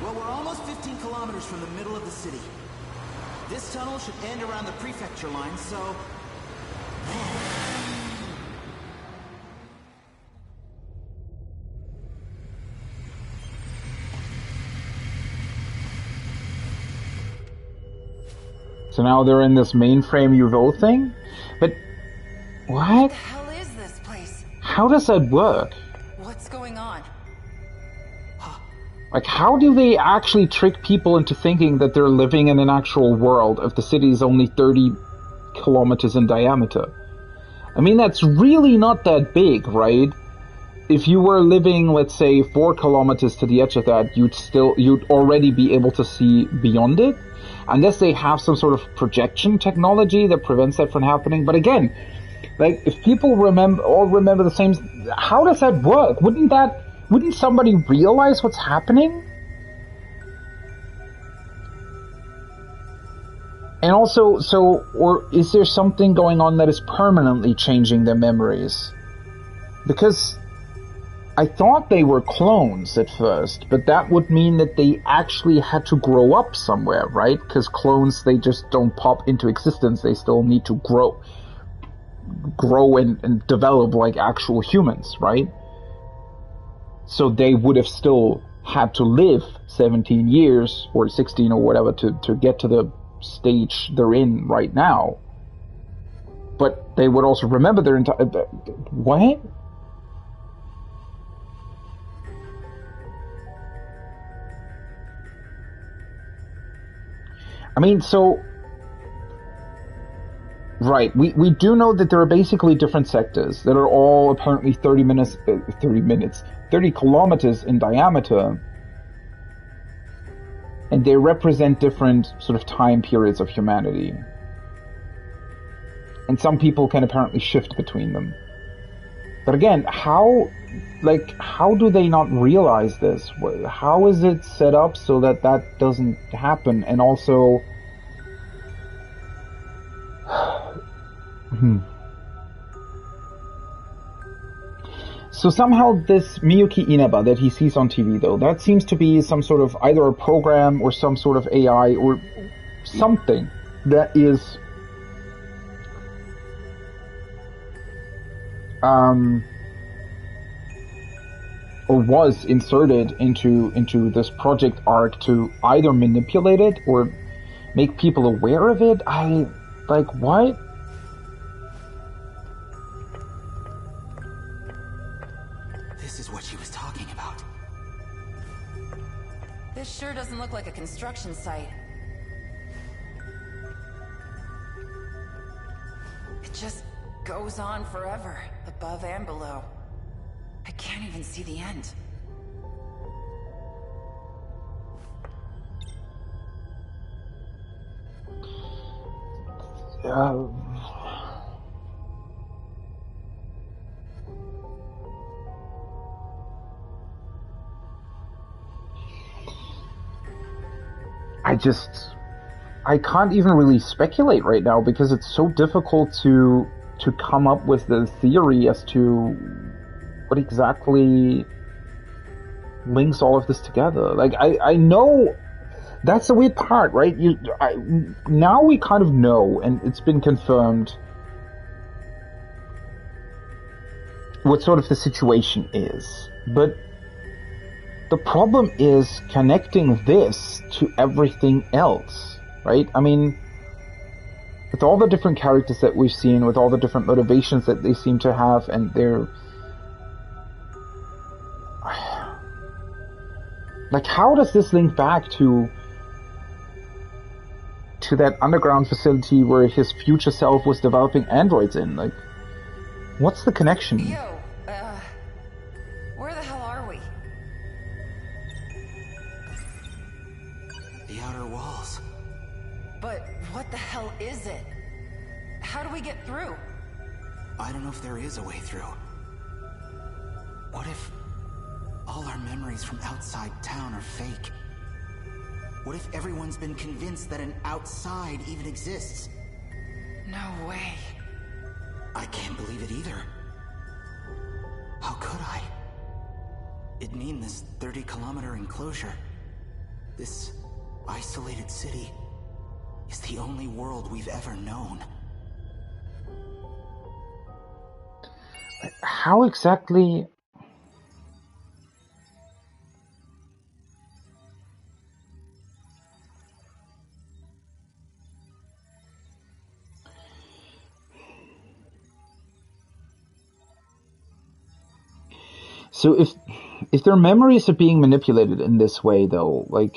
Well, we're almost 15 kilometers from the middle of the city. This tunnel should end around the prefecture line, so... So now they're in this mainframe UFO thing? But what? What the hell is this place? How does that work? What's going on? Like, how do they actually trick people into thinking that they're living in an actual world if the city is only 30 kilometers in diameter? I mean, that's really not that big, right? If you were living, let's say, 4 kilometers to the edge of that, you'd already be able to see beyond it. Unless they have some sort of projection technology that prevents that from happening. But again, like, if people remember the same, how does that work? Wouldn't somebody realize what's happening? And also, or is there something going on that is permanently changing their memories? Because I thought they were clones at first, but that would mean that they actually had to grow up somewhere, right? Because clones, they just don't pop into existence. They still need to grow and develop like actual humans, right? So they would have still had to live 17 years or 16 or whatever to get to the stage they're in right now. But they would also remember their entire... What? I mean, so... Right, we do know that there are basically different sectors that are all apparently 30 kilometers in diameter, and they represent different sort of time periods of humanity. And some people can apparently shift between them. But again, how do they not realize this? How is it set up so that that doesn't happen? And also... So somehow this Miyuki Inaba that he sees on TV, though, that seems to be some sort of either a program or some sort of AI or something that is or was inserted into this Project Arc to either manipulate it or make people aware of it. What? This is what she was talking about. This sure doesn't look like a construction site. It just goes on forever, above and below. I can't even see the end. I can't even really speculate right now because it's so difficult to come up with the theory as to what exactly links all of this together. Like, I know that's the weird part, right? Now we kind of know, and it's been confirmed what sort of the situation is. But the problem is connecting this to everything else, right? I mean, with all the different characters that we've seen, with all the different motivations that they seem to have, and they're... Like, how does this link back to that underground facility where his future self was developing androids in? Like, what's the connection? Yo, where the hell are we? The outer walls. But what the hell is it? How do we get through? I don't know if there is a way through. What if all our memories from outside town are fake? What if everyone's been convinced that an outside even exists? No way. I can't believe it either. How could I? It'd mean this 30-kilometer enclosure, this isolated city, is the only world we've ever known. How exactly... So if their memories are being manipulated in this way, though, like,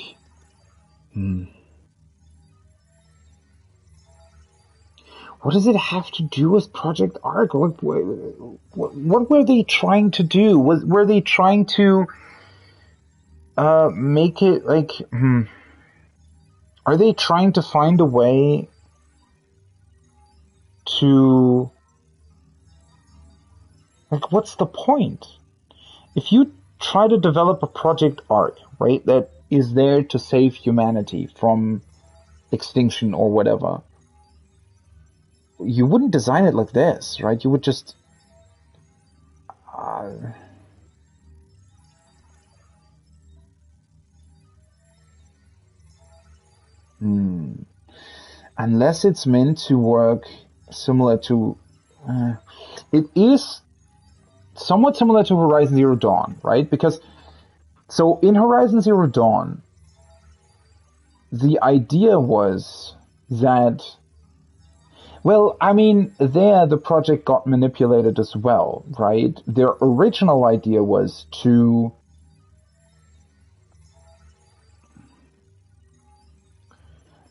what does it have to do with Project Arc? What were they trying to do? Were they trying to make it like? Are they trying to find a way to, like, what's the point? If you try to develop a Project Arc, right, that is there to save humanity from extinction or whatever, you wouldn't design it like this, right? You would just... Unless it's meant to work similar to... it is somewhat similar to Horizon Zero Dawn, right? Because, so in Horizon Zero Dawn, the idea was that, well, I mean, there the project got manipulated as well, right? Their original idea was to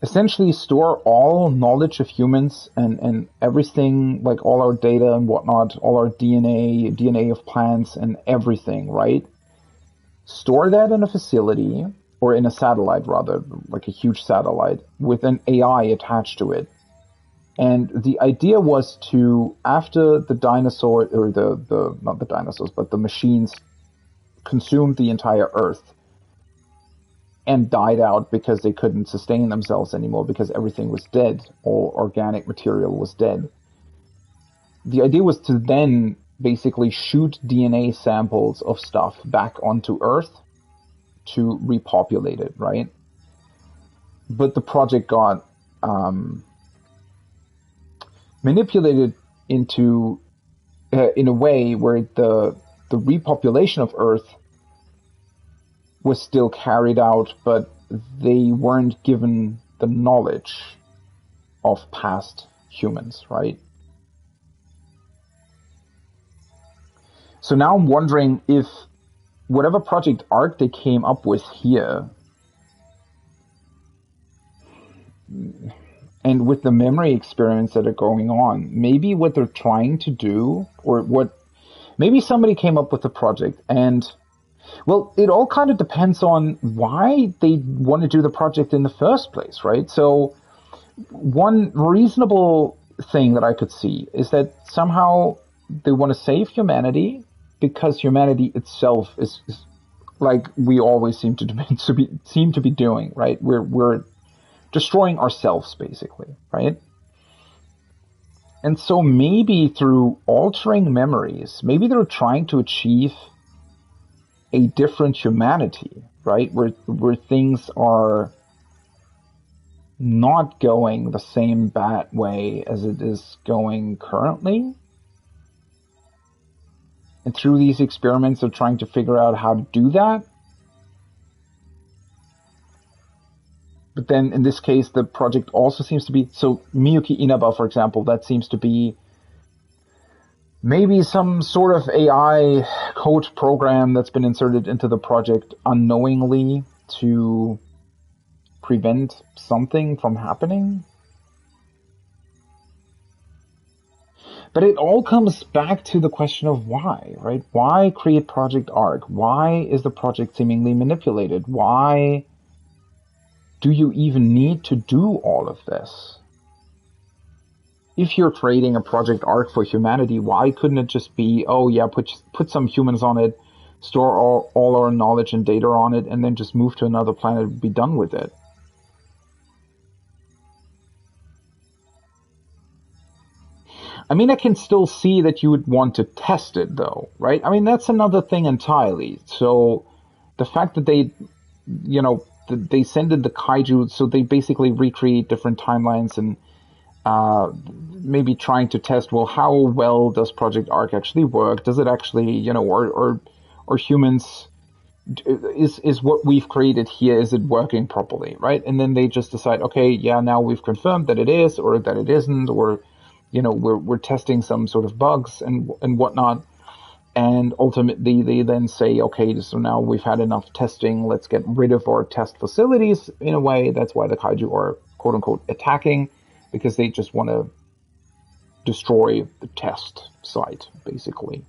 essentially store all knowledge of humans and everything, like all our data and whatnot, all our DNA of plants and everything, right? Store that in a facility, or in a satellite rather, like a huge satellite, with an AI attached to it. And the idea was to, after the dinosaur, or not the dinosaurs, but the machines consumed the entire Earth, and died out because they couldn't sustain themselves anymore because everything was dead. All organic material was dead. The idea was to then basically shoot DNA samples of stuff back onto Earth to repopulate it, right? But the project got manipulated into in a way where the repopulation of Earth was still carried out, but they weren't given the knowledge of past humans, right? So now I'm wondering if whatever Project Arc they came up with here, and with the memory experiments that are going on, maybe what they're trying to do, or what, maybe somebody came up with the project, and, well, it all kind of depends on why they want to do the project in the first place, right? So one reasonable thing that I could see is that somehow they want to save humanity, because humanity itself is like we always seem to be doing, right? We're destroying ourselves, basically, right? And so maybe through altering memories, maybe they're trying to achieve a different humanity, right? Where things are not going the same bad way as it is going currently. And through these experiments, they're trying to figure out how to do that. But then in this case, the project also seems to be, so Miyuki Inaba, for example, that seems to be maybe some sort of AI code program that's been inserted into the project unknowingly to prevent something from happening. But it all comes back to the question of why, right? Why create Project Arc? Why is the project seemingly manipulated? Why do you even need to do all of this? If you're creating a Project Arc for humanity, why couldn't it just be, oh yeah, put some humans on it, store all our knowledge and data on it, and then just move to another planet and be done with it? I mean, I can still see that you would want to test it, though, right? I mean, that's another thing entirely. So the fact that they, you know, they send in the kaiju, so they basically recreate different timelines and maybe trying to test, well, how well does Project Arc actually work? Does it actually, you know, or humans, is what we've created here, is it working properly, right? And then they just decide, okay, yeah, now we've confirmed that it is, or that it isn't, or, you know, we're testing some sort of bugs and whatnot. And ultimately, they then say, okay, so now we've had enough testing. Let's get rid of our test facilities. In a way, that's why the kaiju are, quote unquote, attacking, because they just want to destroy the test site, basically.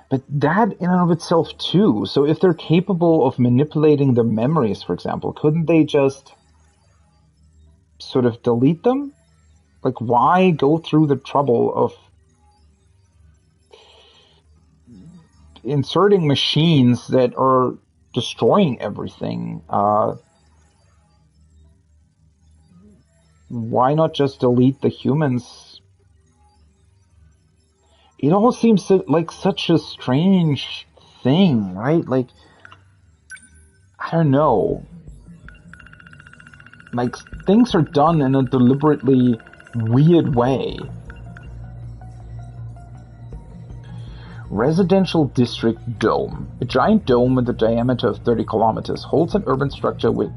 But that in and of itself, too. So if they're capable of manipulating their memories, for example, couldn't they just sort of delete them? Like, why go through the trouble of inserting machines that are destroying everything? Why not just delete the humans? It all seems like such a strange thing, right? Like, I don't know. Like, things are done in a deliberately weird way. Residential District Dome. A giant dome with a diameter of 30 kilometers holds an urban structure with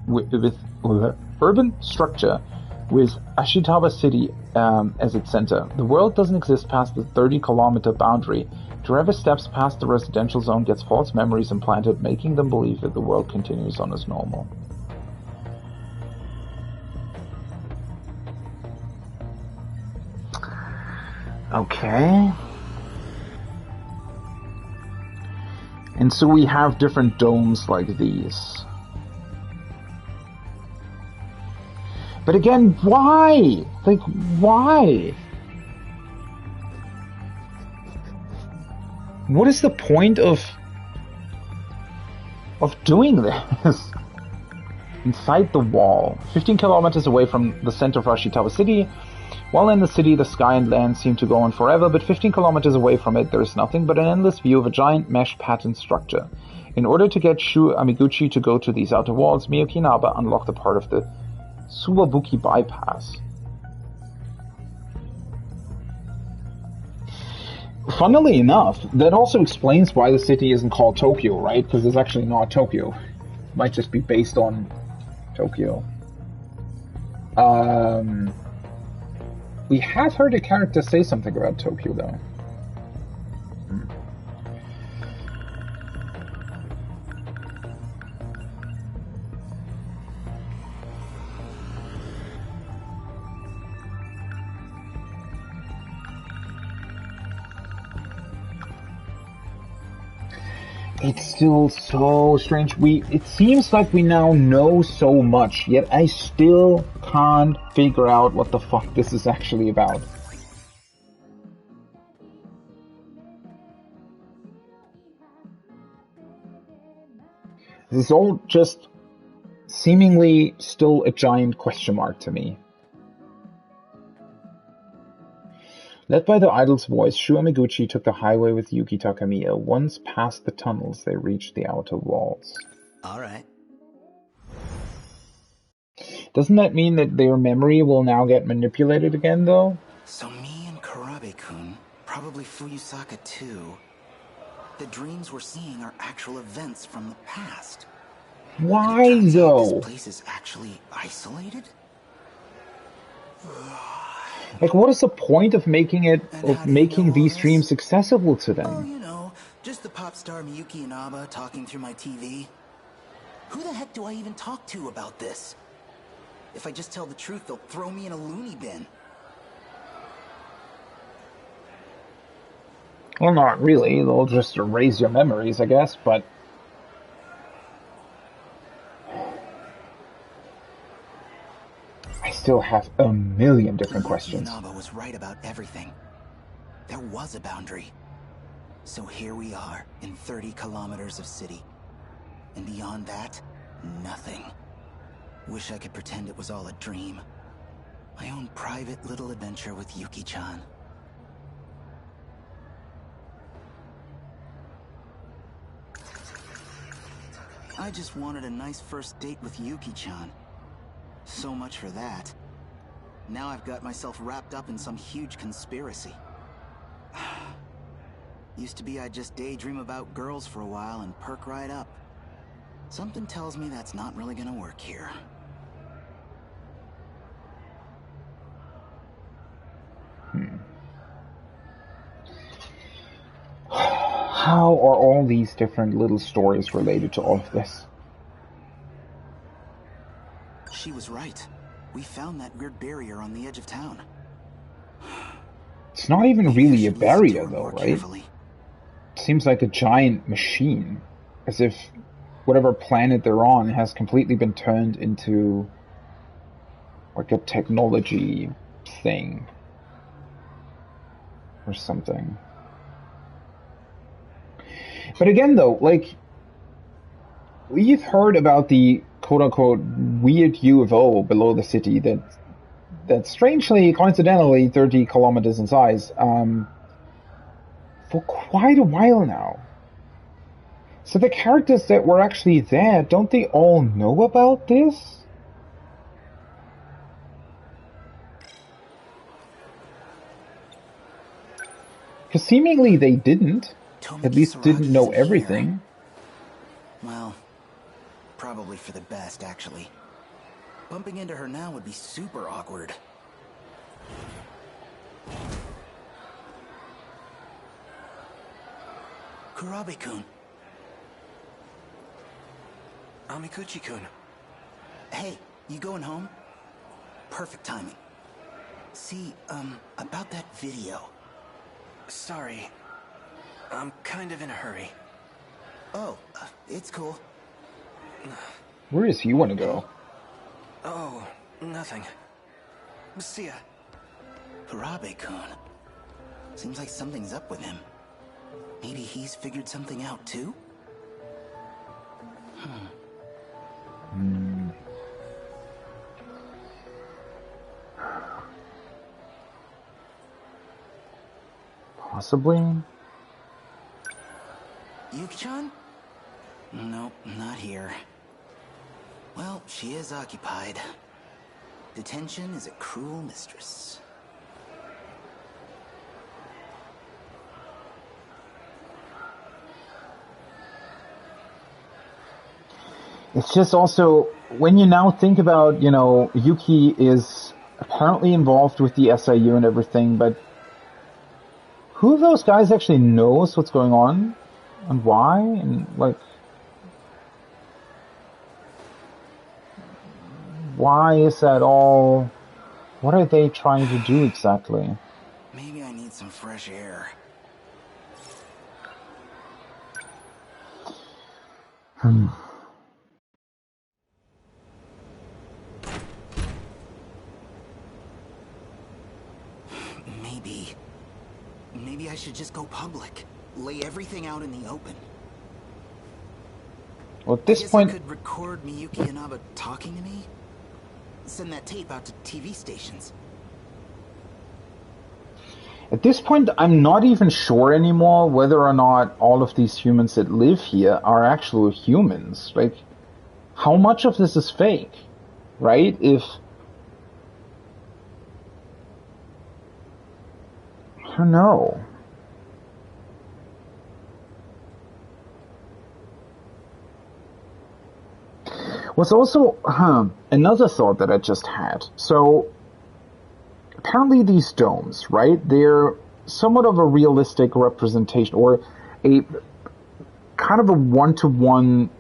Ashitaba City as its center. The world doesn't exist past the 30-kilometer boundary. Whoever steps past the residential zone gets false memories implanted, making them believe that the world continues on as normal. Okay. And so we have different domes like these. But again, why? Like, why? What is the point of doing this? Inside the wall, 15 kilometers away from the center of Ashitaba City. While in the city, the sky and land seem to go on forever, but 15 kilometers away from it, there is nothing but an endless view of a giant mesh pattern structure. In order to get Shu Amiguchi to go to these outer walls, Miyuki Inaba unlocked a part of the Suwabuki bypass. Funnily enough, that also explains why the city isn't called Tokyo, right? Because it's actually not Tokyo. It might just be based on Tokyo. We have heard a character say something about Tokyo, though. It's still so strange. It seems like we now know so much, yet I still can't figure out what the fuck this is actually about. This is all just seemingly still a giant question mark to me. Led by the idol's voice, Shu Amiguchi took the highway with Yuki Takamiya. Once past the tunnels, they reached the outer walls. Alright. Doesn't that mean that their memory will now get manipulated again, though? So me and Karabe-kun, probably Fuyusaka too. The dreams we're seeing are actual events from the past. Why, though? This place is actually isolated? Like, what is the point of making these dreams accessible to them? Oh, you know, just the pop star Miyuki Inaba talking through my TV. Who the heck do I even talk to about this? If I just tell the truth, they'll throw me in a loony bin. Well, not really. They'll just erase your memories, I guess, but... I still have a million different questions. Inaba was right about everything. There was a boundary. So here we are, in 30 kilometers of city. And beyond that, nothing. Wish I could pretend it was all a dream. My own private little adventure with Yuki-chan. I just wanted a nice first date with Yuki-chan. So much for that. Now I've got myself wrapped up in some huge conspiracy. Used to be I'd just daydream about girls for a while and perk right up. Something tells me that's not really gonna work here. How are all these different little stories related to all of this? She was right. We found that weird barrier on the edge of town. It's not even really a barrier, though, right? It seems like a giant machine. As if whatever planet they're on has completely been turned into like a technology thing. Or something. But again, though, like, we've heard about the quote-unquote weird UFO below the city that's strangely, coincidentally, 30 kilometers in size, for quite a while now. So the characters that were actually there, don't they all know about this? Because seemingly they didn't. At least didn't know everything. Well, probably for the best, actually. Bumping into her now would be super awkward. Kurabe-kun. Amiguchi-kun. Hey, you going home? Perfect timing. See, about that video. Sorry. I'm kind of in a hurry. Oh, it's cool. Where does he want to go? Oh, nothing. See ya. Kurabe-kun. Seems like something's up with him. Maybe he's figured something out too? Possibly. Yuki-chan? Nope, not here. Well, she is occupied. Detention is a cruel mistress. It's just also, when you now think about, you know, Yuki is apparently involved with the SIU and everything, but who of those guys actually knows what's going on and why? And, like, why is that all? What are they trying to do exactly? Maybe I need some fresh air. Maybe I should just go public. Lay everything out in the open. Well, at this point, I could record Miyuki and Aba talking to me. Send that tape out to TV stations. At this point, I'm not even sure anymore whether or not all of these humans that live here are actual humans. Like, how much of this is fake, right? I don't know. What's also, another thought that I just had. So, apparently these domes, right, they're somewhat of a realistic representation, or a kind of a one-to-one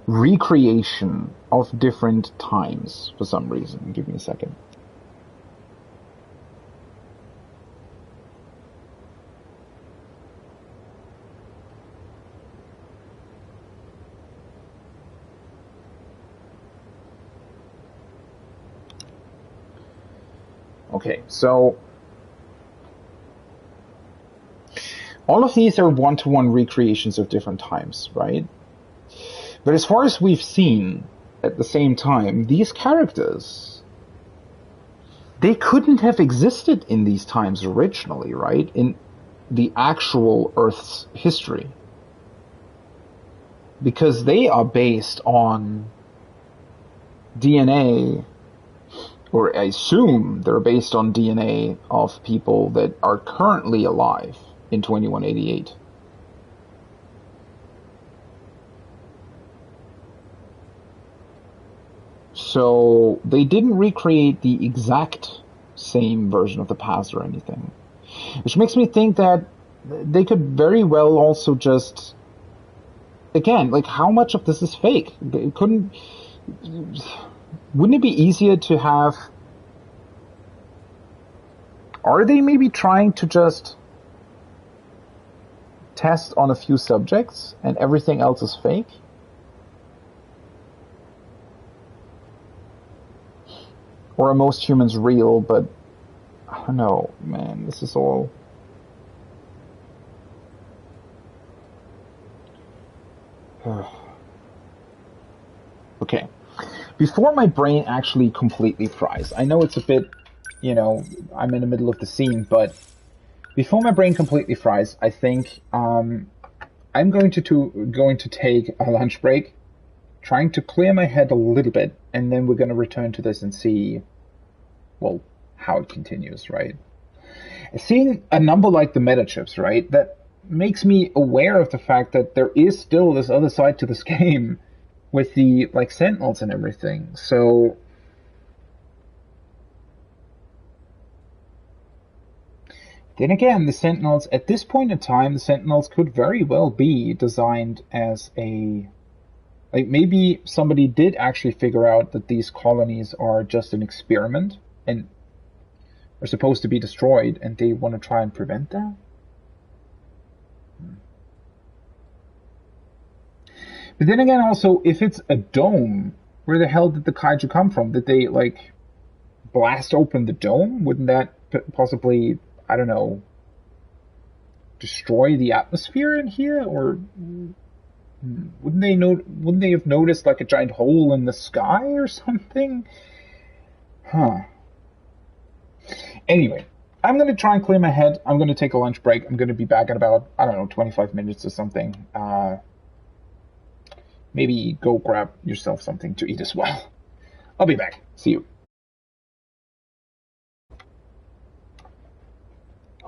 recreation of different times for some reason. Give me a second. Okay, so all of these are one-to-one recreations of different times, right? But as far as we've seen, at the same time, these characters, they couldn't have existed in these times originally, right? In the actual Earth's history. Because they are based on DNA, or I assume they're based on DNA of people that are currently alive in 2188. So they didn't recreate the exact same version of the past or anything. Which makes me think that they could very well also just, again, like, how much of this is fake? Wouldn't it be easier to have... Are they maybe trying to just test on a few subjects and everything else is fake? Or are most humans real, but I don't know, man, this is all... Okay. Before my brain actually completely fries, I know it's a bit, you know, I'm in the middle of the scene, but before my brain completely fries, I think I'm going to take a lunch break, trying to clear my head a little bit, and then we're going to return to this and see, well, how it continues, right? Seeing a number like the meta chips, right, that makes me aware of the fact that there is still this other side to this game with the, like, Sentinels and everything. So then again, the Sentinels, at this point in time, the Sentinels could very well be designed as a... Like, maybe somebody did actually figure out that these colonies are just an experiment and are supposed to be destroyed, and they want to try and prevent that? But then again, also, if it's a dome, where the hell did the kaiju come from? Did they, like, blast open the dome? Wouldn't that possibly, I don't know, destroy the atmosphere in here? Or wouldn't they have noticed, like, a giant hole in the sky or something? Huh. Anyway, I'm going to try and clear my head. I'm going to take a lunch break. I'm going to be back in about, I don't know, 25 minutes or something. Maybe go grab yourself something to eat as well. I'll be back. See you.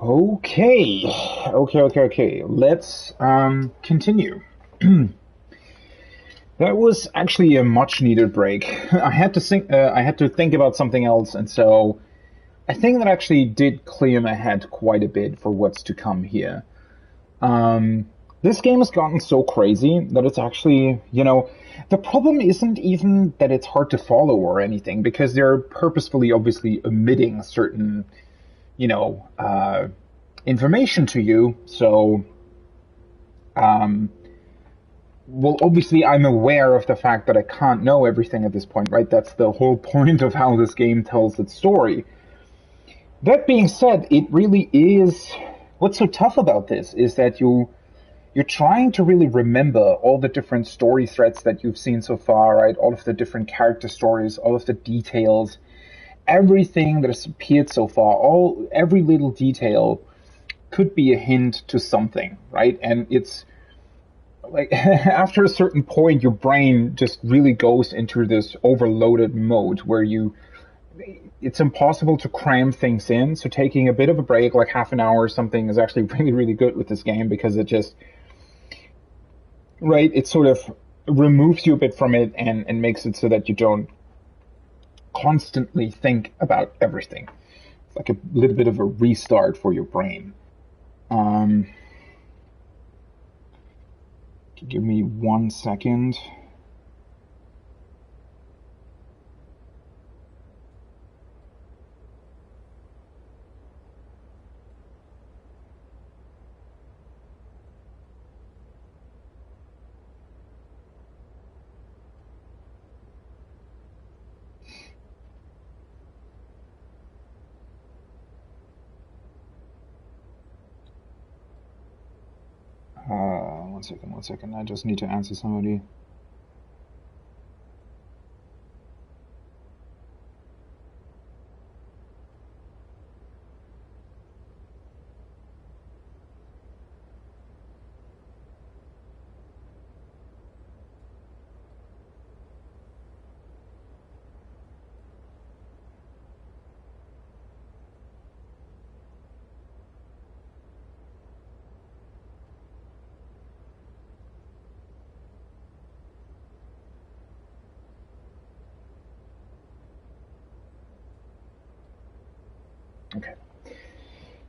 Okay. Let's continue. That was actually a much needed break. I had to think about something else, and so I think that actually did clear my head quite a bit for what's to come here. This game has gotten so crazy that it's actually, the problem isn't even that it's hard to follow or anything, because they're purposefully, obviously, omitting certain, information to you. So, well, obviously, I'm aware of the fact that I can't know everything at this point, right? That's the whole point of how this game tells its story. That being said, it really is... What's so tough about this is that you're trying to really remember all the different story threads that you've seen so far, right? All of the different character stories, all of the details, everything that has appeared so far, every little detail could be a hint to something, right? And it's like after a certain point, your brain just really goes into this overloaded mode where it's impossible to cram things in. So taking a bit of a break, like half an hour or something, is actually really, really good with this game, because it just, right, it sort of removes you a bit from it and makes it so that you don't constantly think about everything. It's like a little bit of a restart for your brain. Give me 1 second. One second. I just need to answer somebody. Okay.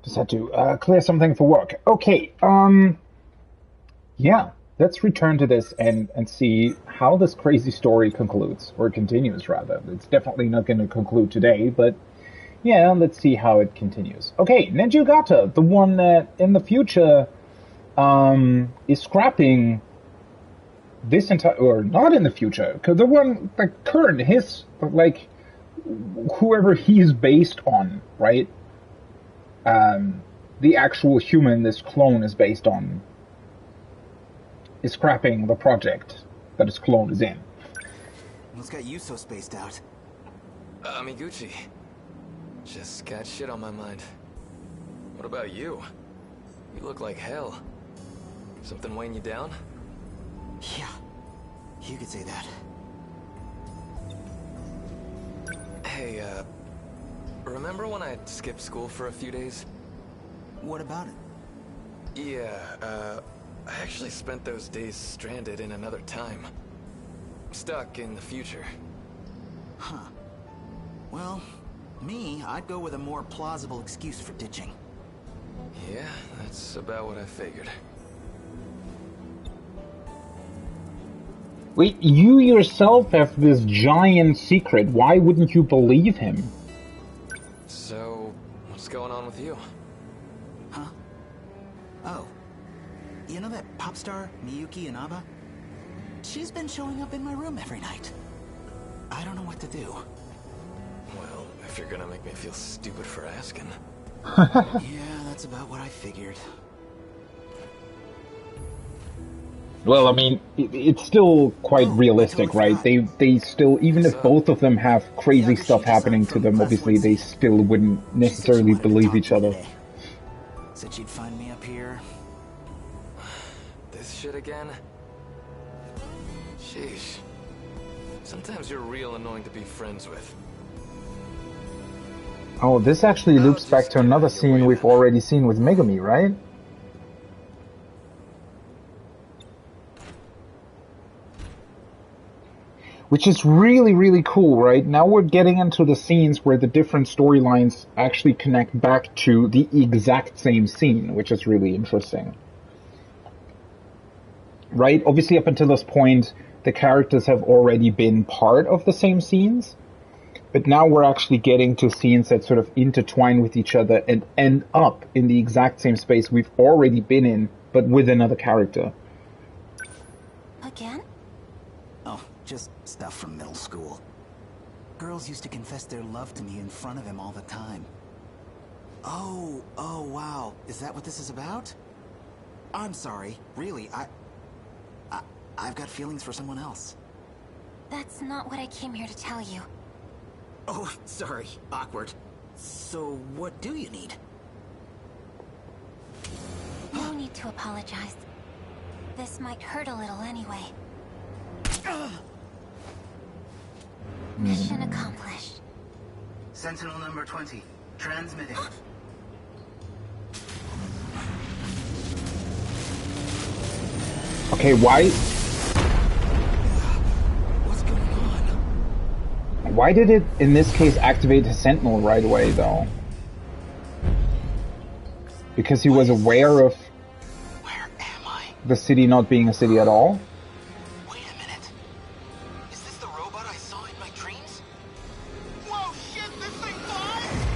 Just had to clear something for work. Okay, yeah, let's return to this and see how this crazy story concludes, or continues, rather. It's definitely not going to conclude today, but yeah, let's see how it continues. Okay, Nejugata, the one that in the future is scrapping this entire, or not in the future, because the one, like, current, whoever he's based on, right? The actual human this clone is based on is scrapping the project that his clone is in. What's got you so spaced out? Amiguchi. Just got shit on my mind. What about you? You look like hell. Something weighing you down? Yeah, you could say that. Hey, remember when I skipped school for a few days? What about it? Yeah, I actually spent those days stranded in another time. Stuck in the future. Huh. Well, I'd go with a more plausible excuse for ditching. Yeah, that's about what I figured. Wait, you yourself have this giant secret. Why wouldn't you believe him? So, what's going on with you? Huh? Oh. You know that pop star, Miyuki Inaba? She's been showing up in my room every night. I don't know what to do. Well, if you're gonna make me feel stupid for asking. Yeah, that's about what I figured. Well, I mean, it's still quite realistic, right? They still, even if both of them have crazy stuff happening to them, obviously they still wouldn't necessarily believe each other. Said she'd find me up here. This shit again? Sheesh. Sometimes you're real annoying to be friends with. Oh, this actually loops back to another scene we've already seen with Megami, right? which is really, really cool, right? Now we're getting into the scenes where the different storylines actually connect back to the exact same scene, which is really interesting. Right? Obviously, up until this point, the characters have already been part of the same scenes, but now we're actually getting to scenes that sort of intertwine with each other and end up in the exact same space we've already been in, but with another character. Again? Oh, just stuff from middle school. Girls used to confess their love to me in front of him all the time. Oh, wow. Is that what this is about? I'm sorry. Really, I've got feelings for someone else. That's not what I came here to tell you. Oh, sorry. Awkward. So, what do you need? No need to apologize. This might hurt a little anyway. Mission accomplished. Sentinel number 20. Transmitting. Okay, why? What's going on? Why did it, in this case, activate the Sentinel right away, though? Because he was aware of the city not being a city at all? Wait a minute. Is this the robot I saw in my dreams? Whoa, shit, this thing flies!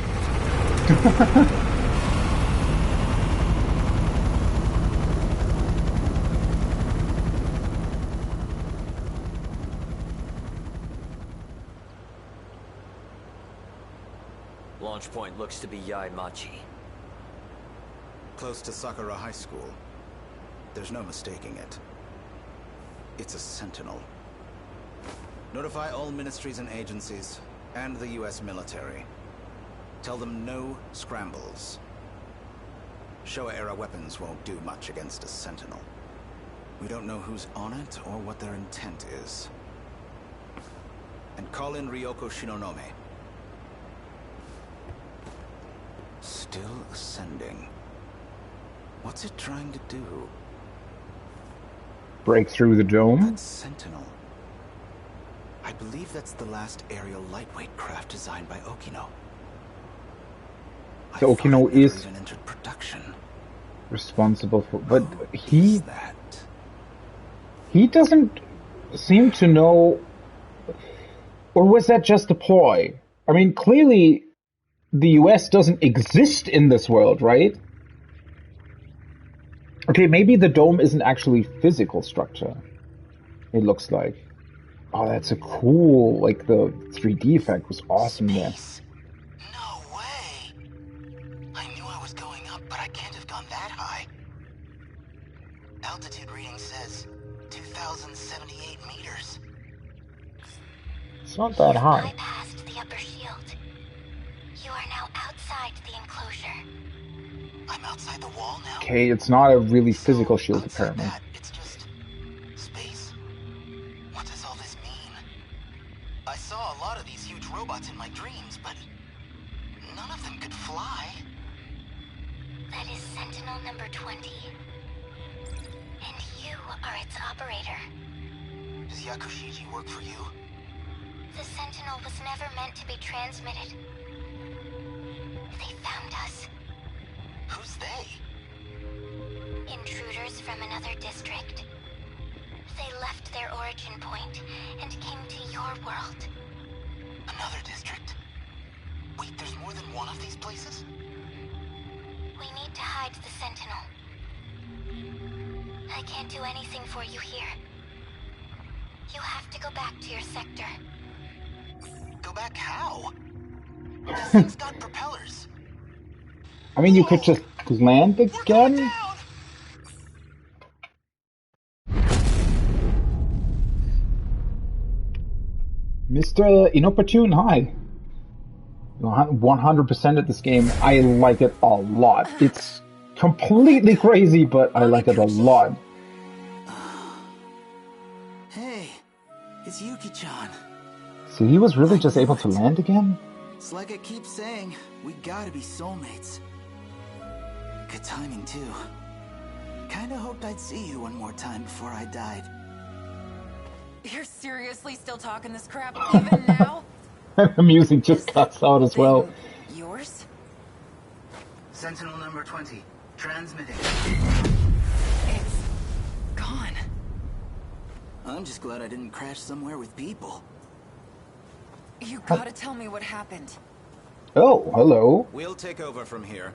Launch point looks to be Yaimachi. Close to Sakura High School. There's no mistaking it. It's a Sentinel. Notify all ministries and agencies, and the US military. Tell them no scrambles. Showa-era weapons won't do much against a Sentinel. We don't know who's on it or what their intent is. And call in Ryoko Shinonome. Still ascending. What's it trying to do? Break through the dome? That Sentinel. I believe that's the last aerial lightweight craft designed by Okino. So Okino is even entered production. Responsible for, but he doesn't seem to know, or was that just a ploy? I mean, clearly the US doesn't exist in this world, right? Okay, maybe the dome isn't actually physical structure. It looks like. Oh, that's a cool, like the 3D effect was awesome there. No way! I knew I was going up, but I can't have gone that high. Altitude reading says 2,078 meters. It's not that high. Bypassed the upper shield. You are now outside the enclosure. I'm outside the wall now? Okay, it's not a really physical shield, apparently. It's just space. What does all this mean? I saw a lot of these huge robots in my dreams, but none of them could fly. That is Sentinel number 20. And you are its operator. Does Yakushiji work for you? The Sentinel was never meant to be transmitted. They found us. Who's they? Intruders from another district. They left their origin point and came to your world. Another district? Wait, there's more than one of these places? We need to hide the Sentinel. I can't do anything for you here. You have to go back to your sector. Go back how? This thing's got propellers. I mean, you could just land again? Mr. Inopportune, hi. 100% at this game. I like it a lot. It's completely crazy, but I like it a lot. Hey, it's Yuki-chan. So he was really just able to land again? It's like I keep saying, we gotta be soulmates. Good timing, too. Kinda hoped I'd see you one more time before I died. You're seriously still talking this crap even now? The music just cuts out as well. Yours? Sentinel number 20, transmitting. It's gone. I'm just glad I didn't crash somewhere with people. You gotta tell me what happened. Oh, hello. We'll take over from here.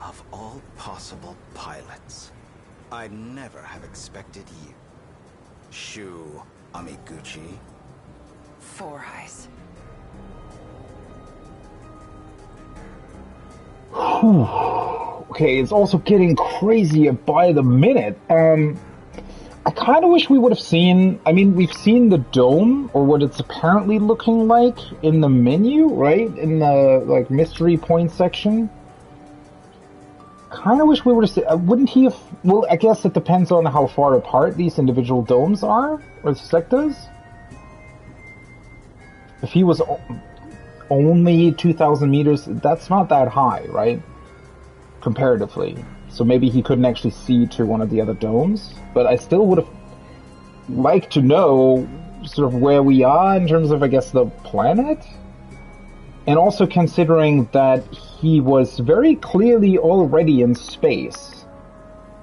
Of all possible pilots, I'd never have expected you. Shu Amiguchi. Four Eyes. Okay, it's also getting crazier by the minute. I kind of wish we would have seen, I mean, we've seen the dome, or what it's apparently looking like, in the menu, right? In the, like, mystery point section. Kind of wish we would have seen, wouldn't he have, well, I guess it depends on how far apart these individual domes are, or sectors. If he was only 2,000 meters, that's not that high, right? Comparatively. So maybe he couldn't actually see to one of the other domes. But I still would have liked to know sort of where we are in terms of, I guess, the planet. And also considering that he was very clearly already in space.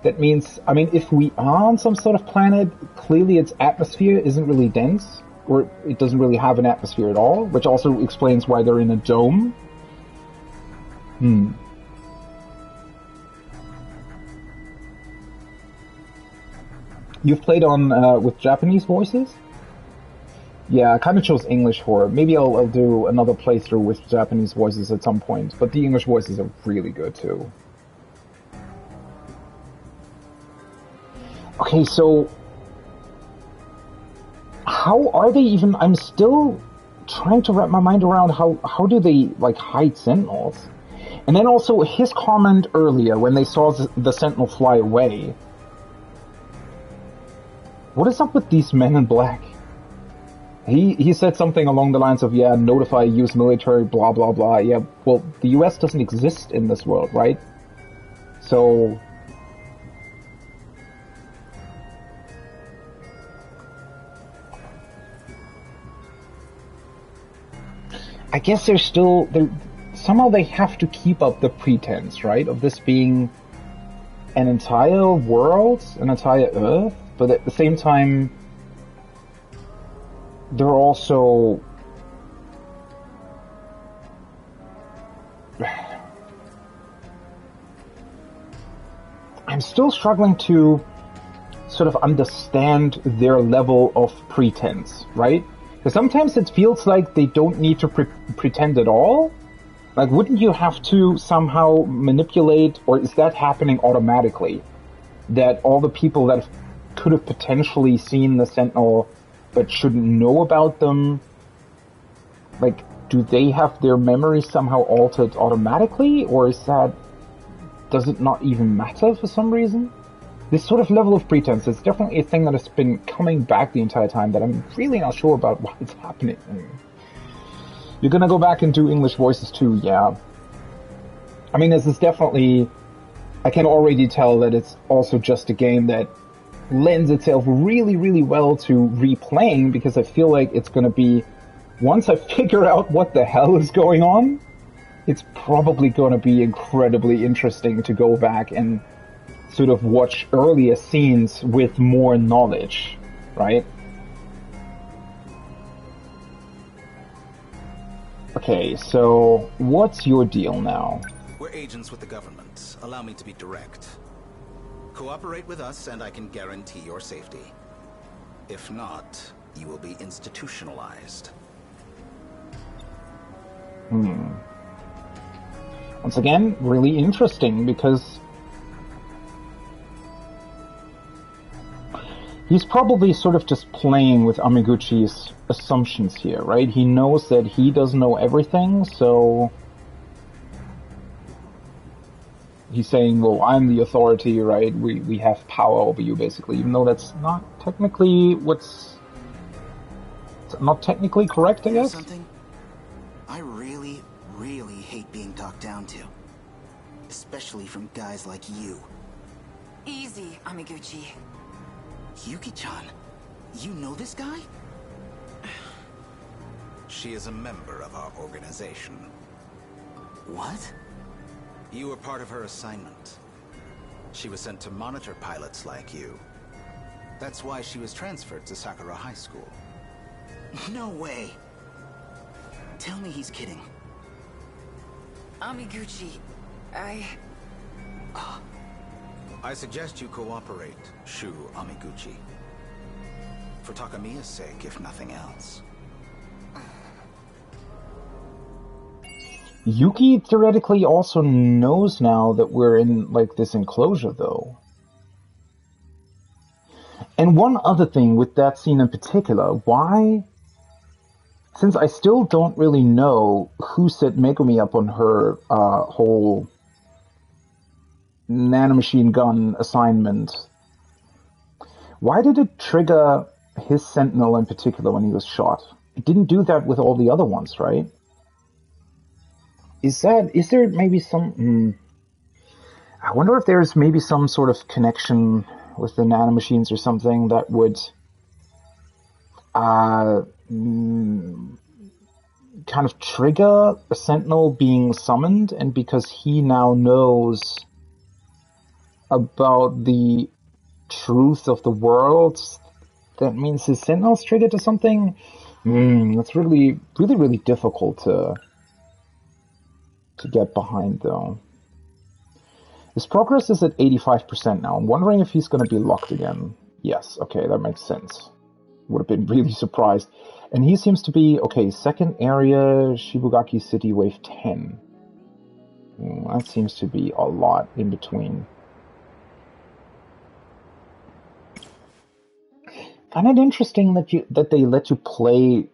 That means, I mean, if we are on some sort of planet, clearly its atmosphere isn't really dense. Or it doesn't really have an atmosphere at all, which also explains why they're in a dome. You've played on with Japanese voices? Yeah, I kind of chose English for it. Maybe I'll do another playthrough with Japanese voices at some point, but the English voices are really good too. Okay, so how are they even? I'm still trying to wrap my mind around how do they, like, hide Sentinels? And then also his comment earlier when they saw the Sentinel fly away. What is up with these men in black? He said something along the lines of, yeah, notify US military, blah, blah, blah. Yeah, well, the US doesn't exist in this world, right? So I guess they're still, somehow they have to keep up the pretense, right, of this being an entire world, an entire Earth, but at the same time, they're also I'm still struggling to sort of understand their level of pretense, right? Because sometimes it feels like they don't need to pretend at all. Like, wouldn't you have to somehow manipulate, or is that happening automatically? That all the people that could have potentially seen the Sentinel but shouldn't know about them, like, do they have their memories somehow altered automatically, or does it not even matter for some reason? This sort of level of pretense is definitely a thing that has been coming back the entire time that I'm really not sure about why it's happening. You're gonna go back and do English voices too, yeah. I mean, this is definitely, I can already tell that it's also just a game that lends itself really, really well to replaying, because I feel like it's gonna be, once I figure out what the hell is going on, it's probably gonna be incredibly interesting to go back and sort of watch earlier scenes with more knowledge, right? Okay, so what's your deal now? We're agents with the government. Allow me to be direct. Cooperate with us and I can guarantee your safety. If not, you will be institutionalized. Once again, really interesting, because he's probably sort of just playing with Amiguchi's assumptions here, right? He knows that he doesn't know everything, so he's saying, well, I'm the authority, right? We have power over you, basically, even though that's not technically not technically correct, I guess? Something I really, really hate being talked down to. Especially from guys like you. Easy, Amiguchi. Yuki-chan, you know this guy? She is a member of our organization. What? You were part of her assignment. She was sent to monitor pilots like you. That's why she was transferred to Sakura High School. No way. Tell me he's kidding. Amiguchi, I suggest you cooperate, Shu Amiguchi. For Takamiya's sake, if nothing else. Yuki theoretically also knows now that we're in, like, this enclosure, though. And one other thing with that scene in particular, why... Since I still don't really know who set Megumi up on her whole nanomachine gun assignment, why did it trigger his Sentinel in particular when he was shot? It didn't do that with all the other ones, right? Is there maybe some... I wonder if there's maybe some sort of connection with the nanomachines or something that would kind of trigger a Sentinel being summoned, and because he now knows about the truth of the world, that means his Sentinel's triggered to something? That's really, really, really difficult to get behind, though. His progress is at 85% now. I'm wondering if he's going to be locked again. Yes, okay, that makes sense. Would have been really surprised. And he seems to be, okay, second area, Shibugaki City, wave 10. That seems to be a lot in between. I find it interesting that they let you play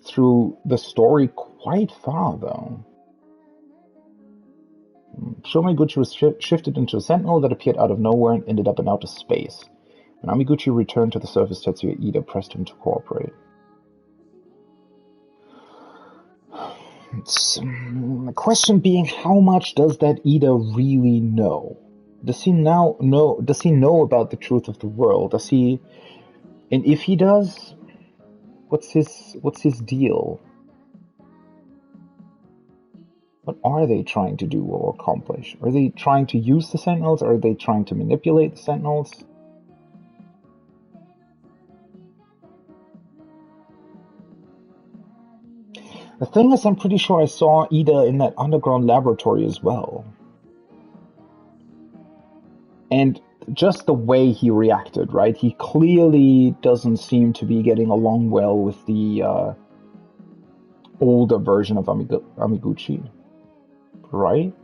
through the story quite far, though. Shomiguchi was shifted into a Sentinel that appeared out of nowhere and ended up in outer space. When Amiguchi returned to the surface, Tetsuya Ida pressed him to cooperate. The question being, how much does that Ida really know? Does he know about the truth of the world? Does he... And if he does, what's his deal? What are they trying to do or accomplish? Are they trying to use the Sentinels? Are they trying to manipulate the Sentinels? The thing is, I'm pretty sure I saw Ida in that underground laboratory as well. And just the way he reacted, right? He clearly doesn't seem to be getting along well with the older version of Amiguchi. Right?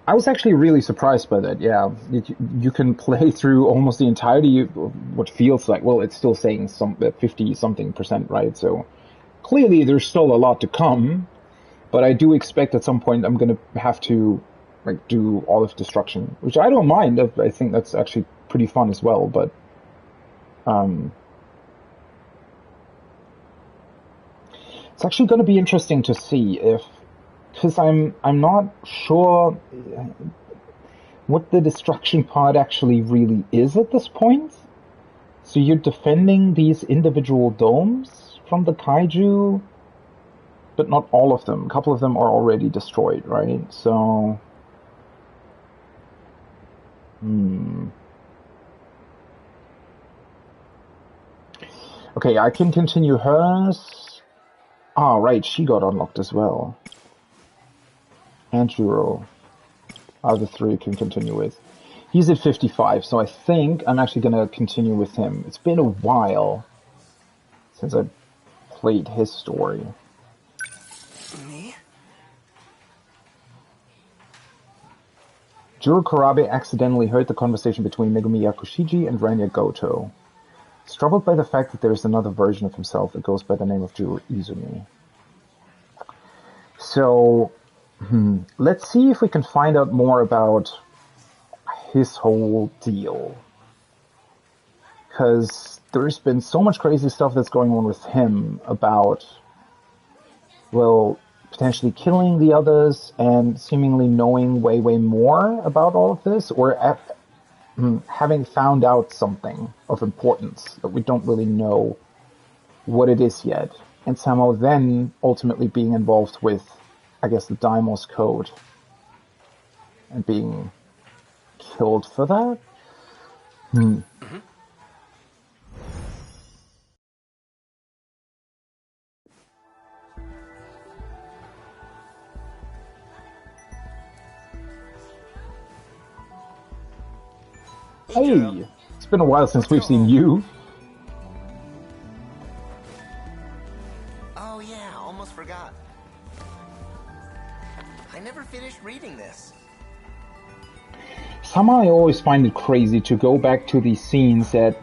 I was actually really surprised by that, yeah. You can play through almost the entirety of what feels like, well, it's still saying 50-something%, right? So clearly there's still a lot to come, but I do expect at some point I'm going to have to do all of Destruction, which I don't mind. I think that's actually pretty fun as well, but it's actually going to be interesting to see if, because I'm not sure what the destruction part actually really is at this point. So you're defending these individual domes from the kaiju, but not all of them. A couple of them are already destroyed, right? So... Okay, I can continue hers. Ah, right, she got unlocked as well. And Juro. Other three can continue with. He's at 55, so I think I'm actually going to continue with him. It's been a while since I played his story. Me? Juro Karabe accidentally heard the conversation between Megumi Yakushiji and Ranya Goto. He's troubled by the fact that there is another version of himself that goes by the name of Juro Izumi. So, let's see if we can find out more about his whole deal. Because there's been so much crazy stuff that's going on with him about, well, potentially killing the others and seemingly knowing way, way more about all of this, or having found out something of importance that we don't really know what it is yet, and somehow then ultimately being involved with, I guess, the Deimos Code and being killed for that? Hey, it's been a while since we've seen you. Oh yeah, almost forgot. I never finished reading this. Somehow I always find it crazy to go back to these scenes that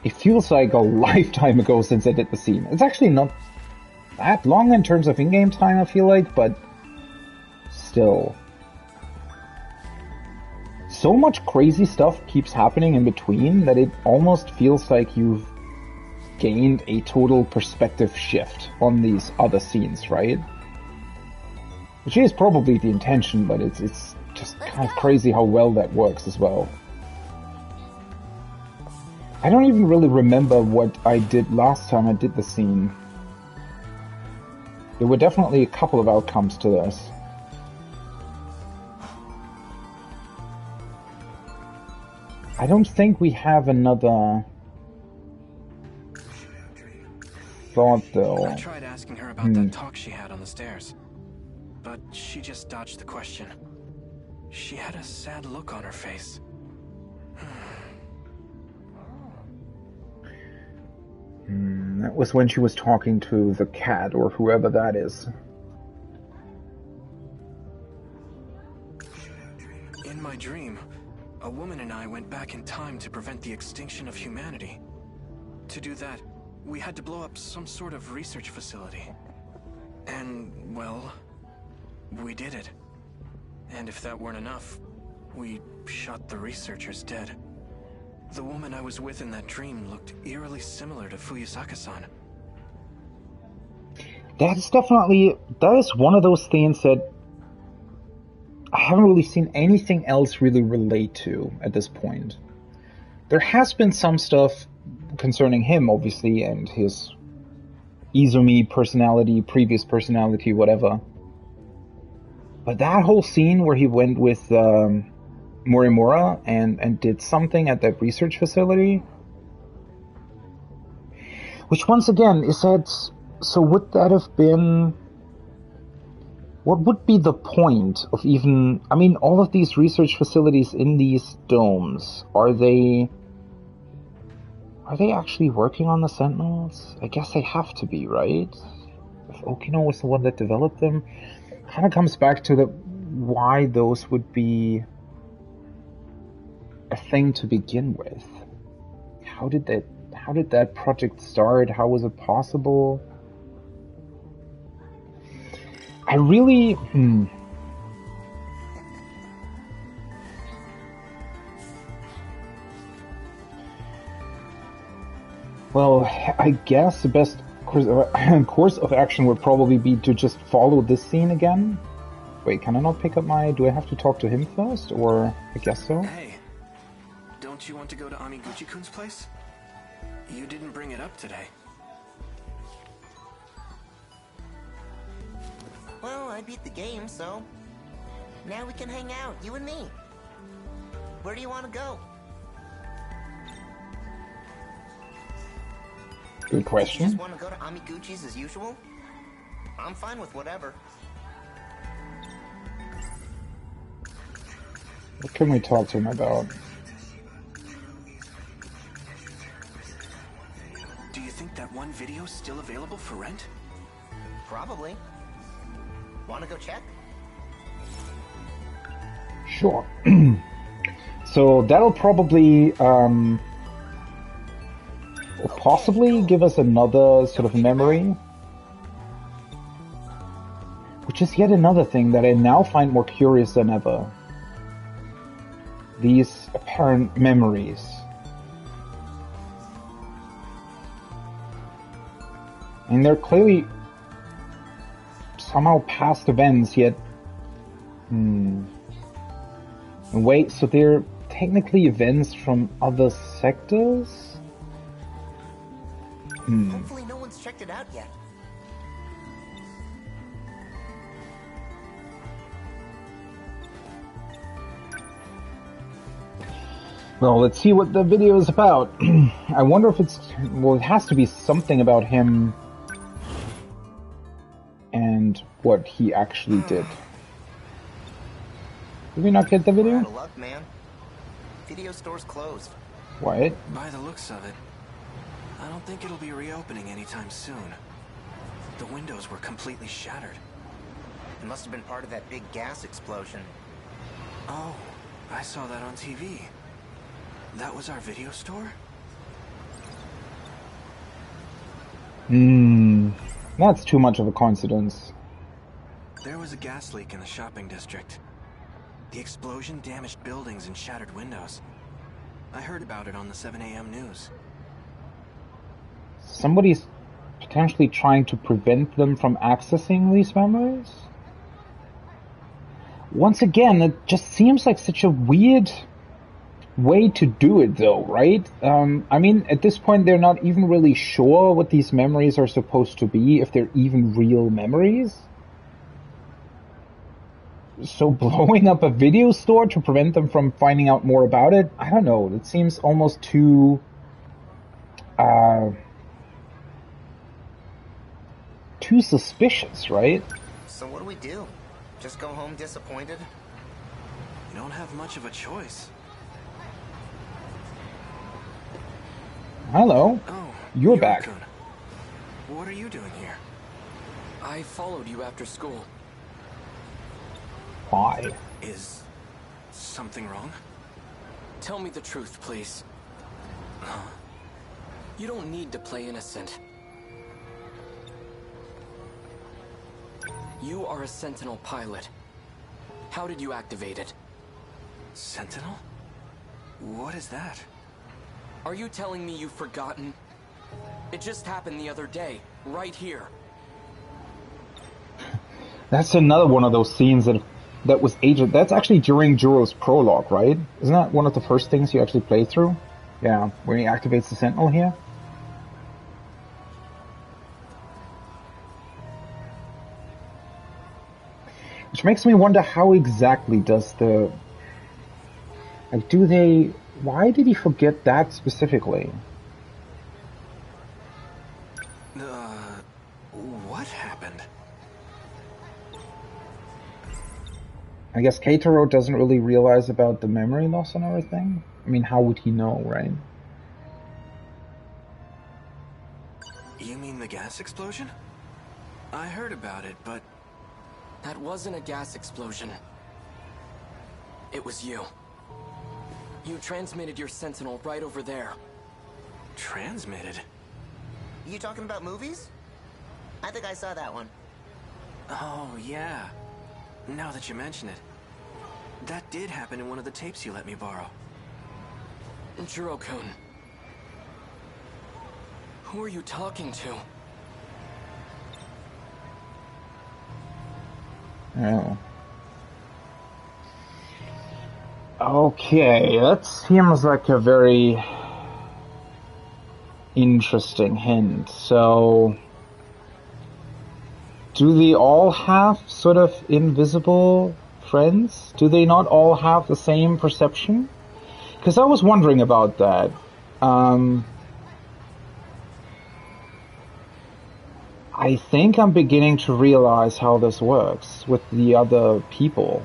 it feels like a lifetime ago since I did the scene. It's actually not that long in terms of in-game time, I feel like, but still. So much crazy stuff keeps happening in between that it almost feels like you've gained a total perspective shift on these other scenes, right? Which is probably the intention, but it's just kind of crazy how well that works as well. I don't even really remember what I did last time I did the scene. There were definitely a couple of outcomes to this. I don't think we have another thought, though. I tried asking her about that talk she had on the stairs, but she just dodged the question. She had a sad look on her face. That was when she was talking to the cat, or whoever that is. In my dream, a woman and I went back in time to prevent the extinction of humanity. To do that, we had to blow up some sort of research facility. And, well, we did it. And if that weren't enough, we shot the researchers dead. The woman I was with in that dream looked eerily similar to Fuyusaka-san. That is one of those things that I haven't really seen anything else really relate to at this point. There has been some stuff concerning him, obviously, and his Izumi personality, previous personality, whatever. But that whole scene where he went with Morimura and did something at that research facility, which once again is that, so would that have been, what would be the point of even, I mean, all of these research facilities in these domes, are they actually working on the Sentinels? I guess they have to be, right? If Okino was the one that developed them, kind of comes back to the why those would be a thing to begin with. How did that project start? How was it possible? I really Well, I guess the best course of action would probably be to just follow this scene again. Wait, can I not pick up do I have to talk to him first? Or, I guess so? Hey, don't you want to go to Amiguchi-kun's place? You didn't bring it up today. Well, I beat the game, so now we can hang out, you and me. Where do you want to go? Good question. You just want to go to Amiguchi's as usual? I'm fine with whatever. What can we talk to him about? Do you think that one video's still available for rent? Probably. Want to go check? Sure. So that'll probably possibly give us another sort of memory, which is yet another thing that I now find more curious than ever. These apparent memories. And they're clearly somehow past events, yet... Wait, so they're technically events from other sectors? Hopefully no one's checked it out yet. Well, let's see what the video is about. I wonder if it's... Well, it has to be something about him and what he actually did. Did we not get the video? Out of luck, man. Video store's closed. What? By the looks of it, I don't think it'll be reopening anytime soon. The windows were completely shattered. It must have been part of that big gas explosion. Oh, I saw that on TV. That was our video store? That's too much of a coincidence. There was a gas leak in the shopping district. The explosion damaged buildings and shattered windows. I heard about it on the 7 a.m. news. Somebody's potentially trying to prevent them from accessing these memories? Once again, it just seems like such a weird way to do it, though, right? I mean, at this point, they're not even really sure what these memories are supposed to be, if they're even real memories. So blowing up a video store to prevent them from finding out more about it? I don't know. It seems almost too... too suspicious, right? So what do we do? Just go home disappointed? You don't have much of a choice. Hello. Oh, You're back. What are you doing here? I followed you after school. Why? Is something wrong? Tell me the truth, please. You don't need to play innocent. You are a Sentinel pilot. How did you activate it? Sentinel? What is that? Are you telling me you've forgotten? It just happened the other day, right here. That's another one of those scenes that was aged. That's actually during Juro's prologue, right? Isn't that one of the first things you actually play through? Yeah, when he activates the Sentinel here. Which makes me wonder how exactly does the... Like, do they... Why did he forget that specifically? What happened? I guess Keitaro doesn't really realize about the memory loss and everything. I mean, how would he know, right? You mean the gas explosion? I heard about it, but... That wasn't a gas explosion. It was you. You transmitted your Sentinel right over there. Transmitted? You talking about movies? I think I saw that one. Oh, yeah. Now that you mention it. That did happen in one of the tapes you let me borrow. Juro-kun. Who are you talking to? Oh. Okay, that seems like a very interesting hint. So, do they all have sort of invisible friends? Do they not all have the same perception? Because I was wondering about that. I think I'm beginning to realize how this works with the other people.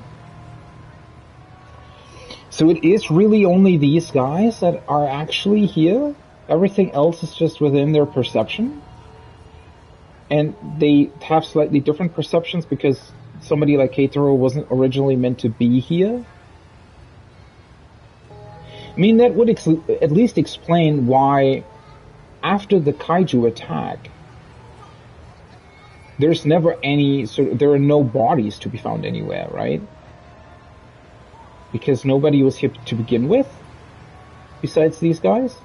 So it is really only these guys that are actually here? Everything else is just within their perception? And they have slightly different perceptions because somebody like Keitaro wasn't originally meant to be here? I mean, that would at least explain why, after the kaiju attack, there's never any there are no bodies to be found anywhere, right? Because nobody was here to begin with, besides these guys?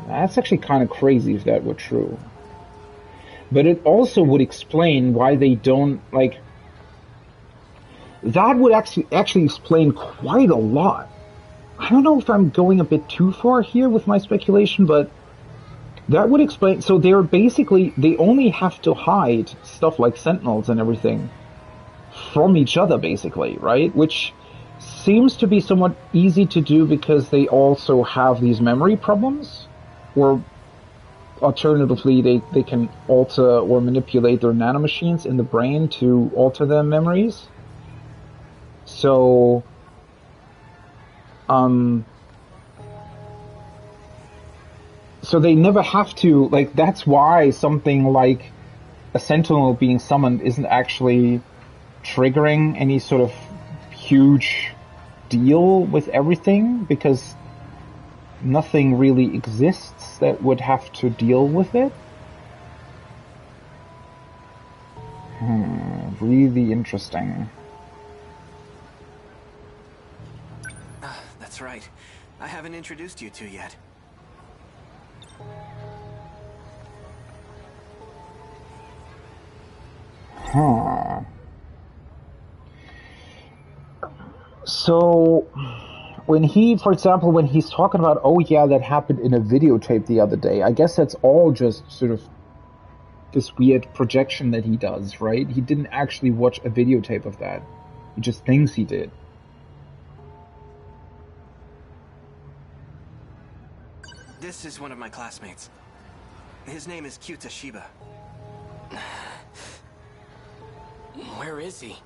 That's actually kind of crazy if that were true. But it also would explain why they don't, like... That would actually explain quite a lot. I don't know if I'm going a bit too far here with my speculation, but that would explain... So they're basically... They only have to hide stuff like Sentinels and everything from each other, basically, right? Which seems to be somewhat easy to do because they also have these memory problems. Or alternatively, they can alter or manipulate their nanomachines in the brain to alter their memories. So... So they never have to, like, that's why something like a Sentinel being summoned isn't actually triggering any sort of huge deal with everything, because nothing really exists that would have to deal with it. Really interesting. That's right. I haven't introduced you two yet. Huh. So, when he, for example, when he's talking about, oh yeah, that happened in a videotape the other day, I guess that's all just sort of this weird projection that he does, right? He didn't actually watch a videotape of that. He just thinks he did. This is one of my classmates. His name is Kyuta Shiba. Where is he?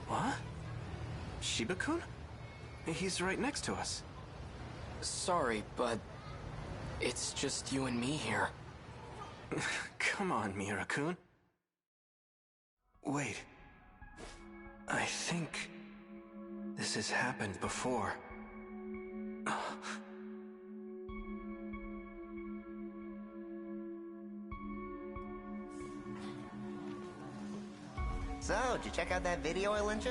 What? Shiba-kun? He's right next to us. Sorry, but it's just you and me here. Come on, Miura-kun. Wait. I think this has happened before. So, did you check out that video I lent you?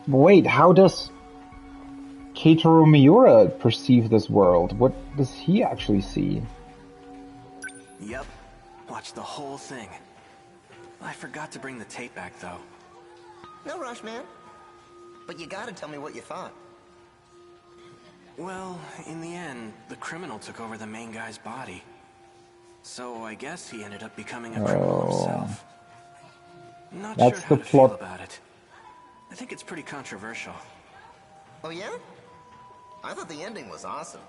Wait, how does Keitaro Miura perceive this world? What does he actually see? Yep. Watch the whole thing. I forgot to bring the tape back, though. No rush, man. But you gotta tell me what you thought. Well, in the end, the criminal took over the main guy's body. So I guess he ended up becoming a criminal himself. Not That's sure how the to plot. feel about it. I think it's pretty controversial. Oh yeah? I thought the ending was awesome.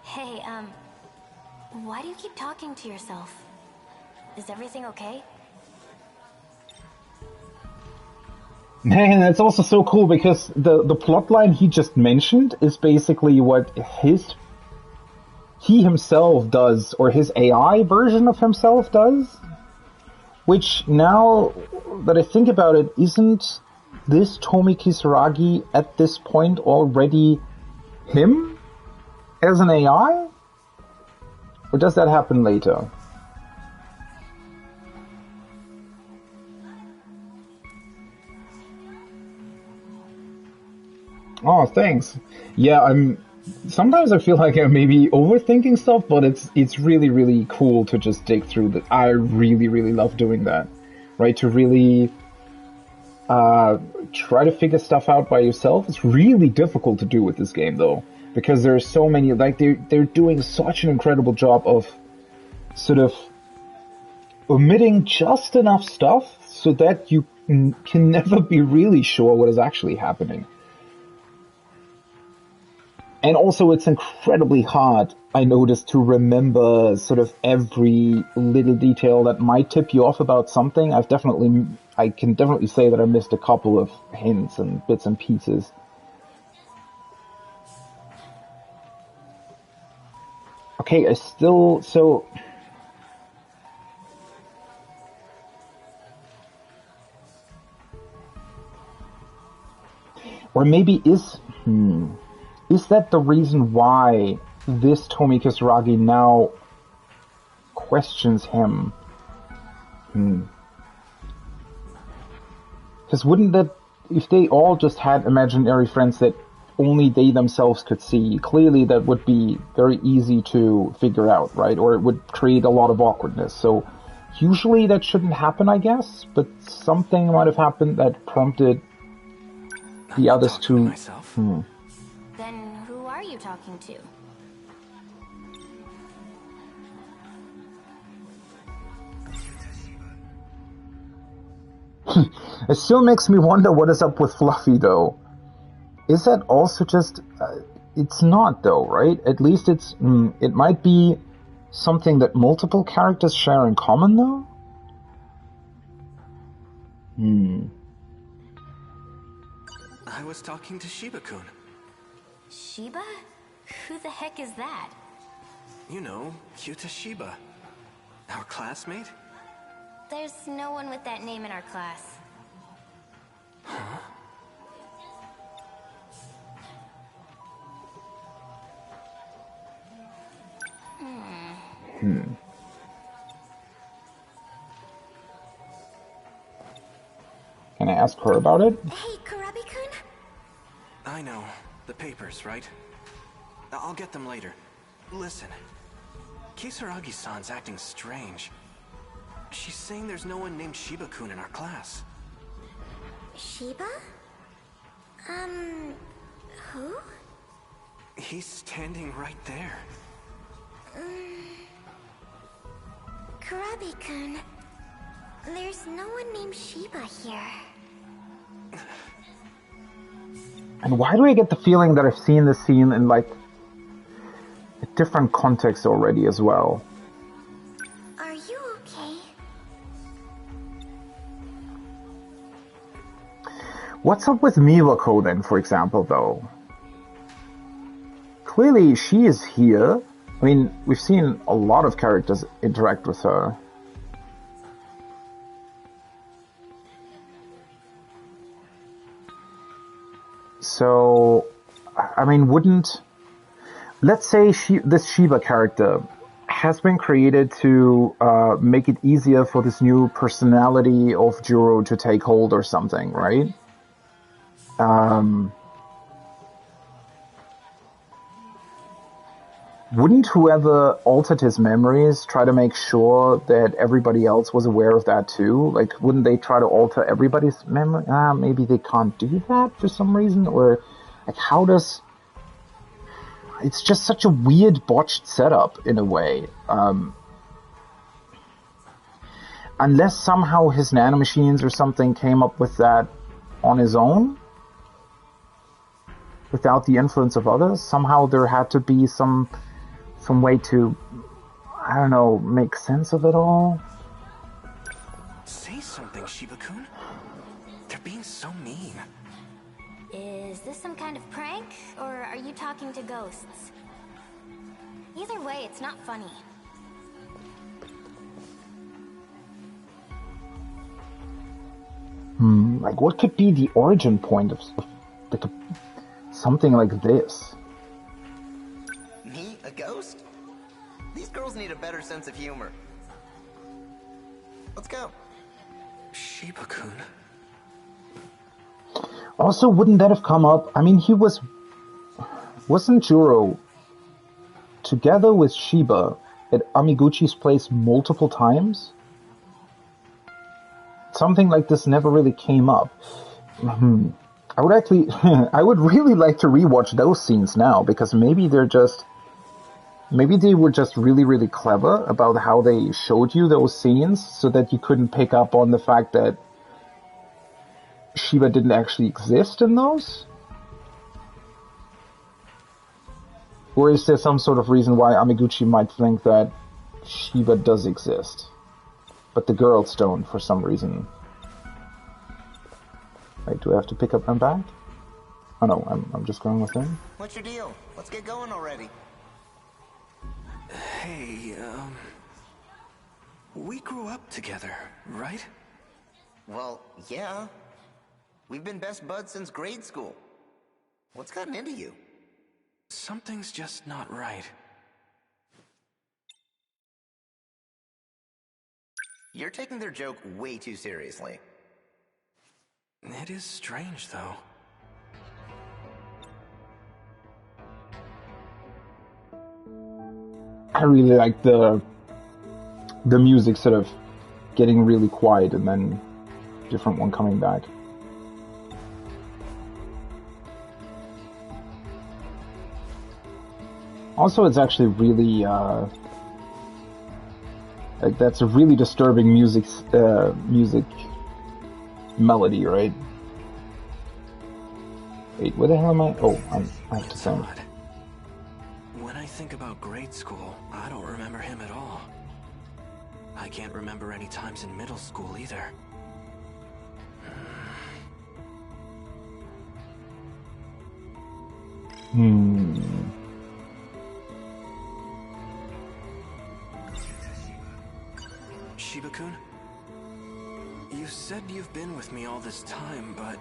Hey, why do you keep talking to yourself? Is everything okay? Man, that's also so cool because the plotline he just mentioned is basically what he himself does, or his AI version of himself does. Which, now that I think about it, isn't this Tomi Kisaragi at this point already him as an AI? Or does that happen later? Oh, thanks. Yeah, sometimes I feel like I'm maybe overthinking stuff, but it's really, really cool to just dig through that. I really, really love doing that. Right? To really try to figure stuff out by yourself. It's really difficult to do with this game, though. Because there are so many, like, they're doing such an incredible job of sort of omitting just enough stuff so that you can never be really sure what is actually happening. And also, it's incredibly hard, I noticed, to remember sort of every little detail that might tip you off about something. I can definitely say that I missed a couple of hints and bits and pieces. Okay, or maybe is that the reason why this Tomi Kisaragi now questions him? Because wouldn't that if they all just had imaginary friends that only they themselves could see, clearly that would be very easy to figure out, right? Or it would create a lot of awkwardness. So usually that shouldn't happen, I guess, but something might have happened that prompted the others to... Then who are you talking to? It still makes me wonder what is up with Fluffy, though. Is that also just... it's not, though, right? At least it's... it might be something that multiple characters share in common, though? I was talking to Shiba-kun. Shiba? Who the heck is that? You know, Yuta Shiba. Our classmate? There's no one with that name in our class. Huh? Can I ask her about it? Hey, Kurabi-kun? I know. The papers, right? I'll get them later. Listen. Kisaragi-san's acting strange. She's saying there's no one named Shiba-kun in our class. Shiba? Who? He's standing right there. Kurabi-kun, there's no one named Shiba here. And why do I get the feeling that I've seen this scene in, like, a different context already as well? Are you okay? What's up with Miwako then, for example, though? Clearly, she is here. I mean, we've seen a lot of characters interact with her. So, I mean, wouldn't... Let's say this Shiba character has been created to make it easier for this new personality of Juro to take hold or something, right? Wouldn't whoever altered his memories try to make sure that everybody else was aware of that too? Like, wouldn't they try to alter everybody's memory? Maybe they can't do that for some reason? Or, like, how does... It's just such a weird, botched setup, in a way. Unless somehow his nanomachines or something came up with that on his own, without the influence of others, somehow there had to be some way to, I don't know, make sense of it all. Say something, Shiba-kun. They're being so mean. Is this some kind of prank, or are you talking to ghosts? Either way, it's not funny. Like, what could be the origin point of like something like this? Me? A ghost? These girls need a better sense of humor. Let's go. Shiba-kun. Also, wouldn't that have come up? I mean, wasn't Juro together with Shiba at Amiguchi's place multiple times? Something like this never really came up. I would actually, I would really like to rewatch those scenes now, because maybe they were just really, really clever about how they showed you those scenes so that you couldn't pick up on the fact that Shiba didn't actually exist in those? Or is there some sort of reason why Amiguchi might think that Shiba does exist, but the girls don't for some reason? Wait, do I have to pick up my bag? Oh no, I'm just going with him. What's your deal? Let's get going already. Hey, we grew up together, right? Well, yeah. We've been best buds since grade school. What's gotten into you? Something's just not right. You're taking their joke way too seriously. It is strange, though. I really like the music sort of getting really quiet and then different one coming back. Also, it's actually really like that's a really disturbing music melody, right? Wait, where the hell am I? Oh, I have to think. When I think about grade school, I don't remember him at all. I can't remember any times in middle school either. Shiba-kun? You said you've been with me all this time, but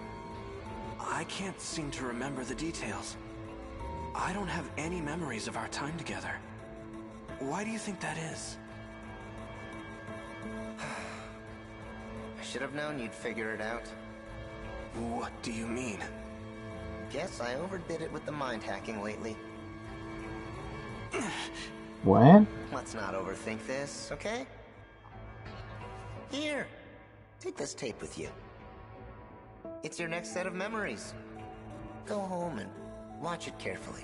I can't seem to remember the details. I don't have any memories of our time together. Why do you think that is? I should have known you'd figure it out. What do you mean? Guess I overdid it with the mind hacking lately. What? Let's not overthink this, okay? Here, take this tape with you. It's your next set of memories. Go home and watch it carefully.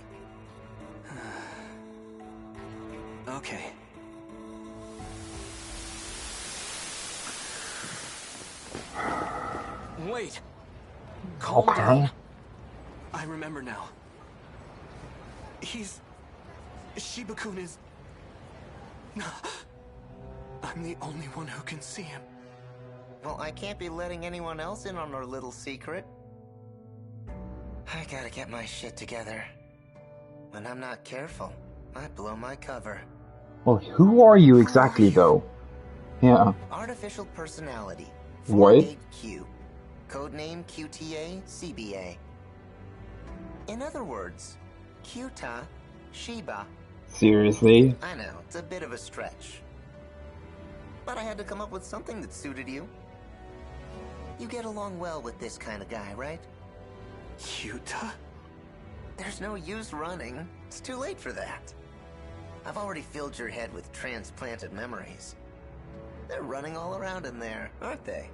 Okay. Wait! Calm down. I remember now. Shiba-kun is... I'm the only one who can see him. Well, I can't be letting anyone else in on our little secret. I gotta get my shit together. When I'm not careful, I blow my cover. Well, who are you exactly, though? Yeah. Artificial personality. What? 48Q. Codename QTA CBA. In other words, Kyuta Shiba. Seriously? I know, it's a bit of a stretch. But I had to come up with something that suited you. You get along well with this kind of guy, right? Kyuta? There's no use running. It's too late for that. I've already filled your head with transplanted memories. They're running all around in there, aren't they?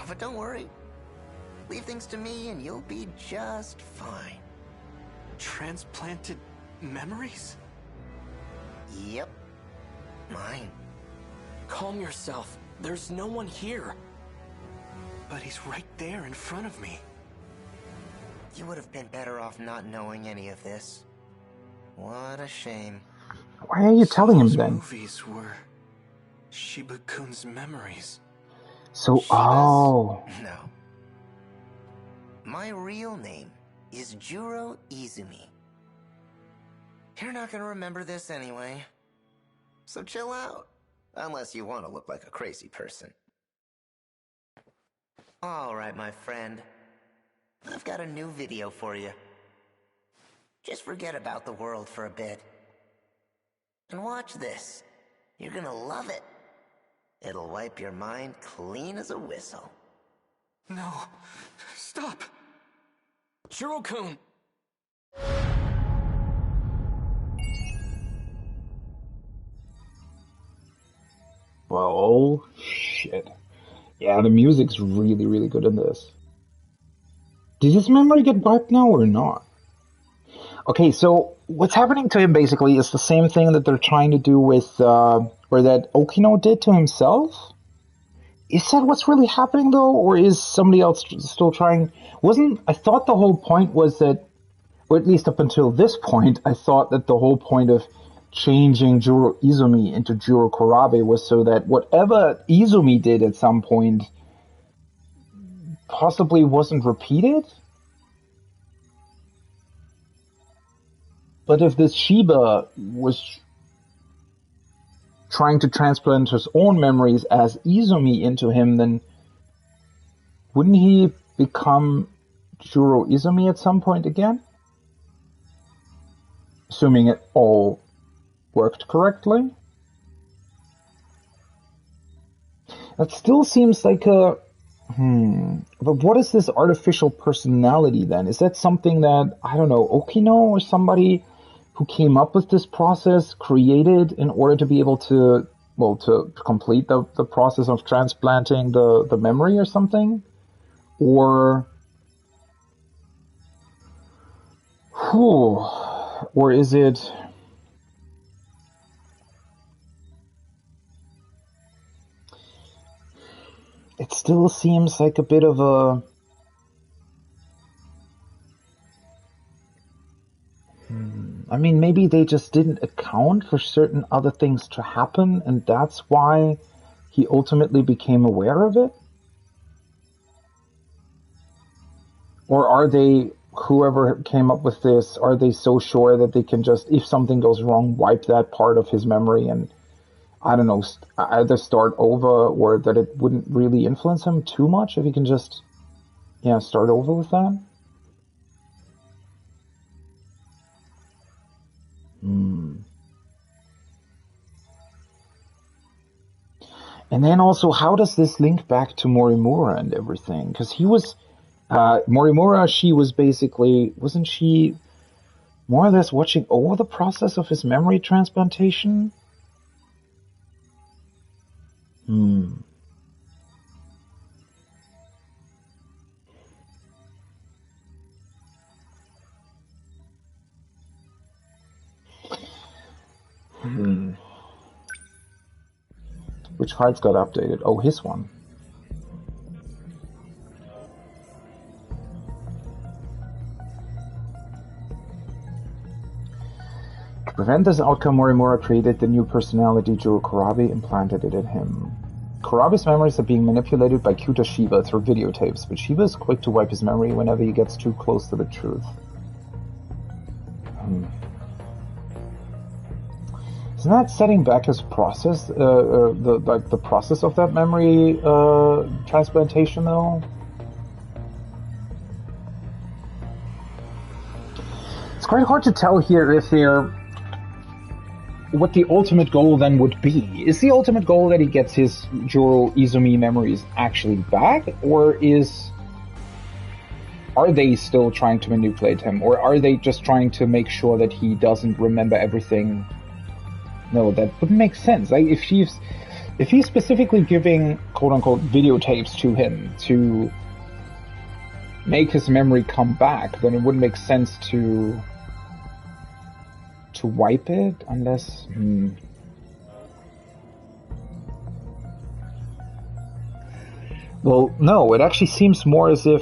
But don't worry. Leave things to me and you'll be just fine. Transplanted memories? Yep. Mine. Calm yourself. There's no one here. But he's right there in front of me. You would have been better off not knowing any of this. What a shame. Why are you telling him then? Movies were Shiba-kun's memories. So, oh. No. My real name is Juro Izumi. You're not gonna remember this anyway. So chill out. Unless you want to look like a crazy person. Alright, my friend. I've got a new video for you. Just forget about the world for a bit. And watch this. You're gonna love it. It'll wipe your mind clean as a whistle. No. Stop! Juro-kun! Well, shit. Yeah, the music's really, really good in this. Did his memory get wiped now or not? Okay, so what's happening to him basically is the same thing that they're trying to do with, or that Okino did to himself? Is that what's really happening though, or is somebody else still trying? I thought the whole point was that, or at least up until this point, I thought that the whole point of changing Juro Izumi into Juro Korabe was so that whatever Izumi did at some point possibly wasn't repeated? But if this Shiba was trying to transplant his own memories as Izumi into him, then wouldn't he become Juro Izumi at some point again? Assuming it all worked correctly? That still seems like a But what is this artificial personality then? Is that something that, I don't know, Okino or somebody who came up with this process created in order to be able to, well, to complete the process of transplanting the memory or something? Or is it... It still seems like a bit of a... I mean, maybe they just didn't account for certain other things to happen, and that's why he ultimately became aware of it? Or are they, whoever came up with this, are they so sure that they can just, if something goes wrong, wipe that part of his memory and, I don't know, either start over, or that it wouldn't really influence him too much if he can just, yeah, start over with that? And then also, how does this link back to Morimura and everything? Because he was, Morimura, she was basically, wasn't she more or less watching over the process of his memory transplantation? Which files got updated? Oh, his one. To prevent this outcome, Morimura created the new personality Juro Kurabi, implanted it in him. Kurabi's memories are being manipulated by Kyuta Shiba through videotapes, but Shiba is quick to wipe his memory whenever he gets too close to the truth. Isn't that setting back his process, the process of that memory transplantation, though? It's quite hard to tell here if they're... what the ultimate goal then would be. Is the ultimate goal that he gets his Juro Izumi memories actually back, or are they still trying to manipulate him, or are they just trying to make sure that he doesn't remember everything? No, that wouldn't make sense. Like, if he's specifically giving quote-unquote videotapes to him to make his memory come back, then it wouldn't make sense to wipe it, unless... Well, no, it actually seems more as if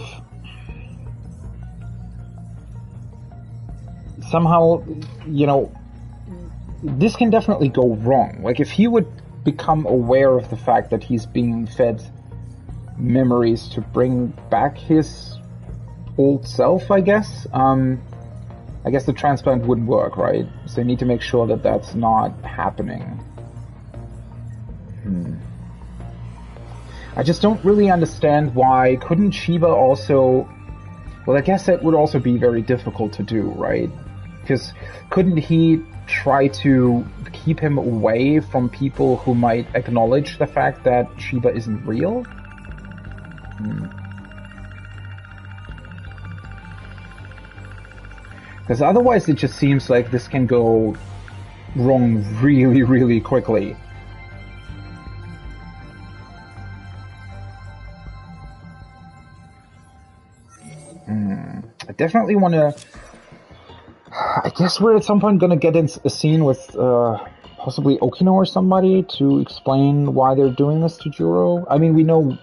somehow, you know, this can definitely go wrong. Like, if he would become aware of the fact that he's being fed memories to bring back his old self, I guess, I guess the transplant wouldn't work, right? So you need to make sure that that's not happening. I just don't really understand why couldn't Shiba also... Well, I guess that would also be very difficult to do, right? Because couldn't he try to keep him away from people who might acknowledge the fact that Shiba isn't real? Because otherwise it just seems like this can go wrong really, really quickly. I definitely want to... I guess we're at some point going to get in a scene with possibly Okino or somebody to explain why they're doing this to Juro. I mean, we know,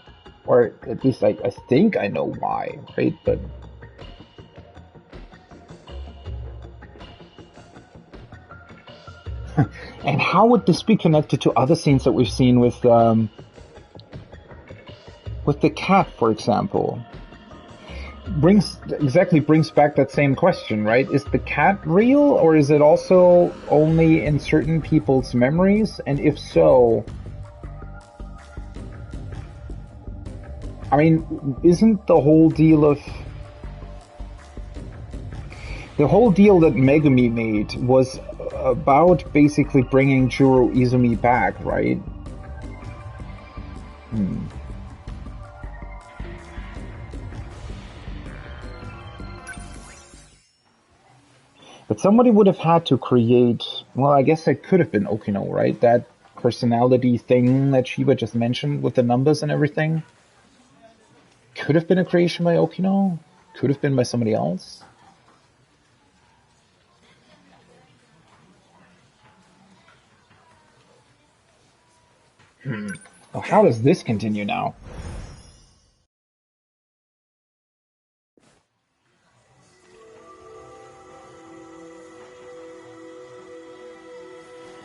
or at least I think I know why, right? But... And how would this be connected to other scenes that we've seen with the cat, for example? Brings back that same question, right? Is the cat real, or is it also only in certain people's memories? And if so, I mean, isn't the whole deal that Megumi made was about basically bringing Juro Izumi back, right? But somebody would have had to create... Well, I guess it could have been Okino, right? That personality thing that Shiba just mentioned with the numbers and everything. Could have been a creation by Okino. Could have been by somebody else. Well, how does this continue now?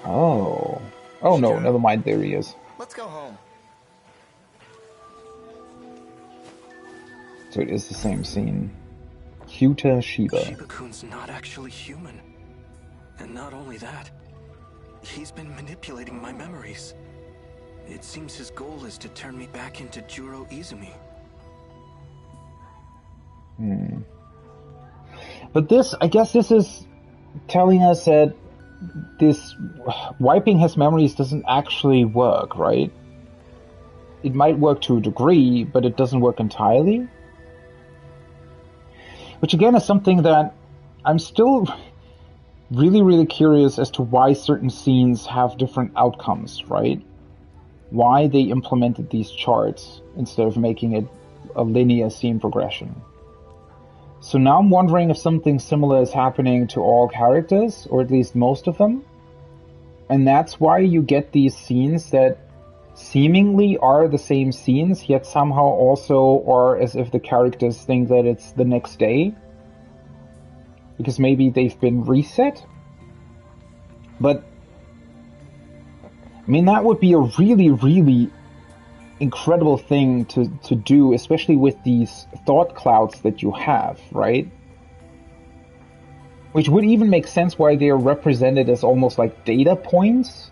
Oh. Oh no, never mind, there he is. Let's go home. So it is the same scene. Kyuta Shiba. Shiba-kun's not actually human. And not only that, he's been manipulating my memories. It seems his goal is to turn me back into Juro Izumi. But this, I guess this is telling us that this wiping his memories doesn't actually work, right? It might work to a degree, but it doesn't work entirely. Which again is something that I'm still really, really curious as to why certain scenes have different outcomes, right? Why they implemented these charts instead of making it a linear scene progression. So now I'm wondering if something similar is happening to all characters, or at least most of them. And that's why you get these scenes that seemingly are the same scenes, yet somehow also are as if the characters think that it's the next day. Because maybe they've been reset. But I mean, that would be a really, really incredible thing to do, especially with these thought clouds that you have, right? Which would even make sense why they are represented as almost like data points.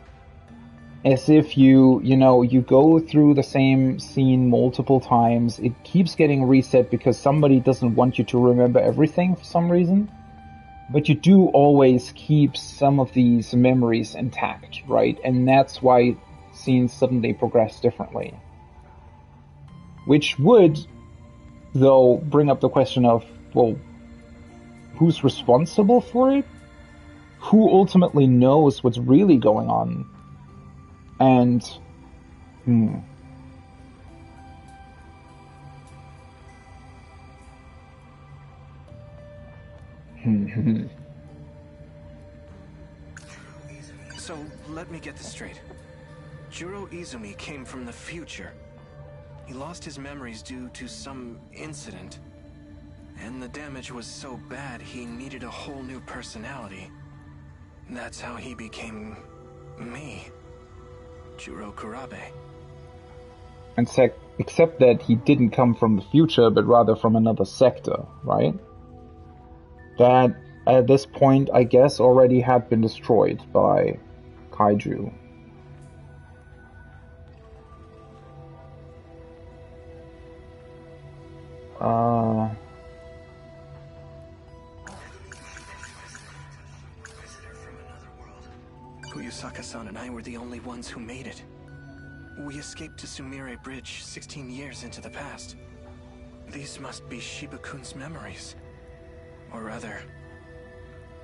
As if you go through the same scene multiple times, it keeps getting reset because somebody doesn't want you to remember everything for some reason. But you do always keep some of these memories intact, right? And that's why scenes suddenly progress differently. Which would, though, bring up the question of, well, who's responsible for it? Who ultimately knows what's really going on? And, So, let me get this straight. Juro Izumi came from the future. He lost his memories due to some incident. And the damage was so bad he needed a whole new personality. That's how he became me. Juro Kurabe. and except that he didn't come from the future, but rather from another sector, right? That, at this point, I guess, already had been destroyed by Kaiju. Fuyusaka-san and I were the only ones who made it. We escaped to Sumire Bridge 16 years into the past. These must be Shiba-kun's memories. Or rather,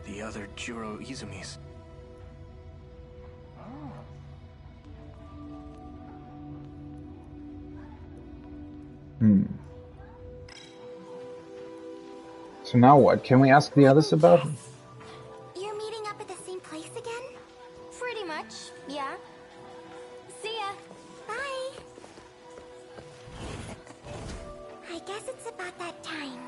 the other Juro Izumis. So now what? Can we ask the others about him? You're meeting up at the same place again? Pretty much, yeah. See ya. Bye. I guess it's about that time.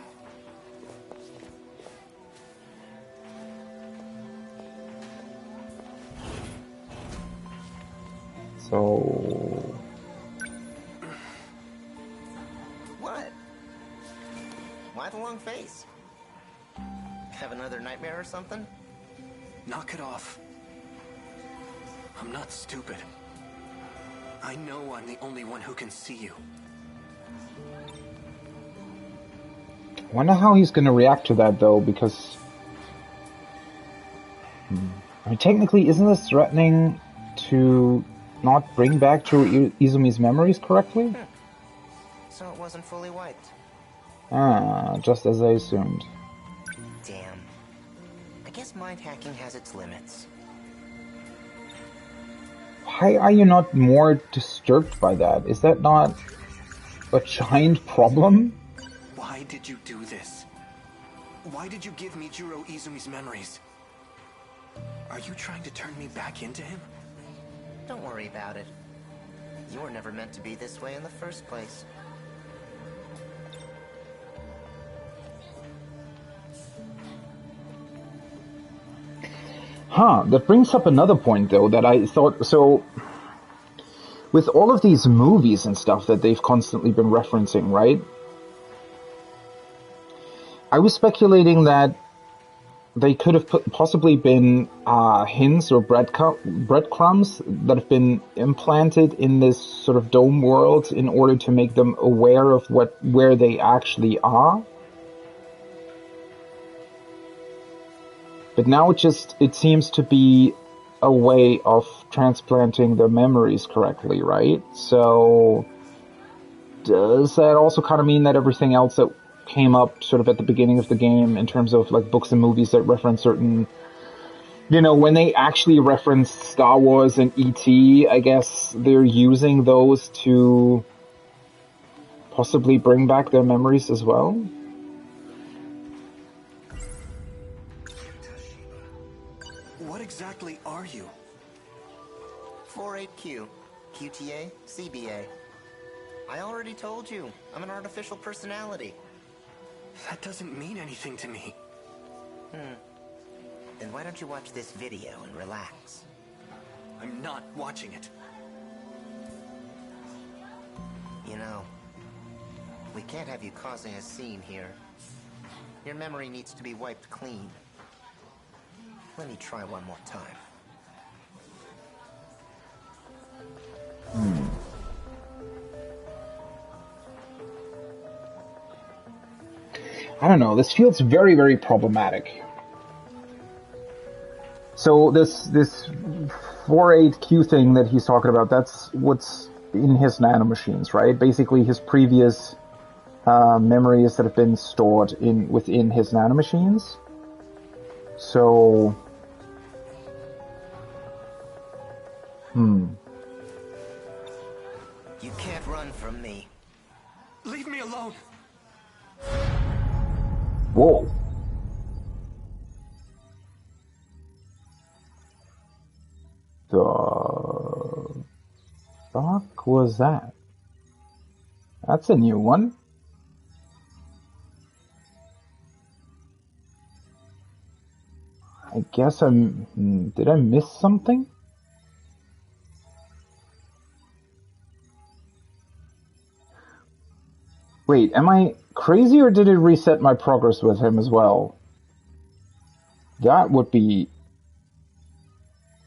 So... What? Why the long face? Have another nightmare or something? Knock it off. I'm not stupid. I know I'm the only one who can see you. I wonder how he's going to react to that, though, because... I mean, technically, isn't this threatening to not bring back Juro Izumi's memories correctly? So it wasn't fully wiped. Ah, just as I assumed. Damn. I guess This mind hacking has its limits. Why are you not more disturbed by that? Is that not a giant problem? Why did you do this? Why did you give me Juro Izumi's memories? Are you trying to turn me back into him? Don't worry about it. You were never meant to be this way in the first place. Huh, that brings up another point, though, that I thought... So, with all of these movies and stuff that they've constantly been referencing, right? I was speculating that they could have possibly been hints or breadcrumbs that have been implanted in this sort of dome world in order to make them aware of where they actually are. But now it seems to be a way of transplanting their memories correctly, right? So does that also kind of mean that everything else that came up sort of at the beginning of the game in terms of like books and movies that reference certain, you know, when they actually reference Star Wars and E.T., I guess they're using those to possibly bring back their memories as well? What exactly are you? 48Q, QTA, CBA. I already told you, I'm an artificial personality. That doesn't mean anything to me. Then why don't you watch this video and relax? I'm not watching it. You know, we can't have you causing a scene here. Your memory needs to be wiped clean. Let me try one more time. I don't know, this feels very, very problematic. So this 48Q thing that he's talking about, that's what's in his nanomachines, right? Basically his previous memories that have been stored within his nanomachines. So... You can't run from me. Leave me alone! Whoa. The fuck was that? That's a new one. I guess did I miss something? Wait, am I crazy or did it reset my progress with him as well? That would be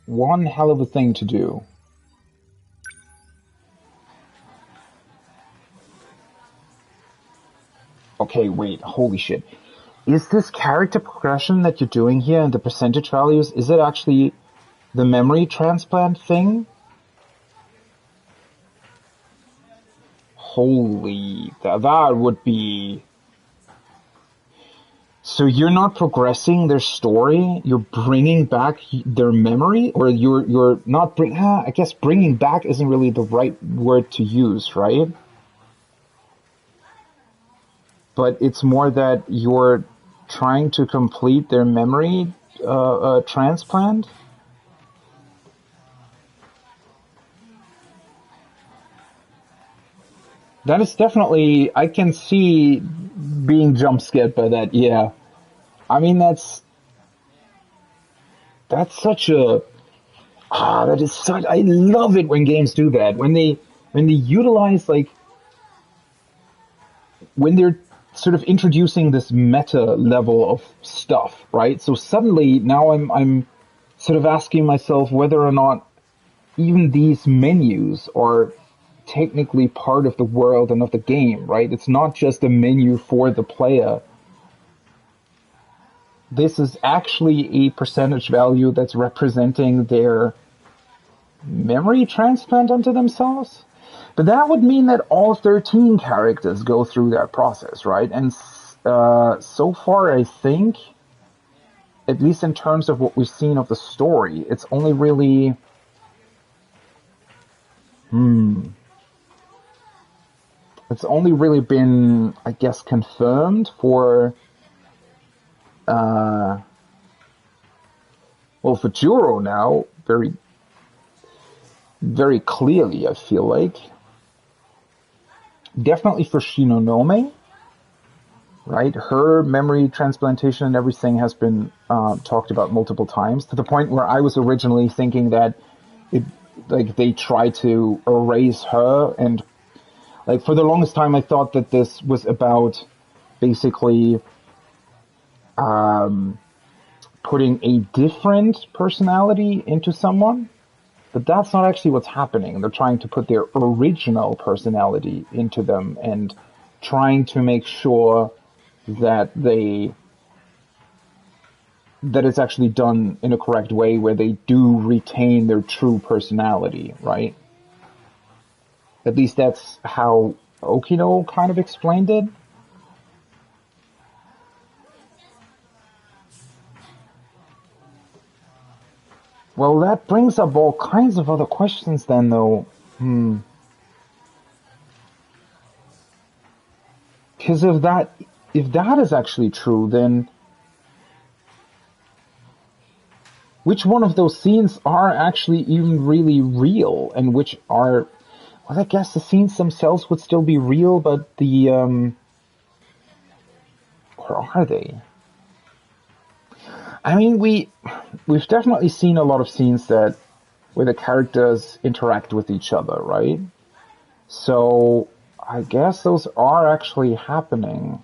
one hell of a thing to do. Okay, wait, holy shit. Is this character progression that you're doing here and the percentage values, is it actually the memory transplant thing? Holy, that would be... So you're not progressing their story, you're bringing back their memory? Or you're not I guess bringing back isn't really the right word to use, right? But it's more that you're trying to complete their memory transplant? That is definitely, I can see being jump scared by that, yeah. I mean, that's such a, that is such, I love it when games do that. When they utilize, like, when they're sort of introducing this meta level of stuff, right? So suddenly, now I'm sort of asking myself whether or not even these menus are technically part of the world and of the game, right? It's not just a menu for the player. This is actually a percentage value that's representing their memory transplant onto themselves. But that would mean that all 13 characters go through that process, right? And so far, I think at least in terms of what we've seen of the story, it's only really... It's only really been, I guess, confirmed for... well, for Juro now, very, very clearly, I feel like. Definitely for Shinonome, right? Her memory transplantation and everything has been talked about multiple times, to the point where I was originally thinking that they tried to erase her, and like for the longest time I thought that this was about basically putting a different personality into someone, but that's not actually what's happening. They're trying to put their original personality into them and trying to make sure that it's actually done in a correct way where they do retain their true personality, right? At least that's how Okino kind of explained it. Well, that brings up all kinds of other questions then, though. Because if that is actually true, then which one of those scenes are actually even really real, and which are... Well, I guess the scenes themselves would still be real, but the... Or are they? I mean, we've definitely seen a lot of scenes where the characters interact with each other, right? So I guess those are actually happening.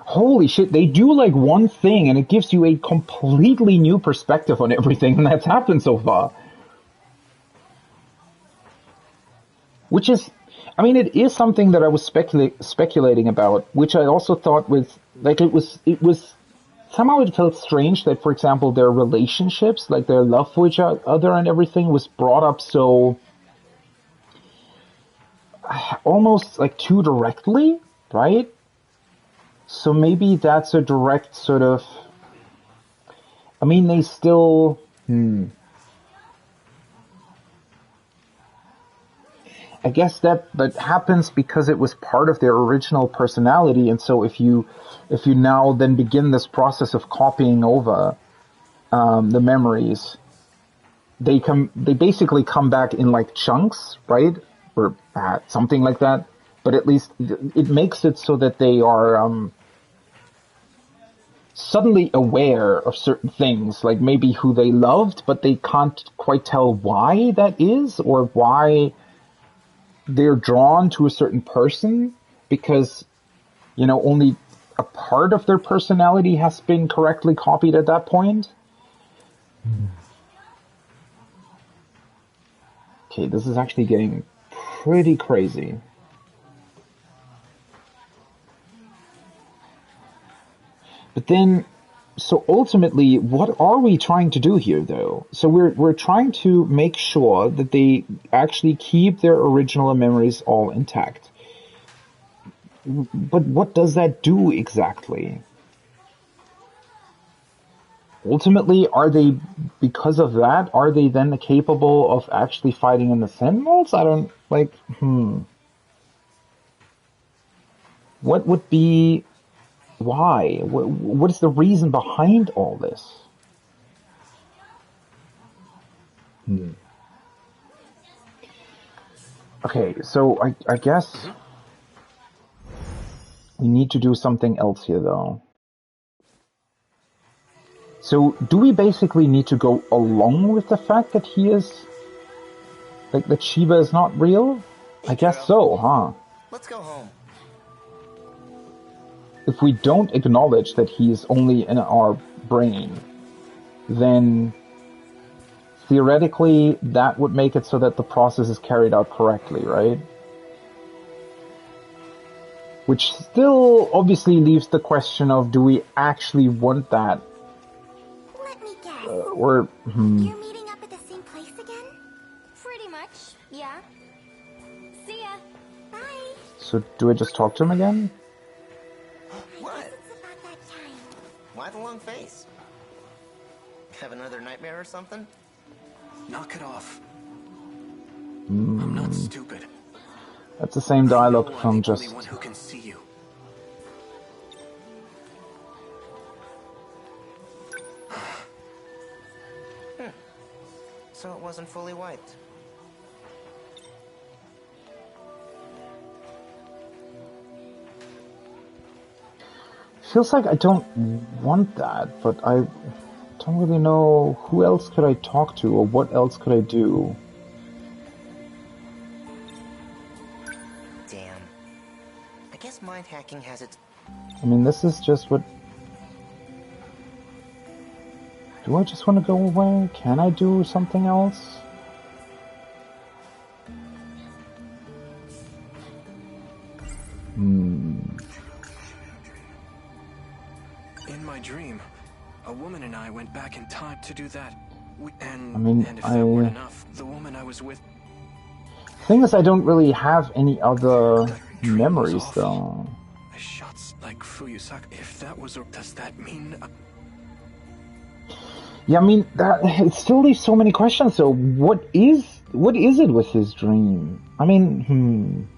Holy shit, they do like one thing and it gives you a completely new perspective on everything, and that's happened so far. Which is... I mean, it is something that I was speculating about, which I also thought was, like, it was, somehow it felt strange that, for example, their relationships, like their love for each other and everything, was brought up so, almost, like, too directly, right? So maybe that's a direct sort of, I mean, they still, I guess that happens because it was part of their original personality, and so if you now then begin this process of copying over the memories, they basically come back in like chunks, right? Or something like that. But at least it makes it so that they are suddenly aware of certain things, like maybe who they loved, but they can't quite tell why that is, or why they're drawn to a certain person, because, you know, only a part of their personality has been correctly copied at that point. Okay, this is actually getting pretty crazy. But then, so ultimately, what are we trying to do here, though? So we're trying to make sure that they actually keep their original memories all intact. But what does that do exactly? Ultimately, because of that, are they then capable of actually fighting in the Sentinels? I don't, like, What would be... Why? What is the reason behind all this? Okay, so I guess we need to do something else here, though. So, do we basically need to go along with the fact that he is... Like, that Shiva is not real? I guess so, huh? Let's go home. If we don't acknowledge that he is only in our brain, then theoretically that would make it so that the process is carried out correctly, right? Which still obviously leaves the question of, do we actually want that? Let me guess. You're meeting up at the same place again? Pretty much, yeah. See ya. Bye. So do I just talk to him again? What? Why the long face? Have another nightmare or something? Knock it off. I'm not stupid. That's the same dialogue from just... I'm the only one who can see you. So it wasn't fully wiped. Feels like I don't want that, but I don't really know who else could I talk to or what else could I do. Damn. I guess mind hacking has its... I mean, this is just what... Do I just want to go away? Can I do something else? In my dream, a woman and I went back in time to do that. And if that weren't enough, the woman I was with... Thing is, I don't really have any other memories, though. I shot like Fuyusaka. If that was... Does that mean... Yeah, I mean, it still leaves so many questions, so what is it with his dream? I mean,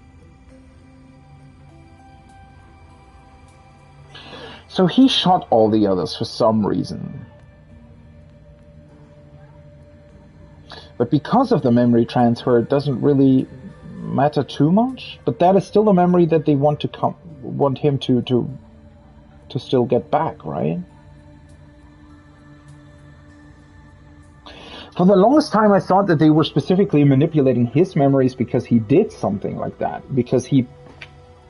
So he shot all the others for some reason. But because of the memory transfer, it doesn't really matter too much. But that is still a memory that they want him to still get back, right? For the longest time, I thought that they were specifically manipulating his memories because he did something like that. Because he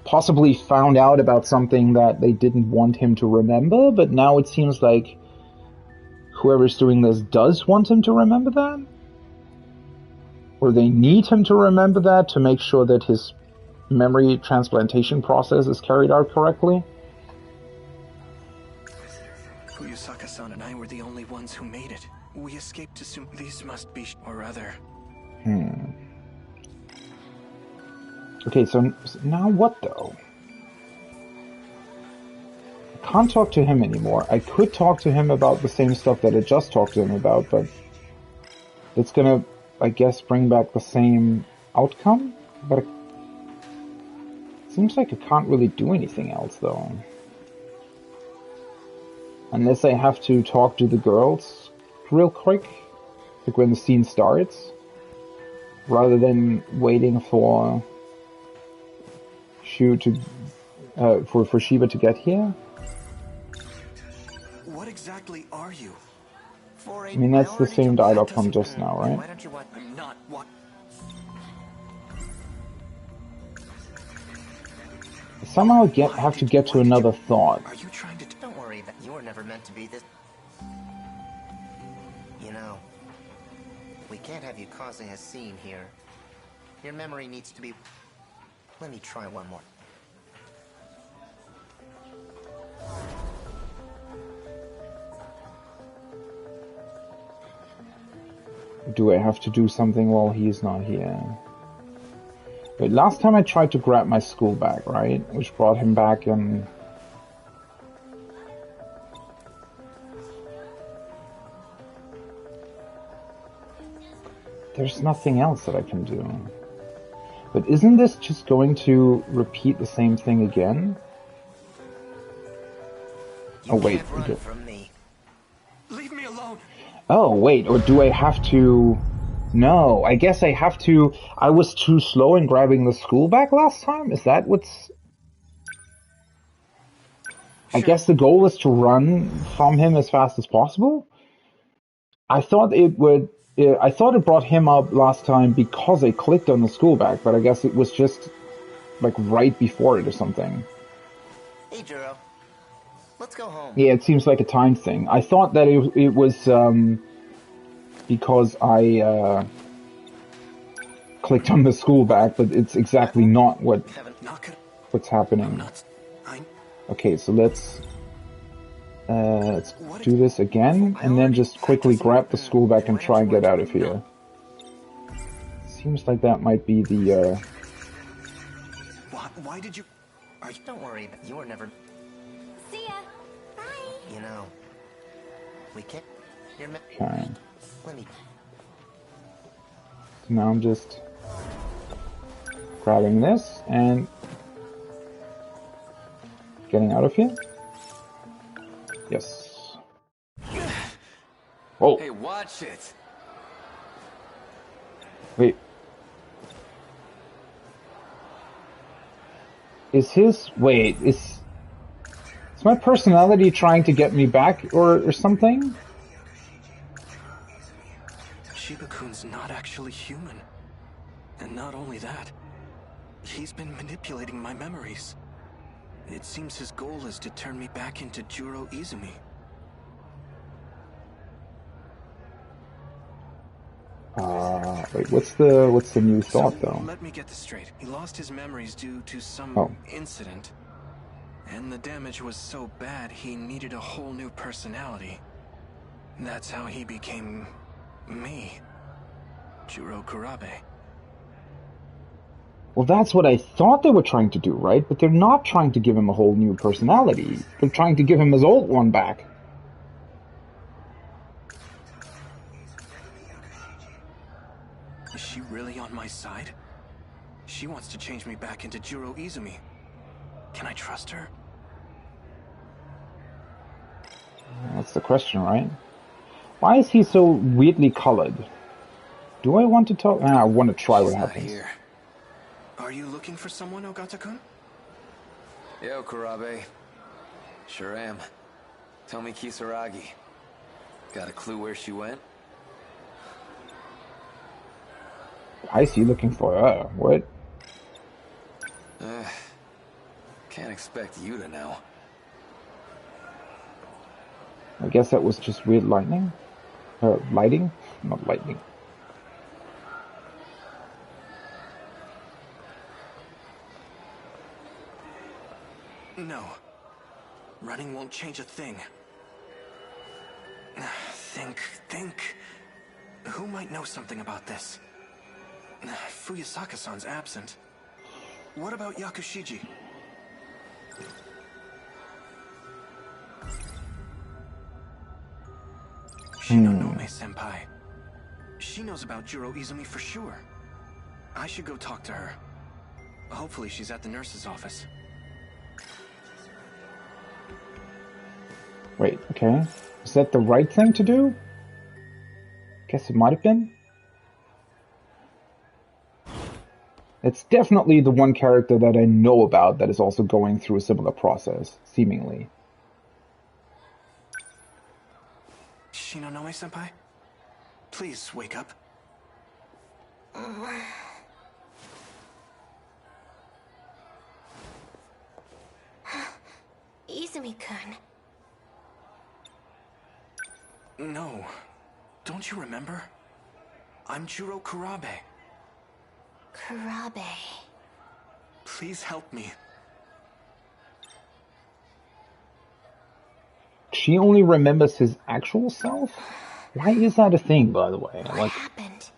possibly found out about something that they didn't want him to remember. But now it seems like whoever's doing this does want him to remember that. Or they need him to remember that to make sure that his memory transplantation process is carried out correctly. Fuyusaka-san and I were the only ones who made it. We escaped to soon. These must be or other. Okay, so now what though? I can't talk to him anymore. I could talk to him about the same stuff that I just talked to him about, but it's gonna, I guess, bring back the same outcome? But it seems like I can't really do anything else though. Unless I have to talk to the girls real quick, like when the scene starts, rather than waiting for for Shiba to get here. What exactly are you? I mean, that's the same dialogue from just now, right? Why don't you want... I'm not what... Somehow have to get to another thought. Are you trying to... Don't worry, you were never meant to be this... You know, we can't have you causing a scene here. Your memory needs to be... Let me try one more. Do I have to do something while he's not here? Wait, last time I tried to grab my school bag, right? Which brought him back and... There's nothing else that I can do. But isn't this just going to repeat the same thing again? Oh wait. Leave me alone. Oh wait, or do I have to... No, I guess I have to... I was too slow in grabbing the school bag last time? Is that what's... I guess the goal is to run from him as fast as possible? I thought it would... I thought it brought him up last time because I clicked on the school bag, but I guess it was just like right before it or something. Hey, Juro. Let's go home. Yeah, it seems like a time thing. I thought that it was because I clicked on the school bag, but it's exactly not what's happening. Okay, so let's do this again, and then just quickly grab the school bag and try and get out of here. Seems like that might be the Why did you... Don't worry, you were never... See ya. Bye. You know... We can't... Okay. Let me... So now I'm just grabbing this and getting out of here. Yes. Oh. Hey, watch it. Wait. Is my personality trying to get me back or something? Shiba-kun's not actually human. And not only that, he's been manipulating my memories. It seems his goal is to turn me back into Juro Izumi. Wait, what's the new thought though? Let me get this straight. He lost his memories due to some incident. And the damage was so bad he needed a whole new personality. That's how he became me. Juro Kurabe. Well, that's what I thought they were trying to do, right? But they're not trying to give him a whole new personality. They're trying to give him his old one back. Is she really on my side? She wants to change me back into Juro Izumi. Can I trust her? That's the question, right? Why is he so weirdly colored? Do I want to talk? I want to try what happens. Here. Are you looking for someone, Ogata-kun? Yo, Kurabe. Sure am. Tomi Kisaragi. Got a clue where she went? Why is he looking for her? What? Can't expect you to know. I guess that was just weird lightning? Lighting? Not lightning. No. Running won't change a thing. Think. Who might know something about this? Fuyasaka-san's absent. What about Yakushiji? Shinonome-senpai. She knows about Juro Izumi for sure. I should go talk to her. Hopefully she's at the nurse's office. Wait, okay. Is that the right thing to do? Guess it might have been. It's definitely the one character that I know about that is also going through a similar process, seemingly. Shinonome-senpai? Please, wake up. Izumi-kun. No. Don't you remember? I'm Juro Kurabe. Kurabe. Please help me. She only remembers his actual self? Why is that a thing, by the way? What happened?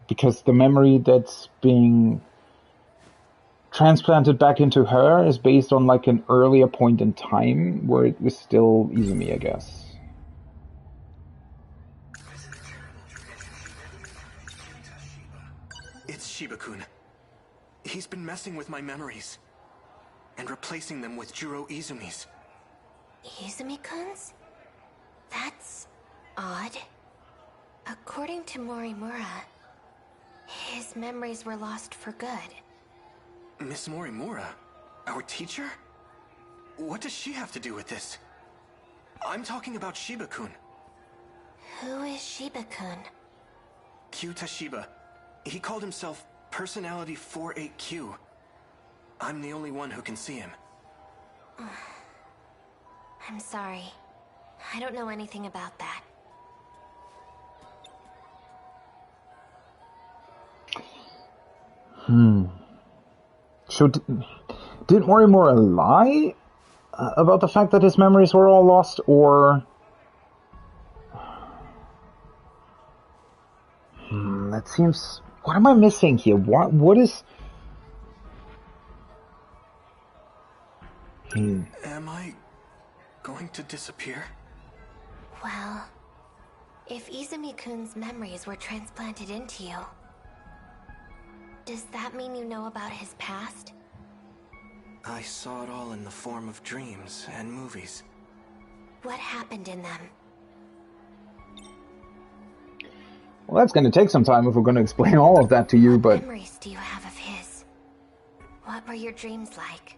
Because the memory that's being transplanted back into her is based on like an earlier point in time where it was still Izumi, I guess. It's Shiba-kun. He's been messing with my memories and replacing them with Juro Izumi's. Izumi-kun's? That's odd. According to Morimura, his memories were lost for good. Miss Morimura? Our teacher? What does she have to do with this? I'm talking about Shiba-kun. Who is Shiba-kun? Kyuta Shiba. He called himself Personality 48Q. I'm the only one who can see him. I'm sorry. I don't know anything about that. So did Morimura lie about the fact that his memories were all lost, or... That seems... What am I missing here? What is... Am I going to disappear? Well, if Izumi-kun's memories were transplanted into you, does that mean you know about his past? I saw it all in the form of dreams and movies. What happened in them? Well, that's going to take some time if we're going to explain all of that to you, but... What memories do you have of his? What were your dreams like?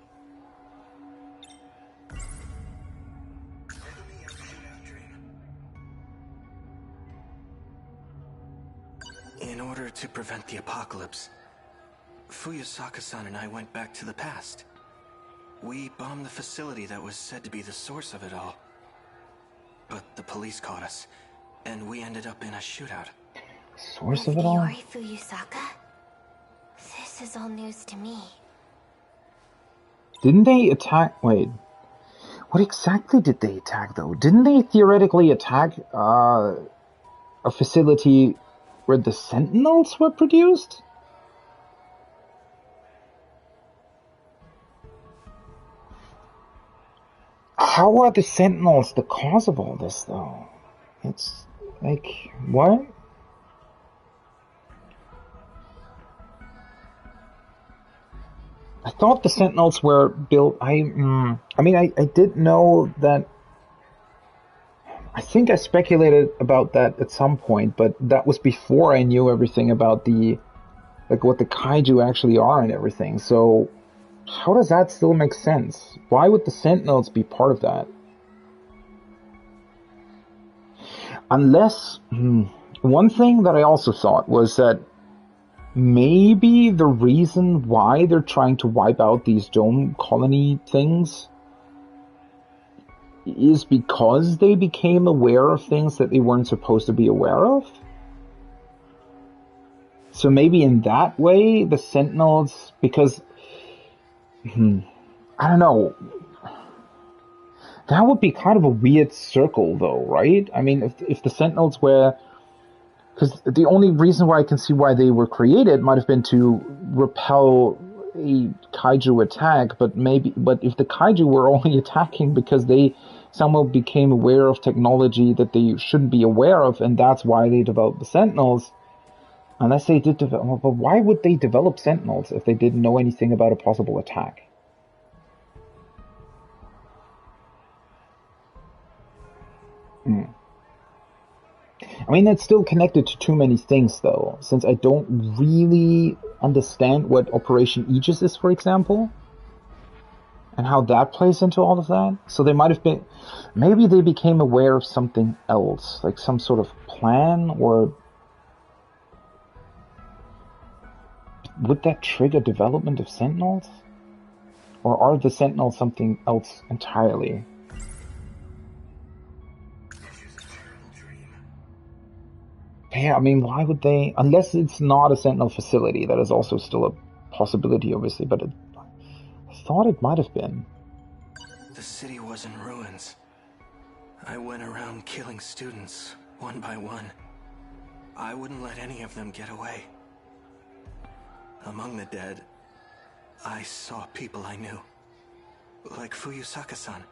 In order to prevent the apocalypse, Fuyusaka-san and I went back to the past. We bombed the facility that was said to be the source of it all. But the police caught us, and we ended up in a shootout. Source of it all? Iori Fuyusaka? This is all news to me. Didn't they attack... Wait. What exactly did they attack, though? Didn't they theoretically attack a facility where the Sentinels were produced? How are the Sentinels the cause of all this, though? It's like, what? I thought the Sentinels were built... I mean, I did know that... I think I speculated about that at some point, but that was before I knew everything about the... like, what the kaiju actually are and everything, so... How does that still make sense? Why would the Sentinels be part of that? Unless... one thing that I also thought was that maybe the reason why they're trying to wipe out these dome colony things is because they became aware of things that they weren't supposed to be aware of? So maybe in that way, the Sentinels... Because... I don't know. That would be kind of a weird circle, though, right? I mean, if the Sentinels were... Because the only reason why I can see why they were created might have been to repel a kaiju attack, but if the kaiju were only attacking because they somehow became aware of technology that they shouldn't be aware of, and that's why they developed the Sentinels, unless they did develop... But why would they develop Sentinels if they didn't know anything about a possible attack? I mean, that's still connected to too many things, though, since I don't really understand what Operation Aegis is, for example, and how that plays into all of that. So they might have been... Maybe they became aware of something else, like some sort of plan, or... Would that trigger development of Sentinels? Or are the Sentinels something else entirely? Yeah, I mean, why would they... Unless it's not a Sentinel facility, that is also still a possibility, obviously, but I thought it might have been. The city was in ruins. I went around killing students, one by one. I wouldn't let any of them get away. Among the dead, I saw people I knew. Like Fuyusaka-san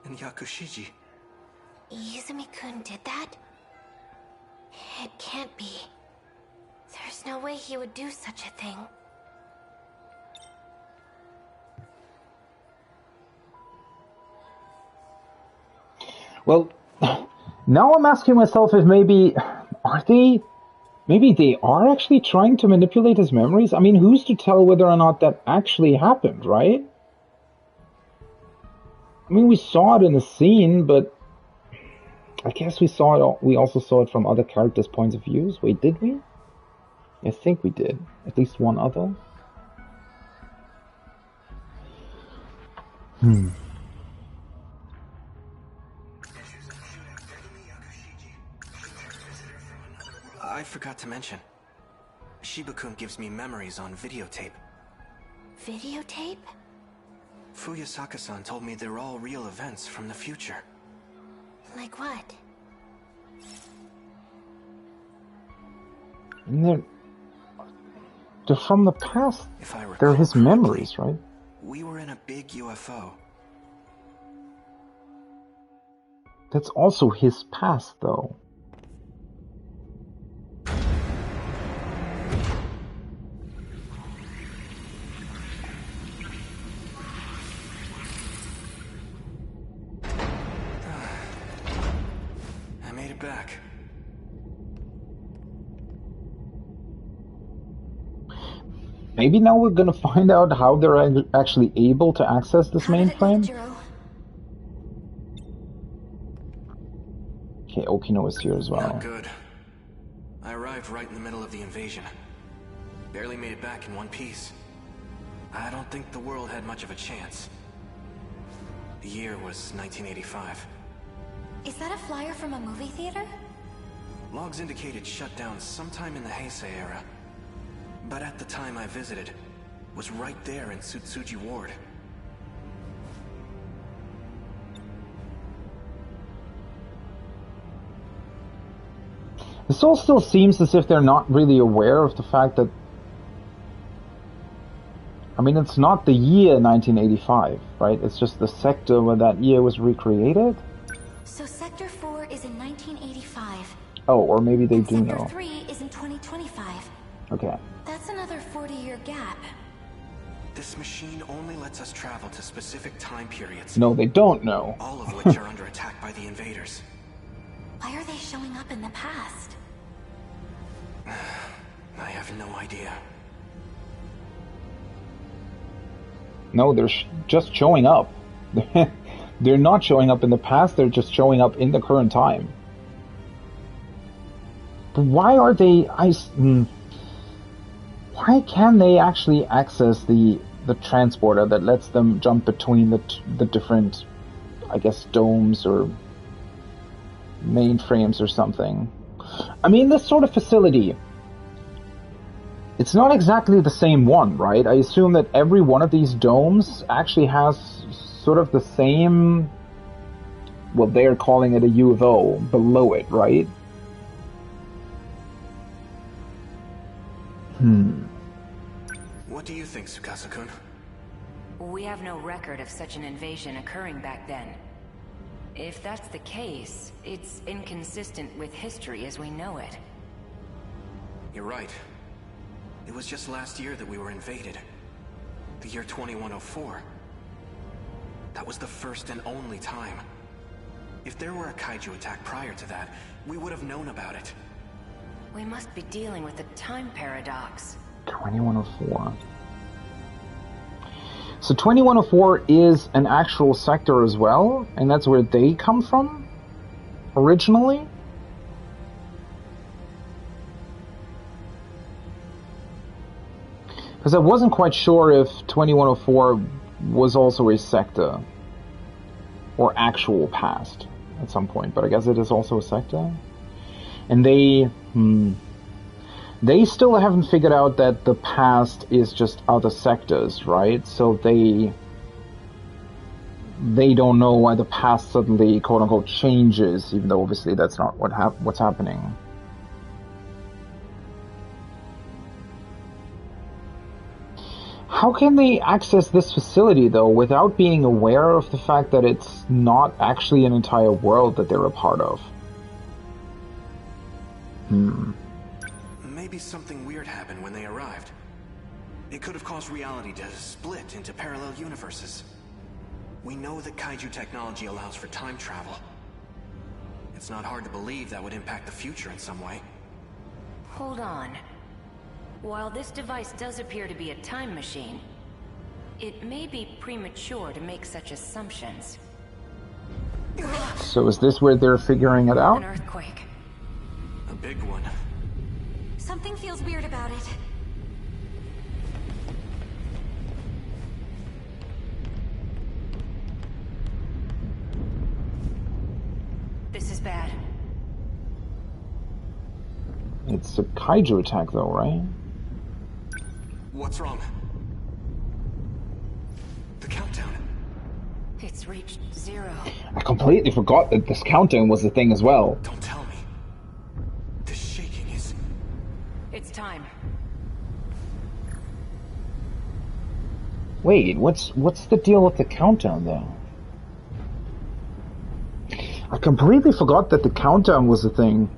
and Yakushiji. Izumi-kun did that? It can't be. There's no way he would do such a thing. Well, now I'm asking myself if maybe they are actually trying to manipulate his memories? I mean, who's to tell whether or not that actually happened, right? I mean, we saw it in the scene, but I guess we also saw it from other characters' points of views. Wait, did we? I think we did. At least one other. I forgot to mention. Shiba-kun gives me memories on videotape. Videotape? Fuyusaka-san told me they're all real events from the future. Like what? They're from the past. If I recall They're his correctly, memories, right? we were in a big UFO. That's also his past, though. I made it back. Maybe now we're gonna find out how they're actually able to access this mainframe. Okay, Okino is here as well. Not good. I arrived right in the middle of the invasion. Barely made it back in one piece. I don't think the world had much of a chance. The year was 1985. Is that a flyer from a movie theater? Logs indicated shutdown sometime in the Heisei era. But at the time I visited, was right there in Tsutsuji Ward. This all still seems as if they're not really aware of the fact that... I mean, it's not the year 1985, right? It's just the sector where that year was recreated? So Sector 4 is in 1985. Oh, or maybe they do Sector know. 3 is in 2025. Okay. That's another 40-year gap. This machine only lets us travel to specific time periods. No, they don't know. All of which are under attack by the invaders. Why are they showing up in the past? I have no idea. No, they're just showing up. They're not showing up in the past, they're just showing up in the current time. But why are they... Why can they actually access the transporter that lets them jump between the different, I guess, domes or mainframes or something? I mean, this sort of facility, it's not exactly the same one, right? I assume that every one of these domes actually has sort of the same, well, they're calling it a UFO below it, right? What do you think, Tsukasa-kun? We have no record of such an invasion occurring back then. If that's the case, it's inconsistent with history as we know it. You're right. It was just last year that we were invaded. The year 2104. That was the first and only time. If there were a kaiju attack prior to that, we would have known about it. We must be dealing with a time paradox. 2104. So 2104 is an actual sector as well, and that's where they come from originally? Because I wasn't quite sure if 2104 was also a sector or actual past at some point, but I guess it is also a sector. And they still haven't figured out that the past is just other sectors, right? So they don't know why the past suddenly, quote unquote, changes, even though obviously that's not what's happening. How can they access this facility, though, without being aware of the fact that it's not actually an entire world that they're a part of? Maybe something weird happened when they arrived. It could have caused reality to split into parallel universes. We know that kaiju technology allows for time travel. It's not hard to believe that would impact the future in some way. Hold on. While this device does appear to be a time machine, it may be premature to make such assumptions. So is this where they're figuring it out? An earthquake. A big one. Something feels weird about it. This is bad. It's a kaiju attack, though, right? What's wrong? The countdown. It's reached 0. I completely forgot that this countdown was a thing as well. Don't tell me. This shaking is... It's time. Wait, what's the deal with the countdown, though? I completely forgot that the countdown was a thing.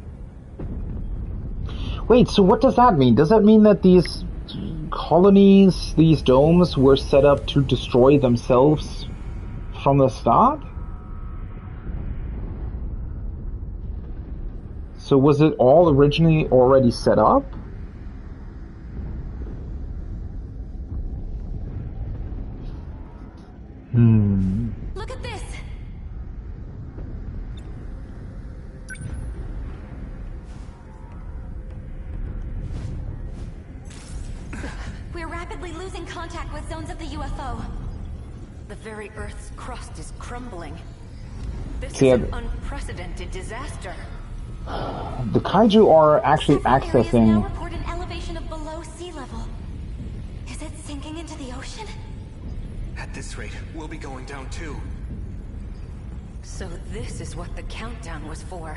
Wait, so what does that mean? Does that mean that these colonies, these domes, were set up to destroy themselves from the start? So was it all originally already set up? Look at this! We're rapidly losing contact with zones of the UFO. The very Earth's crust is crumbling. This See, is an unprecedented disaster. The kaiju are actually accessing... Now report an elevation of below sea level. Is it sinking into the ocean? At this rate, we'll be going down too. So this is what the countdown was for.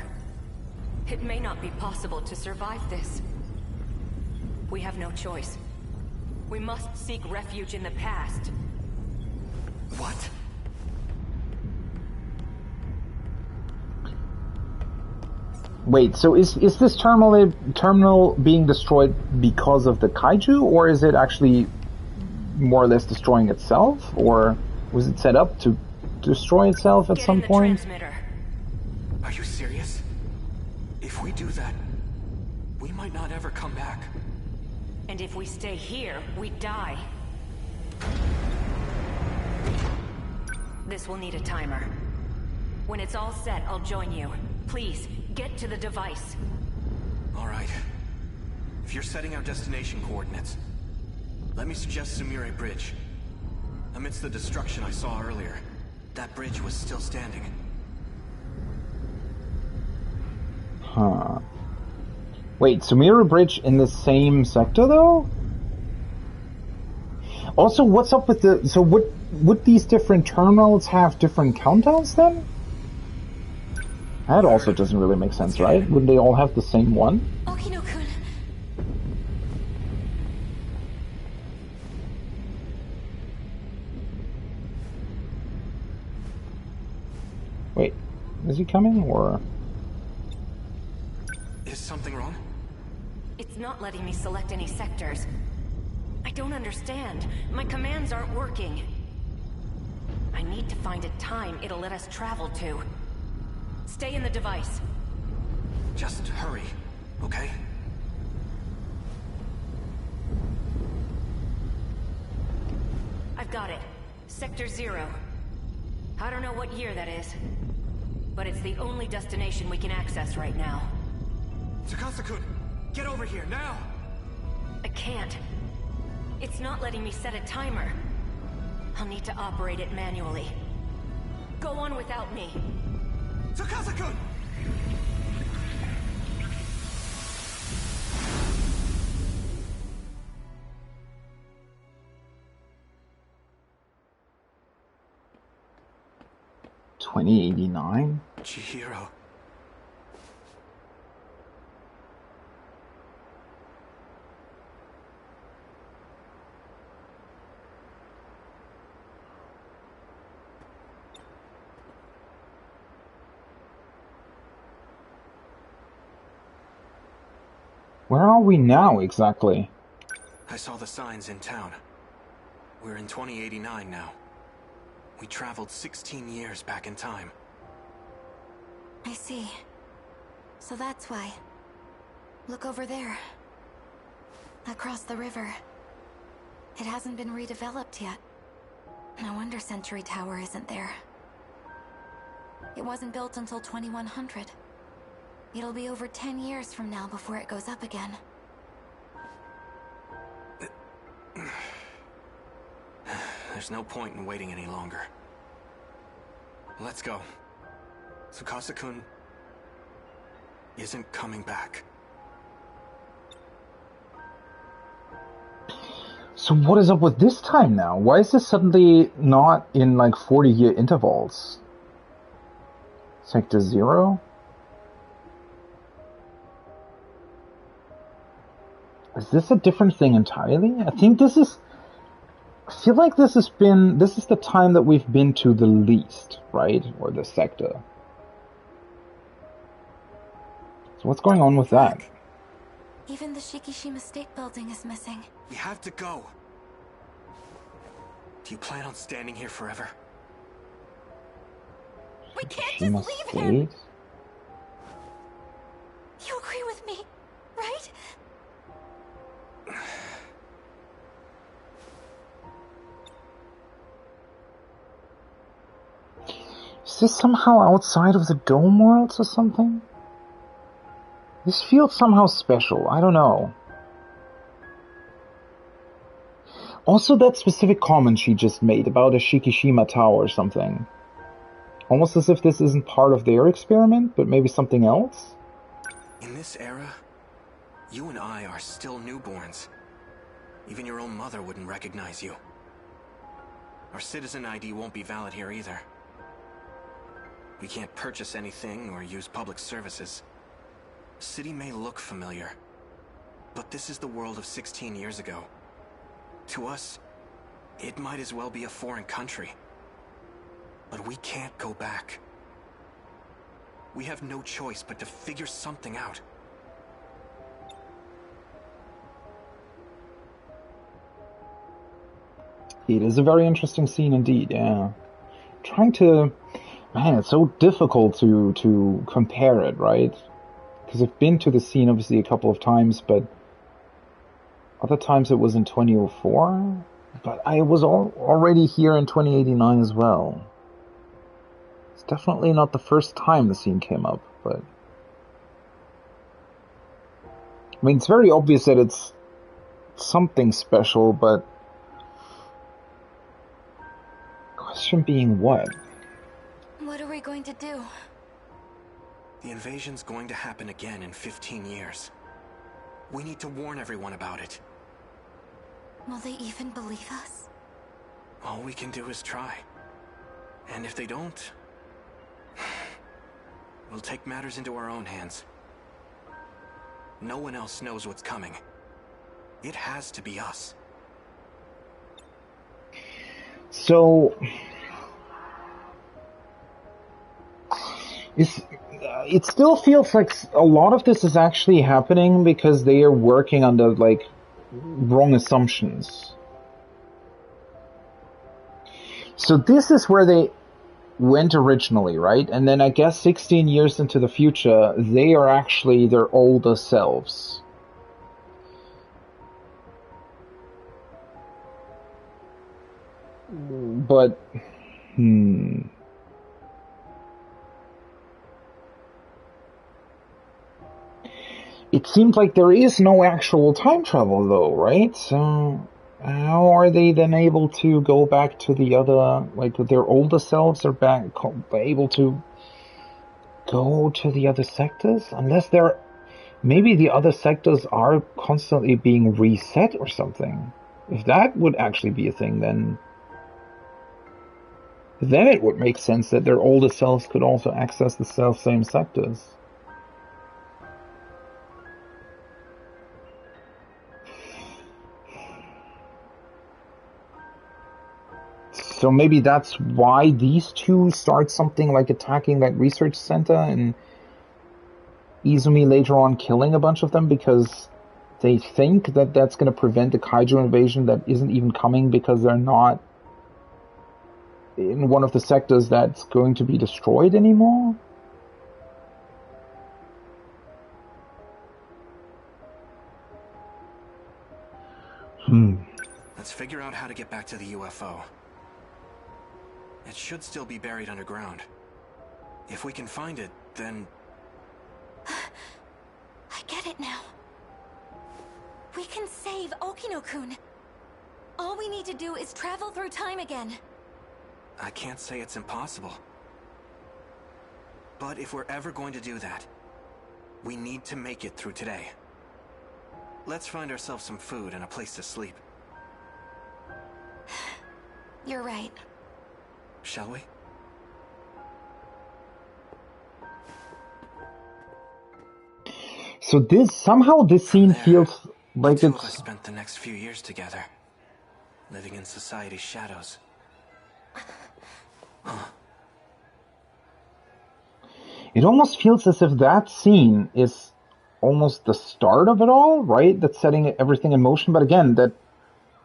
It may not be possible to survive this. We have no choice. We must seek refuge in the past. What? Wait, so is this terminal being destroyed because of the kaiju, or is it actually more or less destroying itself, or was it set up to destroy itself at some point? Transmitter. Are you serious? If we do that, we might not ever come back. And if we stay here, we die. This will need a timer. When it's all set, I'll join you. Please, get to the device. All right. If you're setting our destination coordinates, let me suggest Sumire Bridge. Amidst the destruction I saw earlier, that bridge was still standing. Huh. Wait, Sumire Bridge in the same sector, though? Also, what's up with the... So would these different terminals have different countdowns, then? That also doesn't really make sense, right? Wouldn't they all have the same one? Okino-kun. Wait, is he coming, or...? Is something wrong? It's not letting me select any sectors. I don't understand. My commands aren't working. I need to find a time it'll let us travel to. Stay in the device. Just hurry, okay? I've got it. Sector 0. I don't know what year that is, but it's the only destination we can access right now. Tsukasa-kun, get over here, now! I can't. It's not letting me set a timer. I'll need to operate it manually. Go on without me. Tsukasa-kun! $20.89? Chihiro. Where are we now, exactly? I saw the signs in town. We're in 2089 now. We traveled 16 years back in time. I see. So that's why. Look over there. Across the river. It hasn't been redeveloped yet. No wonder Century Tower isn't there. It wasn't built until 2100. It'll be over 10 years from now before it goes up again. There's no point in waiting any longer. Let's go. Tsukasa-kun isn't coming back. So what is up with this time now? Why is this suddenly not in like 40-year intervals? Sector 0? Is this a different thing entirely? I think this is... I feel like this is the time that we've been to the least, right? Or the sector. So what's going on with that? Even the Shikishima State Building is missing. We have to go. Do you plan on standing here forever? We can't just leave him! You agree with me, right? Is this somehow outside of the Dome Worlds or something? This feels somehow special, I don't know. Also, that specific comment she just made about a Shikishima Tower or something. Almost as if this isn't part of their experiment, but maybe something else? In this era, you and I are still newborns. Even your own mother wouldn't recognize you. Our citizen ID won't be valid here either. We can't purchase anything or use public services. The city may look familiar, but this is the world of 16 years ago. To us, it might as well be a foreign country. But we can't go back. We have no choice but to figure something out. It is a very interesting scene indeed, yeah. Trying to... Man, it's so difficult to compare it, right? Because I've been to the scene obviously a couple of times, but other times it was in 2004. But I was already here in 2089 as well. It's definitely not the first time the scene came up, but... I mean, it's very obvious that it's something special, but... Question being what? What are we going to do? The invasion's going to happen again in 15 years. We need to warn everyone about it. Will they even believe us? All we can do is try. And if they don't, we'll take matters into our own hands. No one else knows what's coming. It has to be us. So... it still feels like a lot of this is actually happening because they are working under, like, wrong assumptions. So this is where they went originally, right? And then I guess 16 years into the future, they are actually their older selves. But, It seems like there is no actual time travel though, right? So how are they then able to go back to the other, like their older selves are able to go to the other sectors? Unless maybe the other sectors are constantly being reset or something. If that would actually be a thing, then it would make sense that their older selves could also access the self-same sectors. So maybe that's why these two start something like attacking that research center and Izumi later on killing a bunch of them because they think that that's going to prevent the kaiju invasion that isn't even coming because they're not in one of the sectors that's going to be destroyed anymore? Let's figure out how to get back to the UFO. It should still be buried underground. If we can find it, then... I get it now. We can save Okino-kun. All we need to do is travel through time again. I can't say it's impossible. But if we're ever going to do that, we need to make it through today. Let's find ourselves some food and a place to sleep. You're right. Shall we? So this scene feels Like the two of us it's... spent the next few years together, living in society's shadows. Huh. It almost feels as if that scene is almost the start of it all, right? That's setting everything in motion. But again, that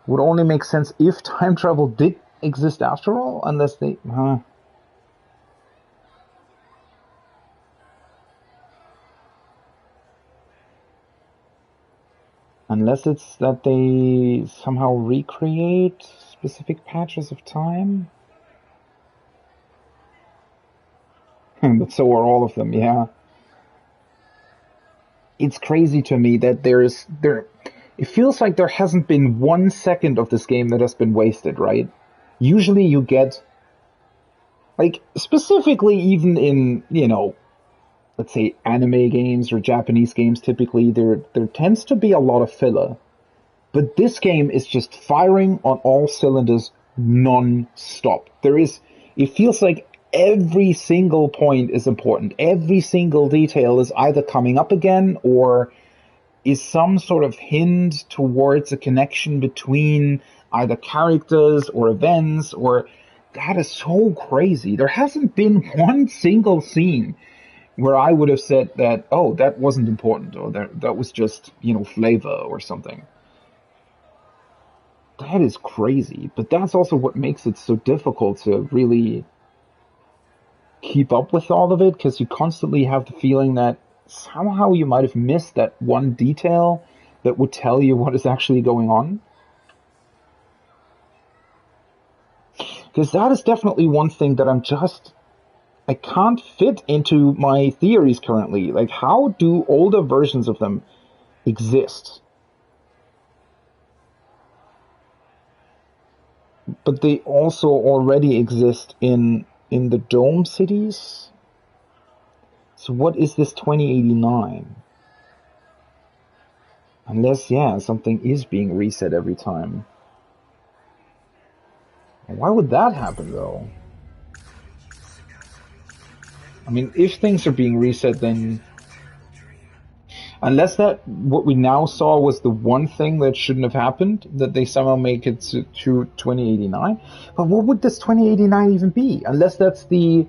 would only make sense if time travel did exist after all, unless they... Unless it's that they somehow recreate specific patches of time. But so are all of them, yeah. It's crazy to me that it feels like there hasn't been 1 second of this game that has been wasted, right? Usually you get, like, specifically even in, you know, let's say anime games or Japanese games, typically there tends to be a lot of filler. But this game is just firing on all cylinders non-stop. It feels like every single point is important. Every single detail is either coming up again or is some sort of hint towards a connection between either characters or events, or that is so crazy. There hasn't been one single scene where I would have said that, oh, that wasn't important, or that was just, you know, flavor or something. That is crazy, but that's also what makes it so difficult to really keep up with all of it, because you constantly have the feeling that somehow you might have missed that one detail that would tell you what is actually going on. Because that is definitely one thing that I can't fit into my theories currently. Like, how do older versions of them exist? But they also already exist in the dome cities. So what is this 2089? Unless, yeah, something is being reset every time. Why would that happen, though? I mean, if things are being reset, then... Unless that, what we now saw was the one thing that shouldn't have happened, that they somehow make it to 2089. But what would this 2089 even be? Unless that's the...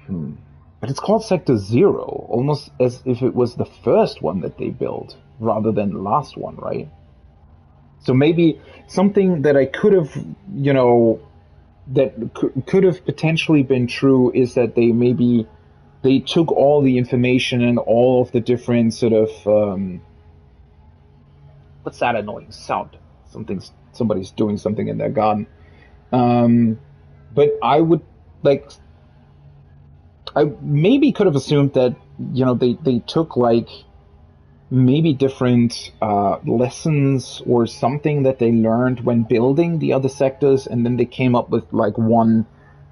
But it's called Sector Zero, almost as if it was the first one that they built, rather than the last one, right? So maybe something that I could have, you know, that could have potentially been true is that they took all the information and all of the different sort of, what's that annoying sound? Somebody's doing something in their garden. But I would, like, I maybe could have assumed that, you know, they took, like, maybe different lessons or something that they learned when building the other sectors, and then they came up with, like, one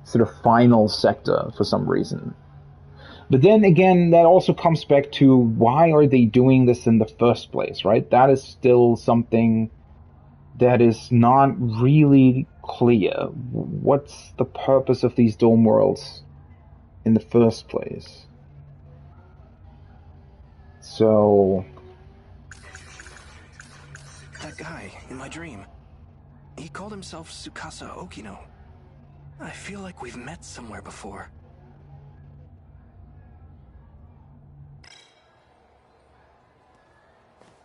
sort of final sector for some reason. But then again, that also comes back to why are they doing this in the first place, right? That is still something that is not really clear. What's the purpose of these dome worlds in the first place? So... That guy in my dream, he called himself Tsukasa Okino. I feel like we've met somewhere before.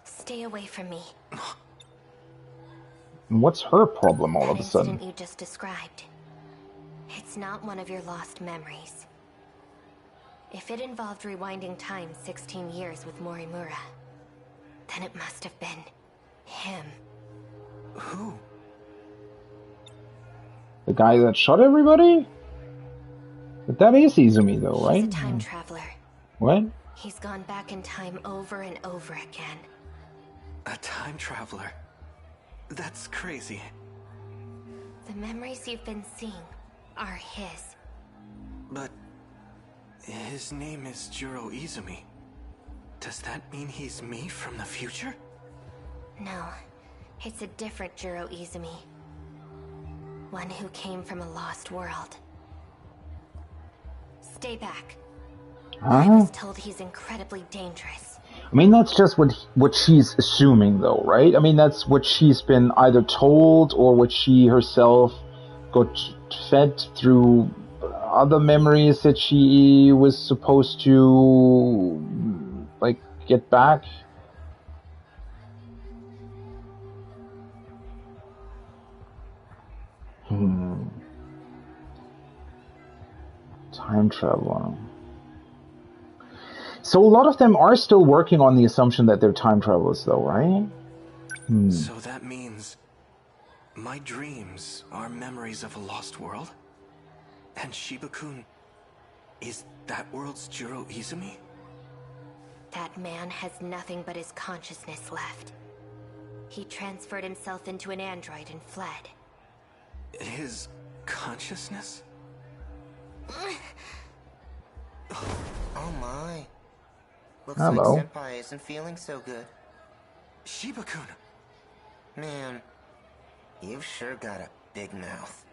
Stay away from me. What's her problem all of a sudden? That incident you just described. It's not one of your lost memories. If it involved rewinding time 16 years with Morimura, then it must have been him. Who? The guy that shot everybody? But that is Izumi though, right? He's a time traveler. What? He's gone back in time over and over again. A time traveler? That's crazy. The memories you've been seeing are his. But his name is Juro Izumi. Does that mean he's me from the future? No, it's a different Juro Izumi. One who came from a lost world. Stay back. I was told he's incredibly dangerous. I mean, that's just what she's assuming, though, right? I mean, that's what she's been either told or what she herself got fed through other memories that she was supposed to, like, get back. Time traveler. So a lot of them are still working on the assumption that they're time travelers, though, right? So that means my dreams are memories of a lost world? And Shiba-kun is that world's Jiro Izumi? That man has nothing but his consciousness left. He transferred himself into an android and fled. His consciousness? Oh my. Looks Hello. like Senpai isn't feeling so good. Shiba-kun! Man, you've sure got a big mouth.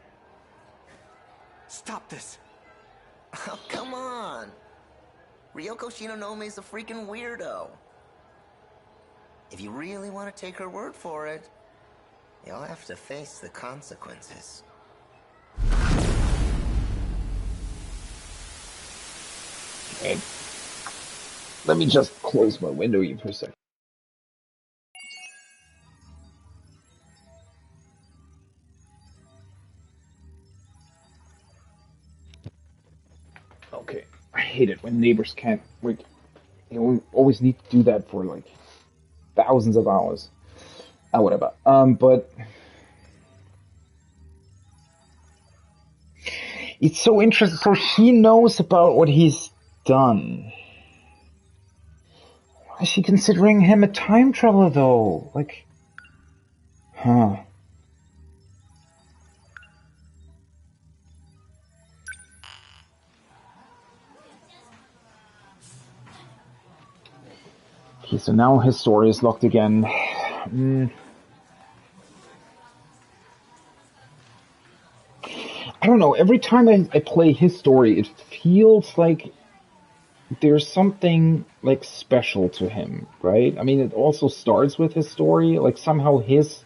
Stop this! Oh, come on! Ryoko Shinonome's a freaking weirdo. If you really want to take her word for it, you'll have to face the consequences. Okay. Let me just close my window here for a second. Okay. I hate it when neighbors can't, like, you always need to do that for, like, thousands of hours. Whatever. But it's so interesting. So she knows about what he's done. Why is she considering him a time traveler, though? Like, huh. Okay, so now his story is locked again. I don't know, every time I play his story, it feels like there's something, like, special to him, right? I mean, it also starts with his story, like, somehow his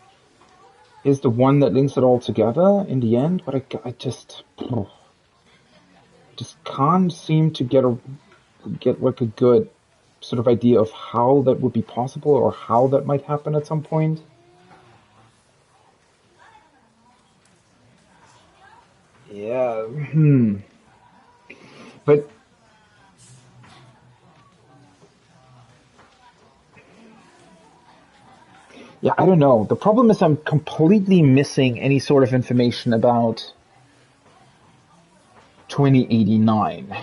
is the one that links it all together in the end, but I just can't seem to get like a good sort of idea of how that would be possible or how that might happen at some point. Yeah, But yeah, I don't know. The problem is I'm completely missing any sort of information about 2089.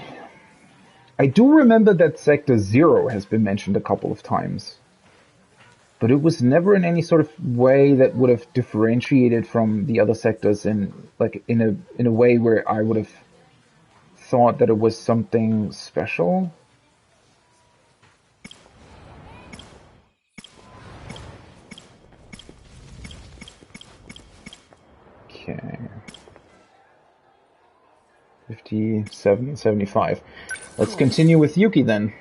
I do remember that Sector 0 has been mentioned a couple of times, but it was never in any sort of way that would have differentiated from the other sectors in a way where I would have thought that it was something special. Okay. 57, 75. Let's continue with Yuki then.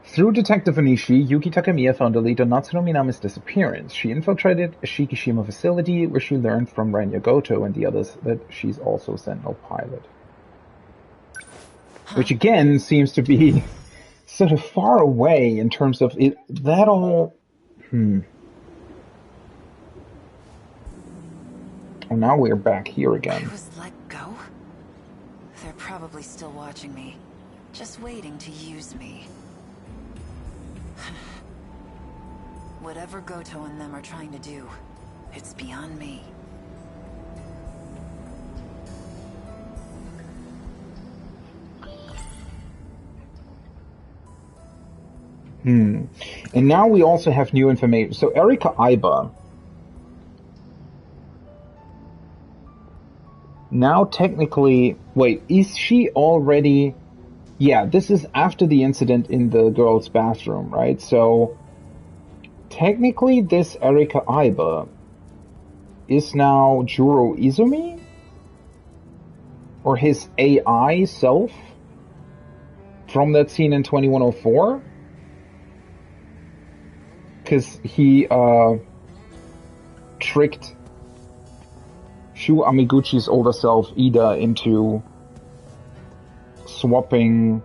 Through Detective Onishi, Yuki Takamiya found a lead on Natsuno Minami's disappearance. She infiltrated a Shikishima facility where she learned from Renya Goto and the others that she's also a Sentinel pilot. Which again seems to be sort of far away in terms of it. That all... Oh, now we're back here again. I was let go? They're probably still watching me. Just waiting to use me. Whatever Goto and them are trying to do, it's beyond me. And now we also have new information. So Erika Aiba now technically... Wait, is she already... Yeah, this is after the incident in the girls' bathroom, right? So technically this Erika Aiba is now Juro Izumi? Or his AI self? from that scene in 2104? Because he tricked Shu Amiguchi's older self, Ida, into swapping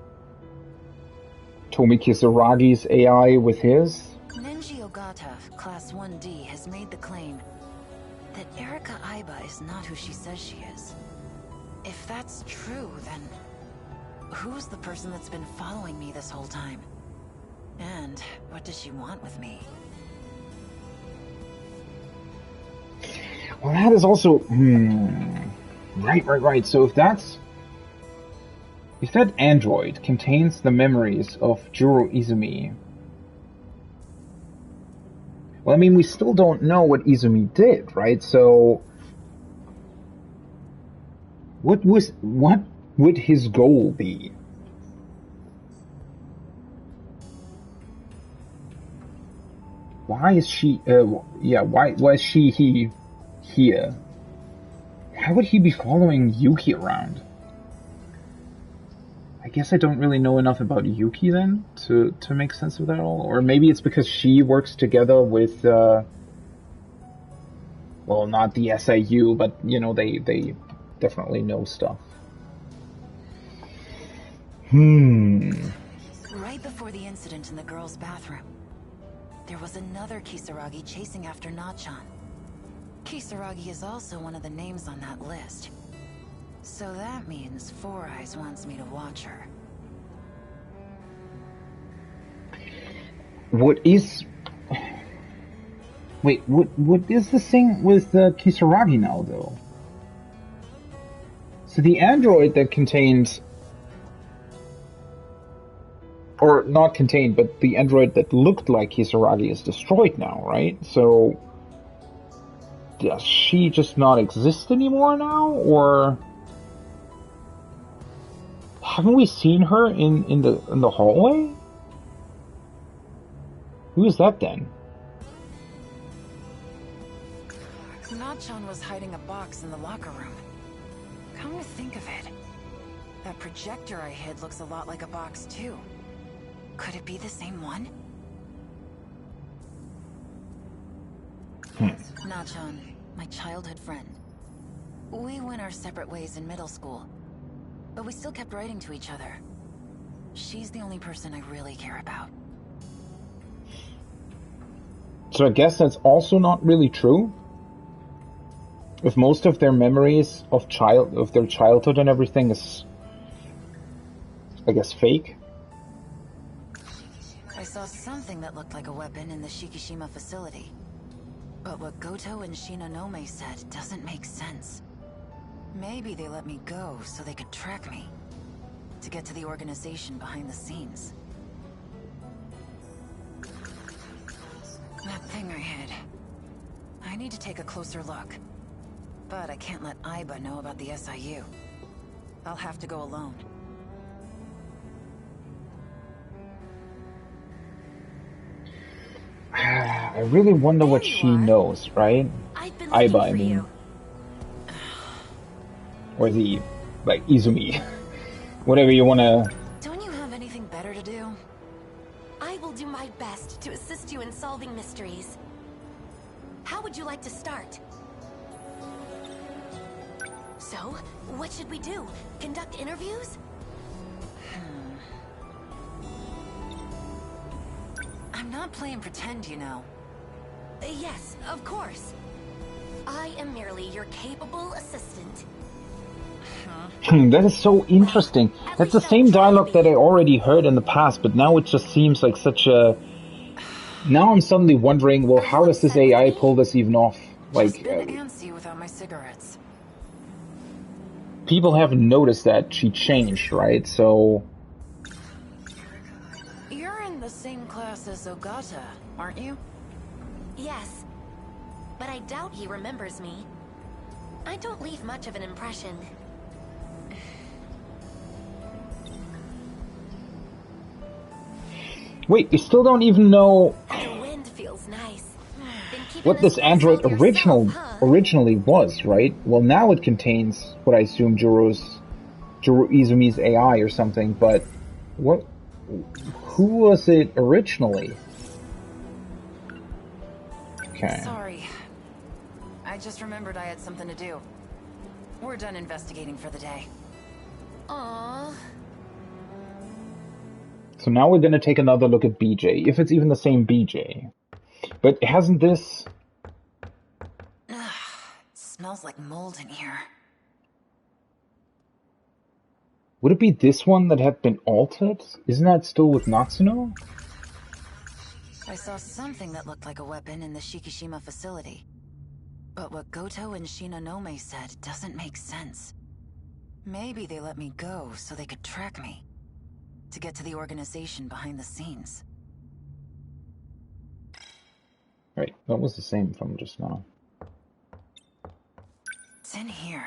Tomi Kisaragi's AI with his. Nenji Ogata, Class 1D, has made the claim that Erika Aiba is not who she says she is. If that's true, then who's the person that's been following me this whole time? And what does she want with me? Well, that is also... Right. So if that android contains the memories of Juro Izumi... Well, I mean, we still don't know what Izumi did, right? So... What would his goal be? Why is she... why is he here? Why would he be following Yuki around? I guess I don't really know enough about Yuki then to make sense of that all. Or maybe it's because she works together with, well, not the SIU, but, you know, they definitely know stuff. Right before the incident in the girls' bathroom, there was another Kisaragi chasing after Nachan. Kisaragi is also one of the names on that list. So that means Four Eyes wants me to watch her. What is the thing with Kisaragi now, though? So the android that contains... Or not contained, but the android that looked like Kisaragi is destroyed now, right? So... Does she just not exist anymore now, or haven't we seen her in the hallway? Who is that then? Nachan was hiding a box in the locker room. Come to think of it, that projector I hid looks a lot like a box too. Could it be the same one? Nachan, my childhood friend. We went our separate ways in middle school, but we still kept writing to each other. She's the only person I really care about. So I guess that's also not really true. If most of their memories of their childhood and everything is, I guess, fake. I saw something that looked like a weapon in the Shikishima facility. But what Goto and Shinonome said doesn't make sense. Maybe they let me go so they could track me. To get to the organization behind the scenes. That thing I hid. I need to take a closer look. But I can't let Aiba know about the SIU. I'll have to go alone. I really wonder what she knows, right? Aiba, I mean. Or the, like, Izumi. Whatever you wanna... Don't you have anything better to do? I will do my best to assist you in solving mysteries. How would you like to start? So, what should we do? Conduct interviews? I'm not playing pretend, you know. Yes, of course. I am merely your capable assistant. That is so interesting. That's the same dialogue that I already heard in the past, but now it just seems like such a... Now I'm suddenly wondering, well, how does this AI pull this even off? Like, Just been antsy without my cigarettes. People haven't noticed that she changed, right? So... You're in the same class as Ogata, aren't you? Yes, but I doubt he remembers me. I don't leave much of an impression. Wait, you still don't even know The wind feels nice. what this android originally was, right? Well, now it contains what I assume Juro Izumi's AI or something, but What? Who was it originally? Okay. Sorry. I just remembered I had something to do. We're done investigating for the day. Aww. So now we're gonna take another look at BJ, if it's even the same BJ. But hasn't this... Smells like mold in here. Would it be this one that had been altered? Isn't that still with Natsuno? I saw something that looked like a weapon in the Shikishima facility. But what Goto and Shinonome said doesn't make sense. Maybe they let me go so they could track me. To get to the organization behind the scenes. Right, that was the same from just now. It's in here.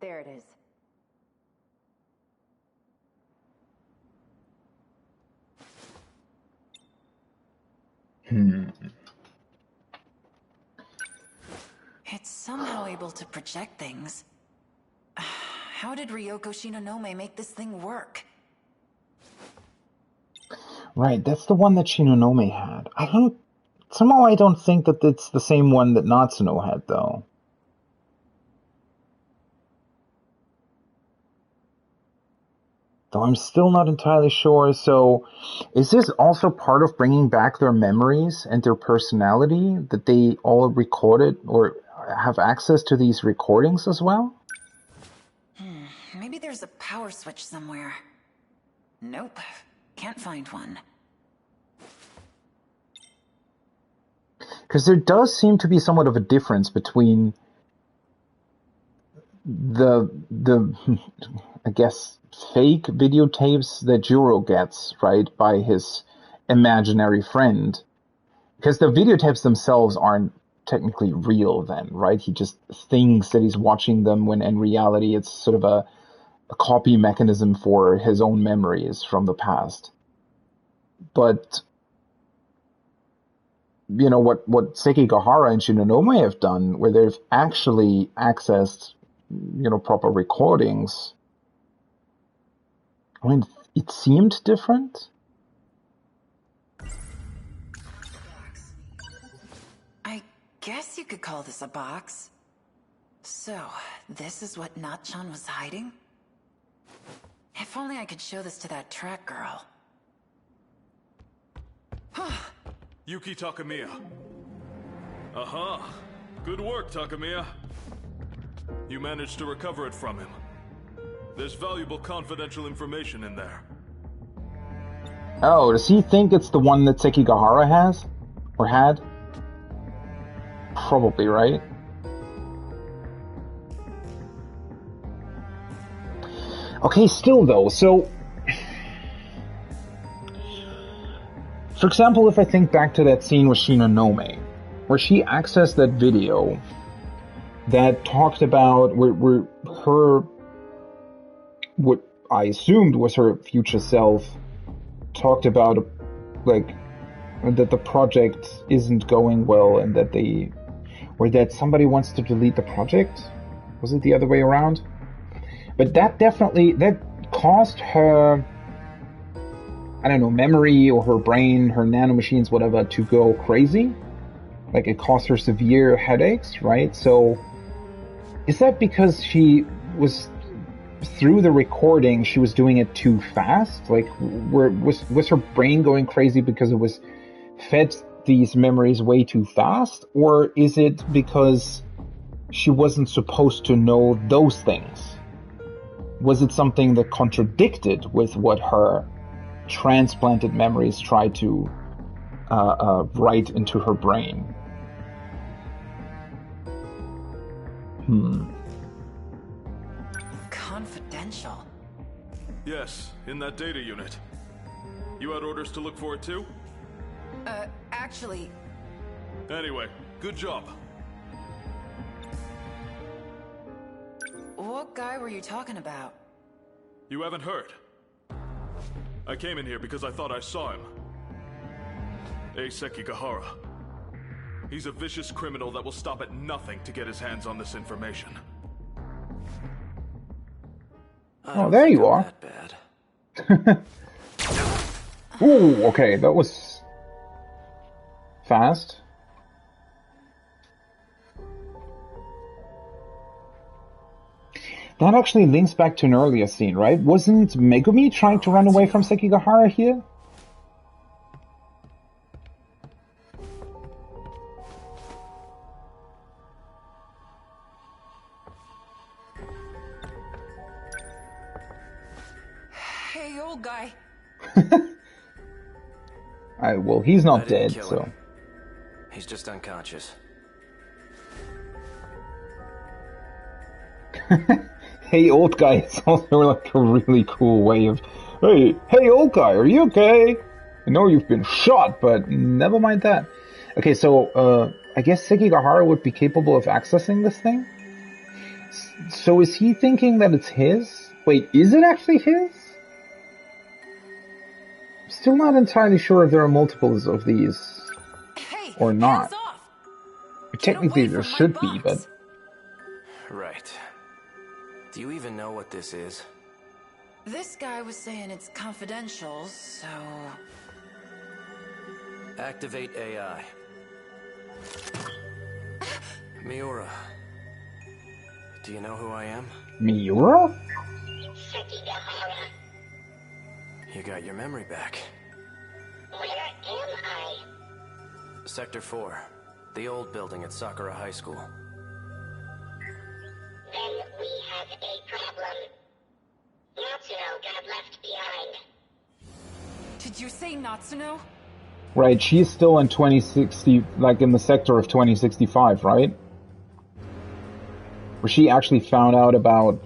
There it is. It's somehow able to project things. How did Ryoko Shinonome make this thing work? Right, that's the one that Shinonome had. Somehow I don't think that it's the same one that Natsuno had, though. Though I'm still not entirely sure, so... Is this also part of bringing back their memories and their personality? That they all recorded, or have access to these recordings as well? Maybe there's a power switch somewhere. Nope, can't find one. Because there does seem to be somewhat of a difference between the I guess, fake videotapes that Juro gets, right, by his imaginary friend. Because the videotapes themselves aren't technically real then, right? He just thinks that he's watching them when in reality it's sort of a copy mechanism for his own memories from the past. But you know, what Sekigahara and Shinonome have done, where they've actually accessed, you know, proper recordings, I mean, it seemed different. I guess you could call this a box. So, this is what Natchan was hiding? If only I could show this to that track girl. Yuki Takamiya. Aha! Good work, Takamiya. You managed to recover it from him. There's valuable confidential information in there. Oh, does he think it's the one that Sekigahara has? Or had? Probably, right? Okay, still though, so... For example, if I think back to that scene with Shinonome, where she accessed that video that talked about where her, what I assumed was her future self, talked about, like, that the project isn't going well and that or that somebody wants to delete the project? Was it the other way around? But that caused her, I don't know, memory or her brain, her nanomachines, whatever, to go crazy. Like, it caused her severe headaches, right? So, is that because she was, through the recording, she was doing it too fast? Like, was her brain going crazy because it was fed these memories way too fast? Or is it because she wasn't supposed to know those things? Was it something that contradicted with what her transplanted memories tried to write into her brain? Confidential? Yes, in that data unit. You had orders to look for it too? Actually... Anyway, good job. What guy were you talking about? You haven't heard? I came in here because I thought I saw him. Sekigahara. He's a vicious criminal that will stop at nothing to get his hands on this information. Oh, there you are. Ooh, okay, that was fast. That actually links back to an earlier scene, right? Wasn't Megumi trying to run away from Sekigahara here? Hey, old guy. Well, he's not dead, so... He's just unconscious. Hey, old guy, it's also like a really cool way of... Hey, old guy, are you okay? I know you've been shot, but never mind that. Okay, so, I guess Sekigahara would be capable of accessing this thing? So is he thinking that it's his? Wait, is it actually his? Still not entirely sure if there are multiples of these or not. Technically there should be, but... Right. Do you even know what this is? This guy was saying it's confidential, so... Activate AI. Miura. Do you know who I am? Miura? Sekigahara. You got your memory back. Where am I? Sector 4. The old building at Sakura High School. Then we have a problem. Natsuno got left behind. Did you say Natsuno? Right, she's still in 2060, like in the sector of 2065, right? Where she actually found out about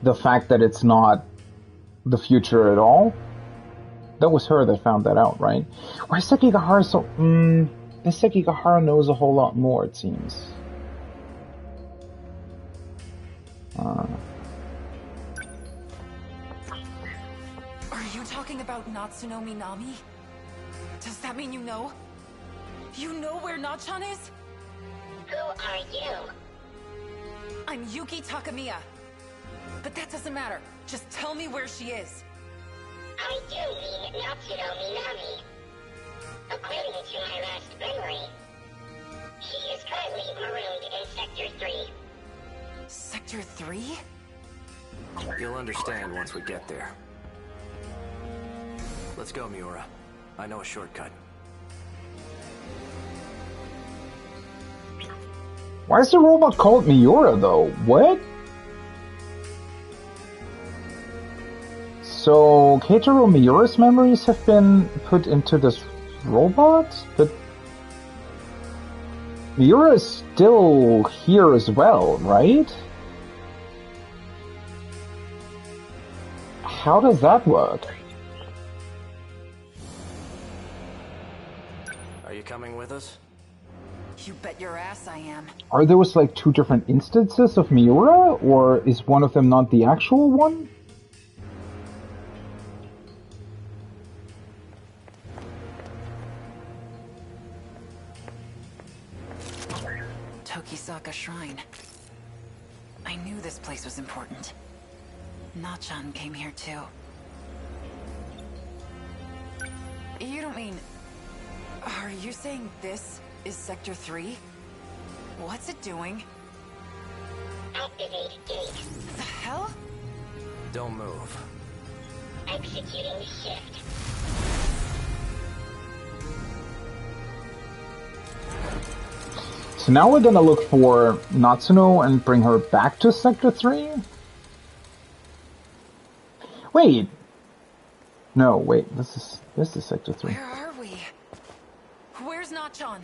the fact that it's not the future at all. That was her that found that out, right? Why is Sekigahara so... Sekigahara knows a whole lot more, it seems. Are you talking about Natsuno Minami? Does that mean you know? You know where Nachan is? Who are you? I'm Yuki Takamiya. But that doesn't matter. Just tell me where she is. I do mean Natsuno Minami. According to my last memory, she is currently marooned in Sector 3. Sector 3? You'll understand once we get there. Let's go, Miura. I know a shortcut. Why is the robot called Miura, though? What? So, Keitaro Miura's memories have been put into this robot? But Miura is still here as well, right? How does that work? Are you coming with us? You bet your ass I am. Are those like two different instances of Miura, or is one of them not the actual one? Tokisaka Shrine. I knew this place was important. Nachan came here too. You don't mean... Are you saying this is Sector 3? What's it doing? Activate gate. The hell? Don't move. Executing shift. So now we're gonna look for Natsuno and bring her back to Sector 3? Wait! No, wait, this is Sector 3. Where are we? Where's Nachan?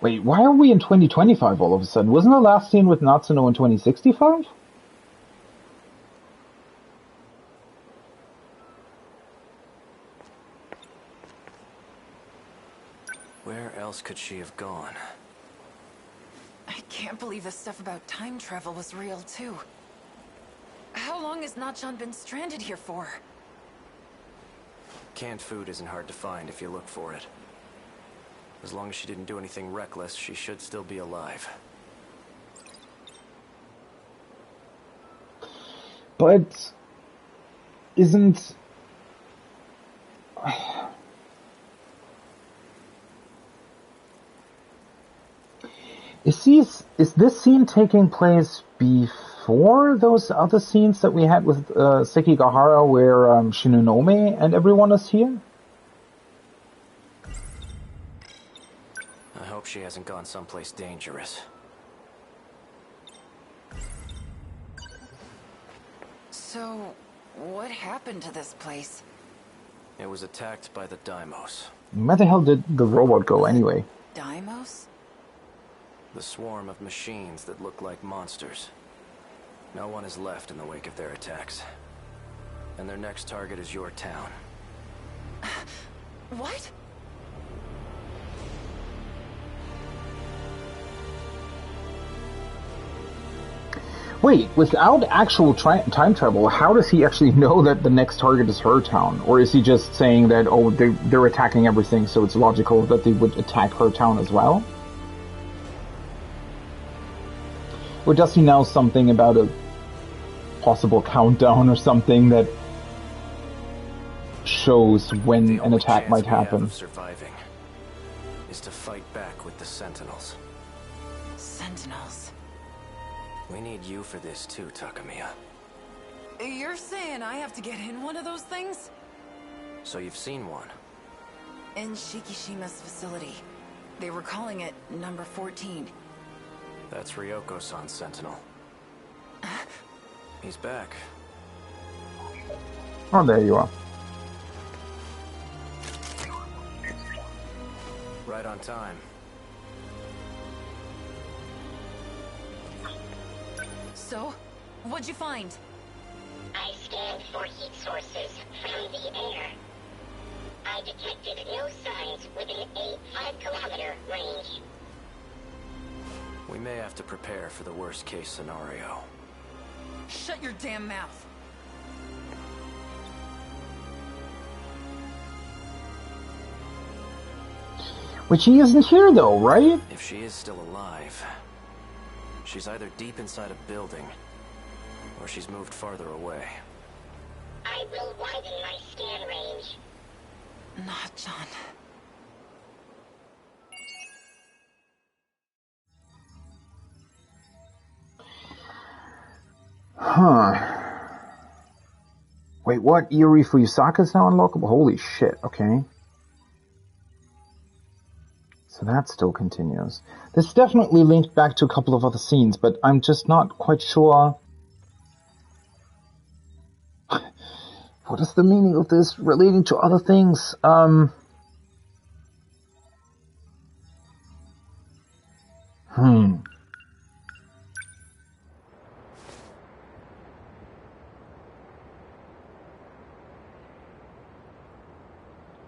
Wait, why are we in 2025 all of a sudden? Wasn't the last scene with Natsuno in 2065? Where else could she have gone? I can't believe the stuff about time travel was real too. How long has Nachan been stranded here for? Canned food isn't hard to find if you look for it. As long as she didn't do anything reckless, she should still be alive. But isn't... Is this scene taking place before those other scenes that we had with Sekigahara where Shinonome and everyone is here? I hope she hasn't gone someplace dangerous. So, what happened to this place? It was attacked by the Daimos. Where the hell did the robot go anyway? Daimos? The swarm of machines that look like monsters. No one is left in the wake of their attacks. And their next target is your town. What? Wait, without actual time travel, how does he actually know that the next target is her town? Or is he just saying that, oh, they're attacking everything, so it's logical that they would attack her town as well? Or does he know something about a possible countdown or something that shows when an attack might happen? Surviving is to fight back with the Sentinels. Sentinels? We need you for this too, Takamiya. You're saying I have to get in one of those things? So you've seen one? In Shikishima's facility. They were calling it number 14. That's Ryoko-san's Sentinel. He's back. Oh, there you are. Right on time. So, what'd you find? I scanned for heat sources from the air. I detected no signs within a 5-kilometer range. We may have to prepare for the worst case scenario. Shut your damn mouth. Which she isn't here though, right? If she is still alive, she's either deep inside a building, or she's moved farther away. I will widen my scan range. Not John. Huh. Wait, what? Iori Fuyusaka's now unlockable? Holy shit, okay. So that still continues. This definitely linked back to a couple of other scenes, but I'm just not quite sure. What is the meaning of this relating to other things?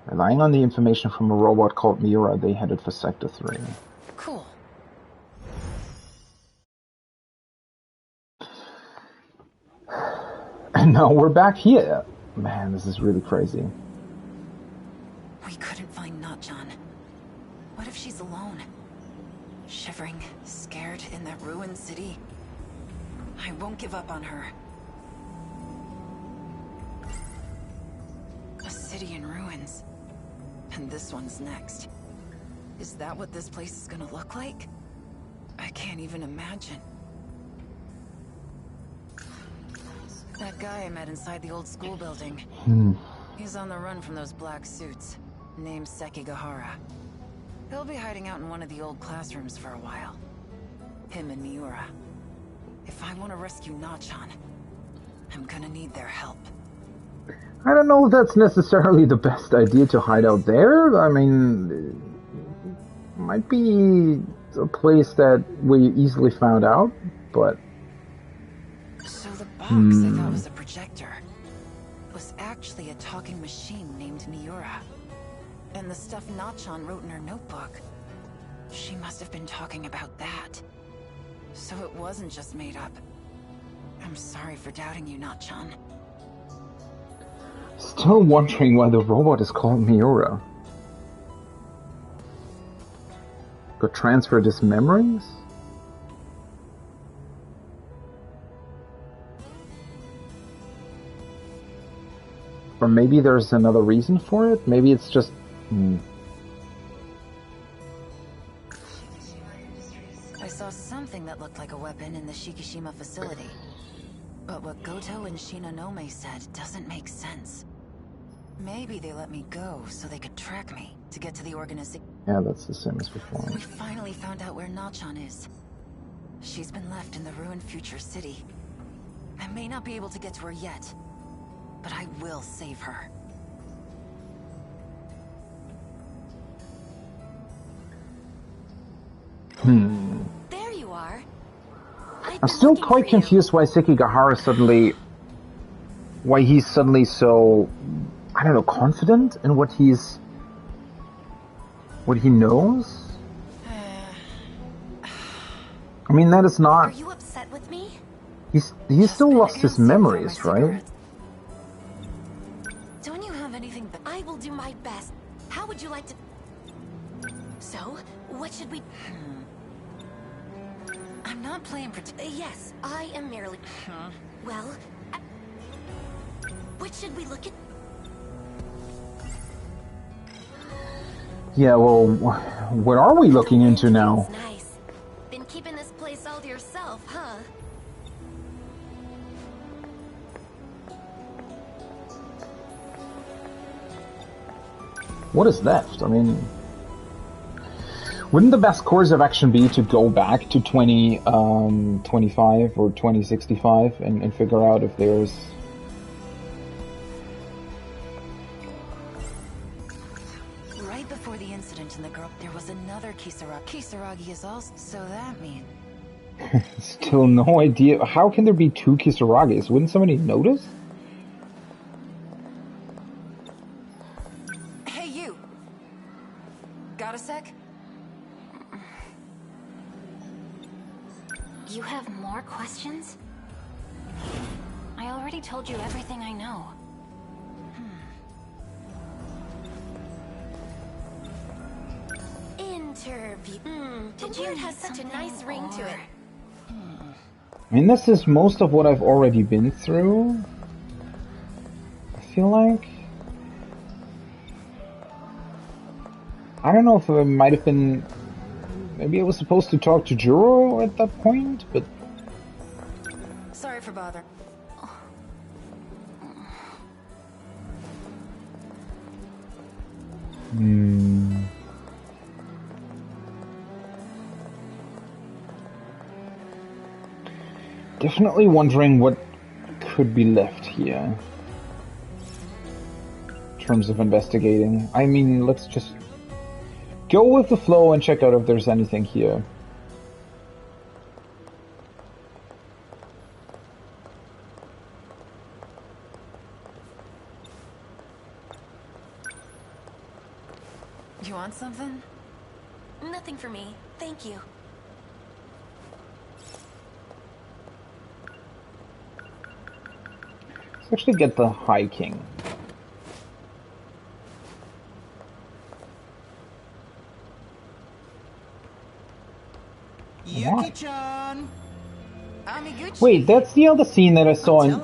Relying on the information from a robot called Miura, they headed for Sector 3. Cool. And now we're back here. Man, this is really crazy. We couldn't find Not-John. What if she's alone? Shivering, scared in that ruined city? I won't give up on her. A city in ruins. And this one's next. Is that what this place is gonna look like? I can't even imagine. That guy I met inside the old school building. He's on the run from those black suits. Named Sekigahara. He'll be hiding out in one of the old classrooms for a while. Him and Miura. If I want to rescue Not-John, I'm gonna need their help. I don't know if that's necessarily the best idea to hide out there. I mean, it might be a place that we easily found out, but... So the box I thought was a projector was actually a talking machine named Miura. And the stuff Not-John wrote in her notebook, she must have been talking about that. So it wasn't just made up. I'm sorry for doubting you, Not-John. Still wondering why the robot is called Miura. Could transfer his memories? Or maybe there's another reason for it? Maybe it's just... I saw something that looked like a weapon in the Shikishima facility. But what Goto and Shinonome said doesn't make sense. Maybe they let me go so they could track me to get to the organization. Yeah, that's the same as before. We finally found out where Nachan is. She's been left in the ruined future city. I may not be able to get to her yet, but I will save her. There you are. I'm still quite confused why Sekigahara suddenly... Why he's suddenly so... I don't know, confident in what he's... What he knows? I mean, that is not... Are you upset with me? He still lost his memories, right? Don't you have anything but... I will do my best. How would you like to... So, what should we... I'm not playing yes, I am merely... Well... What should we look at? Yeah, well, what are we looking into now? Nice. Been keeping this place all to yourself, huh? What is left? I mean... Wouldn't the best course of action be to go back to 2025 or 2065 and figure out if there's... Right before the incident in the girl, there was another Kisaragi. Kisaragi is also... So that means... Still no idea. How can there be two Kisaragis? Wouldn't somebody notice? Hey, you! Got a sec? You have more questions? I already told you everything I know. Interview. The word has such a nice ring to it. I mean, this is most of what I've already been through. I feel like... I don't know if it might have been... Maybe I was supposed to talk to Juro at that point, but... Sorry for bothering. Definitely wondering what could be left here. In terms of investigating. I mean, let's just... go with the flow and check out if there's anything here. You want something? Nothing for me. Thank you. Let's actually get the hiking. Yuki-chan! Wait, that's the other scene that I saw in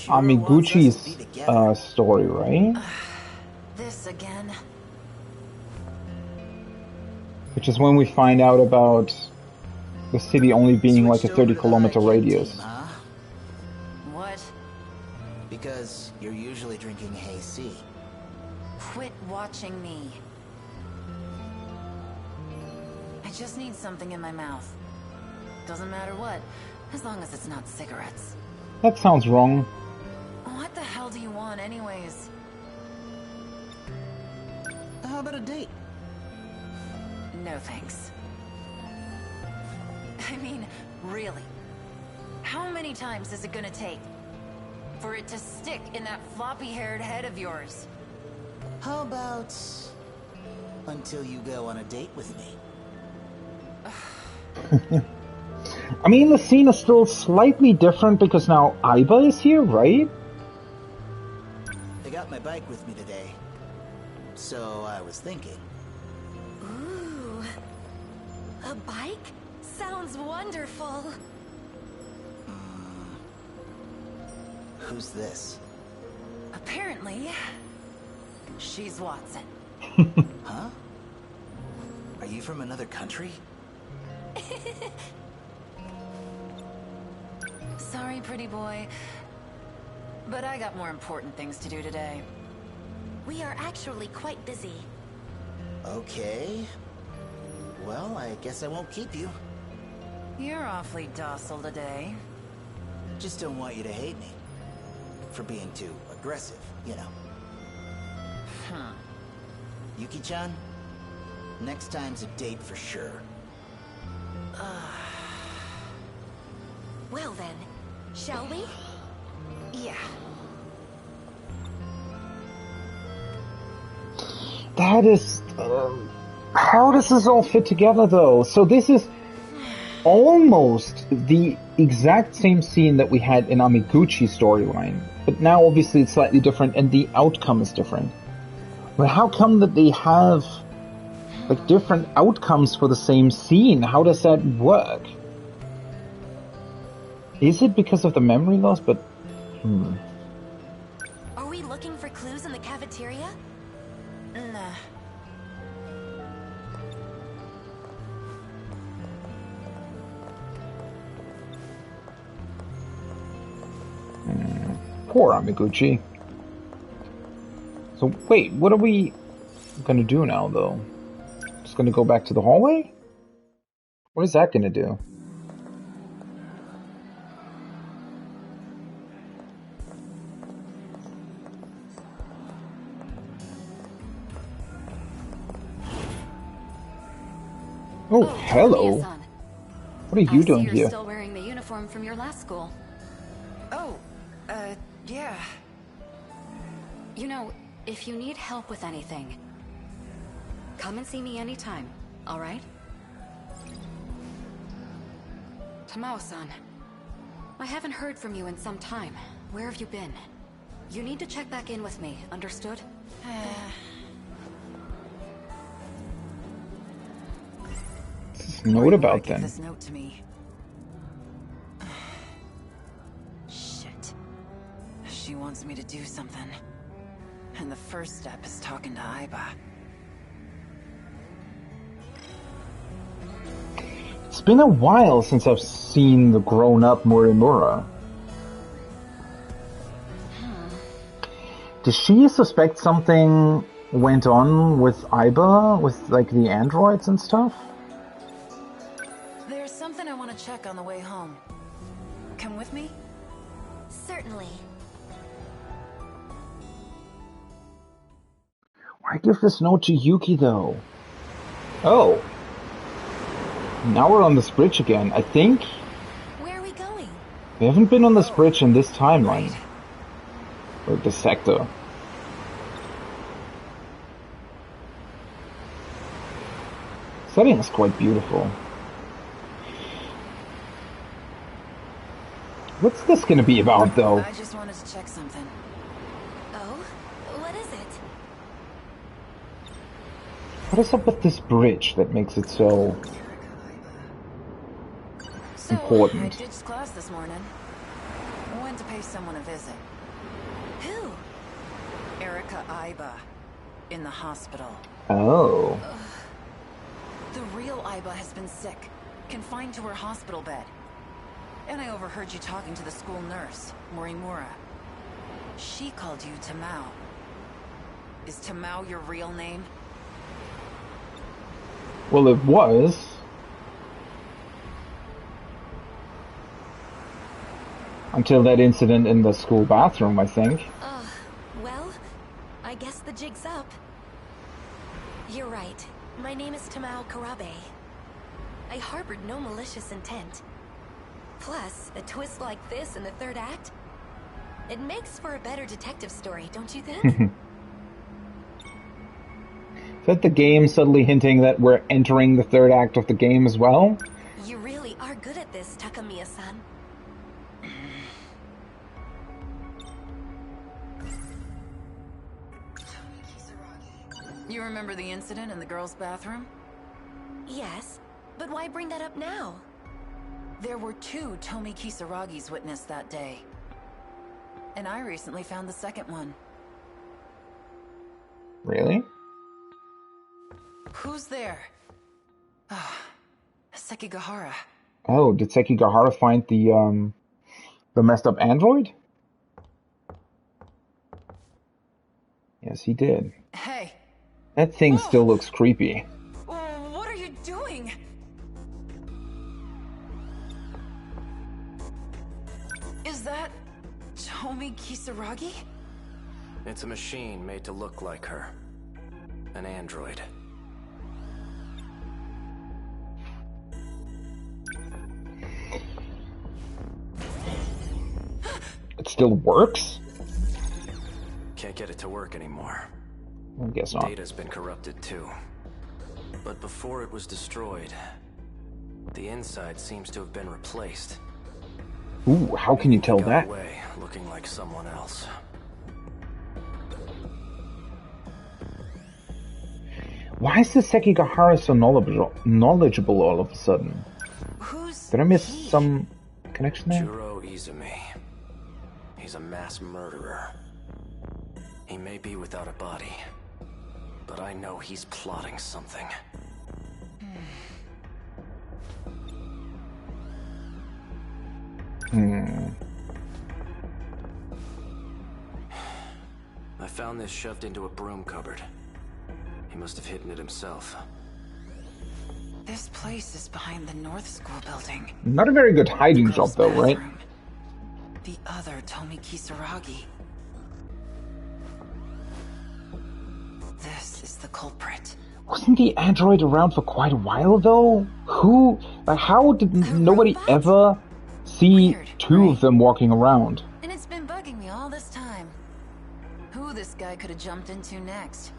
Amiguchi's story, right? This again. Which is when we find out about the city only being like a 30-kilometer radius. What? Because you're usually drinking Hey-C. Quit watching me. I just need something in my mouth. Doesn't matter what, as long as it's not cigarettes. That sounds wrong. What the hell do you want anyways? How about a date? No thanks. I mean, really. How many times is it gonna take for it to stick in that floppy-haired head of yours? How about until you go on a date with me? I mean, the scene is still slightly different because now Aiba is here, right? brought my bike with me today. So I was thinking. Ooh. A bike? Sounds wonderful. Who's this? Apparently, she's Watson. Huh? Are you from another country? Sorry, pretty boy. But I got more important things to do today. We are actually quite busy. Okay. Well, I guess I won't keep you. You're awfully docile today. Just don't want you to hate me. For being too aggressive, you know. Yuki-chan, next time's a date for sure. Well then, shall we? Yeah. That is... how does this all fit together, though? So this is almost the exact same scene that we had in Amiguchi's storyline. But now, obviously, it's slightly different, and the outcome is different. But how come that they have, like, different outcomes for the same scene? How does that work? Is it because of the memory loss? But, Are we looking for clues in the cafeteria? Nah. Poor Amiguchi. So, wait, what are we gonna do now, though? Just gonna go back to the hallway? What is that gonna do? Oh, hello. Mia-san. What are you doing you're here? Still wearing the uniform from your last school. Oh, yeah. You know, if you need help with anything, come and see me anytime, alright? Tamao-san, I haven't heard from you in some time. Where have you been? You need to check back in with me, understood? Note about Give them. this note to me. Shit. She wants me to do something. And the first step is talking to Aiba. It's been a while since I've seen the grown-up Morimura. Does she suspect something went on with Aiba, with like the androids and stuff? There's something I want to check on the way home. Come with me? Certainly. Why give this note to Yuki, though? Oh. Now we're on this bridge again, I think. Where are we going? We haven't been on this bridge in this timeline. Or this sector. Setting is quite beautiful. What's this gonna be about, though? I just wanted to check something. Oh? What is it? What is up with this bridge that makes it so important? I ditched class this morning. Went to pay someone a visit. Who? Erica Aiba. In the hospital. Oh. The real Aiba has been sick. Confined to her hospital bed. And I overheard you talking to the school nurse, Morimura. She called you Tamao. Is Tamao your real name? Well, it was. Until that incident in the school bathroom, I think. Well, I guess the jig's up. You're right. My name is Tamao Karabe. I harbored no malicious intent. Plus, a twist like this in the third act? It makes for a better detective story, don't you think? Is that the game subtly hinting that we're entering the third act of the game as well? You really are good at this, Takamiya-san. You remember the incident in the girls' bathroom? Yes, but why bring that up now? There were 2 Tomi Kisaragis witnessed that day. And I recently found the second one. Really? Who's there? Ah, Sekigahara. Oh, did Sekigahara find the messed up android? Yes, he did. Hey. That thing still looks creepy. What are you doing? Is that Tomi Kisaragi? It's a machine made to look like her. An android. It still works? Can't get it to work anymore. I guess not. Data's been corrupted too. But before it was destroyed, the inside seems to have been replaced. Ooh, how can you tell that? Away, looking like someone else. Why is the Sekigahara so knowledgeable all of a sudden? Did I miss some connection there? Juro Izumi. He's a mass murderer. He may be without a body, but I know he's plotting something. I found this shoved into a broom cupboard. He must have hidden it himself. This place is behind the North School building. Not a very good hiding job though, right? The other Tomi Kisaragi. This is the culprit. Wasn't the android around for quite a while though? How did nobody ever see two of them walking around? And it's been bugging me all this time. Who this guy could have jumped into next?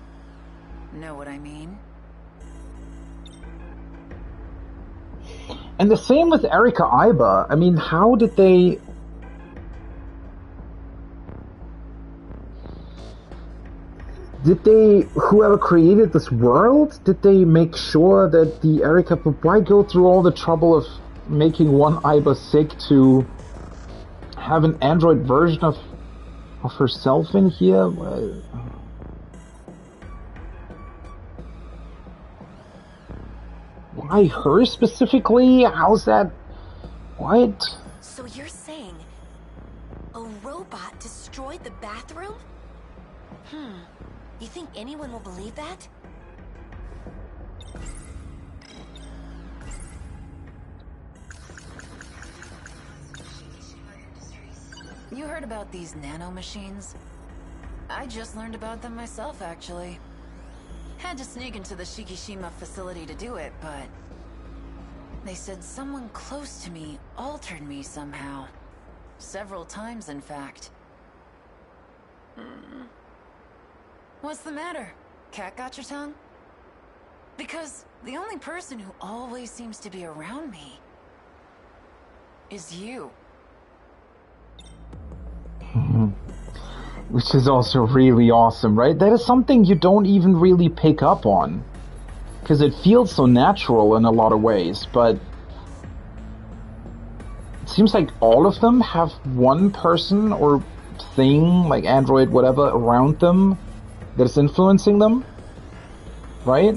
Know what I mean? And the same with Erika Iba. I mean, how did they... whoever created this world, did they make sure that the Erika... Why go through all the trouble of making one Iba sick to have an android version of herself in here? Why her specifically? How's that? What? So you're saying a robot destroyed the bathroom? You think anyone will believe that? You heard about these nano-machines? I just learned about them myself, actually. Had to sneak into the Shikishima facility to do it, but... they said someone close to me altered me somehow. Several times, in fact. What's the matter? Cat got your tongue? Because the only person who always seems to be around me is you. Which is also really awesome, right? That is something you don't even really pick up on. Because it feels so natural in a lot of ways, but... it seems like all of them have one person or thing, like android, whatever, around them that is influencing them. Right?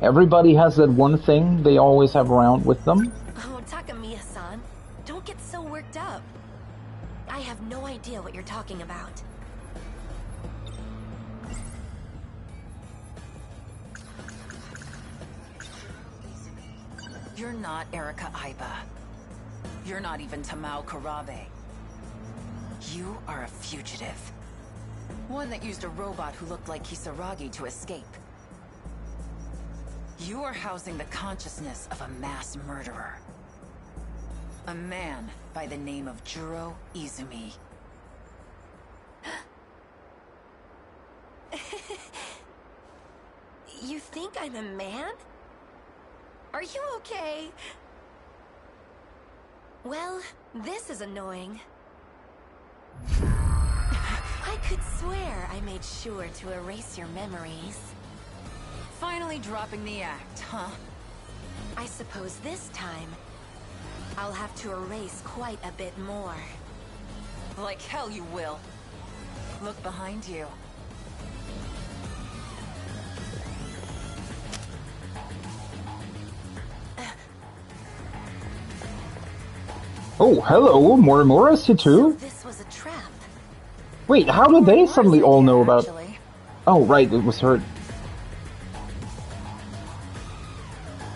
Everybody has that one thing they always have around with them. Oh, Takamiya-san, don't get so worked up. I have no idea what you're talking about. You're not Erika Iba. You're not even Tamao Karabe. You are a fugitive. One that used a robot who looked like Kisaragi to escape. You are housing the consciousness of a mass murderer. A man by the name of Juro Izumi. You think I'm a man? Are you okay? Well, this is annoying. I could swear I made sure to erase your memories. Finally dropping the act, huh? I suppose this time, I'll have to erase quite a bit more. Like hell you will. Look behind you. Oh, hello, Morimura's here too. So this was a trap. Wait, how did they suddenly all know about... Oh, right, it was her.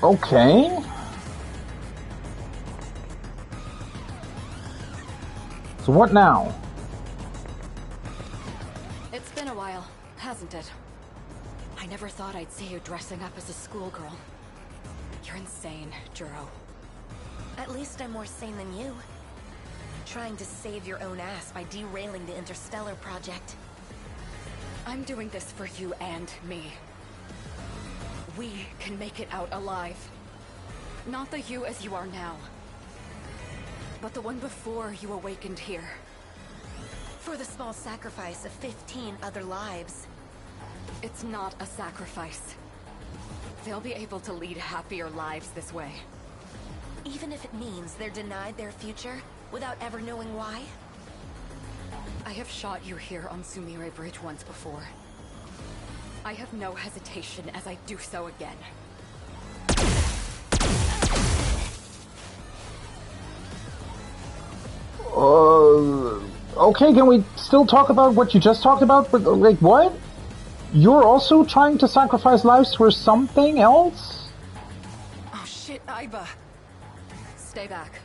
Okay. So what now? It's been a while, hasn't it? I never thought I'd see you dressing up as a schoolgirl. You're insane, Juro. At least I'm more sane than you. Trying to save your own ass by derailing the Interstellar project. I'm doing this for you and me. We can make it out alive. Not the you as you are now, but the one before you awakened here. For the small sacrifice of 15 other lives. It's not a sacrifice. They'll be able to lead happier lives this way. Even if it means they're denied their future without ever knowing why? I have shot you here on Sumire Bridge once before. I have no hesitation as I do so again. Okay, can we still talk about what you just talked about? But, like, what? You're also trying to sacrifice lives for something else? Oh shit, Aiba. Stay back.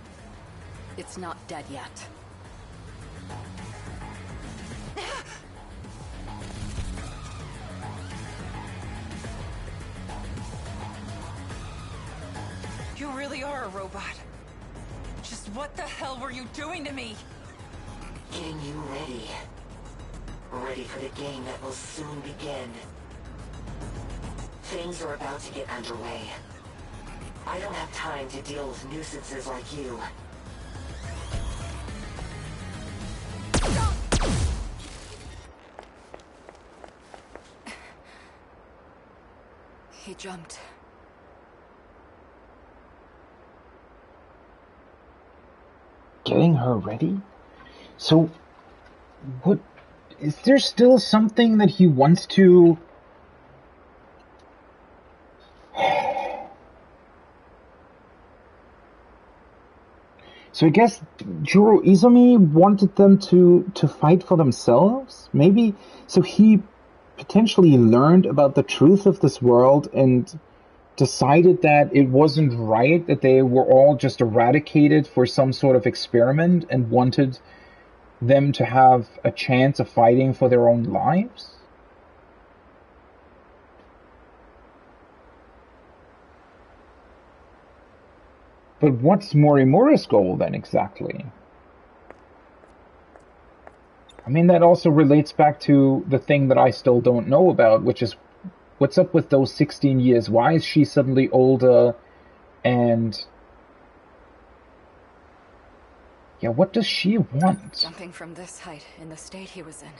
It's not dead yet. You really are a robot. Just what the hell were you doing to me? Getting you ready. Ready for the game that will soon begin. Things are about to get underway. I don't have time to deal with nuisances like you. He jumped. Getting her ready? So, what... Is there still something that he wants to... So I guess Juro Izumi wanted them to fight for themselves? Maybe... So he potentially learned about the truth of this world and decided that it wasn't right, that they were all just eradicated for some sort of experiment, and wanted them to have a chance of fighting for their own lives? But what's Morimura's goal then exactly? I mean, that also relates back to the thing that I still don't know about, which is what's up with those 16 years? Why is she suddenly older? And yeah, what does she want? Jumping from this height in the state he was in.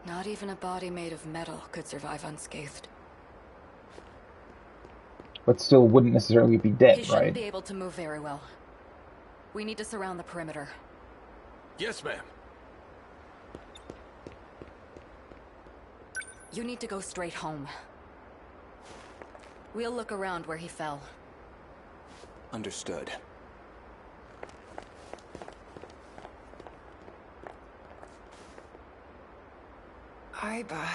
Not even a body made of metal could survive unscathed. But still wouldn't necessarily be dead, He shouldn't right? be able to move very well. We need to surround the perimeter. Yes, ma'am. You need to go straight home. We'll look around where he fell. Understood. Aiba.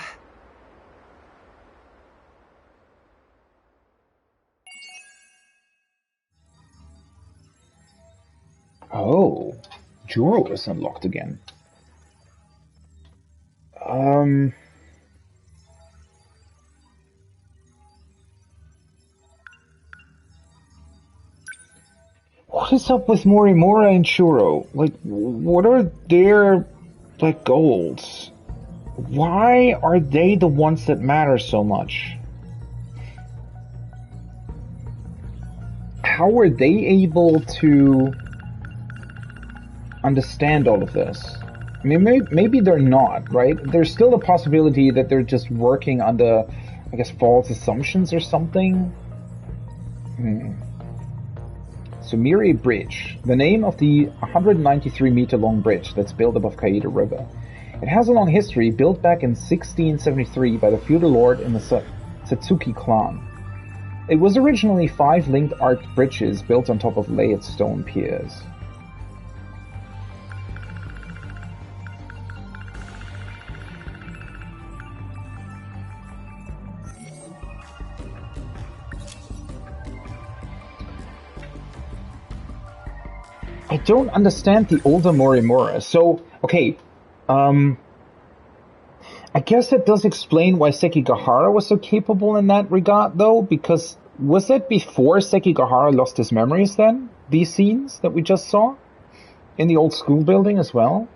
Oh, Juro is unlocked again. What is up with Morimura and Juro? Like, what are their, like, goals? Why are they the ones that matter so much? How are they able to understand all of this? I mean, maybe they're not, right? There's still a possibility that they're just working under, I guess, false assumptions or something. Sumiri Bridge, the name of the 193-meter-long bridge that's built above Kaida River. It has a long history, built back in 1673 by the feudal lord in the Satsuki clan. It was originally 5 linked arched bridges built on top of layered stone piers. I don't understand the older Morimura. So, okay, I guess that does explain why Sekigahara was so capable in that regard, though, because was that before Sekigahara lost his memories then? These scenes that we just saw? In the old school building as well?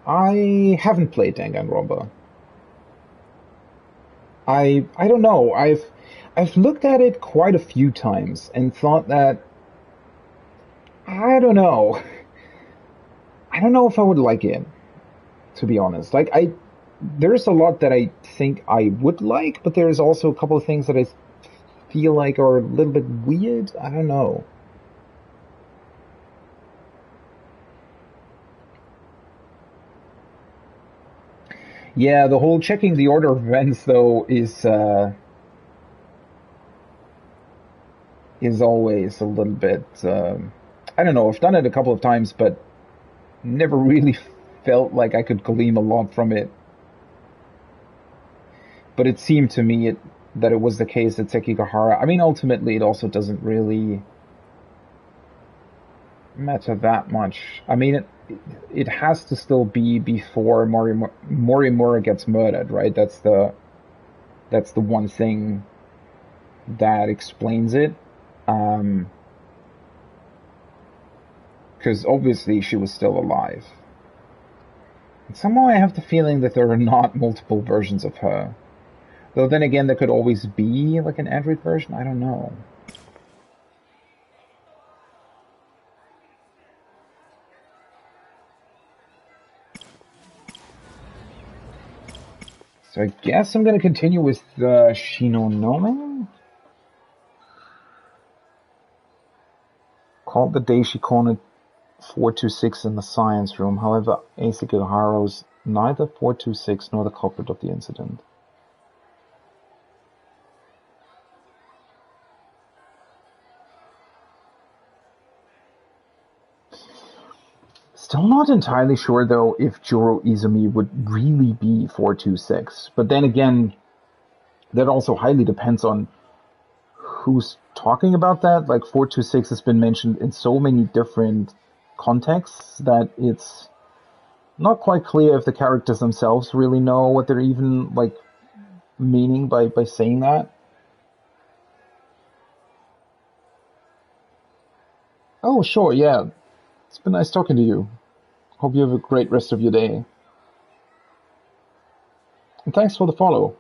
I haven't played Danganronpa. I don't know. I've looked at it quite a few times and thought that I don't know. I don't know if I would like it, to be honest. Like there's a lot that I think I would like, but there's also a couple of things that I feel like are a little bit weird. I don't know. Yeah, the whole checking the order of events, though, is always a little bit, I don't know, I've done it a couple of times, but never really felt like I could glean a lot from it. But it seemed to me that it was the case at Sekigahara. I mean, ultimately, it also doesn't really matter that much. I mean, it has to still be before Morimura gets murdered, right? That's the one thing that explains it. Because obviously she was still alive. And somehow I have the feeling that there are not multiple versions of her. Though then again, there could always be like an Android version. I don't know. So I guess I'm going to continue with the Shinonome. Called the Daishi Corner 426 in the science room. However, Sekigahara is neither 426 nor the culprit of the incident. Still not entirely sure, though, if Juro Izumi would really be 426. But then again, that also highly depends on who's talking about that. Like, 426 has been mentioned in so many different contexts that it's not quite clear if the characters themselves really know what they're even, like, meaning by saying that. Oh, sure, yeah. It's been nice talking to you. Hope you have a great rest of your day. And thanks for the follow.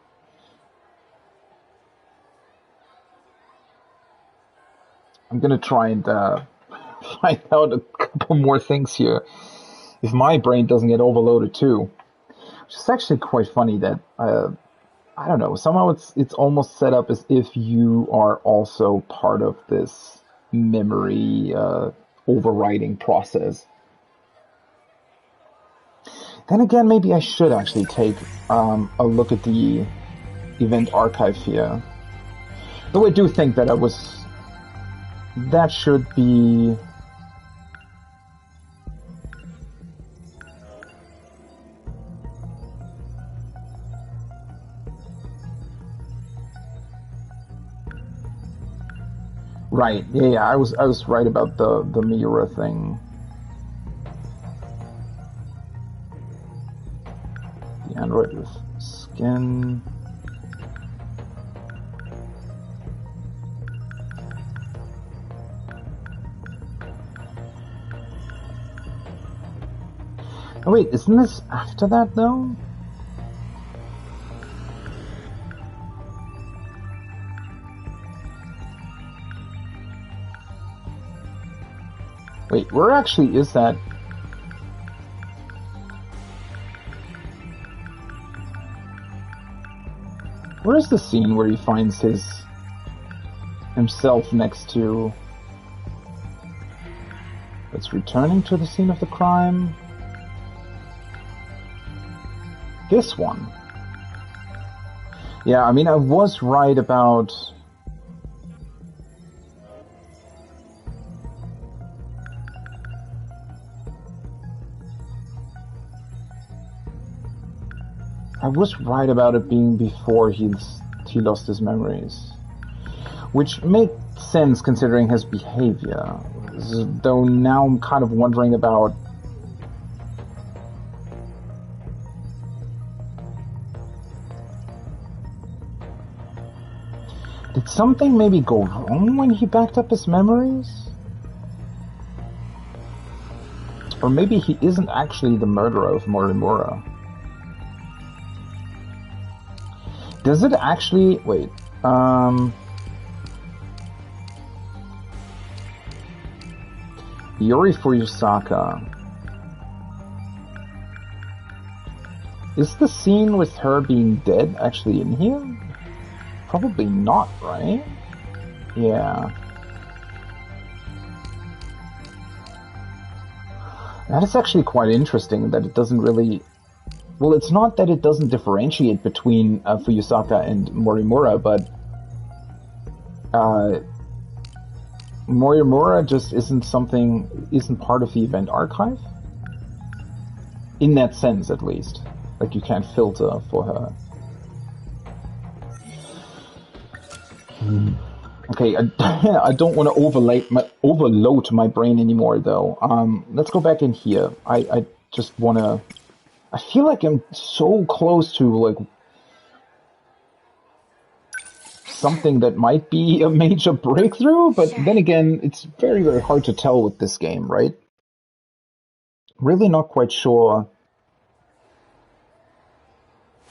I'm gonna try and find out a couple more things here. If my brain doesn't get overloaded too. Which is actually quite funny that, I don't know, somehow it's almost set up as if you are also part of this memory overriding process. Then again, maybe I should actually take a look at the event archive here. Though I do think that that should be... Right, yeah, I was right about the Miura thing. The android with skin. Oh wait, isn't this after that though? Wait, where actually is that? Where is the scene where he finds himself next to... It's returning to the scene of the crime. This one. Yeah, I mean, I was right about... I was right about it being before he lost his memories. Which makes sense considering his behavior. Though now I'm kind of wondering about... Did something maybe go wrong when he backed up his memories? Or maybe he isn't actually the murderer of Morimura. Does it actually... Wait. Yuri Fuyusaka. Is the scene with her being dead actually in here? Probably not, right? Yeah. That is actually quite interesting that it doesn't really... Well, it's not that it doesn't differentiate between Fuyusaka and Morimura, but Morimura just isn't part of the event archive? In that sense, at least. Like, you can't filter for her. Okay, I don't want to overload my brain anymore, though. Let's go back in here. I just want to... I feel like I'm so close to, like, something that might be a major breakthrough, but then again, it's very, very hard to tell with this game, right? Really not quite sure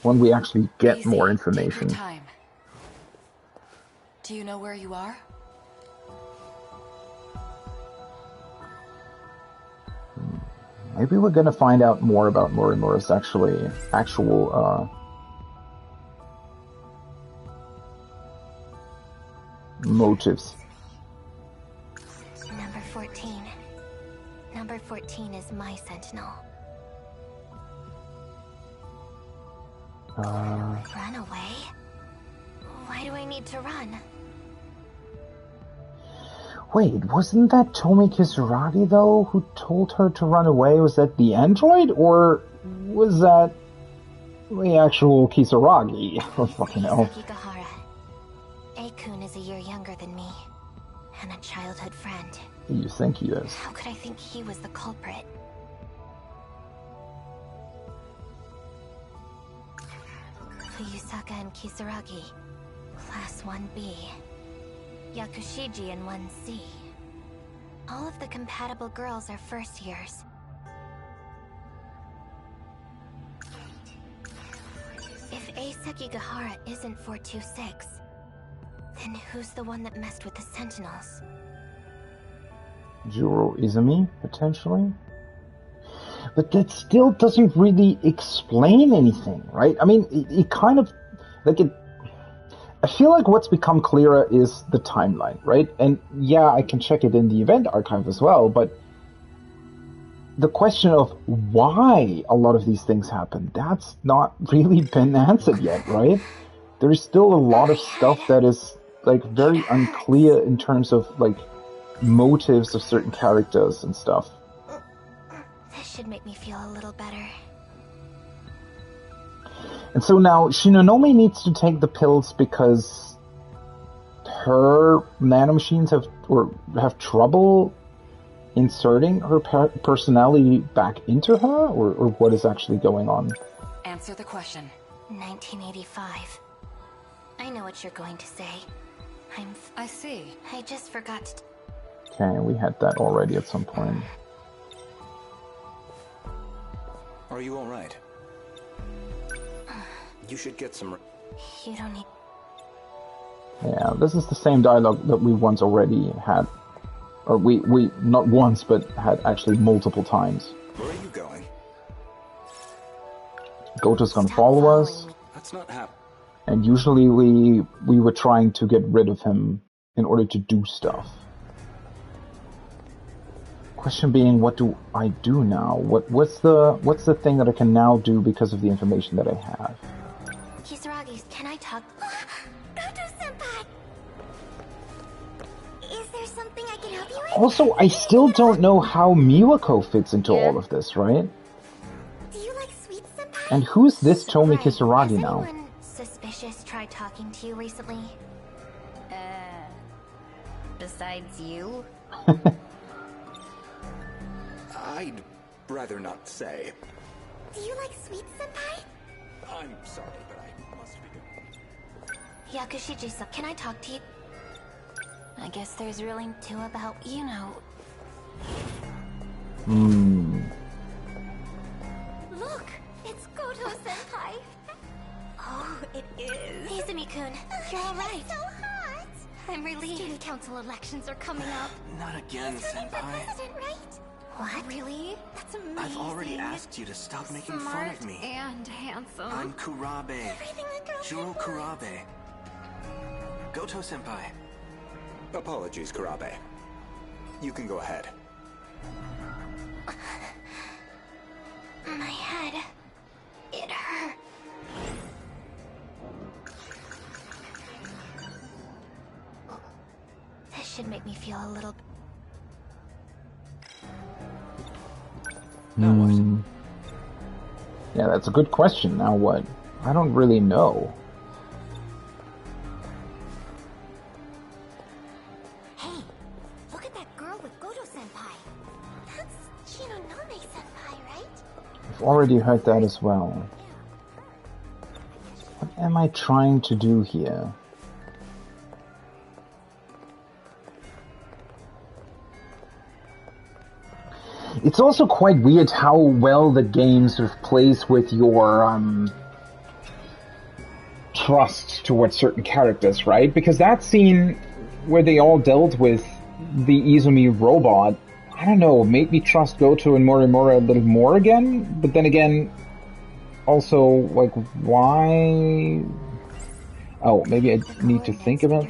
when we actually get more information. Take your time. Do you know where you are? Maybe we're gonna find out more about Morimura's actual motives. Number 14. Number 14 is my Sentinel. Run away? Why do I need to run? Wait, wasn't that Tomi Kisaragi, though, who told her to run away? Was that the android, or was that the actual Kisaragi? Oh, fucking hell. Sekigahara. Eikun is a year younger than me, and a childhood friend. You think he is? How could I think he was the culprit? Fuyusaka and Kisaragi, Class 1B. Yakushiji in 1C. All of the compatible girls are first years. If A Sekigahara isn't 426, then who's the one that messed with the Sentinels? Juro Izumi, potentially? But that still doesn't really explain anything, right? I mean, it kind of... like it. I feel like what's become clearer is the timeline, right? And yeah, I can check it in the event archive as well, but the question of why a lot of these things happen, that's not really been answered yet, right? There's still a lot of stuff that is, like, very unclear in terms of, like, motives of certain characters and stuff. This should make me feel a little better. And so now Shinonome needs to take the pills because her nanomachines have trouble inserting her personality back into her, or what is actually going on? Answer the question. 1985. I know what you're going to say. I see. I just forgot to... Okay, we had that already at some point. Are you alright? You should get some... You don't need... Yeah, this is the same dialogue that we once already had Or we not once, but had actually multiple times. Where are you going? Goto's gonna follow us. That's not happening. And usually we were trying to get rid of him in order to do stuff. Question being, what do I do now? What's the thing that I can now do because of the information that I have? Kisaragi, can I talk? Goto-senpai! Is there something I can help you with? Also, I still don't know how Miwako fits into all of this, right? Do you like sweet senpai? And who's this Tomi Kisaragi now? Has anyone suspicious tried talking to you recently? Besides you? I'd rather not say. Do you like sweet senpai? I'm sorry, but I must be going. Yakushiji-san, can I talk to you? I guess there's really two about, you know. Look, it's Goto-senpai. Oh, it is. Izumi-kun, you're all right. So hot. I'm relieved. Student council elections are coming up. Not again, Senpai. President, right? What? Really? That's amazing. I've already asked you to stop making fun of me. And handsome. I'm Kurabe. Juro Kurabe. Goto-senpai. Apologies, Kurabe. You can go ahead. My head. It hurt. This should make me feel a little... Yeah, that's a good question. Now what? I don't really know. Hey, look at that girl with Goto-senpai. That's Shinonome-senpai, right? I've already heard that as well. What am I trying to do here? It's also quite weird how well the game sort of plays with your trust towards certain characters, right? Because that scene where they all dealt with the Izumi robot, I don't know, made me trust Goto and Morimura a little more again, but then again, also, like, why? Oh, maybe I need to think about...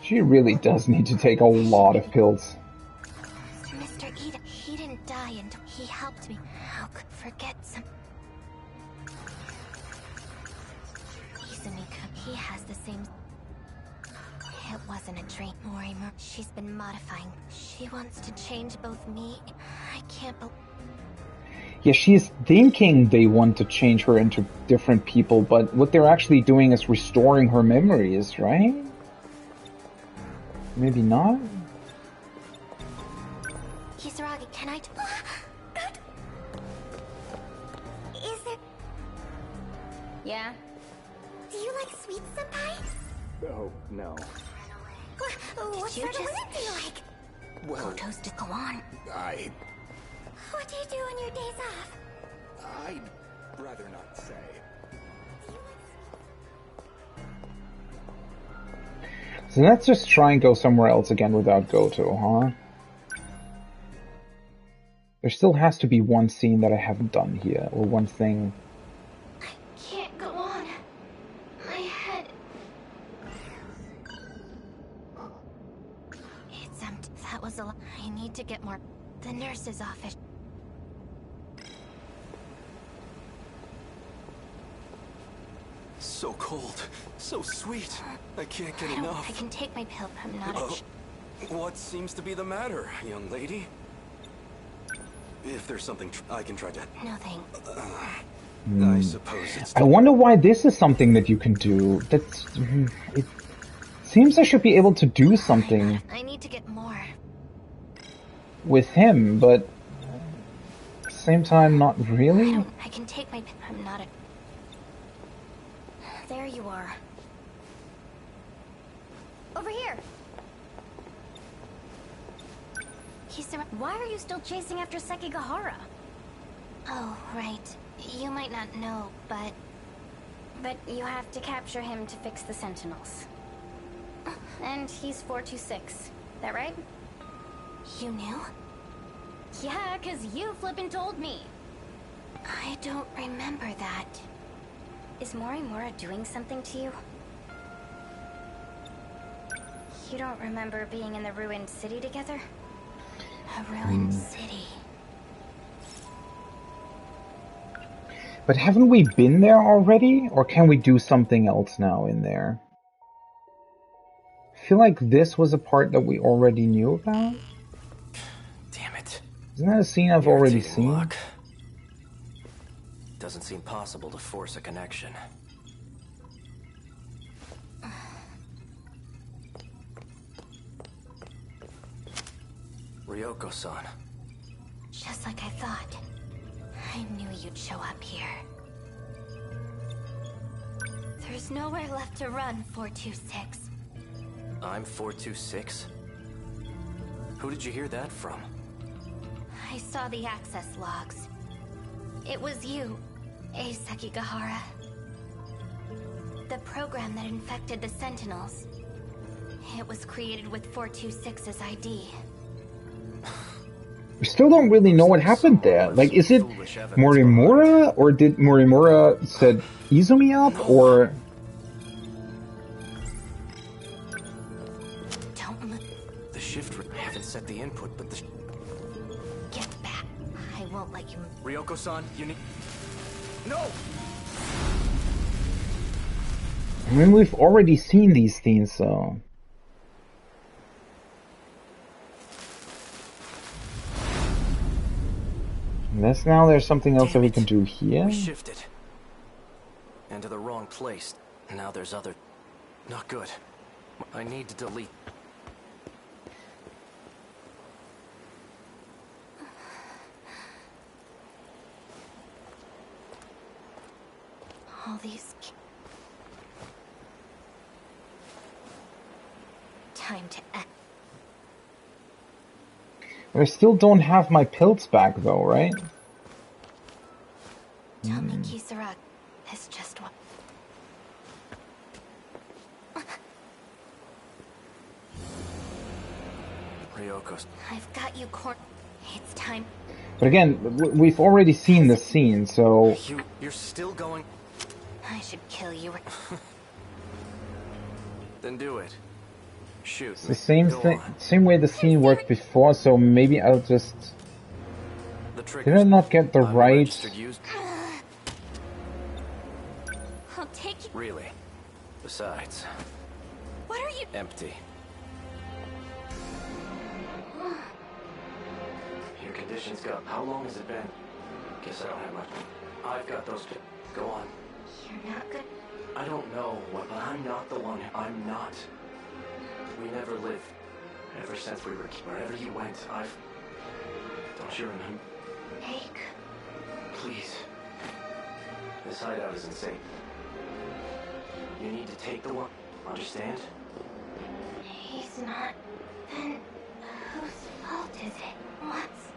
She really does need to take a lot of pills. Mr. Ida, he didn't die and he helped me. How could I forget some... Izumi-kun, he has the same... It wasn't a dream, Morimura. She's been modifying. She wants to change both me. I can't believe... Yeah, she's thinking they want to change her into different people, but what they're actually doing is restoring her memories, right? Maybe not? Kisaragi, can I... Is there... Yeah? Do you like sweet senpai? Oh, no. What sort of women do you like? Well... Goto's to go on. What do you do on your days off? I'd rather not say. So let's just try and go somewhere else again without Goto, huh? There still has to be one scene that I haven't done here, or one thing. I can't go on. My head... It's empty. That was a lot. I need to get more... The nurse's office. So cold, so sweet. I can't get enough. I can take my pill. I'm not a... What seems to be the matter, young lady? If there's something I can try to... No thanks. I suppose it's... I wonder why this is something that you can do. That's... It seems I should be able to do something I need to get more. with him, but... At the same time, not really? I can take my pill. I'm not a... There you are. Over here! Why are you still chasing after Sekigahara? Oh, right. You might not know, but you have to capture him to fix the Sentinels. And he's 426. That right? You knew? Yeah, 'cause you flippin' told me. I don't remember that. Is Morimura doing something to you? You don't remember being in the ruined city together? A ruined city. But haven't we been there already? Or can we do something else now in there? I feel like this was a part that we already knew about. Damn it. Isn't that a scene I've already seen? Luck. Doesn't seem possible to force a connection. Ryoko-san. Just like I thought. I knew you'd show up here. There's nowhere left to run, 426. I'm 426? Who did you hear that from? I saw the access logs. It was you, Sekigahara. The program that infected the Sentinels. It was created with 426's ID. We still don't really know what happened there. Like, is it Morimura? Or did Morimura set Izumi up? Or... The shift... I haven't set the input, but the... Get back. I won't let you... Ryoko-san, you need... No! I mean, we've already seen these things, so... Unless now there's something else that we can do here? We shifted. And to the wrong place. Now there's other... Not good. I need to delete... All these... Time to act. I still don't have my pills back though, right? Tommy Kisaragi is just one. Ryoko's. I've got you It's time. But again, we've already seen the scene, so... You're still going... I should kill you. Then do it. Shoot. It's the same thing, same way the scene worked before, so maybe I'll just... Did I not get the right... I'll take you. Really? Besides... What are you... Empty. Your condition's got... How long has it been? Guess I don't have much. I've got those... Go on. You're not good. I don't know what, but I'm not the one. I'm not. We never lived. Ever since we were... Wherever you went, I've... Don't you remember? Ache. Please. This hideout is insane. You need to take the one. Understand? He's not... Then... Whose fault is it? What's...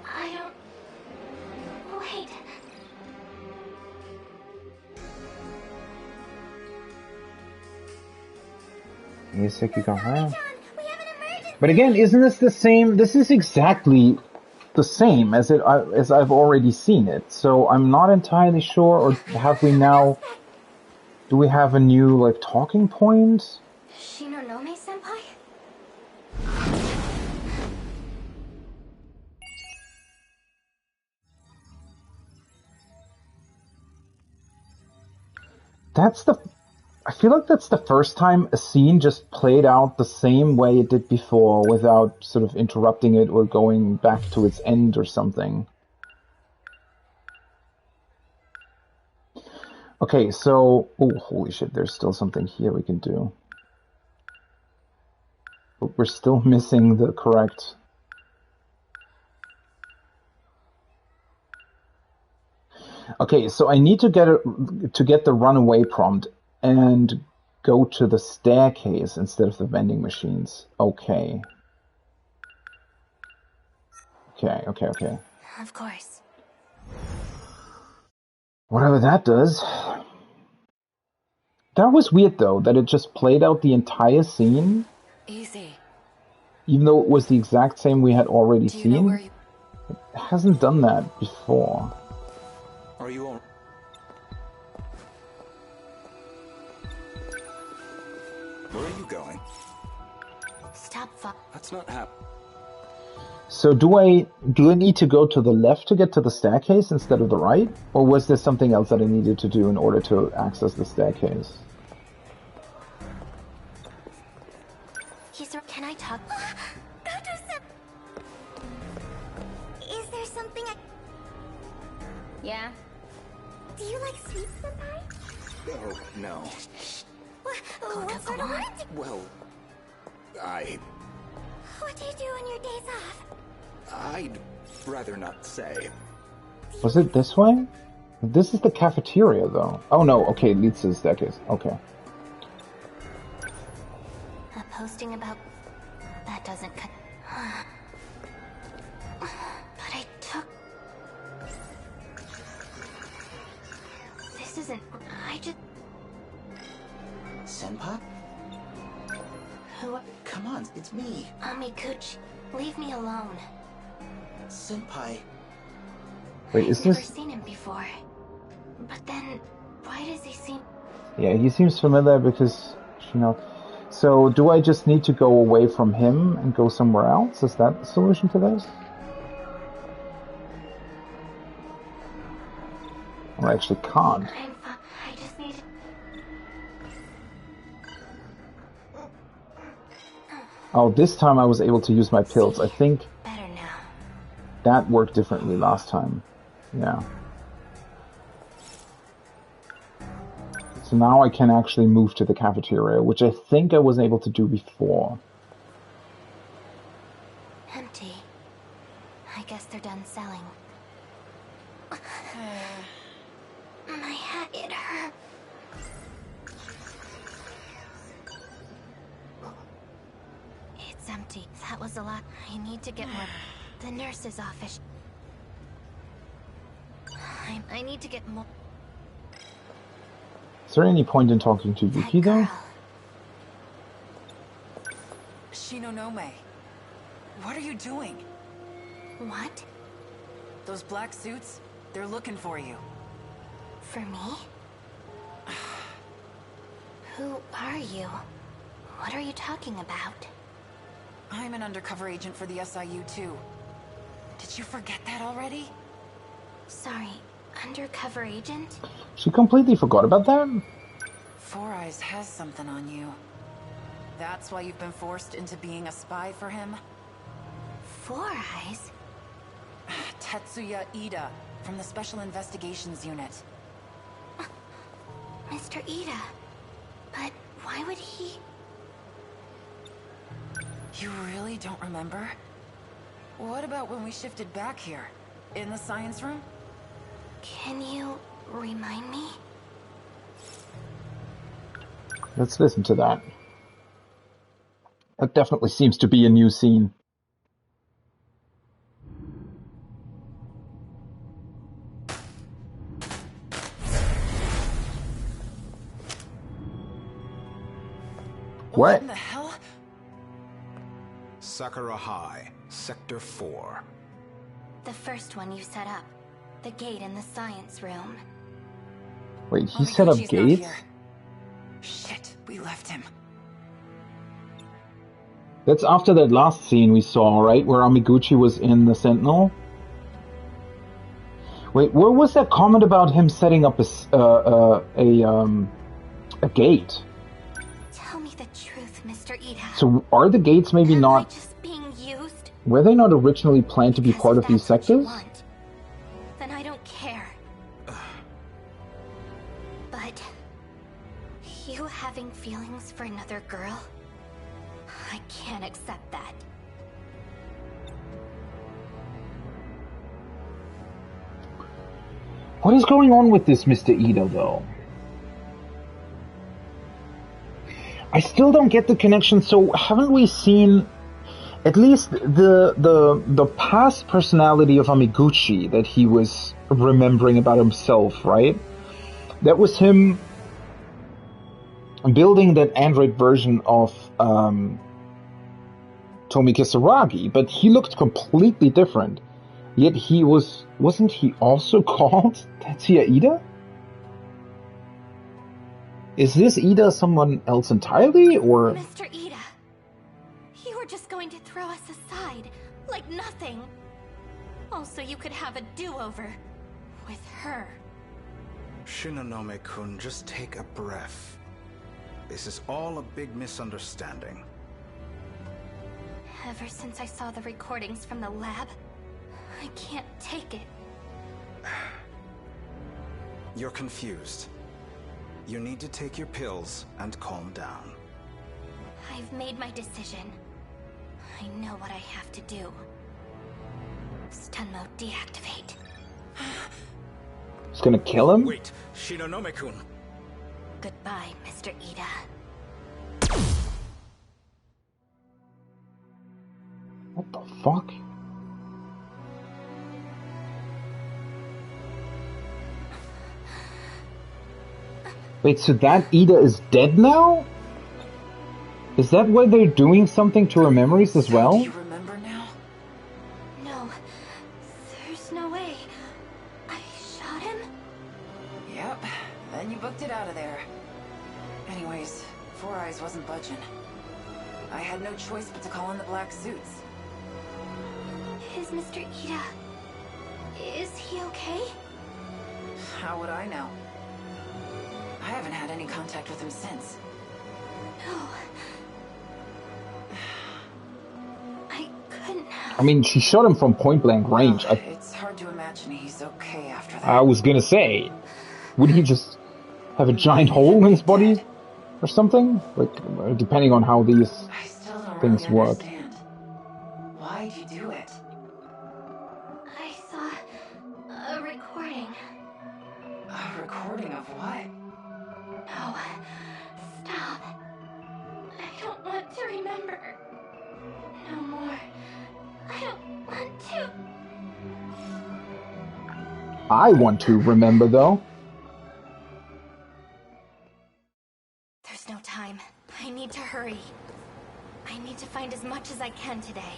I don't... Wait... Sekigahara. But again, isn't this the same? This is exactly the same as I've already seen it. So I'm not entirely sure. Or have we now? Do we have a new like talking point? Shinonome-senpai? That's the... I feel like that's the first time a scene just played out the same way it did before without sort of interrupting it or going back to its end or something. Okay, so... Oh, holy shit, there's still something here we can do. But we're still missing the correct... Okay, so I need to get the runaway prompt and go to the staircase instead of the vending machines. Okay. Okay. Of course. Whatever that does. That was weird, though, that it just played out the entire scene. Easy. Even though it was the exact same we had already seen. It hasn't done that before. Are you all... Where are you going? Stop. That's not happening. So do I need to go to the left to get to the staircase instead of the right? Or was there something else that I needed to do in order to access the staircase? Can I talk? Is there something Yeah? Do you like sweets, Senpai? Oh, no. What sort of work? Well, What do you do on your days off? I'd rather not say. Was it this way? This is the cafeteria, though. Oh no, okay, it leads to the staircase. Okay. A posting about... That doesn't cut... But I took... This isn't... I just... Senpai? Who... Come on, it's me. Amikuchi, leave me alone. Senpai. Wait, is I've never this... seen him before. But then, why does he seem... Yeah, he seems familiar because, you know... So, do I just need to go away from him and go somewhere else? Is that the solution to this? Or I actually can't. I just need... Oh, this time I was able to use my pills. I think Better now. that worked differently last time. Yeah. So now I can actually move to the cafeteria, which I think I wasn't able to do before. Empty. I guess they're done selling. My head, it hurt. It's empty. That was a lot. I need to get more. The nurse's office. I need to get more. Is there any point in talking to Yuki, though? Shinonome, what are you doing? What? Those black suits, they're looking for you. For me? Who are you? What are you talking about? I'm an undercover agent for the SIU too. Did you forget that already? Sorry, undercover agent? She completely forgot about that? Four Eyes has something on you. That's why you've been forced into being a spy for him? Four Eyes? Tetsuya Ida, from the Special Investigations Unit. Mr. Ida. But why would he... You really don't remember? What about when we shifted back here? In the science room? Can you remind me? Let's listen to that. That definitely seems to be a new scene. What? In the hell? Sakura High, Sector 4. The first one you set up. The gate in the science room. Wait, he set up gates? Shit, we left him. That's after that last scene we saw, right? Where Amiguchi was in the Sentinel? Wait, where was that comment about him setting up a gate? Tell me the truth, Mr. Ida. So are the gates maybe not... Just being used? Were they not originally planned to be part of these sectors? Then I don't care. But... you having feelings for another girl? I can't accept that. What is going on with this Mr. Ida, though? I still don't get the connection. So haven't we seen At least the past personality of Amiguchi that he was remembering about himself, right? That was him building that android version of Tomi Kisaragi, but he looked completely different. Yet he wasn't he also called Tetsuya Ida? Is this Ida someone else entirely, or? Mr. Ida, you were just going to throw us aside, like nothing. Also, you could have a do-over with her. Shinonome-kun, just take a breath. This is all a big misunderstanding. Ever since I saw the recordings from the lab, I can't take it. You're confused. You need to take your pills and calm down. I've made my decision. I know what I have to do. Stun mode deactivate. It's gonna kill him? Wait, Shinonome-kun. Goodbye, Mr. Ida. What the fuck? Wait, so that Ida is dead now? Is that why they're doing something to her memories as well? Do you remember now? No, there's no way. I shot him? Yep, and you booked it out of there. Anyways, Four Eyes wasn't budging. I had no choice but to call in the black suits. Is Mr. Ida... is he okay? How would I know? I haven't had any contact with him since. No. I couldn't have... I mean, she shot him from point-blank range. It's hard to imagine he's okay after that. I was gonna say, would he just have a giant hole in his body? Or something? Like, depending on how these things really work. Understand. Why'd you do it? I saw a recording. A recording of what? No. Stop. I don't want to remember. No more. I don't want to. I want to remember, though. There's no time. I need to hurry. I need to find as much as I can today.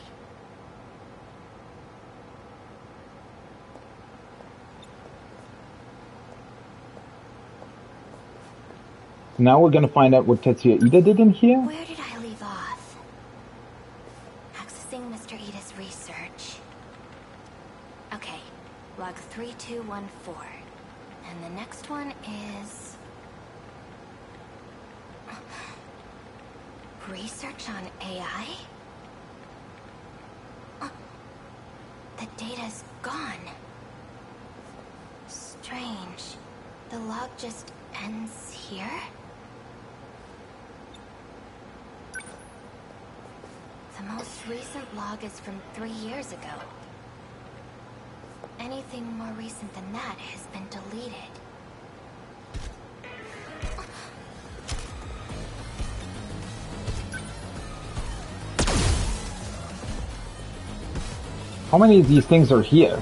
Now we're gonna find out what Tetsuya Ida did in here. Where did I leave off? Accessing Mr. Ida's research. Okay, log 3214. And the next one is... research on AI? The data's gone. Strange. The log just ends here? The most recent log is from 3 years ago. Anything more recent than that has been deleted. How many of these things are here?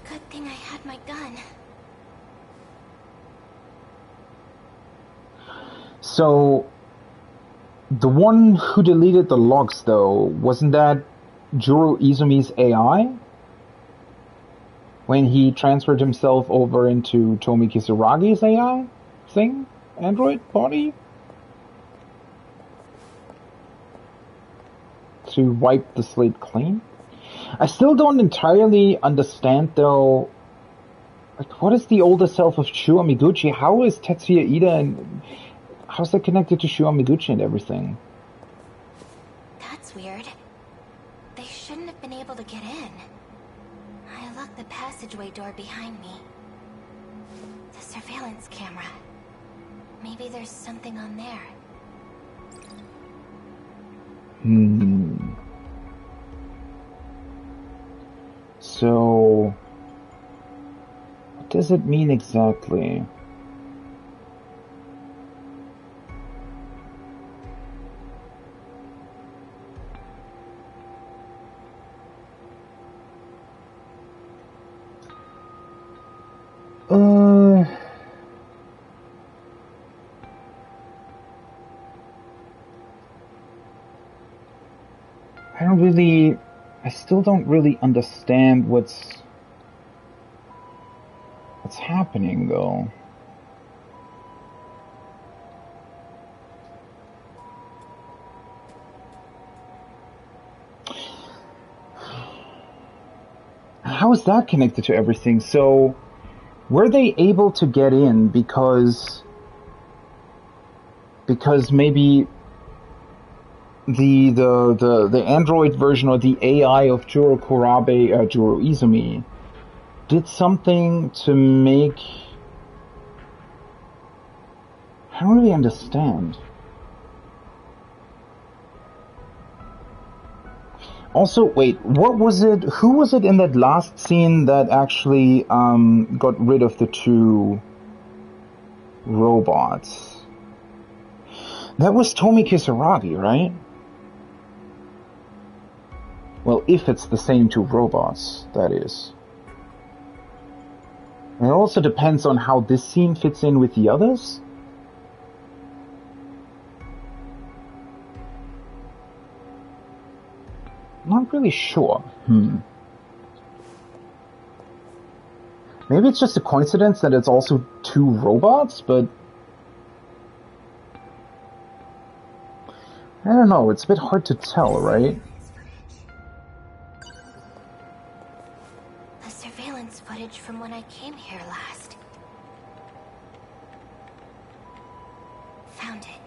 Good thing I had my gun. So, the one who deleted the logs, though, wasn't that Juro Izumi's AI? When he transferred himself over into Tomi Kisaragi's AI thing? Android body? To wipe the slate clean? I still don't entirely understand, though, like, what is the older self of Shu Amiguchi? How is Tetsuya Ida and... how's that connected to Shu Amiguchi and everything? That's weird. They shouldn't have been able to get in. I locked the passageway door behind me. The surveillance camera. Maybe there's something on there. So, what does it mean exactly? still don't really understand what's happening, though. How is that connected to everything? So, were they able to get in because maybe the android version or the AI of Juro Izumi did something to make... I don't really understand. Also, wait, what was it? Who was it in that last scene that actually got rid of the two robots? That was Tomi Kisaragi, right? Well, if it's the same two robots, that is. And it also depends on how this scene fits in with the others. Not really sure. Maybe it's just a coincidence that it's also two robots, but... I don't know, it's a bit hard to tell, right? The surveillance footage from when I came here last. Found it.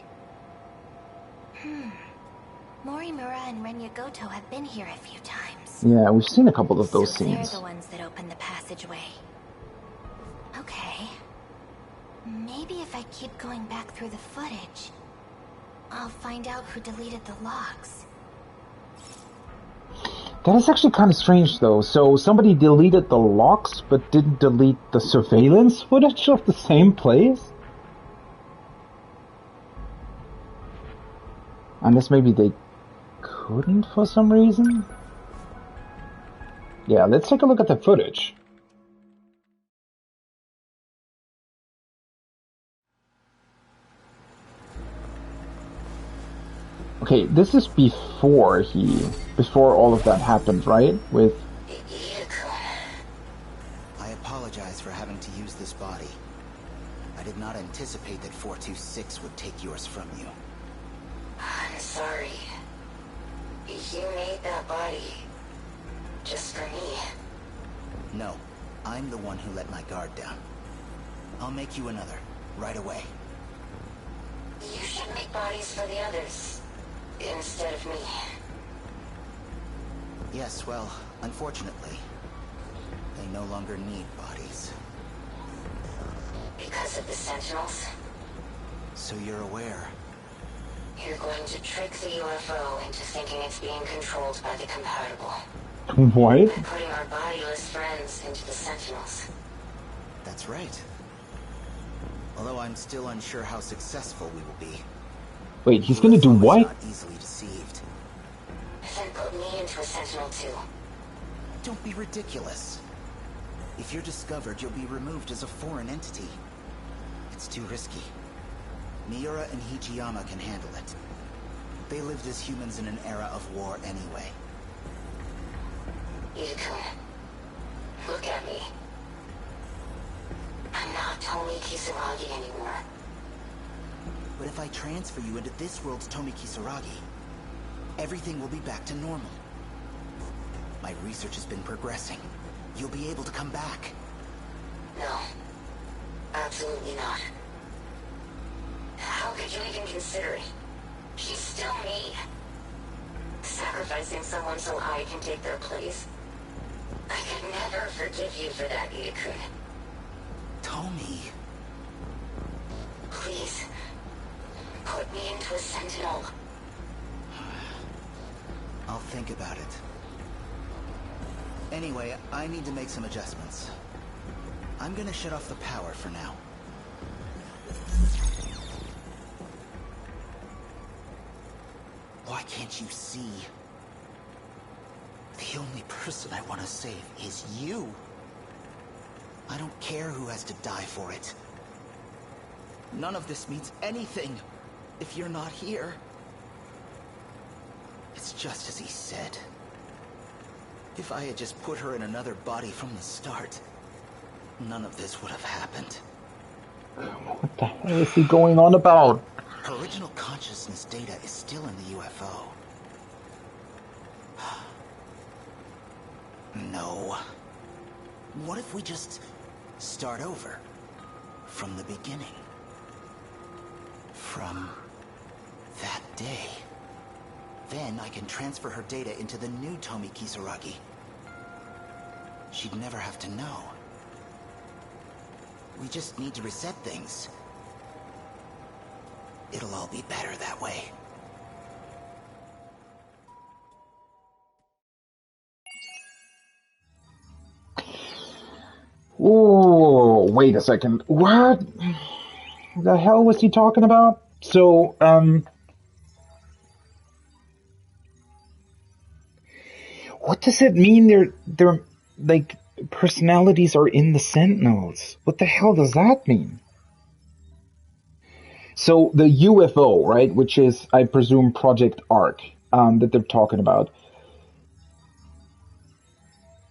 Morimura and Renya Goto have been here a few times. Yeah, we've seen a couple of those So scenes. they're the ones that opened the passageway. Okay. Maybe if I keep going back through the footage, I'll find out who deleted the logs. That is actually kind of strange, though. So somebody deleted the logs, but didn't delete the surveillance footage of the same place? Unless maybe they couldn't for some reason? Yeah, let's take a look at the footage. Okay, this is before all of that happened, right? With... I apologize for having to use this body. I did not anticipate that 426 would take yours from you. I'm sorry. You made that body just for me. No, I'm the one who let my guard down. I'll make you another, right away. You should make bodies for the others, instead of me. Yes, well, unfortunately, they no longer need bodies. Because of the Sentinels? So you're aware. You're going to trick the UFO into thinking it's being controlled by the compatible. What? By putting our bodiless friends into the Sentinels. That's right. Although I'm still unsure how successful we will be. Wait, he's gonna do what? Not easily deceived. Then put me into a Sentinel too. Don't be ridiculous. If you're discovered, you'll be removed as a foreign entity. It's too risky. Miura and Hichiyama can handle it. They lived as humans in an era of war anyway. Ida-kun, look at me. I'm not Tomi Kisaragi anymore. But if I transfer you into this world's Tomi Kisaragi, everything will be back to normal. My research has been progressing. You'll be able to come back. No. Absolutely not. How could you even consider it? She's still me. Sacrificing someone so I can take their place. I could never forgive you for that, Ida-kun. Tomi. Please. Put me into a Sentinel. I'll think about it. Anyway, I need to make some adjustments. I'm gonna shut off the power for now. Why can't you see? The only person I want to save is you. I don't care who has to die for it. None of this means anything if you're not here. It's just as he said. If I had just put her in another body from the start, none of this would have happened. What the hell is he going on about? Her original consciousness data is still in the UFO. No. What if we just start over? From the beginning? From that day? Then I can transfer her data into the new Tomi Kisaragi. She'd never have to know. We just need to reset things. It'll all be better that way. Oh, wait a second. What the hell was he talking about? So, what does it mean they're like personalities are in the Sentinels? What the hell does that mean? So the UFO, right, which is, I presume, Project Arc, that they're talking about.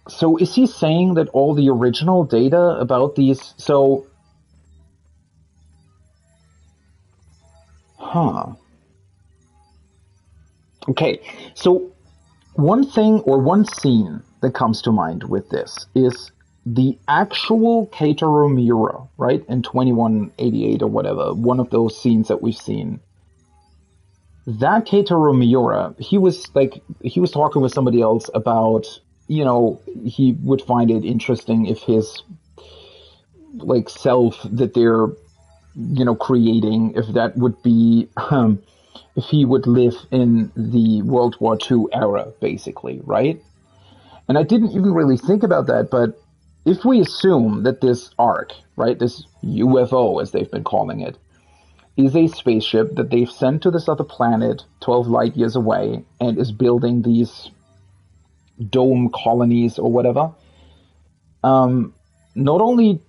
So is he saying that all the original data about these, so... Huh. Okay, so one thing, or one scene that comes to mind with this is the actual Keitaro Miura, right, in 2188 or whatever, one of those scenes that we've seen. That Keitaro Miura, he was talking with somebody else about, you know, he would find it interesting if his, like, self that they're, you know, creating, if that would be, if he would live in the World War II era, basically, right? And I didn't even really think about that, but if we assume that this arc, right, this UFO, as they've been calling it, is a spaceship that they've sent to this other planet 12 light years away and is building these dome colonies or whatever. Not only,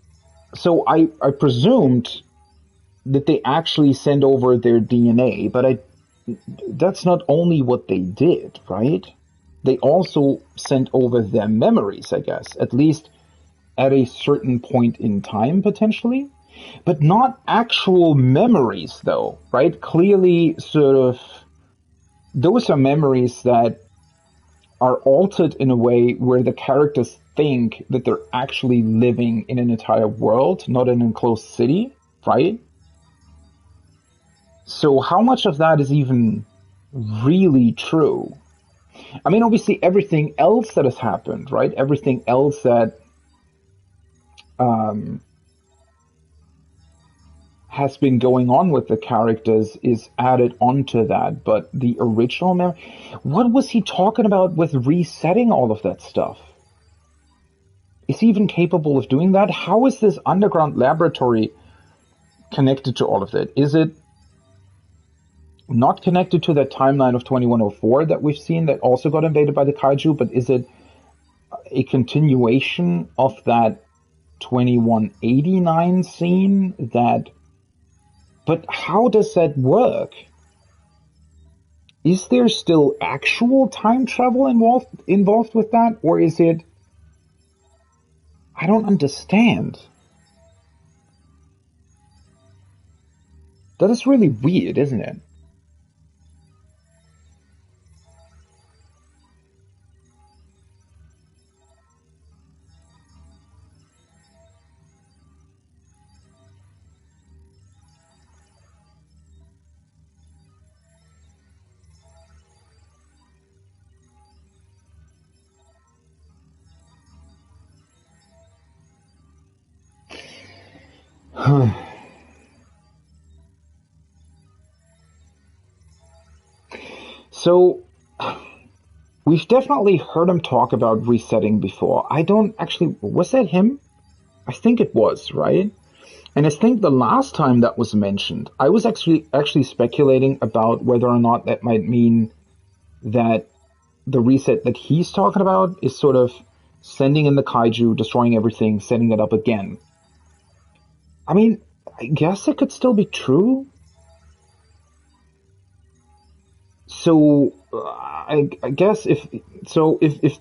so I presumed that they actually send over their DNA, but that's not only what they did, right? They also sent over their memories, I guess, at least at a certain point in time, potentially. But not actual memories, though, right? Clearly, sort of, those are memories that are altered in a way where the characters think that they're actually living in an entire world, not an enclosed city, right? So how much of that is even really true? I mean, obviously, everything else that has happened, right? Everything else that has been going on with the characters is added onto that, but the original memory, what was he talking about with resetting all of that stuff? Is he even capable of doing that? How is this underground laboratory connected to all of that? Is it not connected to that timeline of 2104 that we've seen that also got invaded by the kaiju, but is it a continuation of that 2189 scene that... But how does that work? Is there still actual time travel involved with that? Or is it... I don't understand. That is really weird, isn't it? So, we've definitely heard him talk about resetting before. I don't actually... Was that him? I think it was, right? And I think the last time that was mentioned, I was actually speculating about whether or not that might mean that the reset that he's talking about is sort of sending in the kaiju, destroying everything, setting it up again. I mean, I guess it could still be true. I guess if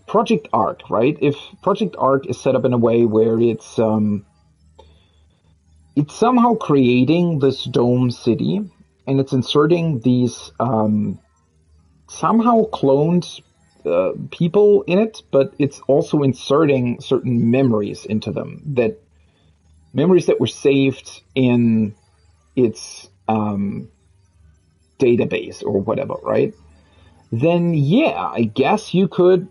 Project Arc, right? If Project Arc is set up in a way where it's somehow creating this dome city, and it's inserting these somehow cloned people in it, but it's also inserting certain memories into them, that memories that were saved in its database or whatever, right? Then yeah, I guess you could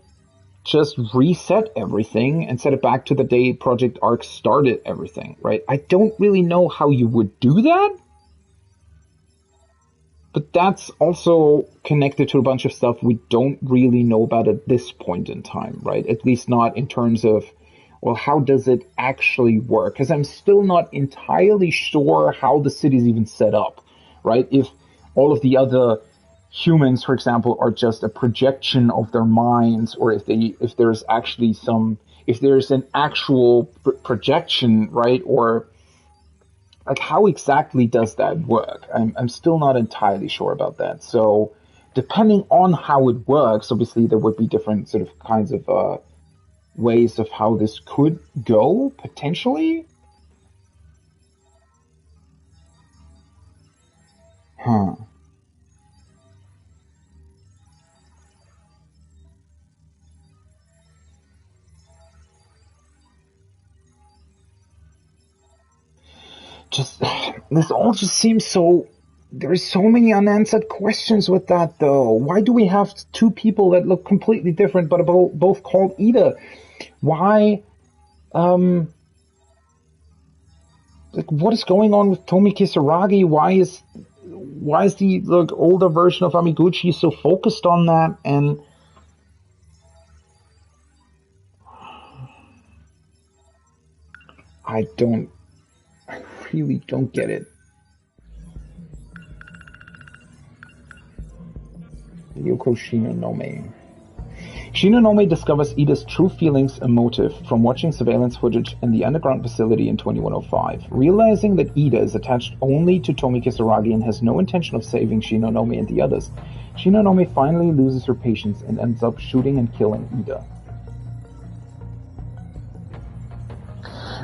just reset everything and set it back to the day Project Arc started everything, right? I don't really know how you would do that, but that's also connected to a bunch of stuff we don't really know about at this point in time, right? At least not in terms of, well, how does it actually work? Because I'm still not entirely sure how the city's even set up, right? If all of the other humans, for example, are just a projection of their minds, or if there's an actual projection, right? Or like, how exactly does that work? I'm still not entirely sure about that. So depending on how it works, obviously there would be different sort of kinds of ways of how this could go, potentially. Huh. This all just seems so... There's so many unanswered questions with that, though. Why do we have two people that look completely different but are both called Ida? Why, like, what is going on with Tomi Kisaragi? Why is the older version of Amiguchi so focused on that? And I really don't get it. Yoko Shinonome. Shinonome discovers Ida's true feelings and motive from watching surveillance footage in the underground facility in 2105. Realizing that Ida is attached only to Tomi Kisaragi and has no intention of saving Shinonome and the others, Shinonome finally loses her patience and ends up shooting and killing Ida.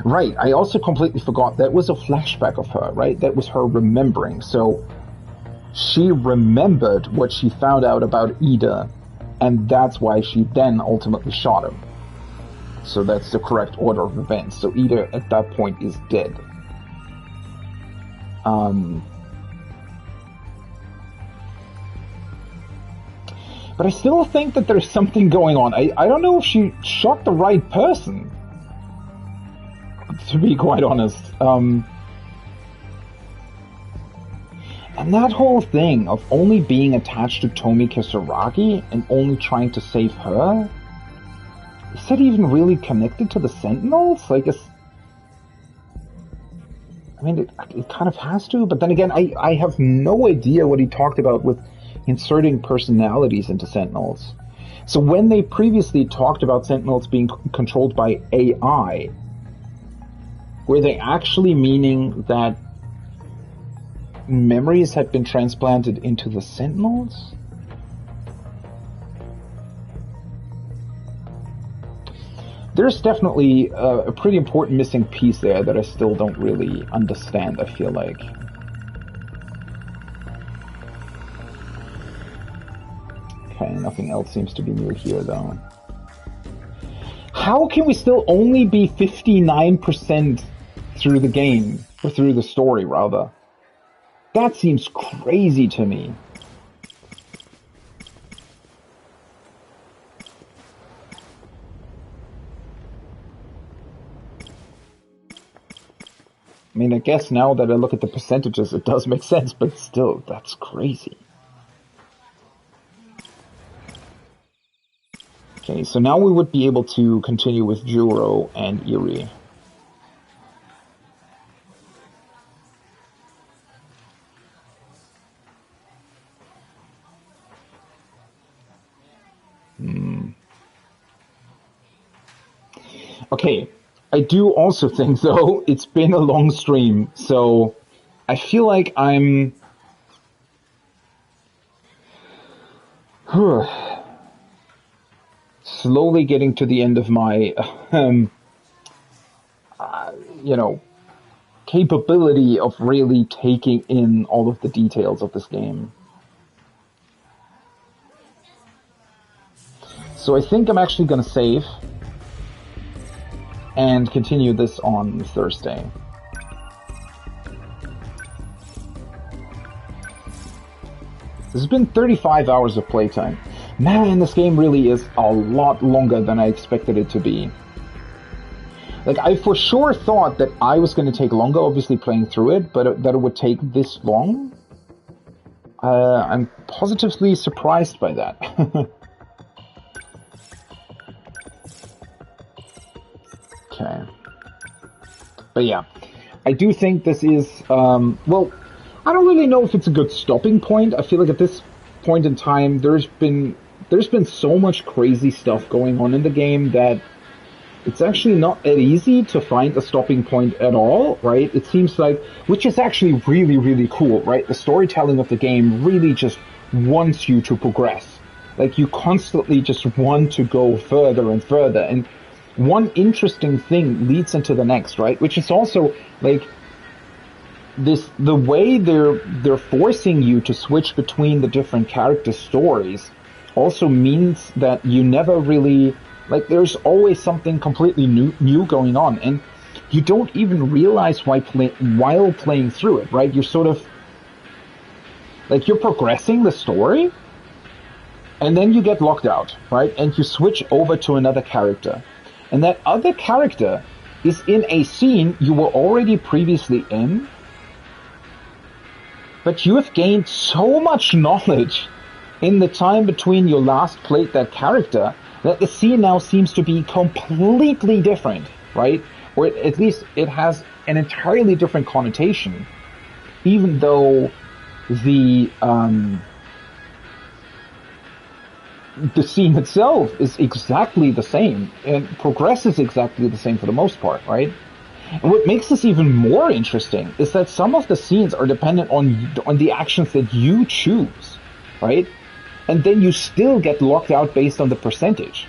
Right, I also completely forgot that was a flashback of her, right? That was her remembering. So she remembered what she found out about Ida, and that's why she then ultimately shot him. So that's the correct order of events. So Ida at that point is dead. But I still think that there's something going on. I don't know if she shot the right person, to be quite honest. And that whole thing of only being attached to Tomi Kisaragi and only trying to save her, is that even really connected to the Sentinels? Like, it kind of has to, but then again, I have no idea what he talked about with inserting personalities into Sentinels. So when they previously talked about Sentinels being controlled by AI, were they actually meaning that memories had been transplanted into the Sentinels? There's definitely a pretty important missing piece there that I still don't really understand, I feel like. Okay, nothing else seems to be new here, though. How can we still only be 59% through the game, or through the story, rather? That seems crazy to me. I mean, I guess now that I look at the percentages, it does make sense, but still, that's crazy. Okay, so now we would be able to continue with Juro and Eri. Okay, I do also think, though, it's been a long stream, so I feel like I'm Slowly getting to the end of my, capability of really taking in all of the details of this game. So I think I'm actually going to save and continue this on Thursday. This has been 35 hours of playtime. Man, this game really is a lot longer than I expected it to be. Like, I for sure thought that I was going to take longer, obviously playing through it, but that it would take this long. I'm positively surprised by that. Okay. But yeah, I do think this is, well, I don't really know if it's a good stopping point. I feel like at this point in time, there's been so much crazy stuff going on in the game that it's actually not that easy to find a stopping point at all, right? It seems like, which is actually really, really cool, right? The storytelling of the game really just wants you to progress. Like, you constantly just want to go further and further, and one interesting thing leads into the next, right? Which is also, like, the way they're forcing you to switch between the different character stories also means that you never really, like, there's always something completely new going on, and you don't even realize while playing through it, right? You're sort of, like, you're progressing the story, and then you get locked out, right? And you switch over to another character. And that other character is in a scene you were already previously in, but you have gained so much knowledge in the time between you last played that character that the scene now seems to be completely different, right? Or at least it has an entirely different connotation, even though the scene itself is exactly the same and progresses exactly the same for the most part, right? And what makes this even more interesting is that some of the scenes are dependent on the actions that you choose, right? And then you still get locked out based on the percentage.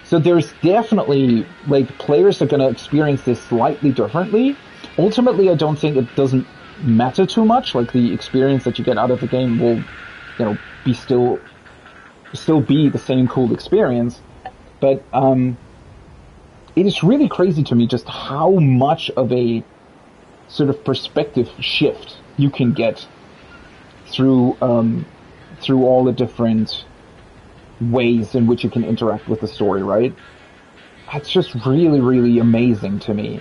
So there's definitely, like, players are going to experience this slightly differently. Ultimately, I don't think it doesn't matter too much. Like, the experience that you get out of the game will, be still be the same cool experience. But it is really crazy to me just how much of a sort of perspective shift you can get through all the different ways in which you can interact with the story, right? That's just really, really amazing to me.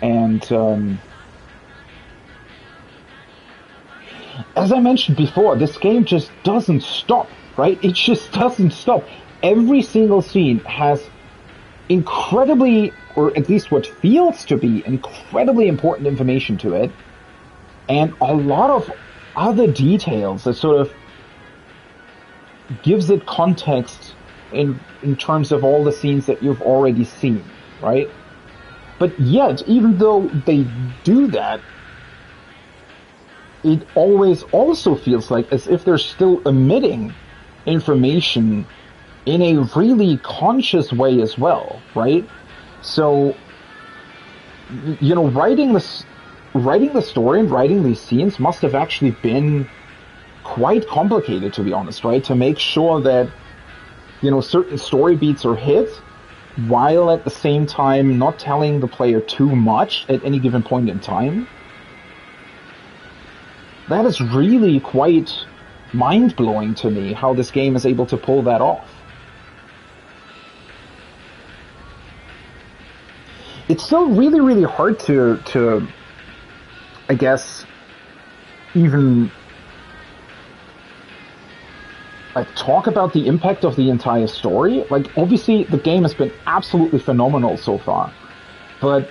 And as I mentioned before, this game just doesn't stop, right? It just doesn't stop. Every single scene has incredibly, or at least what feels to be incredibly important information to it, and a lot of other details that sort of gives it context in terms of all the scenes that you've already seen, right? But yet, even though they do that, it always also feels like as if they're still omitting information in a really conscious way as well, right? So, writing the story and writing these scenes must have actually been quite complicated, to be honest, right? To make sure that, certain story beats are hit, while at the same time not telling the player too much at any given point in time. That is really quite mind-blowing to me, how this game is able to pull that off. It's still really, really hard to I guess, even talk about the impact of the entire story. Like, obviously, the game has been absolutely phenomenal so far, but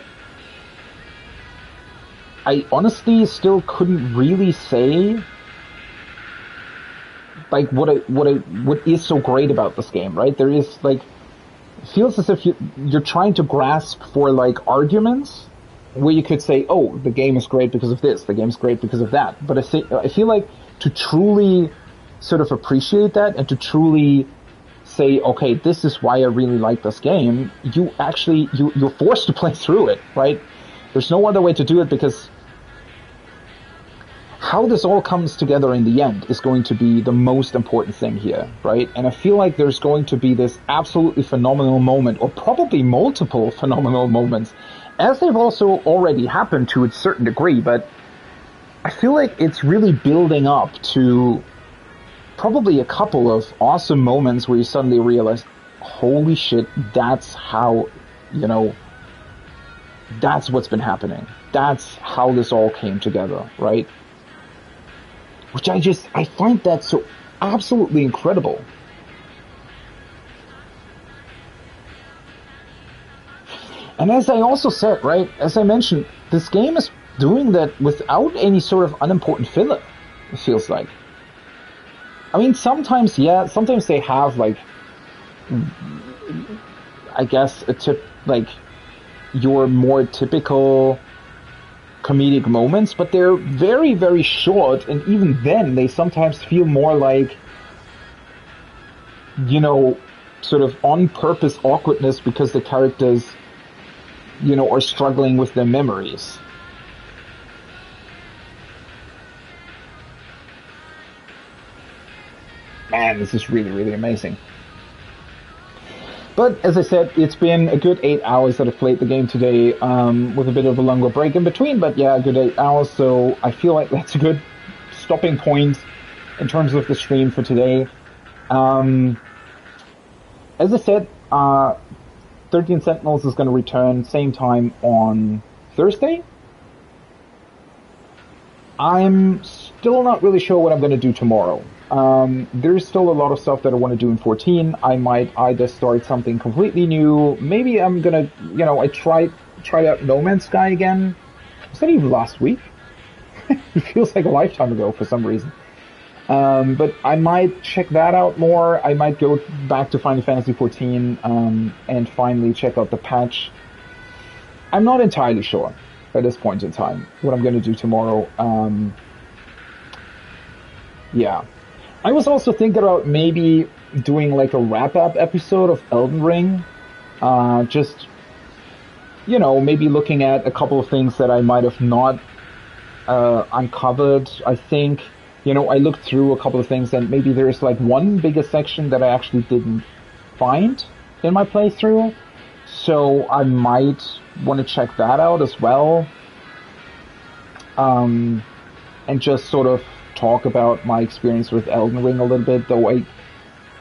I honestly still couldn't really say, like, what is so great about this game, right? There is, like, it feels as if you're trying to grasp for, like, arguments where you could say, oh, the game is great because of this, the game is great because of that. But I feel like to truly sort of appreciate that and to truly say, okay, this is why I really like this game, you're forced to play through it, right? There's no other way to do it, because how this all comes together in the end is going to be the most important thing here, right? And I feel like there's going to be this absolutely phenomenal moment, or probably multiple phenomenal moments, as they've also already happened to a certain degree, but I feel like it's really building up to probably a couple of awesome moments where you suddenly realize, holy shit, that's how, that's what's been happening. That's how this all came together, right? Which I find that so absolutely incredible. And as I also said, right, as I mentioned, this game is doing that without any sort of unimportant filler, it feels like. I mean, sometimes they have, like, I guess, your more typical comedic moments, but they're very, very short, and even then, they sometimes feel more like, sort of on-purpose awkwardness because the characters, are struggling with their memories. Man, this is really, really amazing. But, as I said, it's been a good 8 hours that I've played the game today, with a bit of a longer break in between, but yeah, a good 8 hours, so I feel like that's a good stopping point in terms of the stream for today. As I said, 13 Sentinels is going to return same time on Thursday. I'm still not really sure what I'm going to do tomorrow. There's still a lot of stuff that I want to do in 14. I might either start something completely new. Maybe I'm gonna, I tried out No Man's Sky again. Was that even last week? It feels like a lifetime ago for some reason. But I might check that out more. I might go back to Final Fantasy 14, and finally check out the patch. I'm not entirely sure at this point in time what I'm gonna do tomorrow. Yeah. I was also thinking about maybe doing like a wrap-up episode of Elden Ring. Just, maybe looking at a couple of things that I might have not uncovered. I think, I looked through a couple of things and maybe there's like one bigger section that I actually didn't find in my playthrough. So I might want to check that out as well. And just sort of talk about my experience with Elden Ring a little bit, though I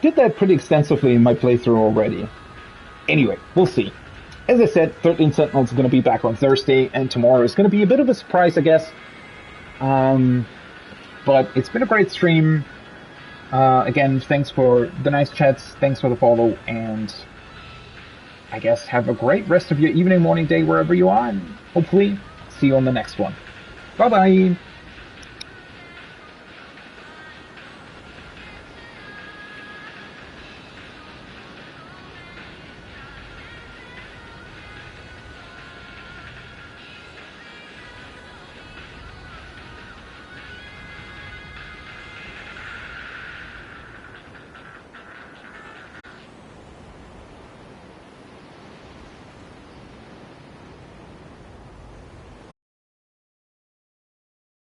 did that pretty extensively in my playthrough already. Anyway, we'll see. As I said, 13 Sentinels is going to be back on Thursday, and tomorrow is going to be a bit of a surprise, I guess. But it's been a great stream. Again, thanks for the nice chats, thanks for the follow, and I guess have a great rest of your evening, morning, day, wherever you are, and hopefully see you on the next one. Bye-bye!